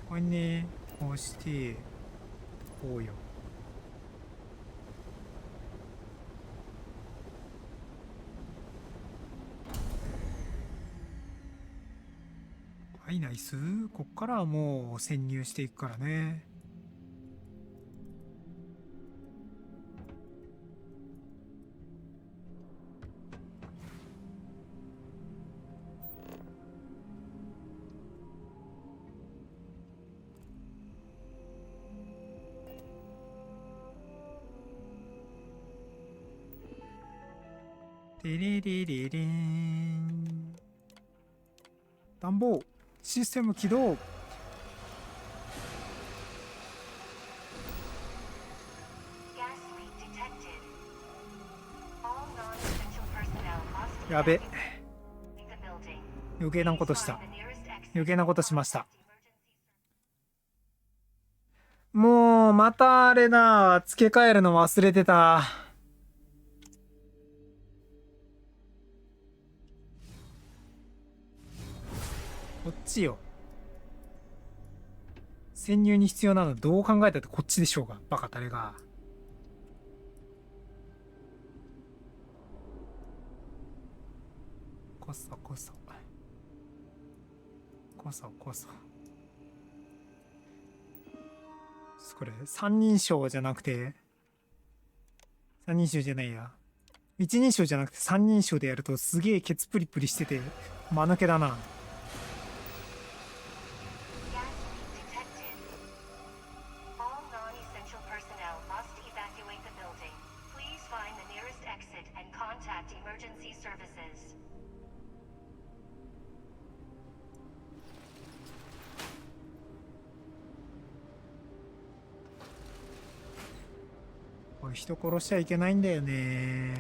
これね、こうして、こうよ。はい、ナイス。こっからはもう潜入していくからね。テレレレレン。暖房システム起動。やべ、余計なことした。余計なことしました。もうまたあれだ、付け替えるの忘れてた。こっちよ。潜入に必要なのどう考えたってこっちでしょうが、バカタレが。こそこそこそこそ。これ三人称じゃなくて、三人称じゃないや、一人称じゃなくて三人称でやるとすげえケツプリプリしてて間抜けだな。これ人殺しちゃいけないんだよね。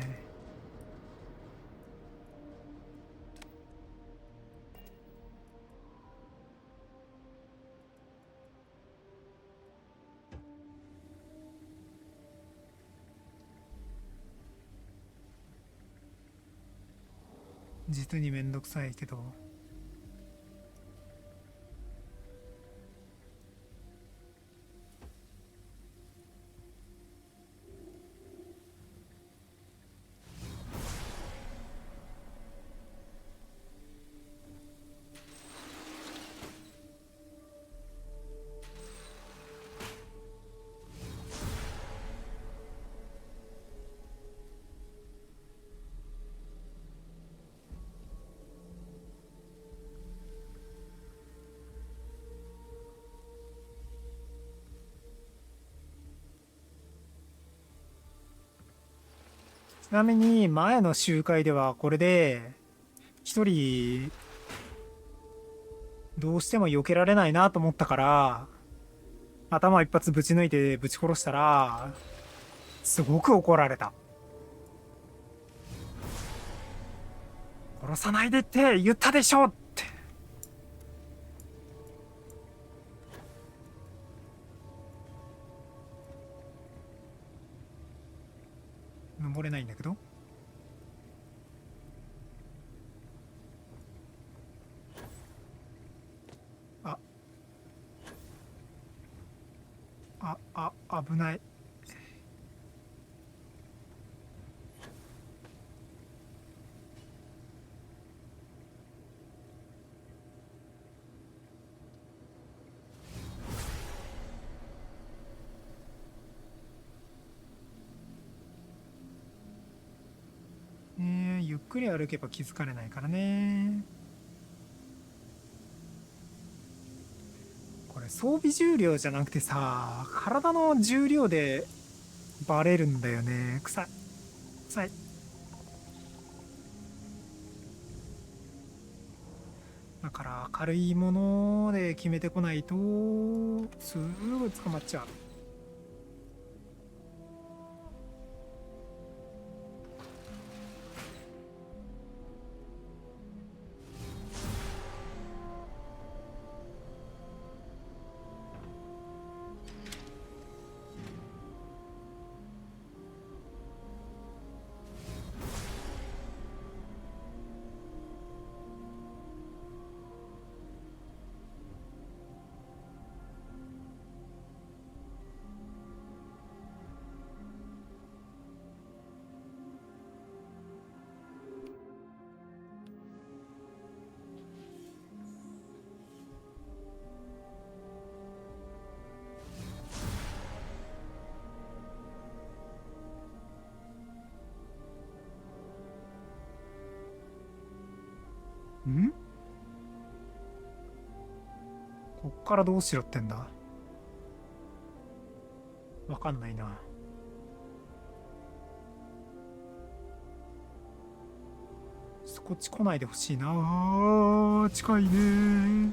実にめんどくさいけど。ちなみに前の集会ではこれで一人どうしても避けられないなと思ったから頭一発ぶち抜いてぶち殺したらすごく怒られた。殺さないでって言ったでしょって。登れないんだけど。危ない。ゆっくり歩けば気づかれないからね。これ装備重量じゃなくてさ、体の重量でバレるんだよね。臭い臭い。だから軽いもので決めてこないとすぐ捕まっちゃう。ん？こっからどうしろってんだ？わかんないな。こっち来ないでほしいな。近いね。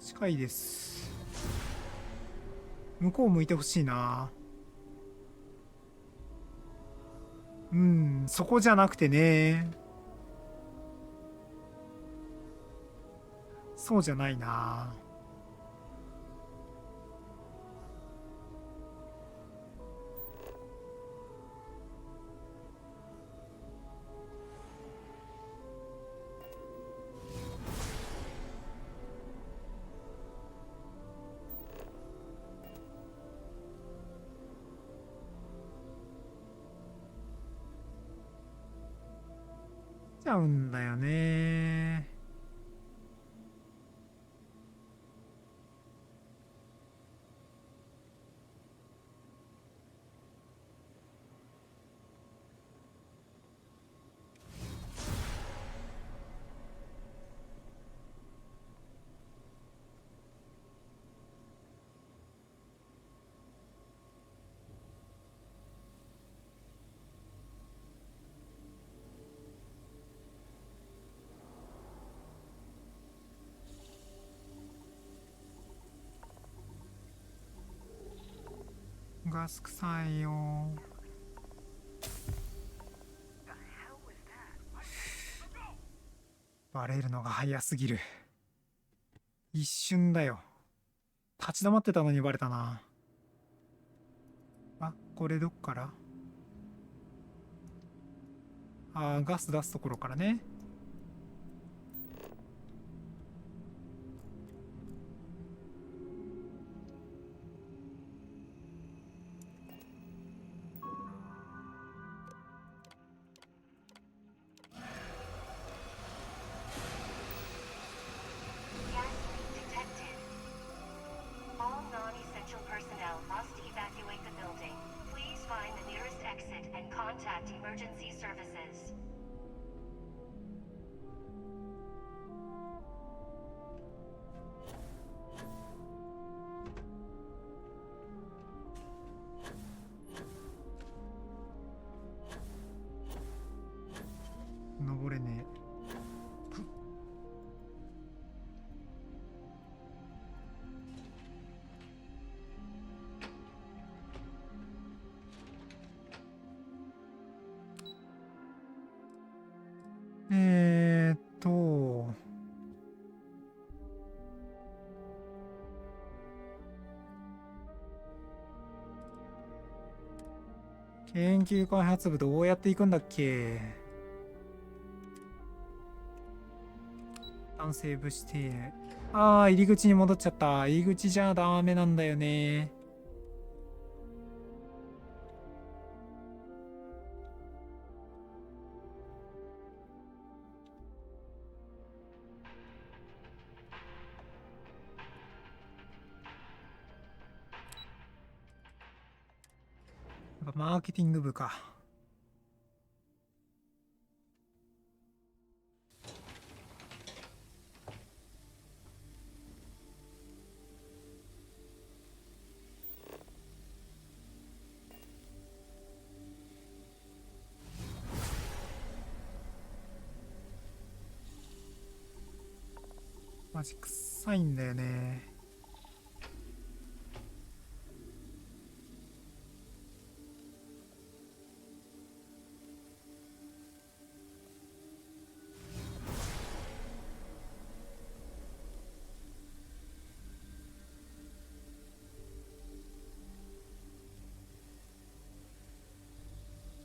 近いです。向こう向いてほしいな。そこじゃなくてね。そうじゃないな。ちゃうんだよね。ガス臭いよ。バレるのが早すぎる。一瞬だよ。立ち止まってたのにバレたな。あ、これどっから？ガス出すところからね。登れねえ。研究開発部どうやって行くんだっけ。男性部してああ入り口に戻っちゃった。入り口じゃダメなんだよね。やっぱマーケティング部か。マジ臭いんだよね。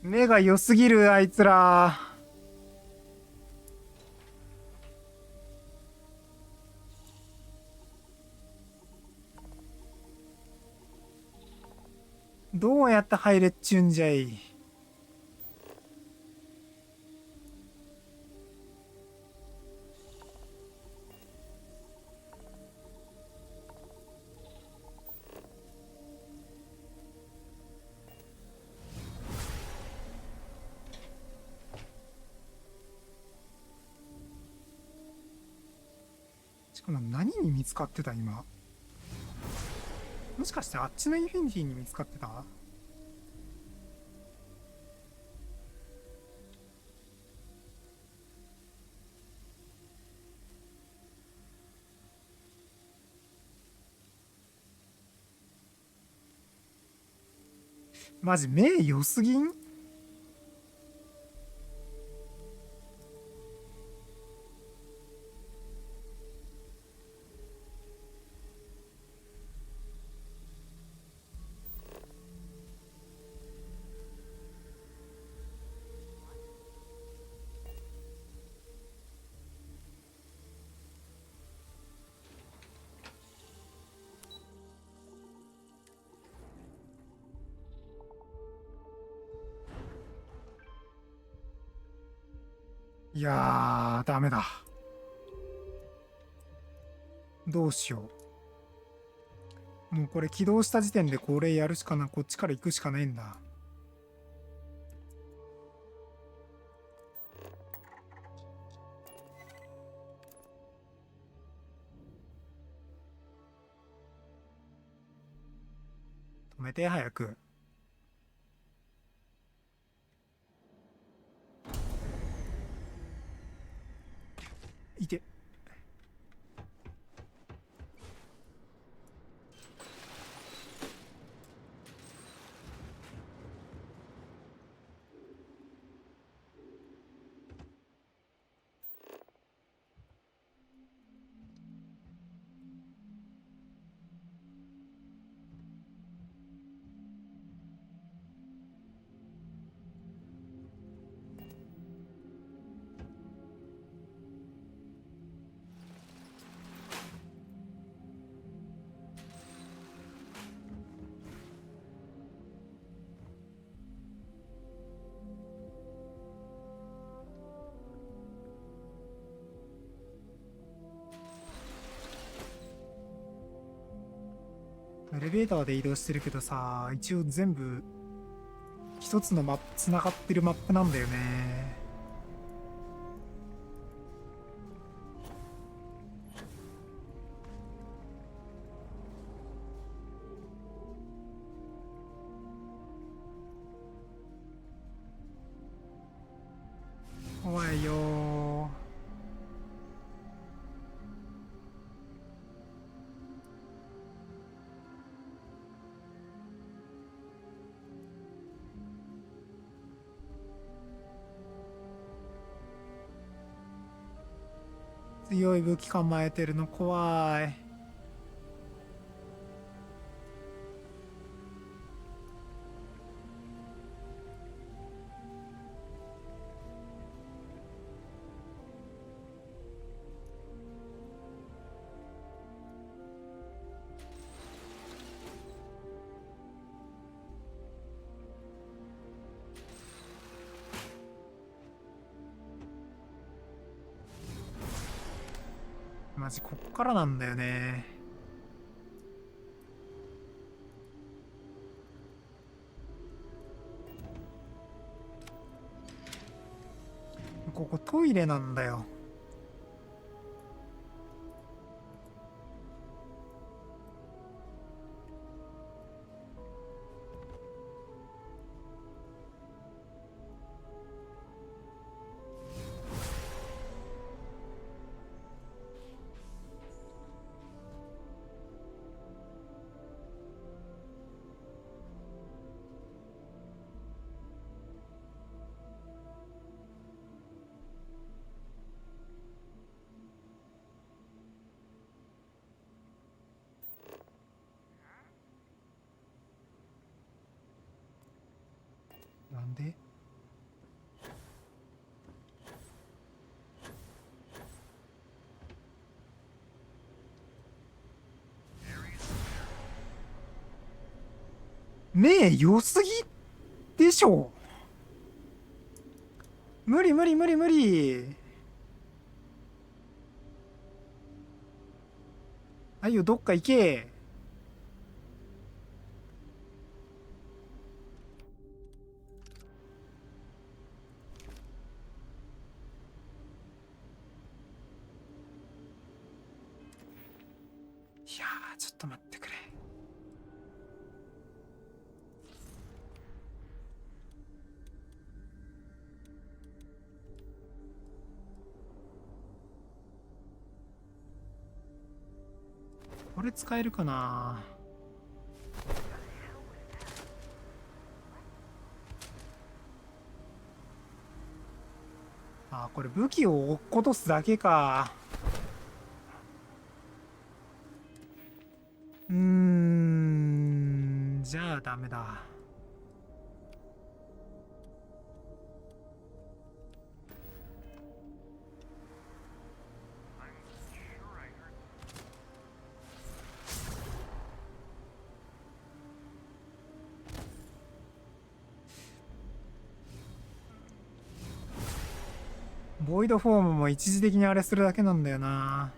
目が良すぎるあいつら。どうやって入れっちゅうんじゃい。しかも何に見つかってた今。もしかしてあっちのインフィニティに見つかってた？マジ目良すぎん？いやー、ダメだ。どうしよう。もうこれ起動した時点でこれやるしかな、こっちから行くしかないんだ。止めて、早く。いて。エレベーターで移動してるけどさ、一応全部一つのマップつながってるマップなんだよね。怖いよー。強い武器構えてるの怖い。マジこっからなんだよね。ここトイレなんだよ。なんで？目良すぎでしょ。無理無理無理無理。あいよ、どっか行け。いやー、ちょっと待ってくれ。これ使えるかな。あ、これ武器を落っことすだけか。じゃあダメだ。ボイドフォームも一時的にあれするだけなんだよな。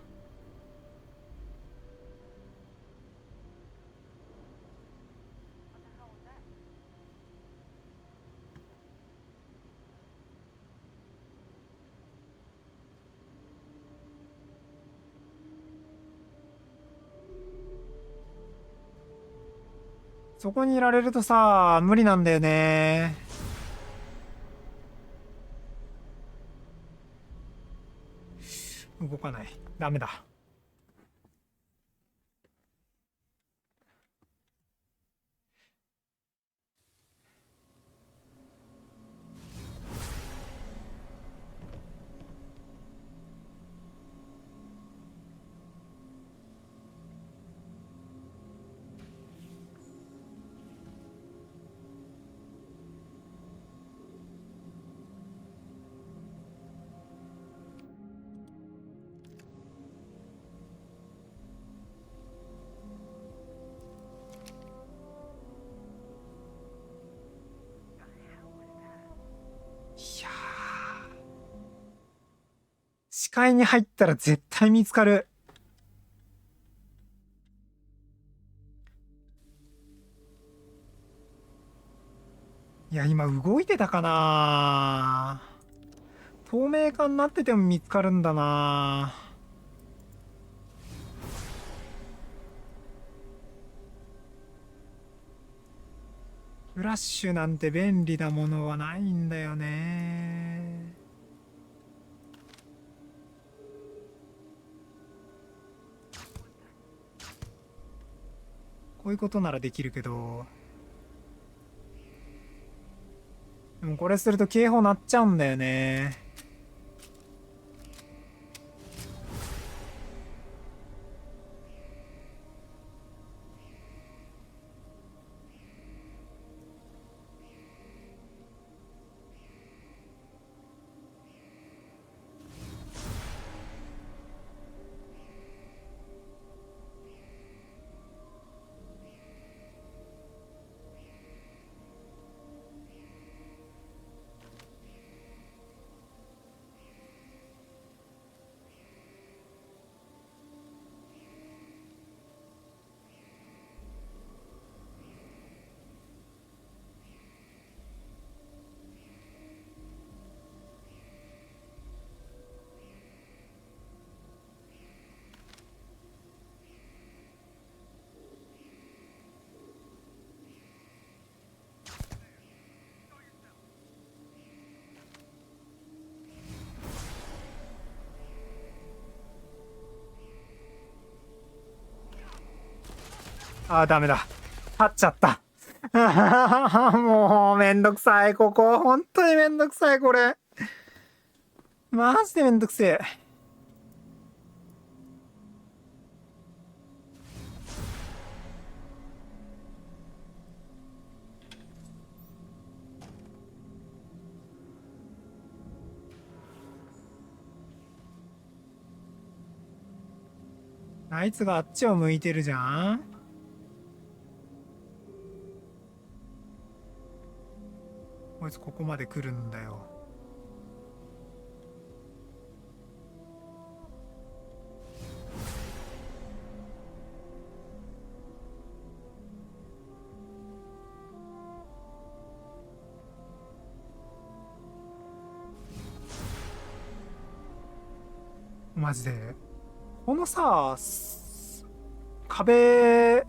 そこにいられるとさ、無理なんだよね。動かない。ダメだ。視界に入ったら絶対見つかる。いや、今動いてたかな。透明化になってても見つかるんだな。フラッシュなんて便利なものはないんだよね。こういうことならできるけど、でもこれすると警報鳴っちゃうんだよね。あー、ダメだ。立っちゃった。もう、めんどくさい、ここ。本当にめんどくさい、これ。マジでめんどくせえ。あいつがあっちを向いてるじゃん。こいつここまで来るんだよ。マジでこのさ、壁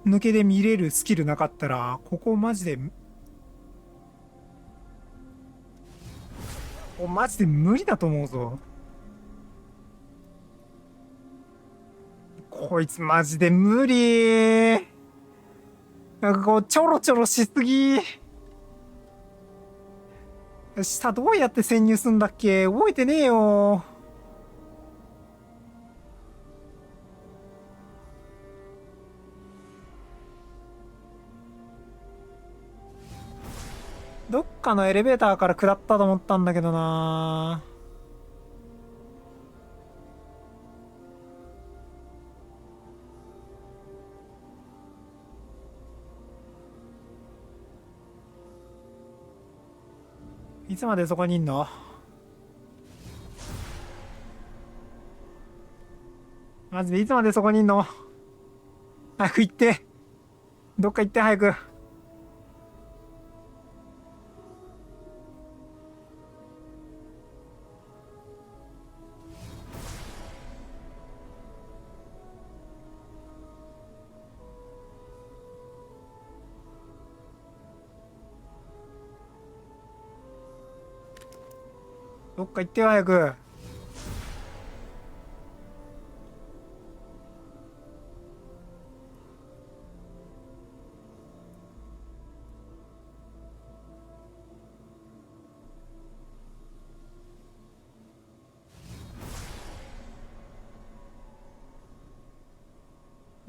抜けで見れるスキルなかったら、ここマジでマジで無理だと思うぞ。こいつマジで無理。なんかこうちょろちょろしすぎ。下どうやって潜入すんだっけ、覚えてねえよ。どっかのエレベーターから下ったと思ったんだけどな。いつまでそこにいんの？マジでいつまでそこにいんの？早く行って。どっか行って早く。どっか行ってよ早く。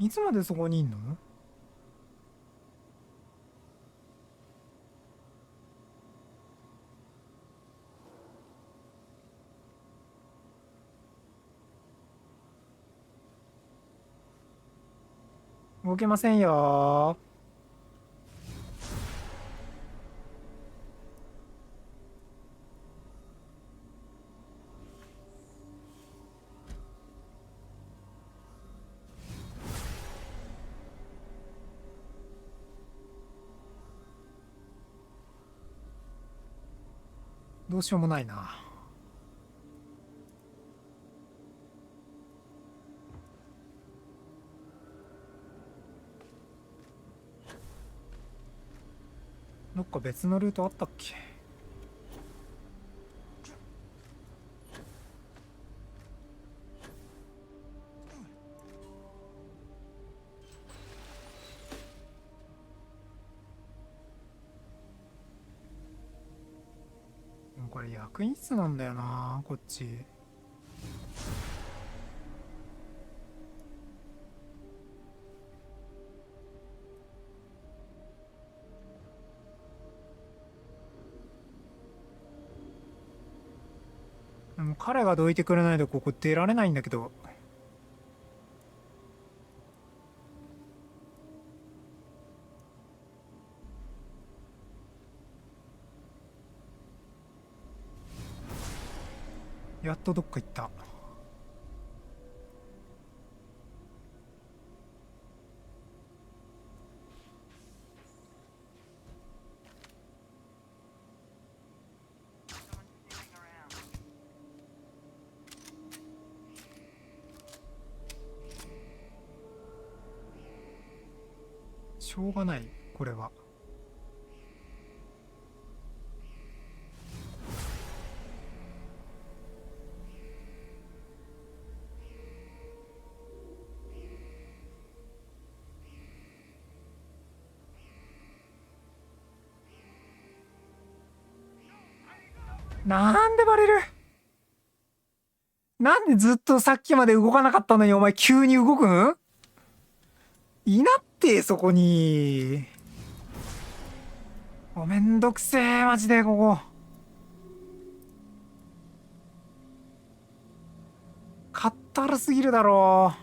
いつまでそこにいんの？動けませんよ。どうしようもないな。どっか別のルートあったっけ？これ役員室なんだよな、こっち。でも彼がどいてくれないとここ出られないんだけど。やっとどっか行った。しょうがない、これは。なんでバレる？なんでずっとさっきまで動かなかったのにお前急に動くん？いなってそこに。めんどくせえマジでここ。かったるすぎるだろ。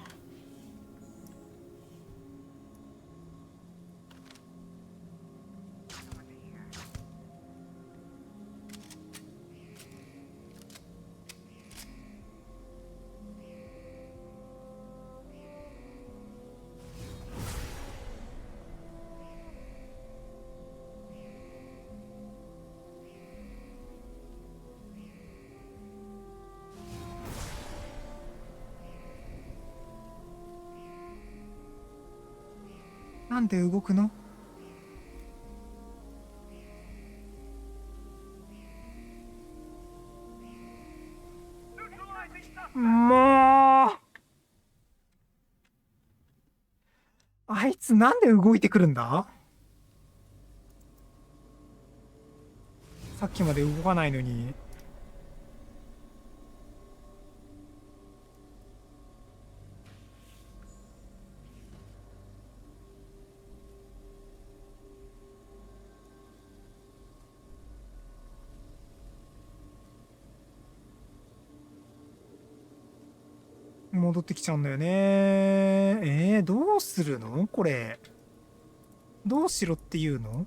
なんで動くの？もうあいつなんで動いてくるんだ？さっきまで動かないのに。戻ってきちゃうんだよね。どうするのこれ。どうしろっていうの？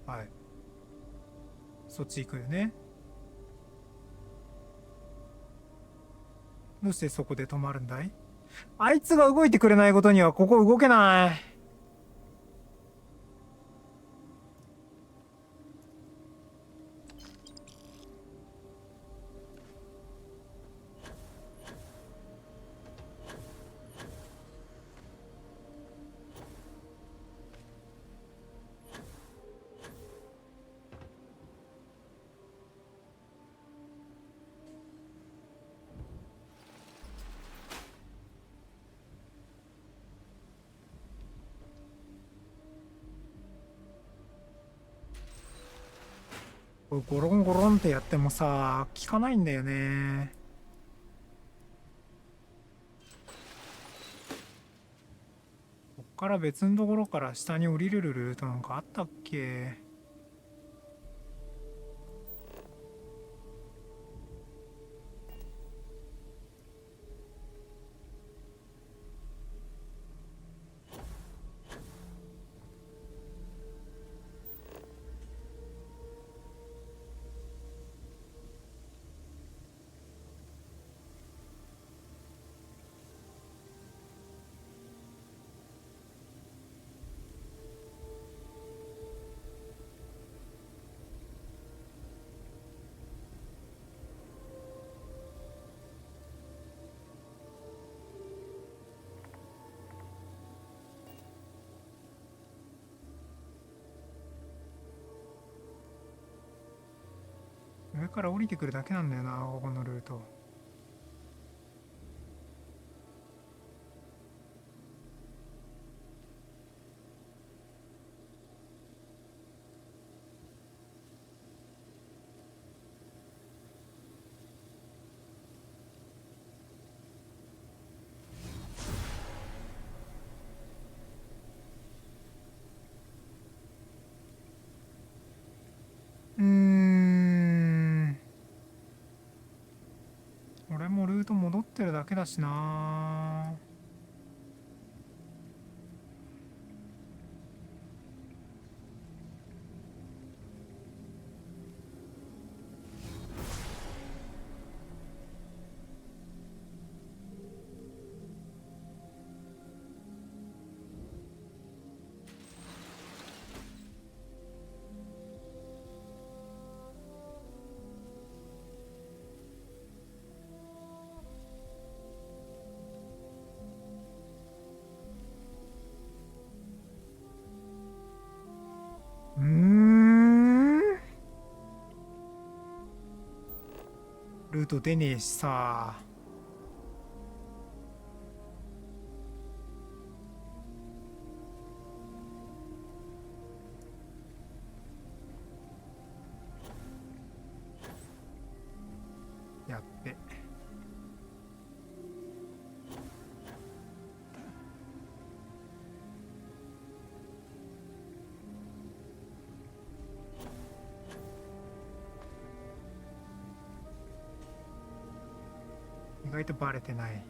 はい。そっち行くよね。どうしてそこで止まるんだい？あいつが動いてくれないことにはここ動けない。これゴロンゴロンってやってもさ、効かないんだよね。こっから別のところから下に降りれるルートなんかあったっけ？上から降りてくるだけなんだよな、ここのルート。俺もルート戻ってるだけだしな。ルート出ねえしさ。って。意外とバレてない。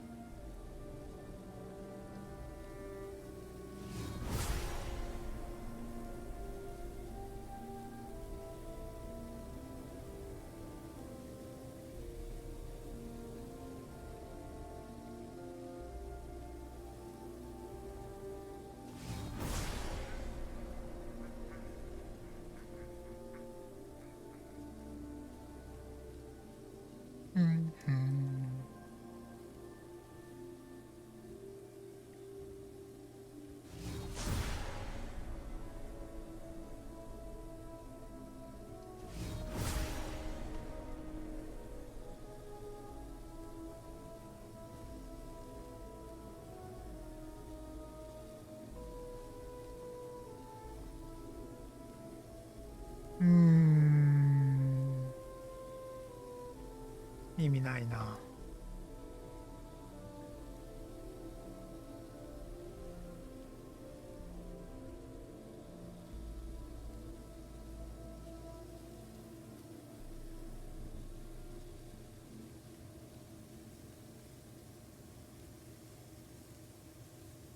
うんうん。意味ないな。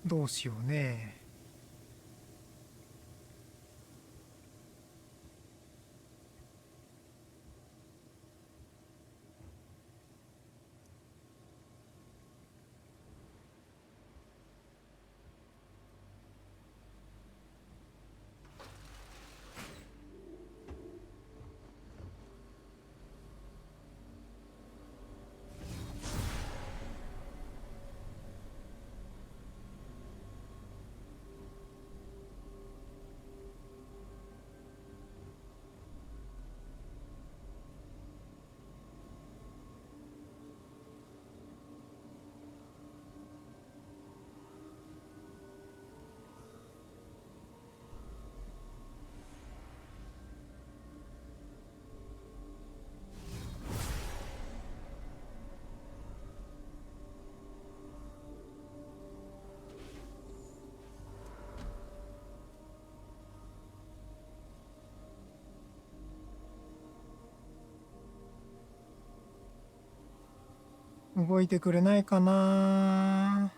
どうしようね。動いてくれないかな。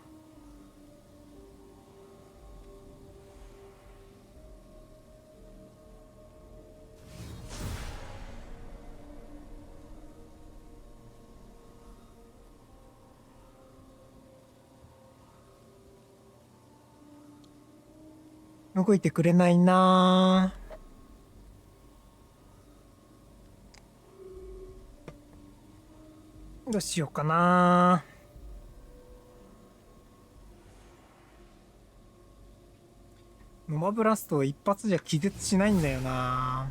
動いてくれないな。どうしようかな。ノマブラスト一発じゃ気絶しないんだよな。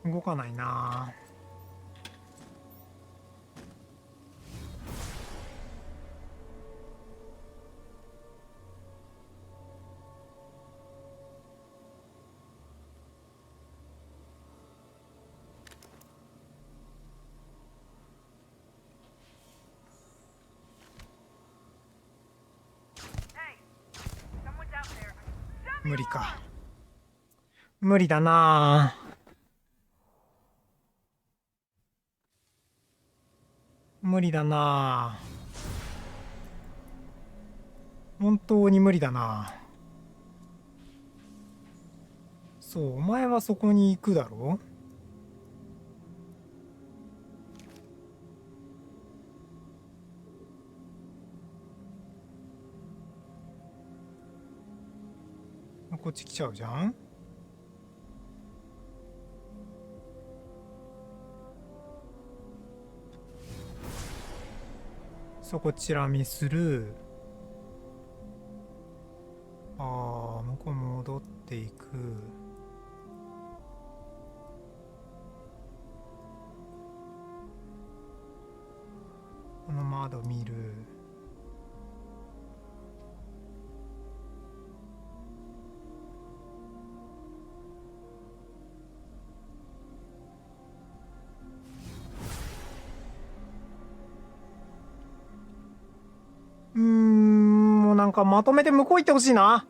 動かないな。無理か。無理だな。無理だな。本当に無理だな。そう、お前はそこに行くだろ。こっち来ちゃうじゃん。そこチラ見する。ああ、向こう戻っていく。この窓見る。もうなんかまとめて向こう行ってほしいな。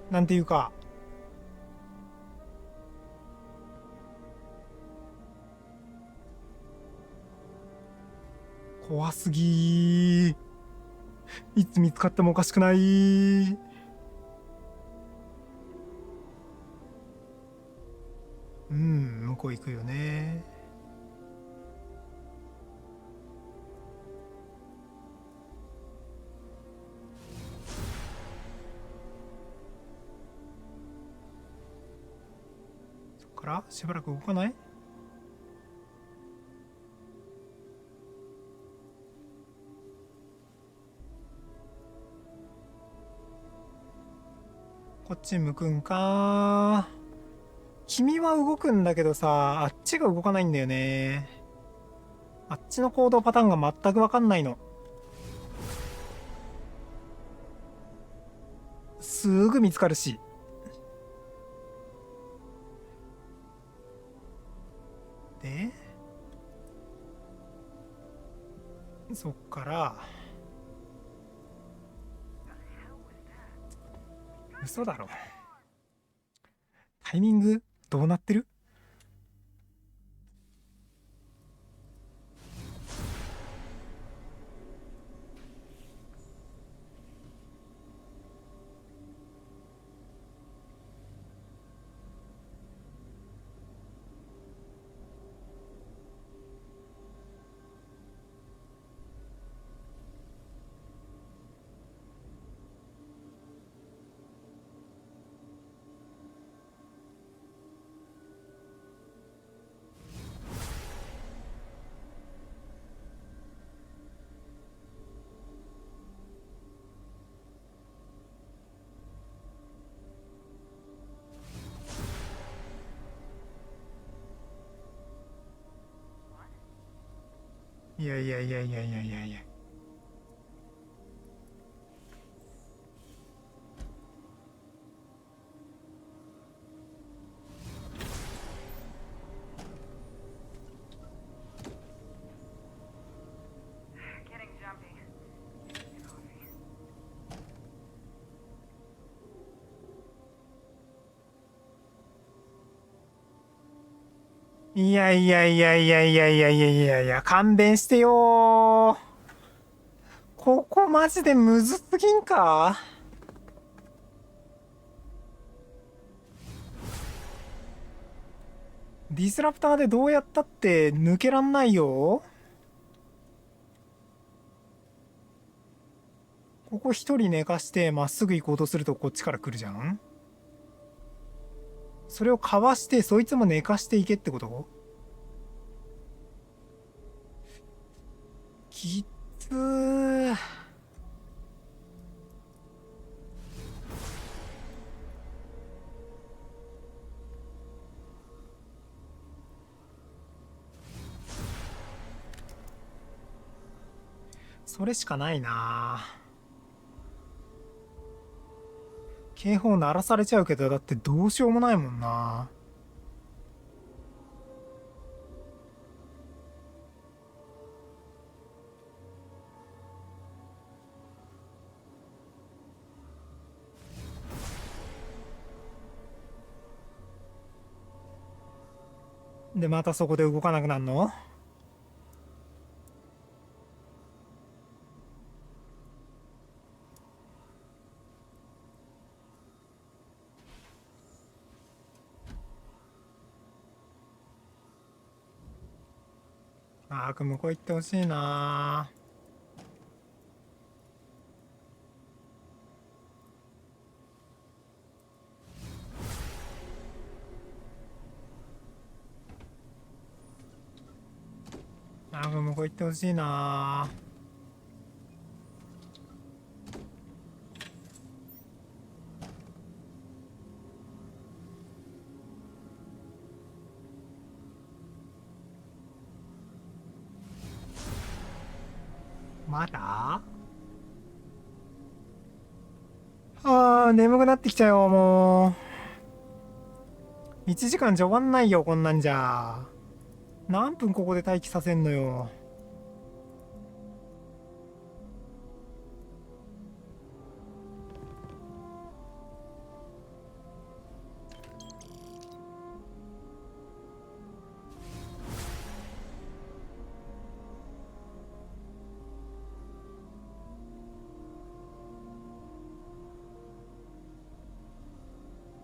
なんていうか。怖すぎー。いつ見つかってもおかしくない。向こう行くよね。そっからしばらく動かない？こっち向くんか。君は動くんだけどさ、あっちが動かないんだよね。あっちの行動パターンが全くわかんないの。すぐ見つかるし。で、そっから嘘だろ。タイミングどうなってる？いやいやいやいやいやいやいや。いやいやいやいやいやいやいやいやいや、勘弁してよー。ここマジでむずすぎんか？ディスラプターでどうやったって抜けらんないよ。ここ一人寝かしてまっすぐ行こうとするとこっちから来るじゃん。それをかわしてそいつも寝かしていけってこと？きっつー。それしかないな。警報鳴らされちゃうけど、だってどうしようもないもんな。で、またそこで動かなくなるの？向こう行ってほしいな。あ、向こう行ってほしいな。まだ？あー、眠くなってきたよ、もう。1時間じゃ終わんないよ、こんなんじゃ。何分ここで待機させんのよ。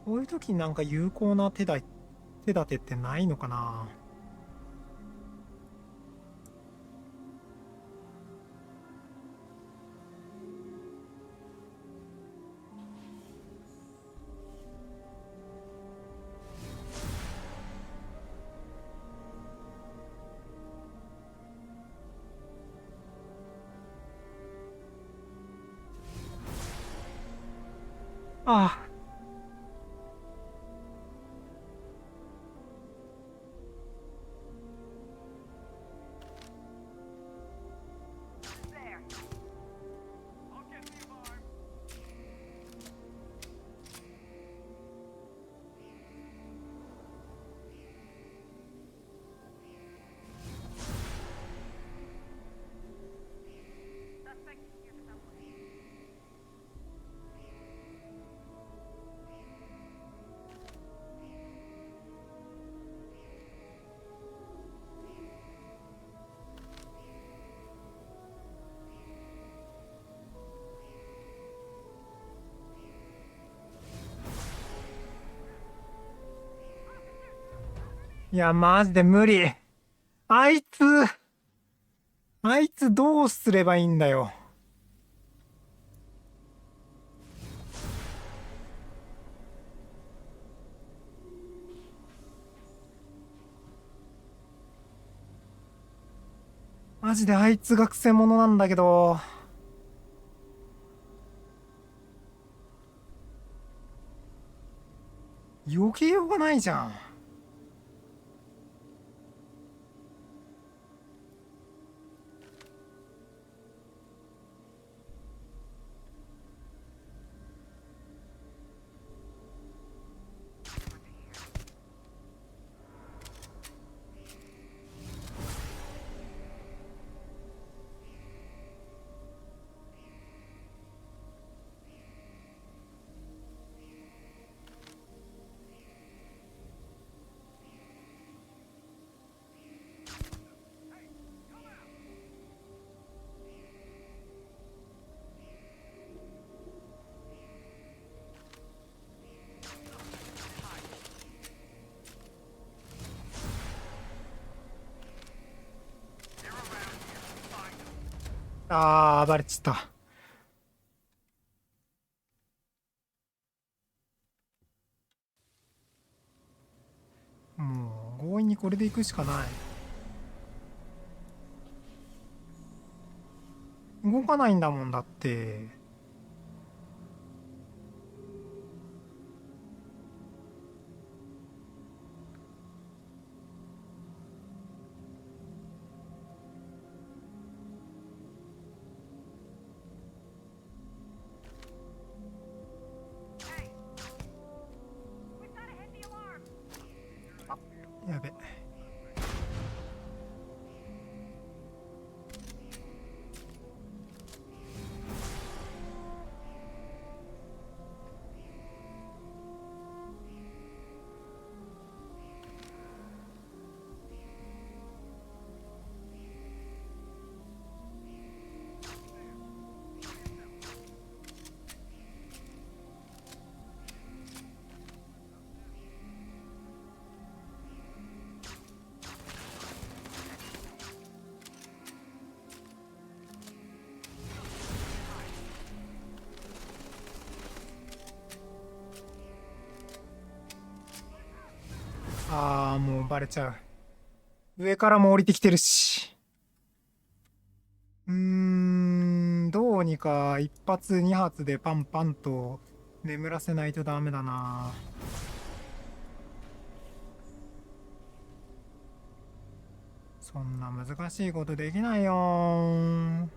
こういう時になんか有効な手立てってないのかな。ああ。いや、マジで無理。あいつどうすればいいんだよ。マジであいつがくせ者なんだけど。避けようがないじゃん。あー、バレちった。もう強引にこれで行くしかない。動かないんだもんだって。やべ。あー、もうバレちゃう。上からも降りてきてるし。うにか1発2発でパンパンと眠らせないとダメだな。そんな難しいことできないよー。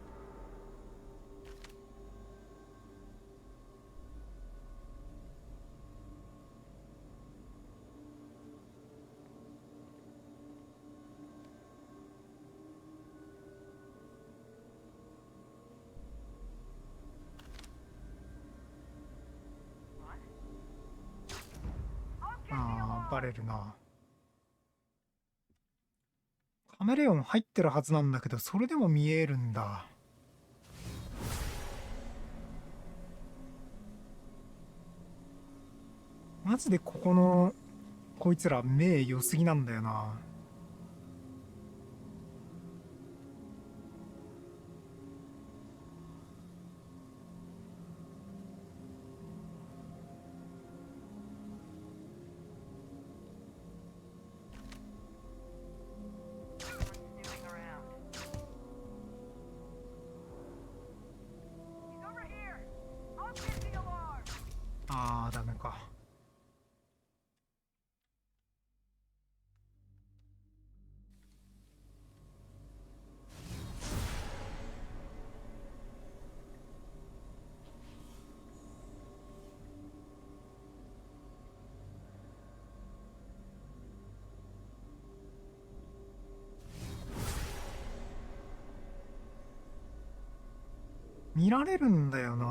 ああ、バレるな。カメレオン入ってるはずなんだけど、それでも見えるんだ。マジでここのこいつら目良すぎなんだよな。ああ、ダメか。見られるんだよな。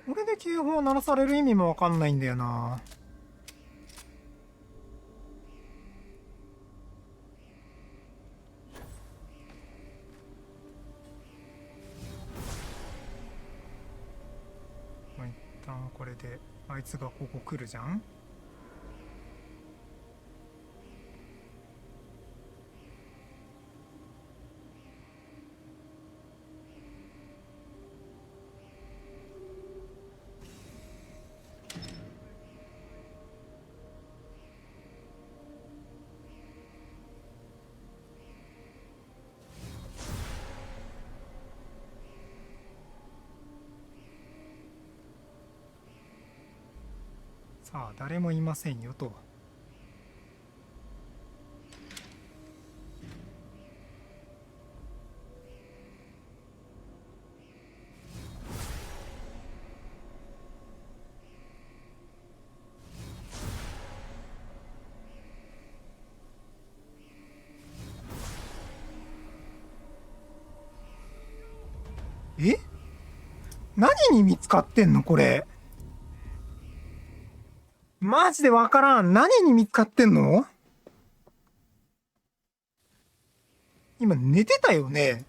これで警報鳴らされる意味もわかんないんだよな。まあ、一旦これであいつがここ来るじゃん。さあ、誰もいませんよと。え？何に見つかってんのこれ。マジでわからん。何に見つかってんの？今寝てたよね。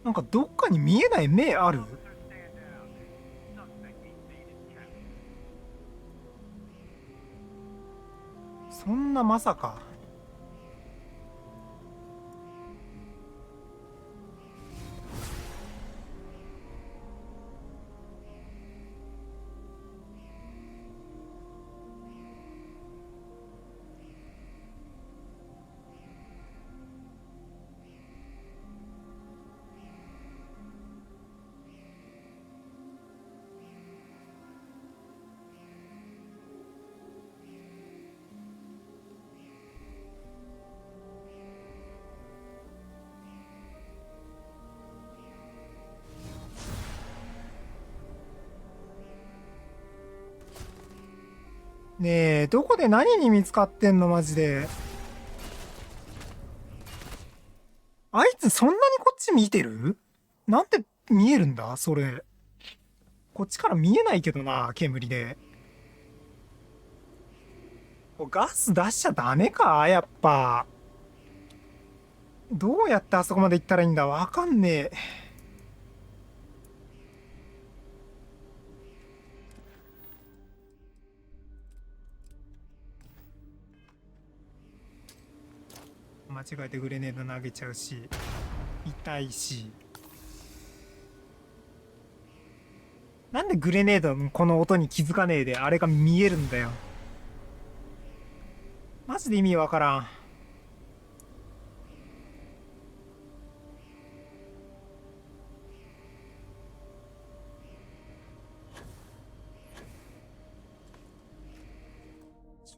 なんかどっかに見えない目ある？そんなまさか。ねえ、どこで何に見つかってんのマジで。あいつそんなにこっち見てる？なんて見えるんだそれ。こっちから見えないけどな、煙で。ガス出しちゃダメかやっぱ。どうやってあそこまで行ったらいいんだわかんねえ。間違えてグレネード投げちゃうし、痛いし。なんでグレネードこの音に気づかねえであれが見えるんだよ。マジで意味わからん。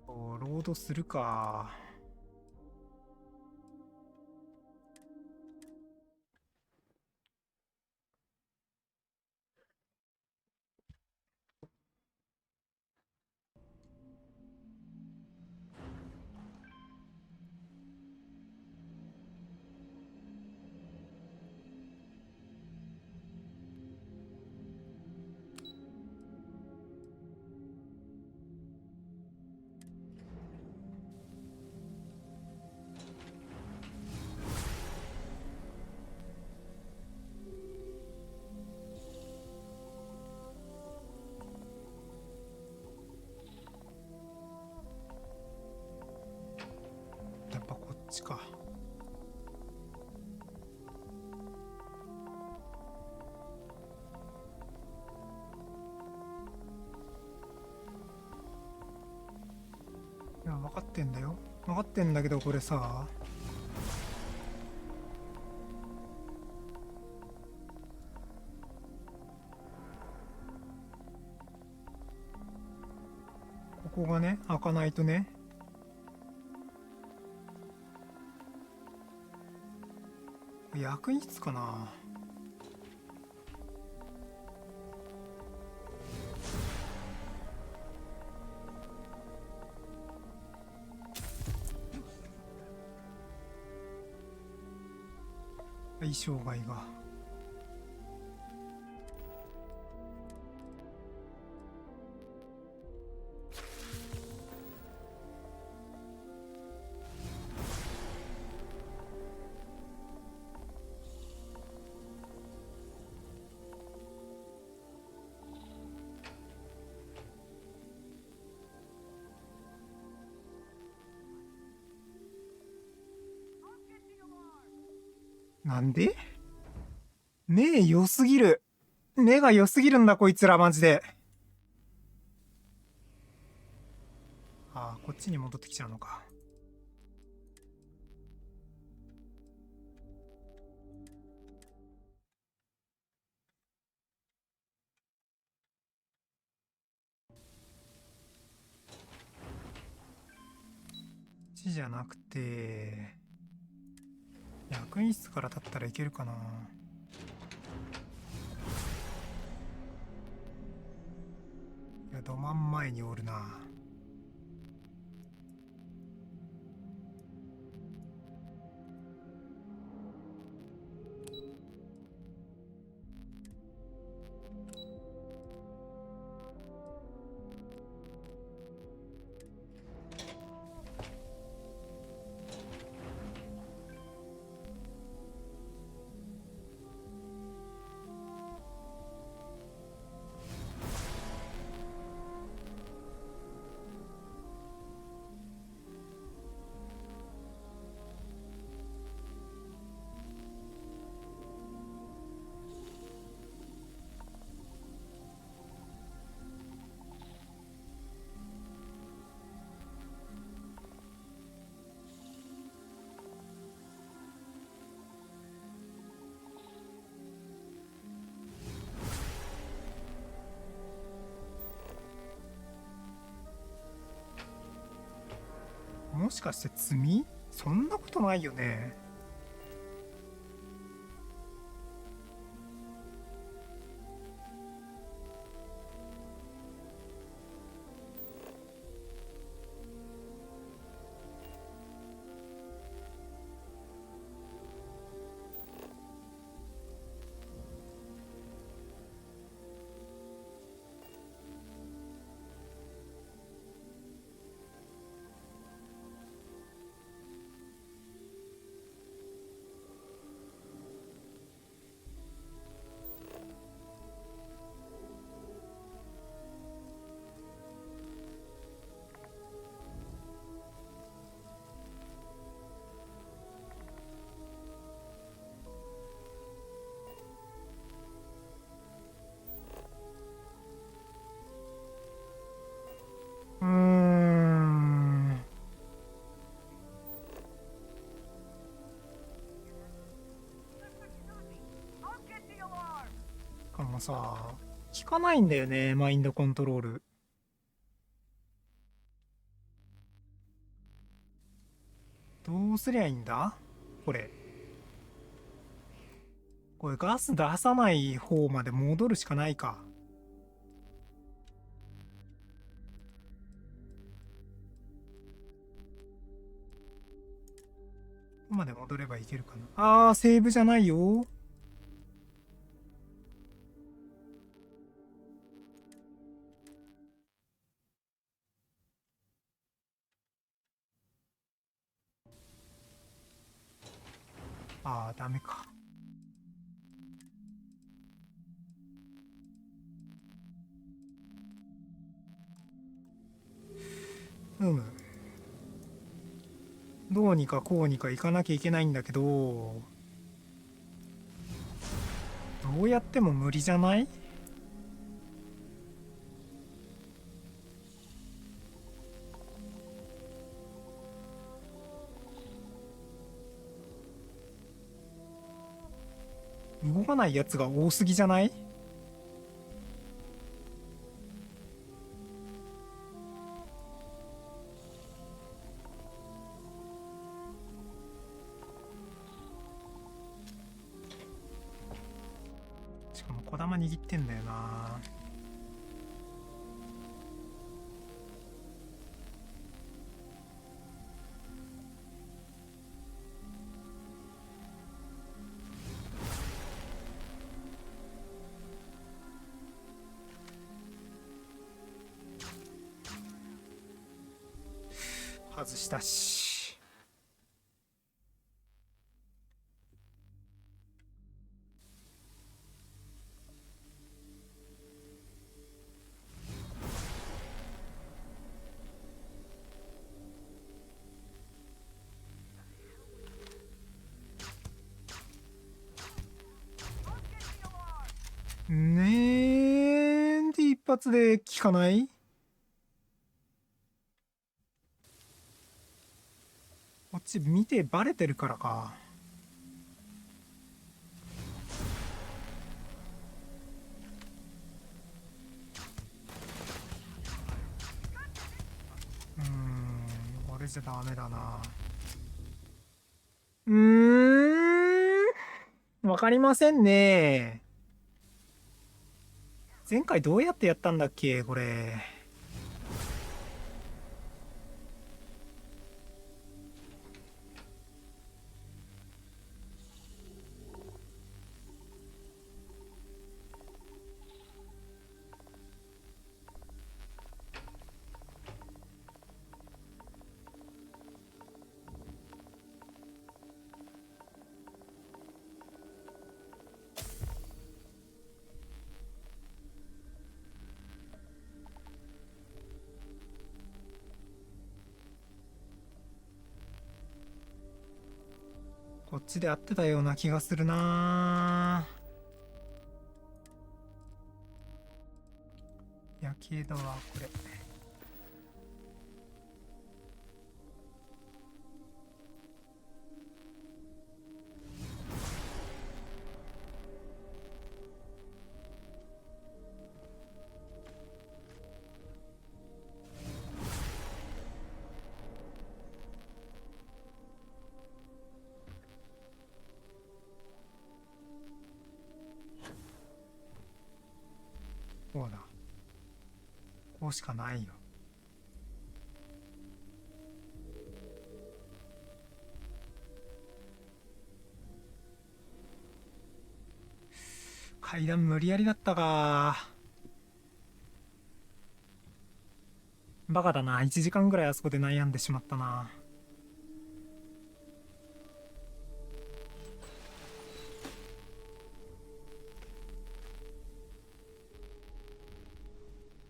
ロードするか。やっぱこっちか。いや分かってんだよ。分かってんだけどこれさ。ここがね開かないとね。役員室かな。相性外が。なんで？目良すぎる。目が良すぎるんだこいつらマジで。ああ、こっちに戻ってきちゃうのか。こっちじゃなくて役員室から立ったらいけるかな。いや、ど真ん前におるな。もしかして罪？そんなことないよね。もさ、効かないんだよね、マインドコントロール。どうすりゃいいんだこれ。これガス出さない方まで戻るしかないか。ここまで戻ればいけるかな。セーブじゃないよ。ダメか。どうにかこうにか行かなきゃいけないんだけど、どうやっても無理じゃない？動かないやつが多すぎじゃない？しかも小玉握ってんだよな。外したし。ねえ、で一発で効かない？こっち見てバレてるからか。これじゃダメだな。わかりませんね。前回どうやってやったんだっけこれ。こっちで合ってたような気がするな。やけどはこれ。こうだ。こうしかないよ。階段無理やりだったか。バカだな。1時間ぐらいあそこで悩んでしまったな。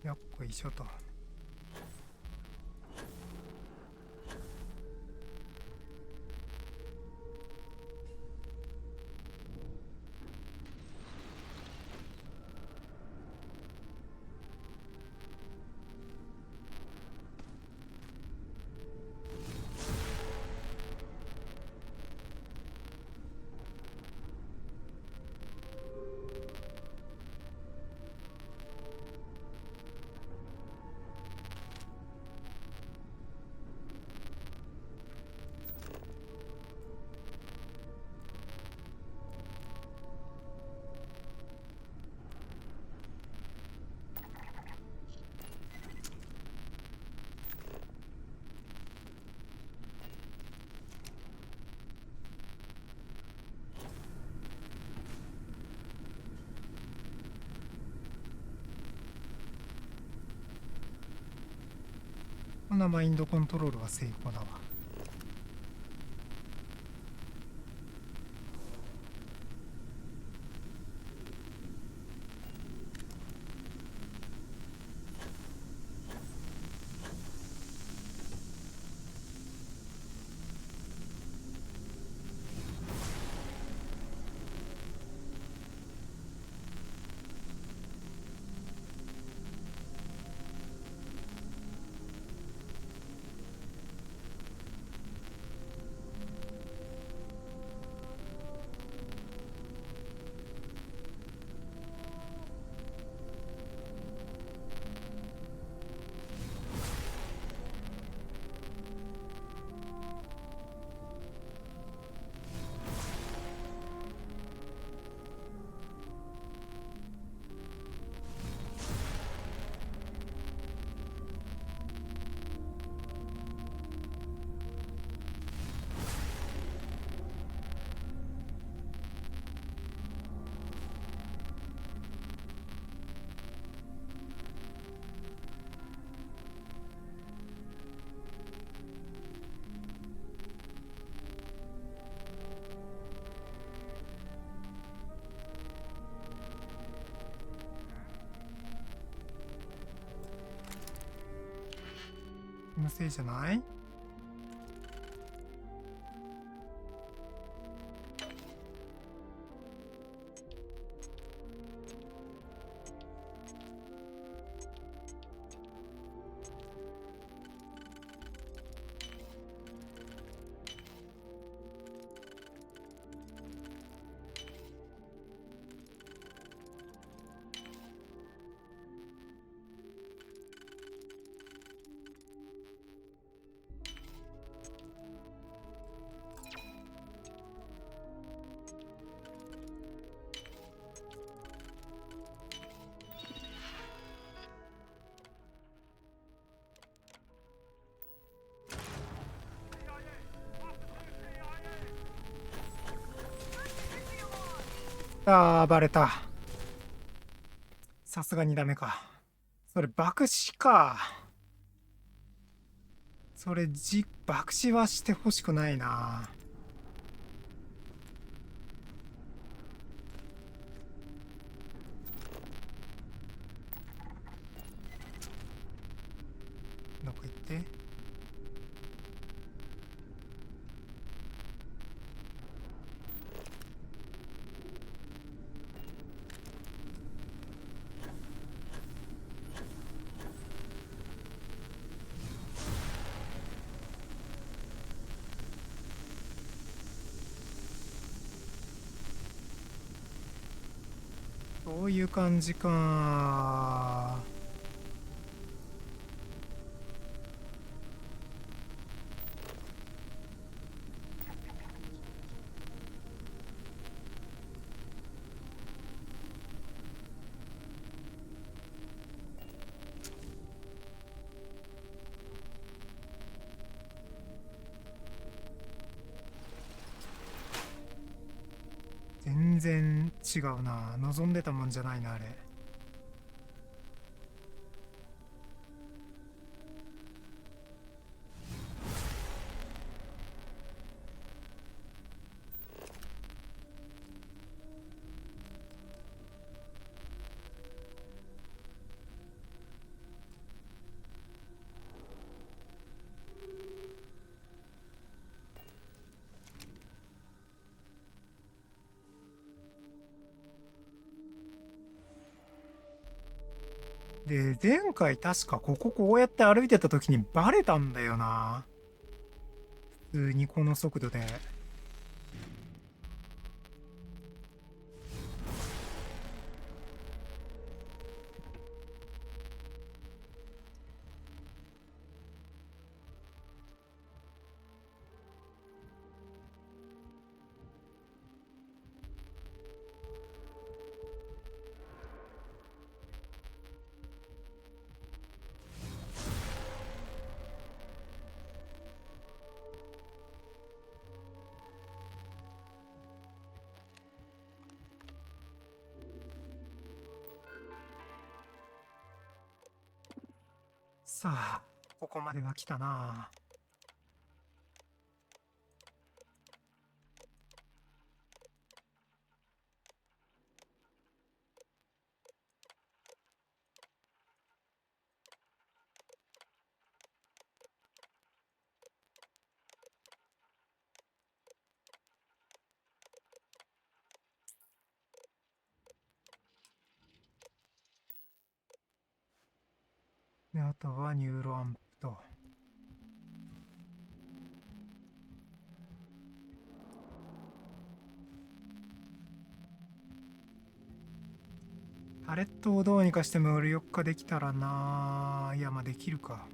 よっこいしょと。なマインドコントロールは成功だわ。気のせいじゃない？あー、バレた。さすがにダメか。それ爆死か。それ爆死はしてほしくないな。どこ行って？そういう感じか。全然違うな。望んでたもんじゃないな、あれ。で、前回確かこうやって歩いてた時にバレたんだよな。普通にこの速度で。さあ、ここまでは来たな。で、あとはニューロアンプと。パレットをどうにかして無力化できたらな。いや、まあできるか。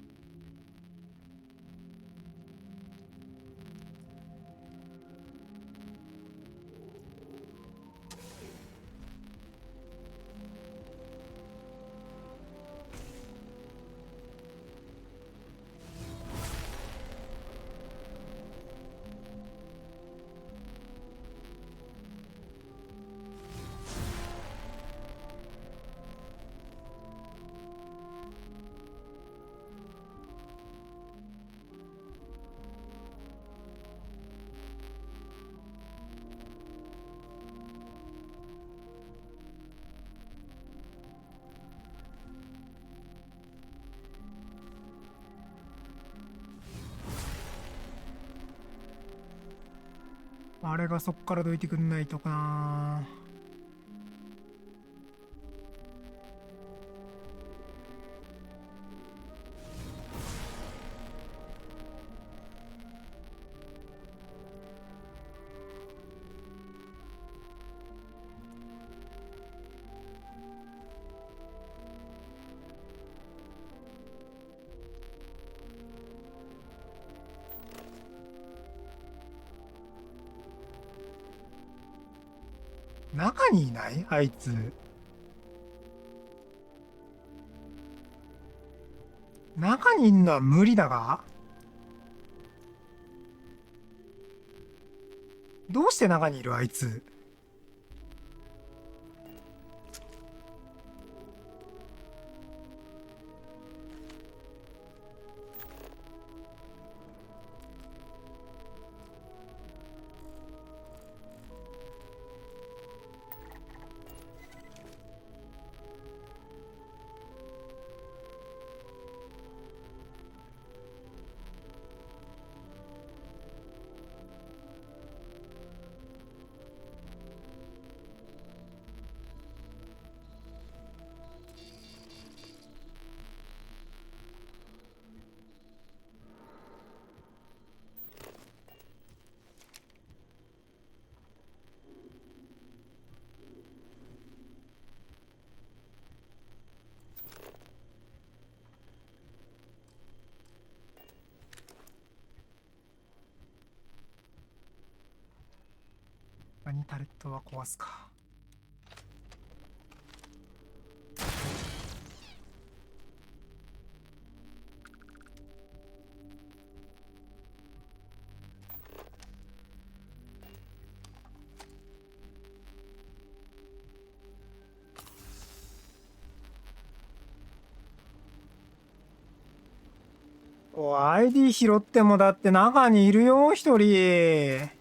あれがそっからどいてくんないとかな。中にいないあいつ。中にいんのは無理だが。どうして中にいるあいつ。何タレットは壊すか。おい、ID 拾ってもだって中にいるよ、一人。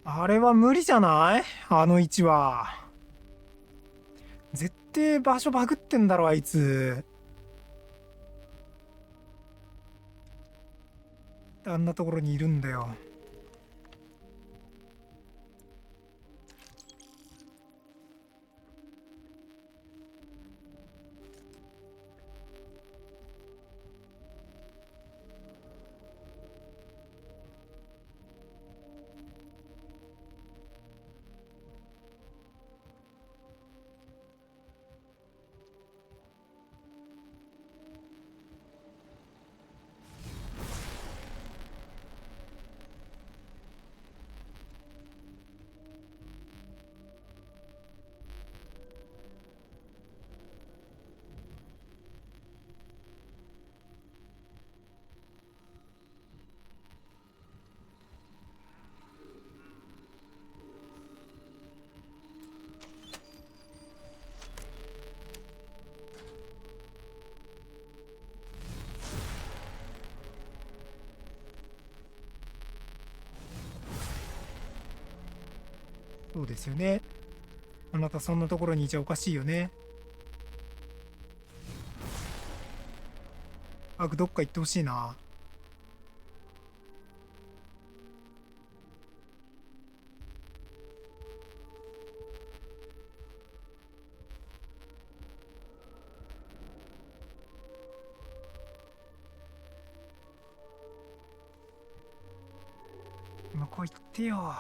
あれは無理じゃない？あの位置は。絶対場所バグってんだろ、あいつ。あんなところにいるんだよ。そうですよね。あなたそんなところにいちゃおかしいよね。どっか行ってほしいな。向こう行ってよ。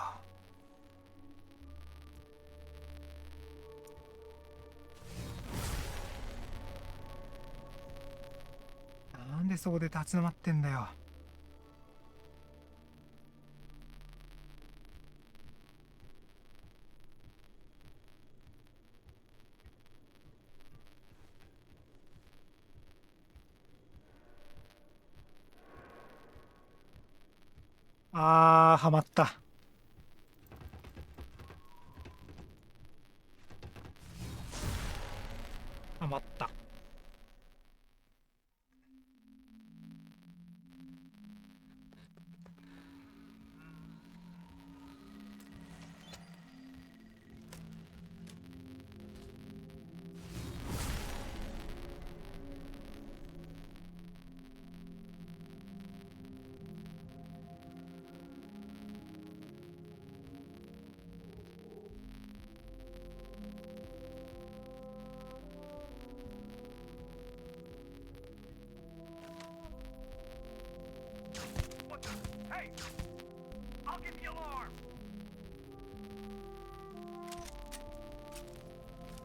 なんでそこで立ち止まってんだよ。はまった。はまった。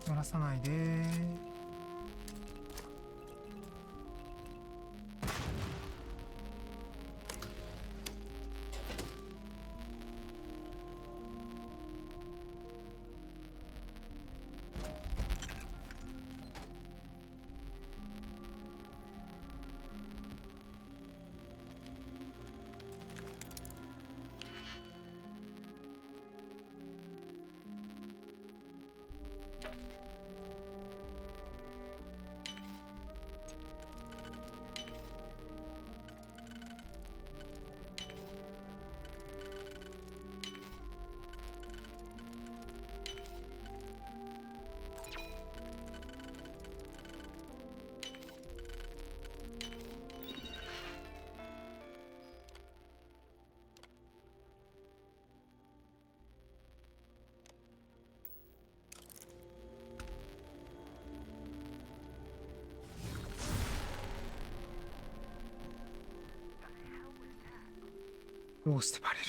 乗らさないで。どうしてバレる？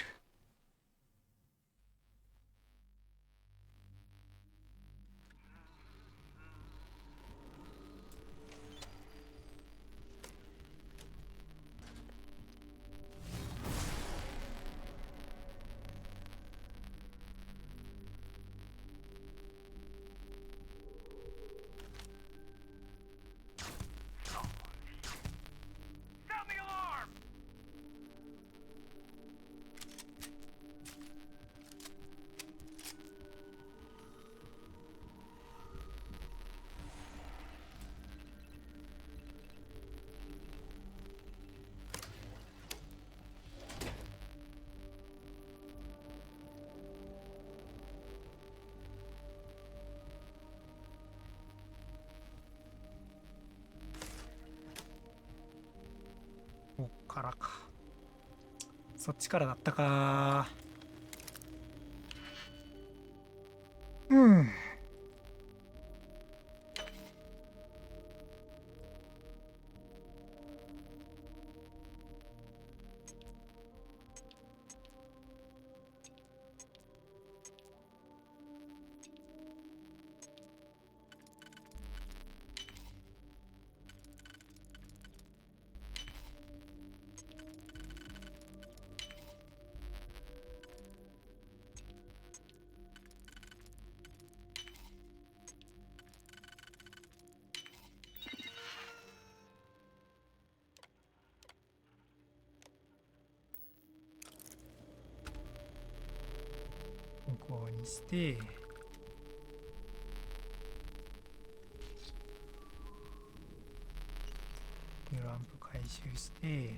こっからか。そっちからだったか。うん。こうにしてランプ回収して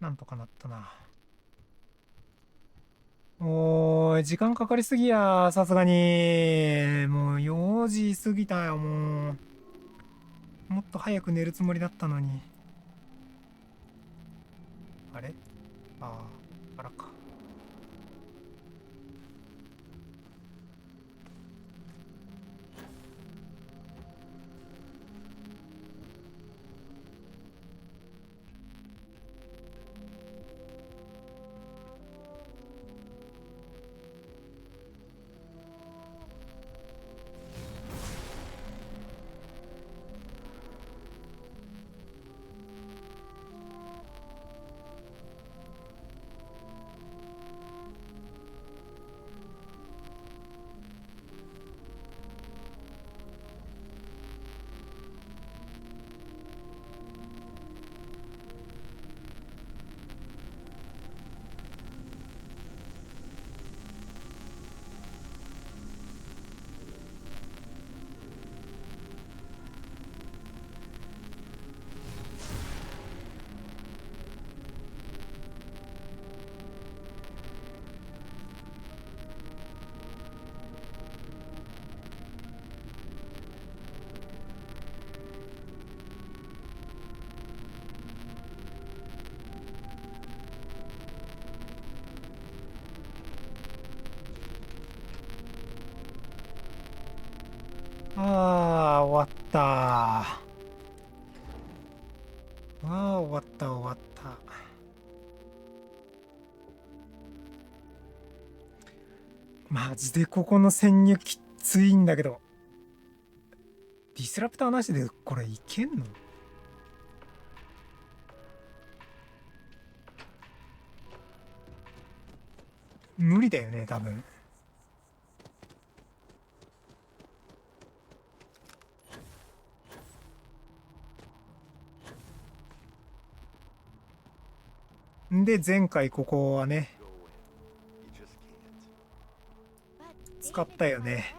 なんとかなったな。おーい、時間かかりすぎや、さすがに。もう4時過ぎたよ、もう。もっと早く寝るつもりだったのに。あれ？ああ、あらか。ああ、終わった。終わった、終わった。マジでここの潜入きついんだけど。ディスラプターなしでこれいけんの？無理だよね、多分。で、前回ここはね、使ったよね。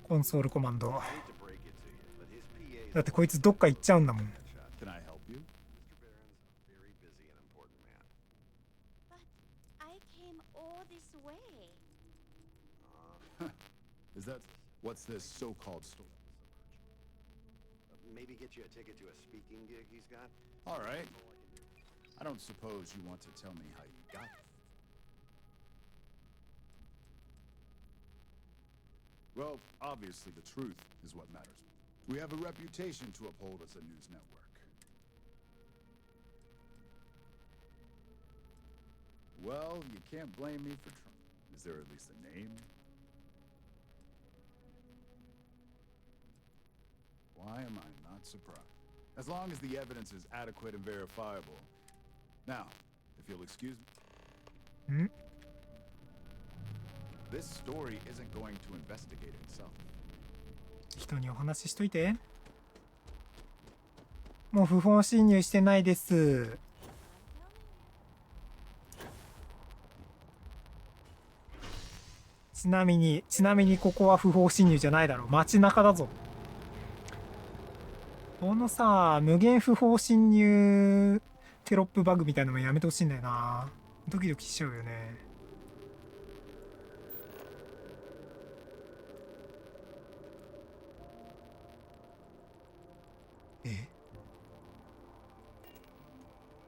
コンソールコマンド。だってこいつどっか行っちゃうんだもん。Can I help you? I came all this way. Is that what's this so-called story? Maybe get you a ticket to a speaking gig he's got? All right. I don't suppose you want to tell me how you got it. Well, obviously the truth is what matters. We have a reputation to uphold as a news network. Well, you can't blame me for trying. Is there at least a name? Why am I not surprised? As long as the evidence is adequate and verifiable. Now, if you'll excuse me. This story isn't going to investigate itself. 人にお話ししといて。もう不法侵入してないです。ちなみにここは不法侵入じゃないだろう。街中だぞ。このさ、無限不法侵入テロップバグみたいなのもやめてほしいんだよな。ドキドキしちゃうよね。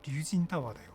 竜神タワーだよ。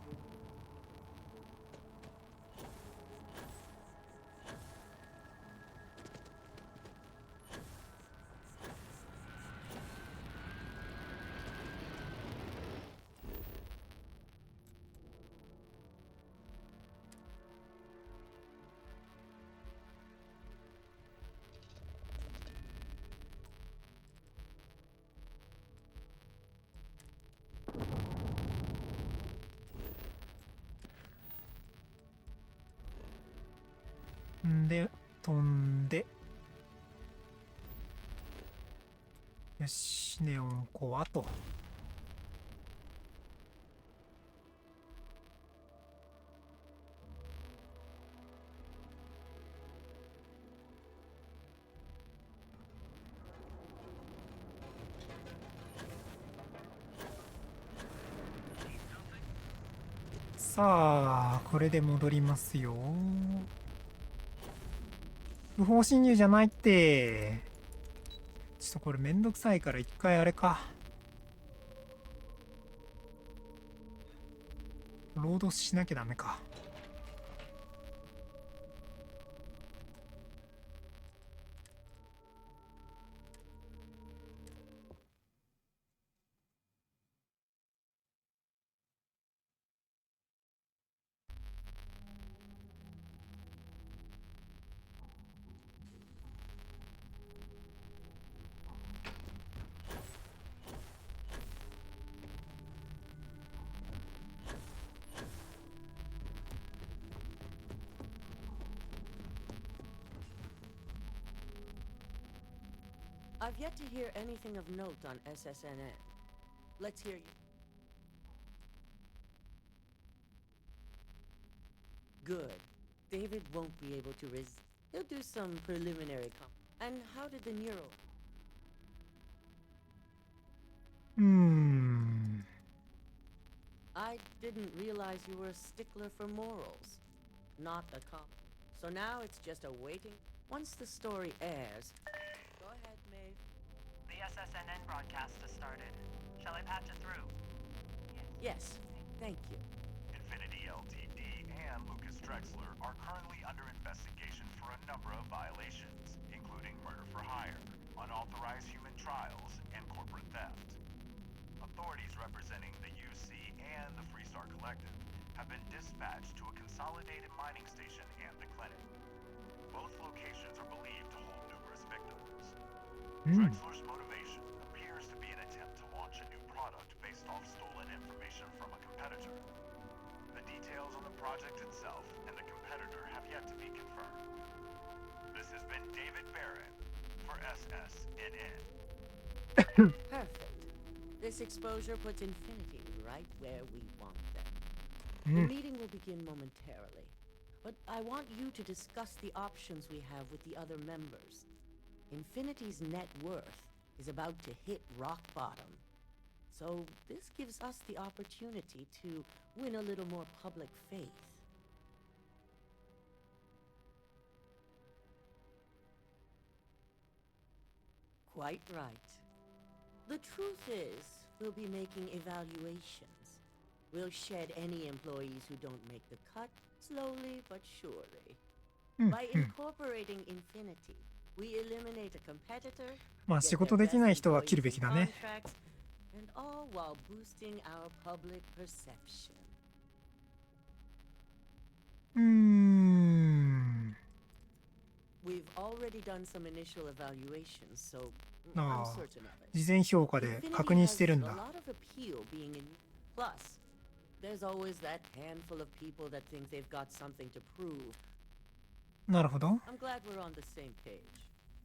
で、飛んで。よし、ネオンコアと。さあ、これで戻りますよ。不法侵入じゃないって。ちょっとこれめんどくさいから一回あれか。ロードしなきゃダメか。I've yet to hear anything of note on SSNN. Let's hear you. Good. David won't be able to He'll do some preliminary And how did the Neuro... I didn't realize you were a stickler for morals. Not a cop. So now it's just a waiting... Once the story airs... Go ahead, Maeve. The SSNN broadcast has started. Shall I patch it through? Yes, thank you. Infinity Ltd. and Lucas Drexler are currently under investigation for a number of violations, including murder for hire, unauthorized human trials, and corporate theft. Authorities representing the UC and the Freestar Collective have been dispatched to a consolidated mining station and the clinic. Both locations are believed to hold numerous victims. Drexler's motivation appears to be an attempt to launch a new product based off stolen information from a competitor. The details on the project itself and the competitor have yet to be confirmed. This has been David Barron for SSNN. Perfect. This exposure puts Infinity right where we want them. The meeting will begin momentarily, but I want you to discuss the options we have with the other members. Infinity's net worth is about to hit rock bottom. So this gives us the opportunity to win a little more public faith. Quite right. The truth is, we'll be making evaluations. We'll shed any employees who don't make the cut, slowly but surely. By incorporating Infinity, we eliminate a competitor, まあ仕事できない人は切るべきだね。 and all while boosting our public perception. We've already done some initial evaluations, so I'm certain of it. 事前評価で確認してるんだ。 A lot of appeal being in. Plus, there's always that handful of people that think they've got something to prove. なるほど。 I'm glad we're on the same page,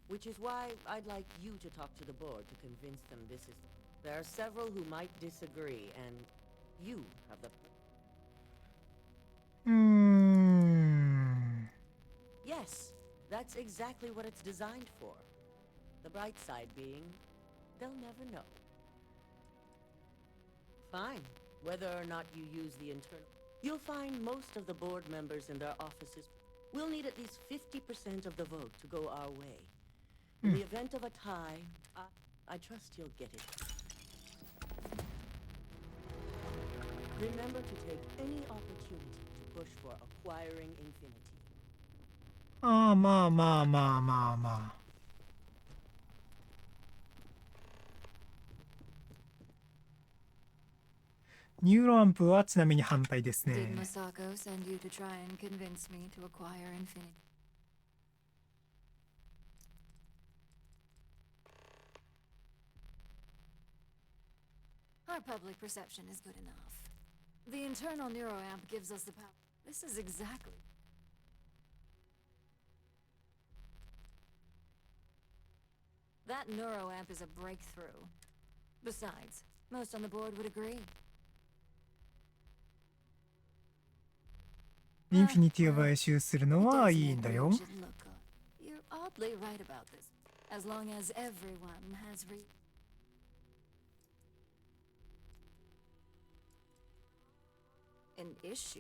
which is why I'd like you to talk to the board to convince them this is. There are several who might disagree, and you have the. Yes, that's exactly what it's designed for. The bright side being, they'll never know. Fine. Whether or not you use the internal... You'll find most of the board members in their offices. We'll need at least 50% of the vote to go our way. In the event of a tie, I trust you'll get it. Remember to take any opportunity to push for acquiring Infinity. ああ、まあまあまあまあまあ。ニューロアンプはちなみに反対ですね。 Did Masako send you to try and convince me to acquire Infinity? Our public perception is good enough. The internal neuroamp gives us the power. This is exactly... That neuroamp is a breakthrough. Besides, most on the board would agree. インフィニティを買収するのはいいんだよ。 You're oddly right about this. As long as everyone has re... 。 . 。 。 。 。 。 。 。 。 「。 。 . 」 . 」 . 」 . 」 . 」 . 」 . 」 . 」 。 . 」 。 . 」 。 . 」 。 . 」 「 「an issue.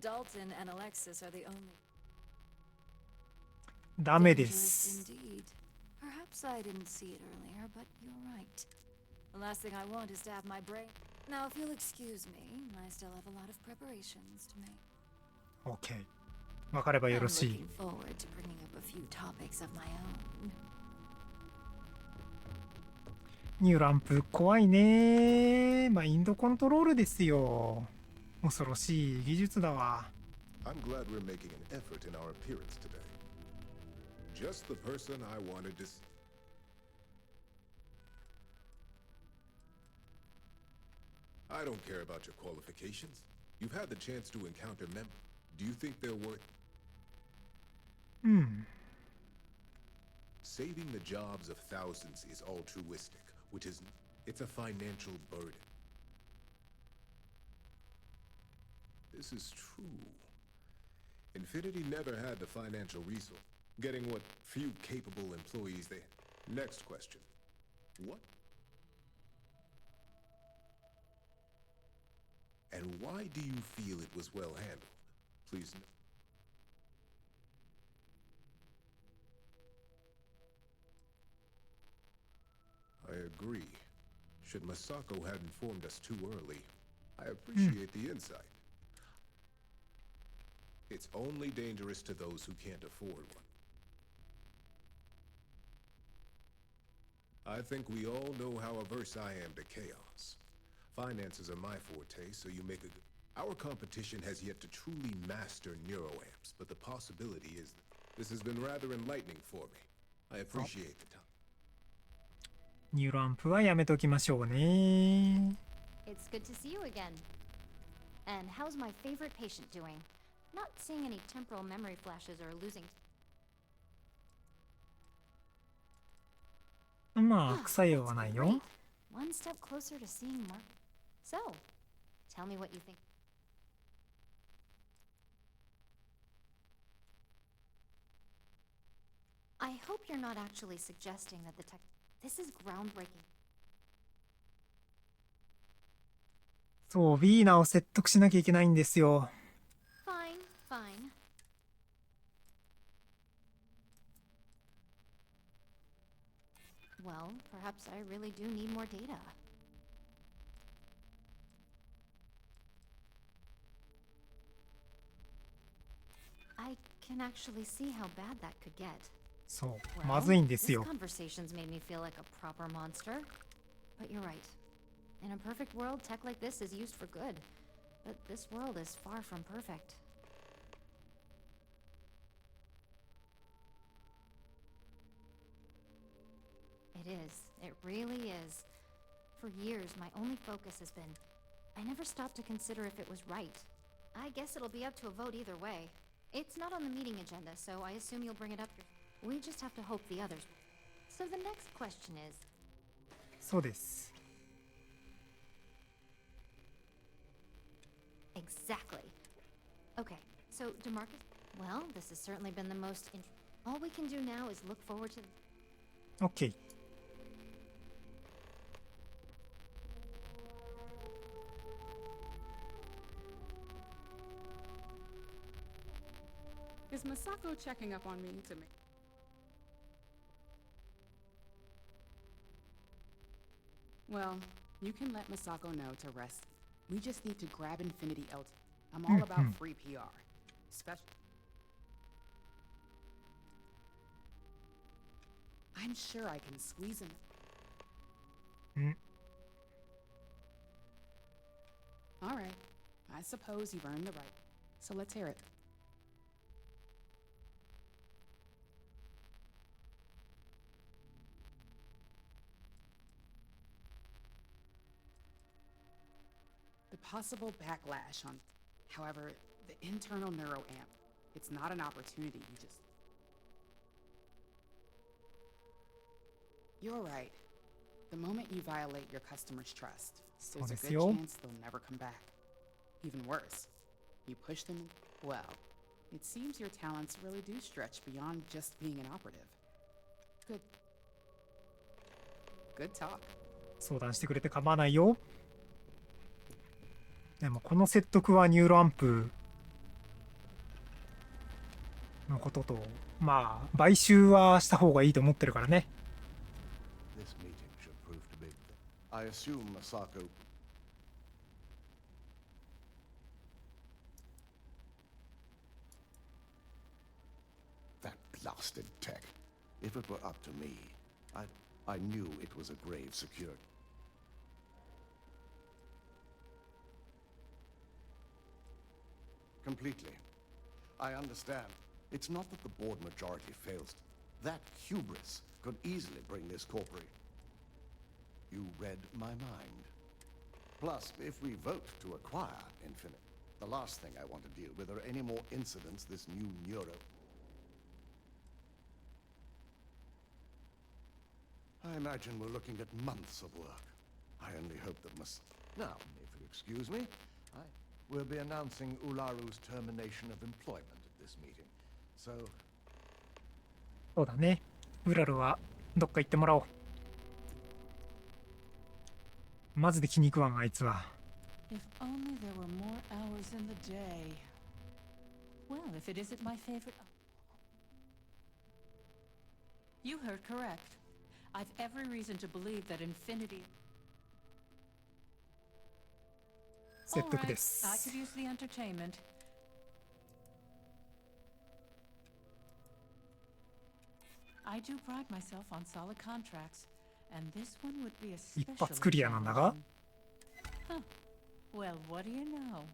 Dalton and Alexis are the only. ダメで Dangerous す。 indeed. Perhaps I didn't see it earlier, but you're right. The last thing I want is to have my brain. Now, if you'll excuse me, I still have a lot of preparations to make. OK。わかればよ I'm ろしい。 looking forward to bringing up a few topics of my own. ニューランプ怖いね。マインドコントロールですよ。恐ろしい技術だわ。I'm glad we're making an effort in our appearance today. Just the person I wanted to see. I don't care about your qualifications. You've had the chance to encounter members. Do you think they're worth? うん。 Saving the jobs of thousands is altruistic, which is, it's a financial burden. This is true. Infinity never had the financial resource, getting what few capable employees they... Next question. What? And why do you feel it was well handled? Please no. I agree. Should Masako had informed us too early, I appreciate the insight. It's only dangerous to those who can't afford one. I think we all know how averse I am to chaos. Finances are my forte, so you make a good... Our competition has yet to truly master neuroamps, but the possibility is... This has been rather enlightening for me. I appreciate the time. ニューランプはやめときましょうね。 It's good to see you again. And how's my favorite patient doing? Not seeing any temporal memory flashes or losing. まあ、草用はないよ。 Great. One step closer to seeing more. So, tell me what you think. I hope you're not actually suggesting that the tech... This is groundbreaking. そう、ヴィーナを説得しなきゃいけないんですよ。 Fine, fine. Well, perhaps I really do need more data. I can actually see how bad that could get. そう、 Well, まずいんです this よ。 conversation's made me feel like a proper monster. But you're right. In a perfect world, tech like this is used for good. But this world is far from perfect. It is. It really is. For years, my only focus has been... I never stopped to consider if it was right. I guess it'll be up to a vote either way. It's not on the meeting agenda, so I assume you'll bring it up. We just have to hope the others... So the next question is... そうです。 Exactly. Okay, so DeMarcus... Well, this has certainly been the most... All we can do now is look forward to... OK。 Is Masako checking up on me to make... Well, you can let Masako know to rest. We just need to grab Infinity LT. I'm all about free PR. Special... I'm sure I can squeeze him. ん All right. I suppose you've earned the right. So let's hear it. The possible backlash on... However, the internal neuroamp. It's not an opportunity, you just... You're right. The moment you violate your customer's trust, there's a good chance they'll never come back. Even worse, you push them... Well, it seems your talents really do stretch beyond just being an operative. Good talk. 相談してくれて構わないよ。でもこの説得はニューロアンプのことと、まあ買収はした方がいいと思ってるからね。This meeting should prove to be. I assume Masako. That blasted tech. If it were up to me, I knew it was a grave security. Completely. I understand. It's not that the board majority fails. That hubris could easily bring this corporation. You read my mind. Plus, if we vote to acquire Infinite, the last thing I want to deal with are any more incidents this new Neuro. I imagine we're looking at months of work. I only hope that Now, if you'll excuse me, we'll be announcing Ularu's termination of employment at this meeting. So... そうだね。ウラルはどっか行ってもらおう。マジで気に食わん、あいつは。If only there were more hours in the day. Well, if it isn't my favorite... You heard correct. I've every reason to believe that Infinity... 説得です。 I could use the entertainment. I do pride myself on solid contracts, and this one would be especially 一発クリアなんだが。 Huh. Well, what do you know?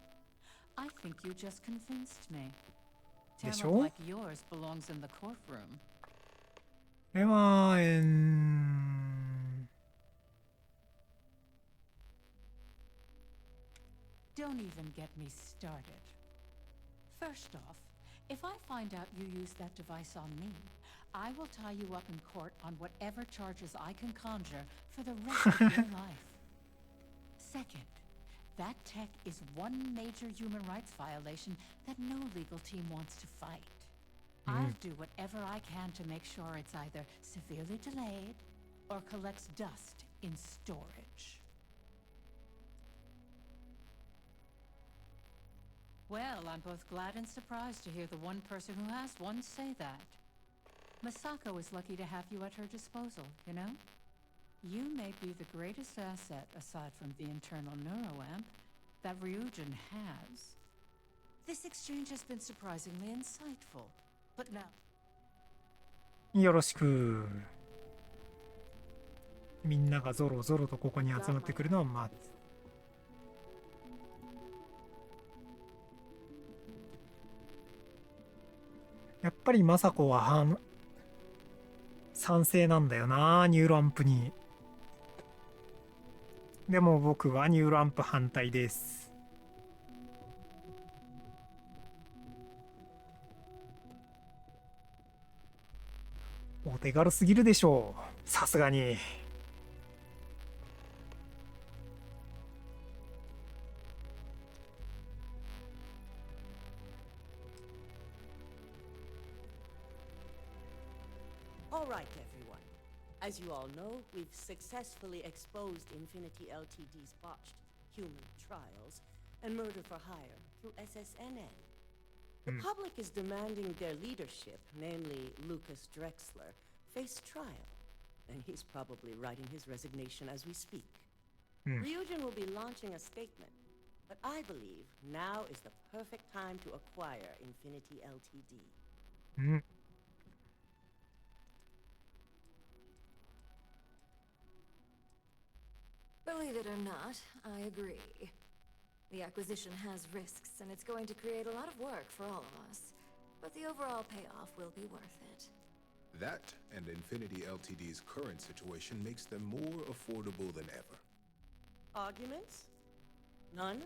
I think you just convinced me. でし Talent ょ？ like yours belongs in the courtroom. これは、Don't even get me started. First off, if I find out you used that device on me, I will tie you up in court on whatever charges I can conjure for the rest of your life. Second, that tech is one major human rights violation that no legal team wants to fight. I'll do whatever I can to make sure it's either severely delayed or collects dust in storage. Well, I'm both glad and surprised to hear the one person who has one say that. Masako is lucky to have you at her disposal, you know? You may be the greatest asset, aside from the internal neuroamp, that Ryujin has. This exchange has been surprisingly insightful. But now... よろしく。みんながゾロゾロとここに集まってくるのを待つ。やっぱり雅子は賛成なんだよな、ニューロアンプに。でも僕はニューロアンプ反対です。お手軽すぎるでしょう、さすがに。All right, everyone. As you all know, we've successfully exposed Infinity Ltd's botched human trials and murder for hire through SSNN. The public is demanding their leadership, namely Lucas Drexler, face trial. And he's probably writing his resignation as we speak. Ryujin will be launching a statement, but I believe now is the perfect time to acquire Infinity Ltd. Believe it or not, I agree. The acquisition has risks, and it's going to create a lot of work for all of us. But the overall payoff will be worth it. That and Infinity Ltd's current situation makes them more affordable than ever. Arguments? None?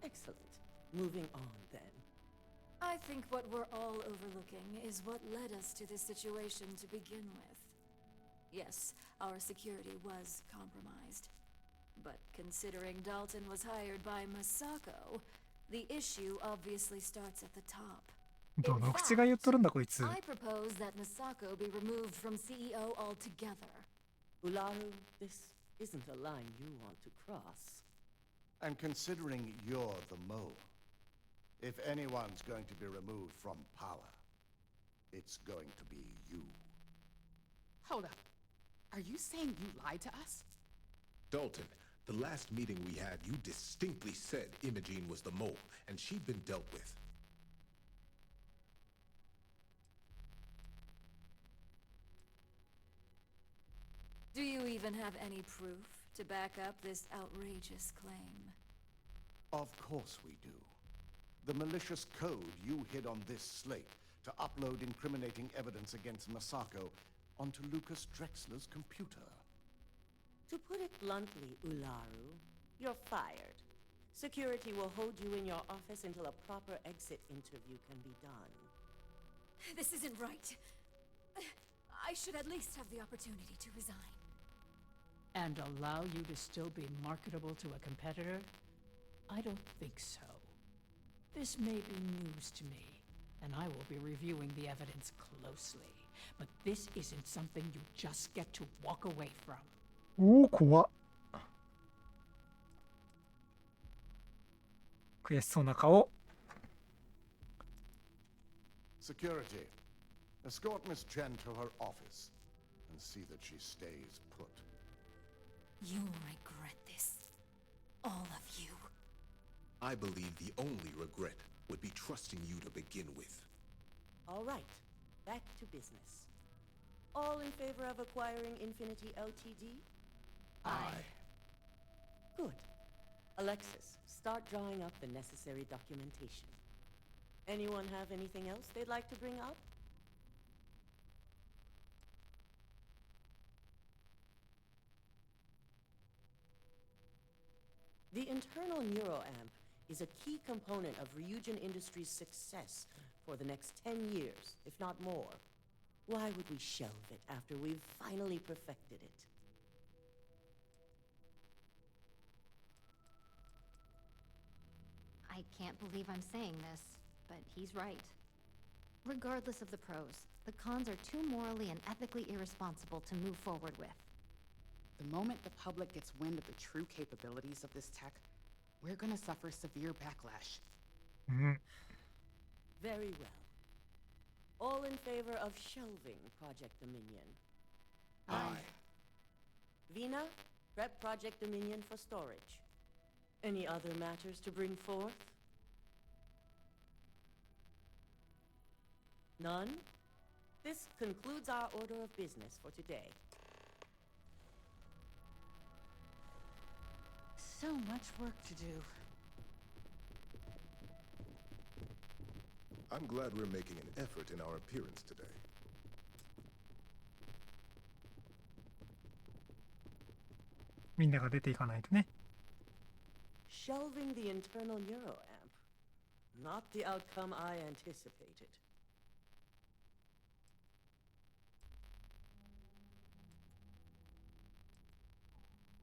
Excellent. Moving on, then. I think what we're all overlooking is what led us to this situation to begin with. Yes, our security was compromised. But considering Dalton was hired by Masako, the issue obviously starts at the top. どの口が言っとるんだこいつ。 I propose that Masako be removed from CEO altogether. Ularu, this isn't a line you want to cross. And considering you're the mole, if anyone's going to be removed from power, it's going to be you. Hold up. Are you saying you lied to us? Dalton, the last meeting we had, you distinctly said Imogene was the mole, and she'd been dealt with. Do you even have any proof to back up this outrageous claim? Of course we do. The malicious code you hid on this slate to upload incriminating evidence against Masako onto Lucas Drexler's computer. To put it bluntly, Ularu, you're fired. Security will hold you in your office until a proper exit interview can be done. This isn't right. I should at least have the opportunity to resign. And allow you to still be marketable to a competitor? I don't think so. This may be news to me, and I will be reviewing the evidence closely. But this isn't something you just get to walk away from. おお、怖っ。悔しそうな顔。Security, escort Miss Chen to her office and see that she stays put. You'll regret this. All of you. I believe the only regret would be trusting you to begin with. All right, back to business. All in favor of acquiring Infinity Ltd? Aye. Good. Alexis, start drawing up the necessary documentation. Anyone have anything else they'd like to bring up? The internal neuroamp is a key component of Ryujin Industries' success for the next 10 years, if not more. Why would we shelve it after we've finally perfected it? I can't believe I'm saying this, but he's right. Regardless of the pros, the cons are too morally and ethically irresponsible to move forward with. The moment the public gets wind of the true capabilities of this tech, we're gonna suffer severe backlash. Very well. All in favor of shelving Project Dominion? Aye. Vina, prep Project Dominion for storage. Any other matters to bring forth? None? This concludes our order of business for today. So much work to do. I'm glad we're making an effort in our appearance today.みんなが出ていかないとね。Shelving the internal neuroamp. Not the outcome I anticipated.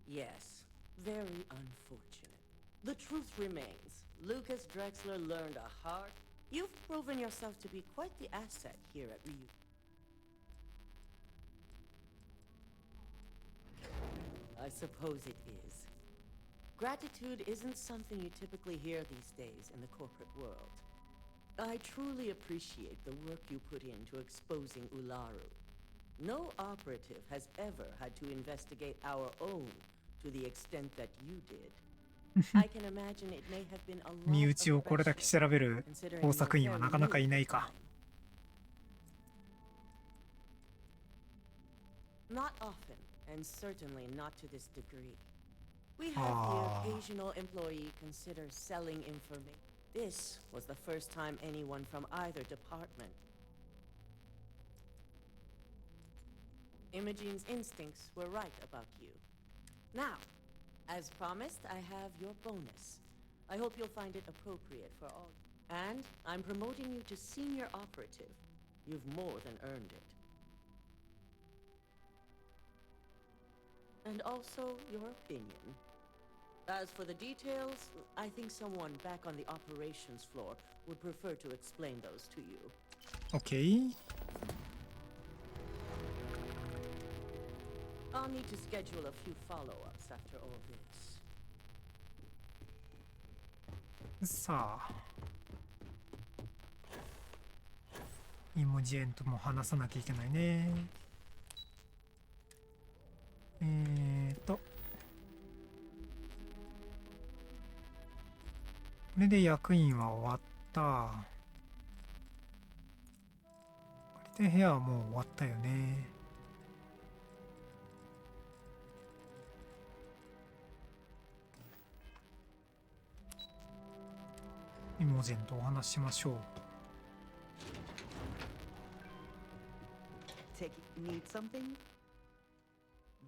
Yes, very unfortunate. The truth remains. Lucas Drexler learned a hard... You've proven yourself to be quite the asset here at Ryu. I suppose it is. Gratitude isn't something you typically hear these days in the corporate world. I truly appreciate the work you put into exposing Ularu. No operative has ever had to investigate our own to the extent that you did. I can imagine it may have been a lot 身内をこれだけ調べる工作員はなかなかいないか。Not often, and certainly not to this degree. We have the occasional employee consider selling information. This was the first time anyone from either department. Imogene's instincts were right about you. Now, as promised, I have your bonus. I hope you'll find it appropriate for all. And I'm promoting you to senior operative. You've more than earned it. And also your opinion. As for the details, I think someone back on the operations floor would prefer to explain those to you. Okay. I'll need to schedule a few follow-ups after all this. さあイモジェンとも話さなきゃいけないね。これで役員は終わった。これで部屋はもう終わったよね。イモジェンとお話ししましょう。Need something?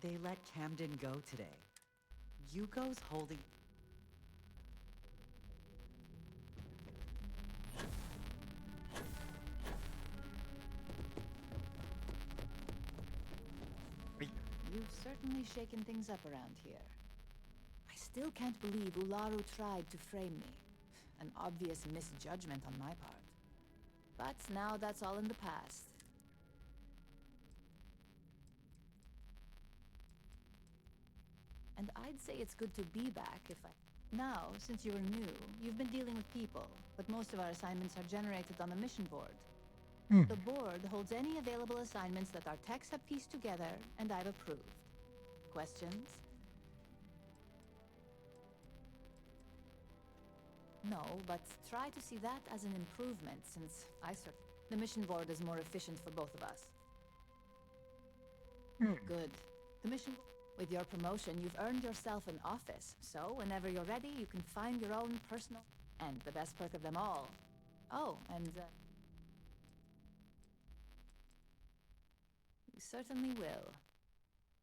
They let Camden go today. Yuko's holding. You've certainly shaken things up around here. I still can't believe Ularu tried to frame me. An obvious misjudgment on my part. But now that's all in the past. And I'd say it's good to be back if I... Now, since you're new, you've been dealing with people, but most of our assignments are generated on the mission board. The board holds any available assignments that our techs have pieced together, and I've approved. Questions? No, but try to see that as an improvement, since the mission board is more efficient for both of us. Good. The mission... With your promotion, you've earned yourself an office, so whenever you're ready, you can find your own personal... And the best perk of them all. Oh, and, You certainly will.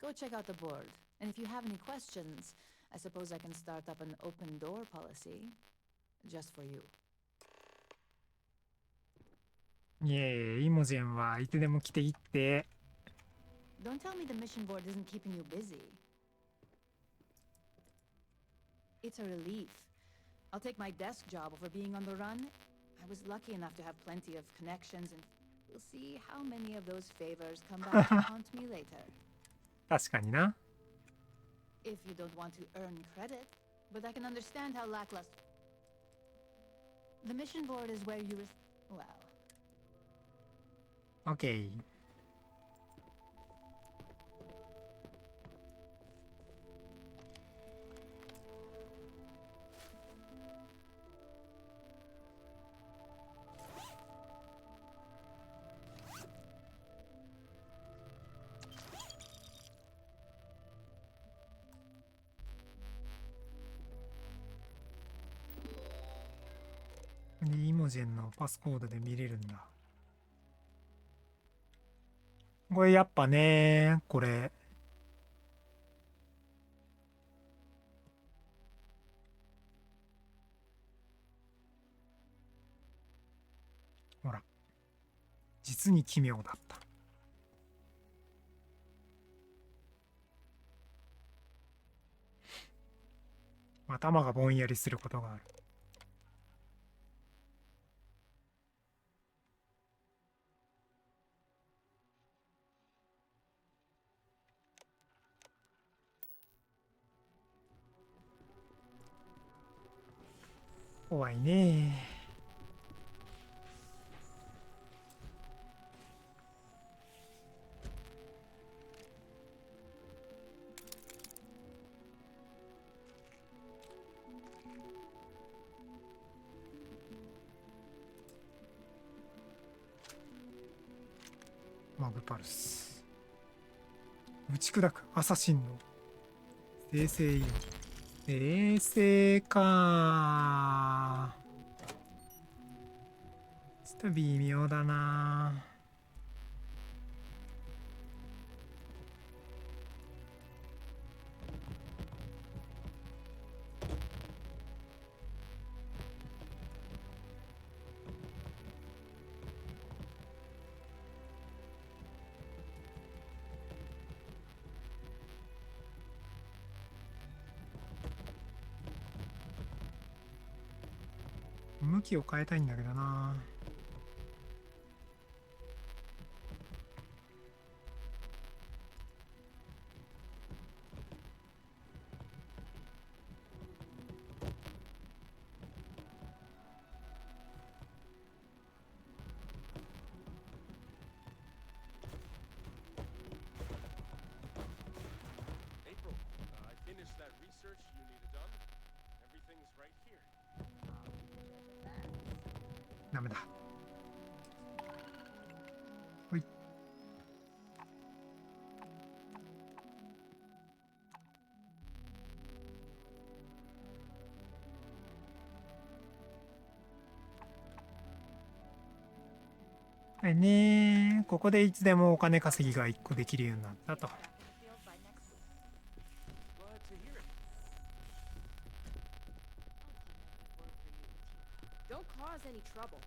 Go check out the board, and if you have any questions, I suppose I can start up an open door policy. Just for you. イエーイ、イモジェンはいつでも来ていいって。Don't tell me the mission board isn't keeping you busy. It's a relief. I'll take my desk job over being on the run. I was lucky enough to have plenty of connections, and we'll see how many of those favors come back to haunt me later. 確かにな。If you don't want to earn credit, but I can understand how lackluster. The mission board is where you well. Okay.でイモジェンのパスコードで見れるんだ。これやっぱね、これほら実に奇妙だった。頭がぼんやりすることがある。怖いね。マグパルス。打ち砕くアサシンの生成員。冷静か。ちょっと微妙だな。向きを変えたいんだけどな。research you needed done. Everything's right here. ダメだ。ほい。はいね、ここでいつでもお金稼ぎが1個できるようになったと。Don't cause any trouble.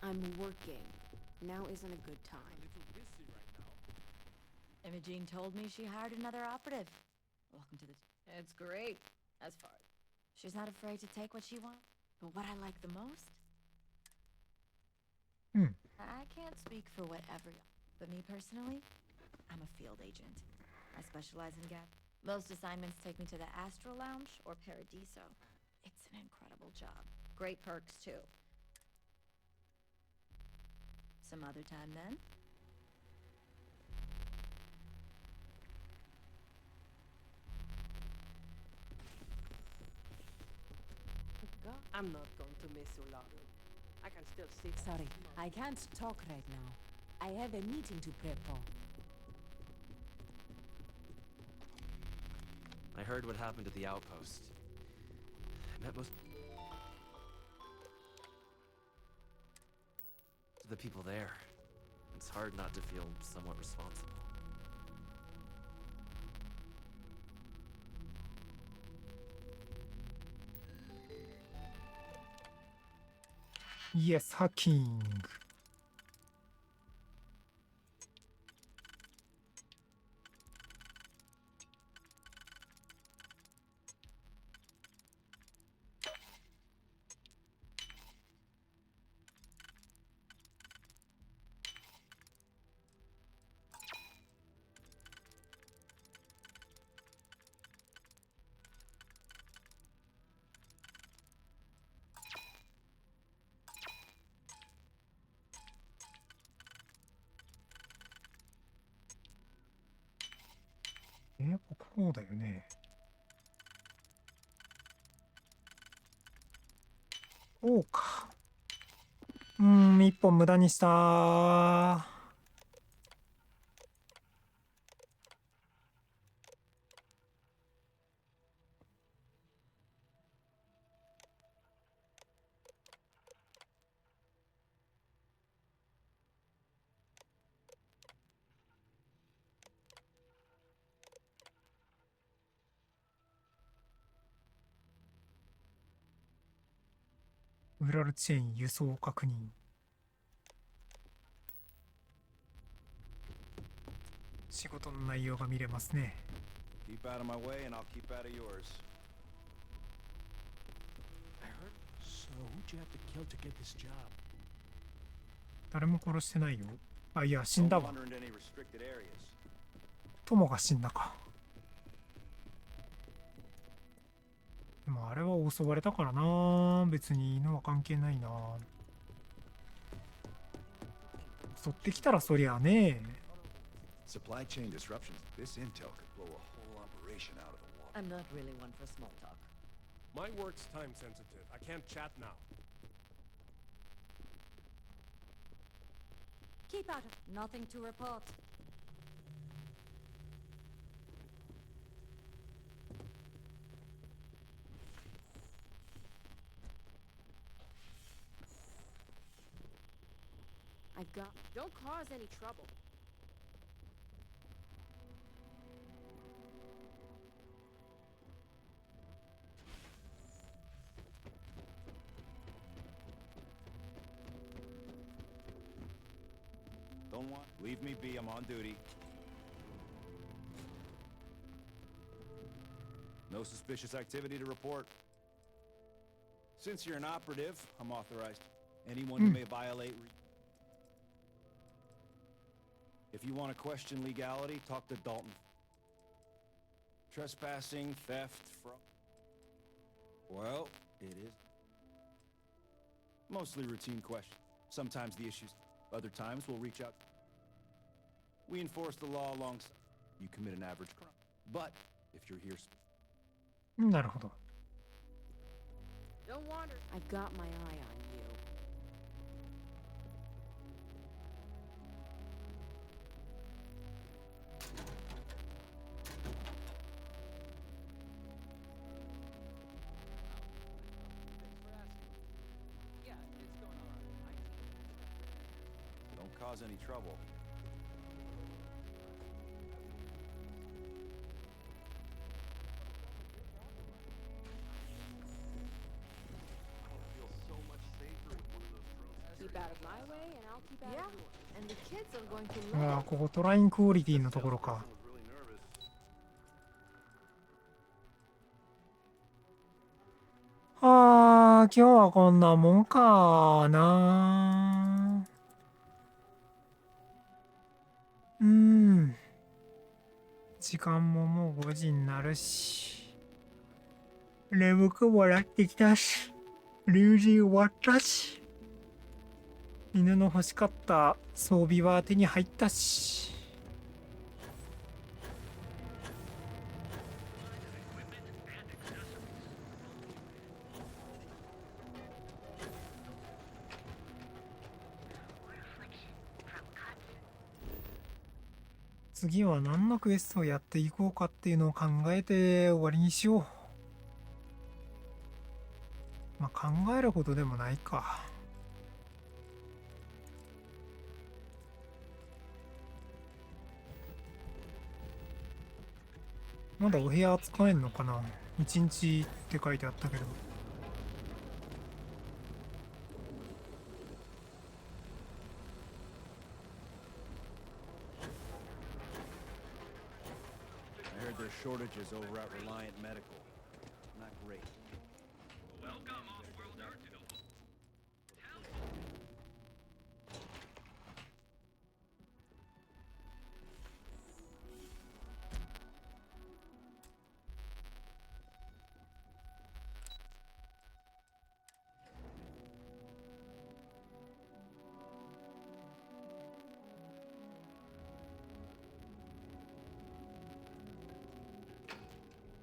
I'm working. Now isn't a good time. Imogene told me she hired another operative. Welcome to the... It's great, as far as... She's not afraid to take what she wants. But what I like the most... I can't speak for what but me personally, I'm a field agent. I specialize in gas. Most assignments take me to the Astral Lounge or Paradiso. It's an incredible job. Great perks, too. Some other time, then. I'm not going to miss you long. I can still see. Sorry, I can't talk right now. I have a meeting to prep for. I heard what happened at the outpost. I met most... the people there. It's hard not to feel somewhat responsible. Yes, hacking.やっぱこうだよね。こうか。一本無駄にした。ウラルチェーン輸送確認。仕事の内容が見れますね。Keep out of my way and I'll keep out of yours. I heard. So who'd you have to kill to get this job? 誰も殺してないよ。あ、いや、死んだわ。 Don't wander into any restricted areas. 友が死んだか。でもあれは襲われたからな。別に犬は関係ないな。襲ってきたらそりゃね。 Supply chain disruptions. This intel could blow a whole operation out of the water. I'm not really one for small talk. My work's time sensitive. I can't chat now. Keep out of... Nothing to report. Don't cause any trouble. Don't want. Leave me be. I'm on duty. No suspicious activity to report. Since you're an operative, I'm authorized. Anyone who may violate... If you want to question legality, talk to Dalton. Trespassing, theft, fraud... Well, it is. Mostly routine questions. Sometimes the issues. Other times we'll reach out. We enforce the law alongside. You commit an average crime. But if you're here なるほど。Don't wander. I've got my eye on you. Don't cause any trouble. Keep out of my way, and I'll keep out of yours. And the kids are going to あ love あ、ここトラインクオリティのところか。ああ、今日はこんなもんかな。時間ももう5時になるし、眠くもなってきたし、龍神終わったし。犬の欲しかった装備は手に入ったし。次は何のクエストをやっていこうかっていうのを考えて終わりにしよう。まあ考えるほどでもないか。まだお部屋使えんのかな。1日って書いてあったけど。I heard there's shortages over at Reliant Medical. Not great. Welcome, off-worlder, to the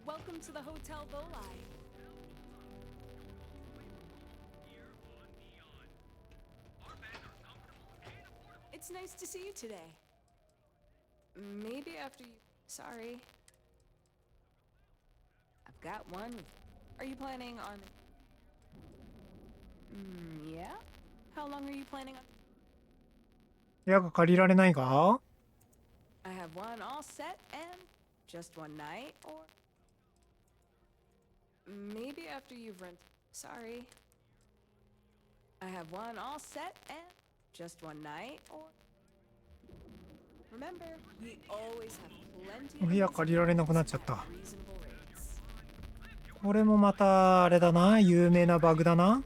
Welcome to the Hotel Volai. It's nice to see you today. Maybe after you... Sorry. I've got one. Are you planning on... yeah? How long are you planning on... 部屋が借りられないが I have one all set and just one night, or... Maybe after you've rented... Sorry. I have one all set and just one night, or... Remember, we always have plenty お of 部屋借りられなくなっちゃった。 reasonable rates. これもまたあれだな、有名なバグだな。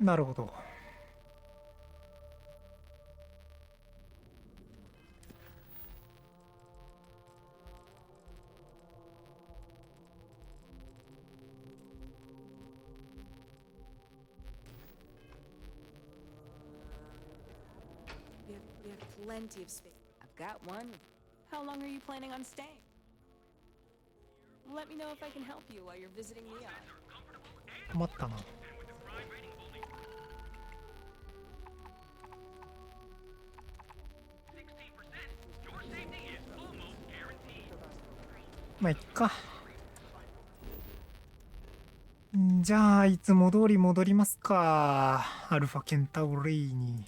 なるほど。We have plenty of space. I've got one. How long are you planning on staying? Let me know if I can help you while you're visiting Leon. 困ったな。まあいっか。じゃあいつも通り戻りますか。アルファケンタウレイに。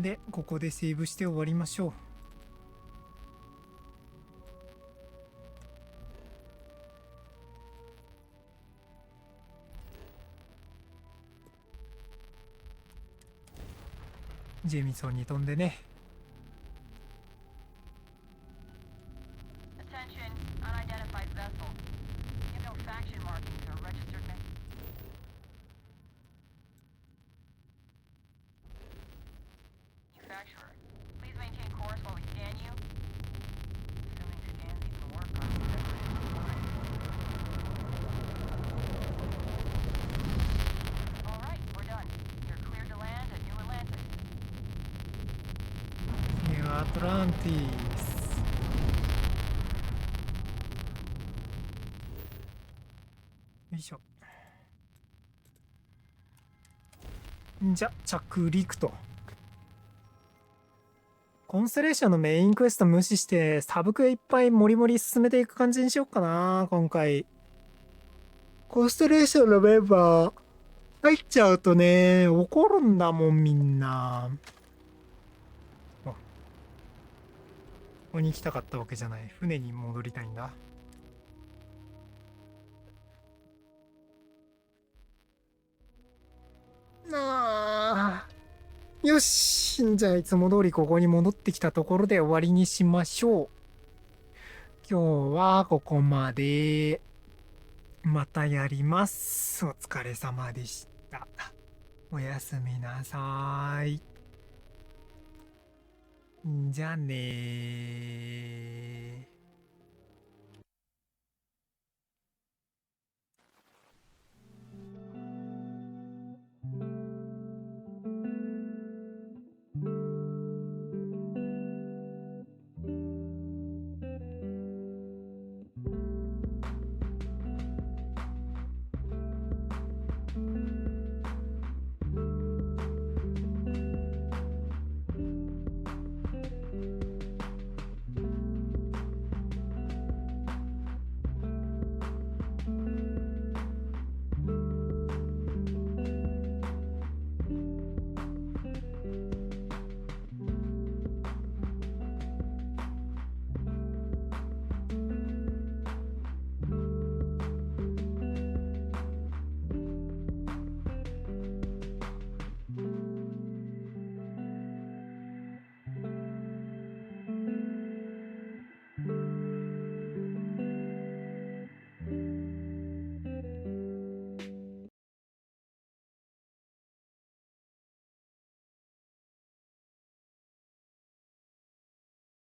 でここでセーブして終わりましょう。ジェミソンに飛んでね。Attention, unidentified vessel maintain course while we scan you. Assuming scans even work on you, Alright, we're done. You're cleared to land at New Atlantis. ニューアトランティス。よいしょ。じゃ、着陸と。コンステレーションのメインクエスト無視して、サブクエいっぱいモリモリ進めていく感じにしようかな、今回。コンステレーションのメンバー、入っちゃうとね、怒るんだもん、みんな。ここに行きたかったわけじゃない。船に戻りたいんだ。なあ。よし。じゃあ、いつも通りここに戻ってきたところで終わりにしましょう。今日はここまで。またやります。お疲れ様でした。おやすみなさい。じゃあねー。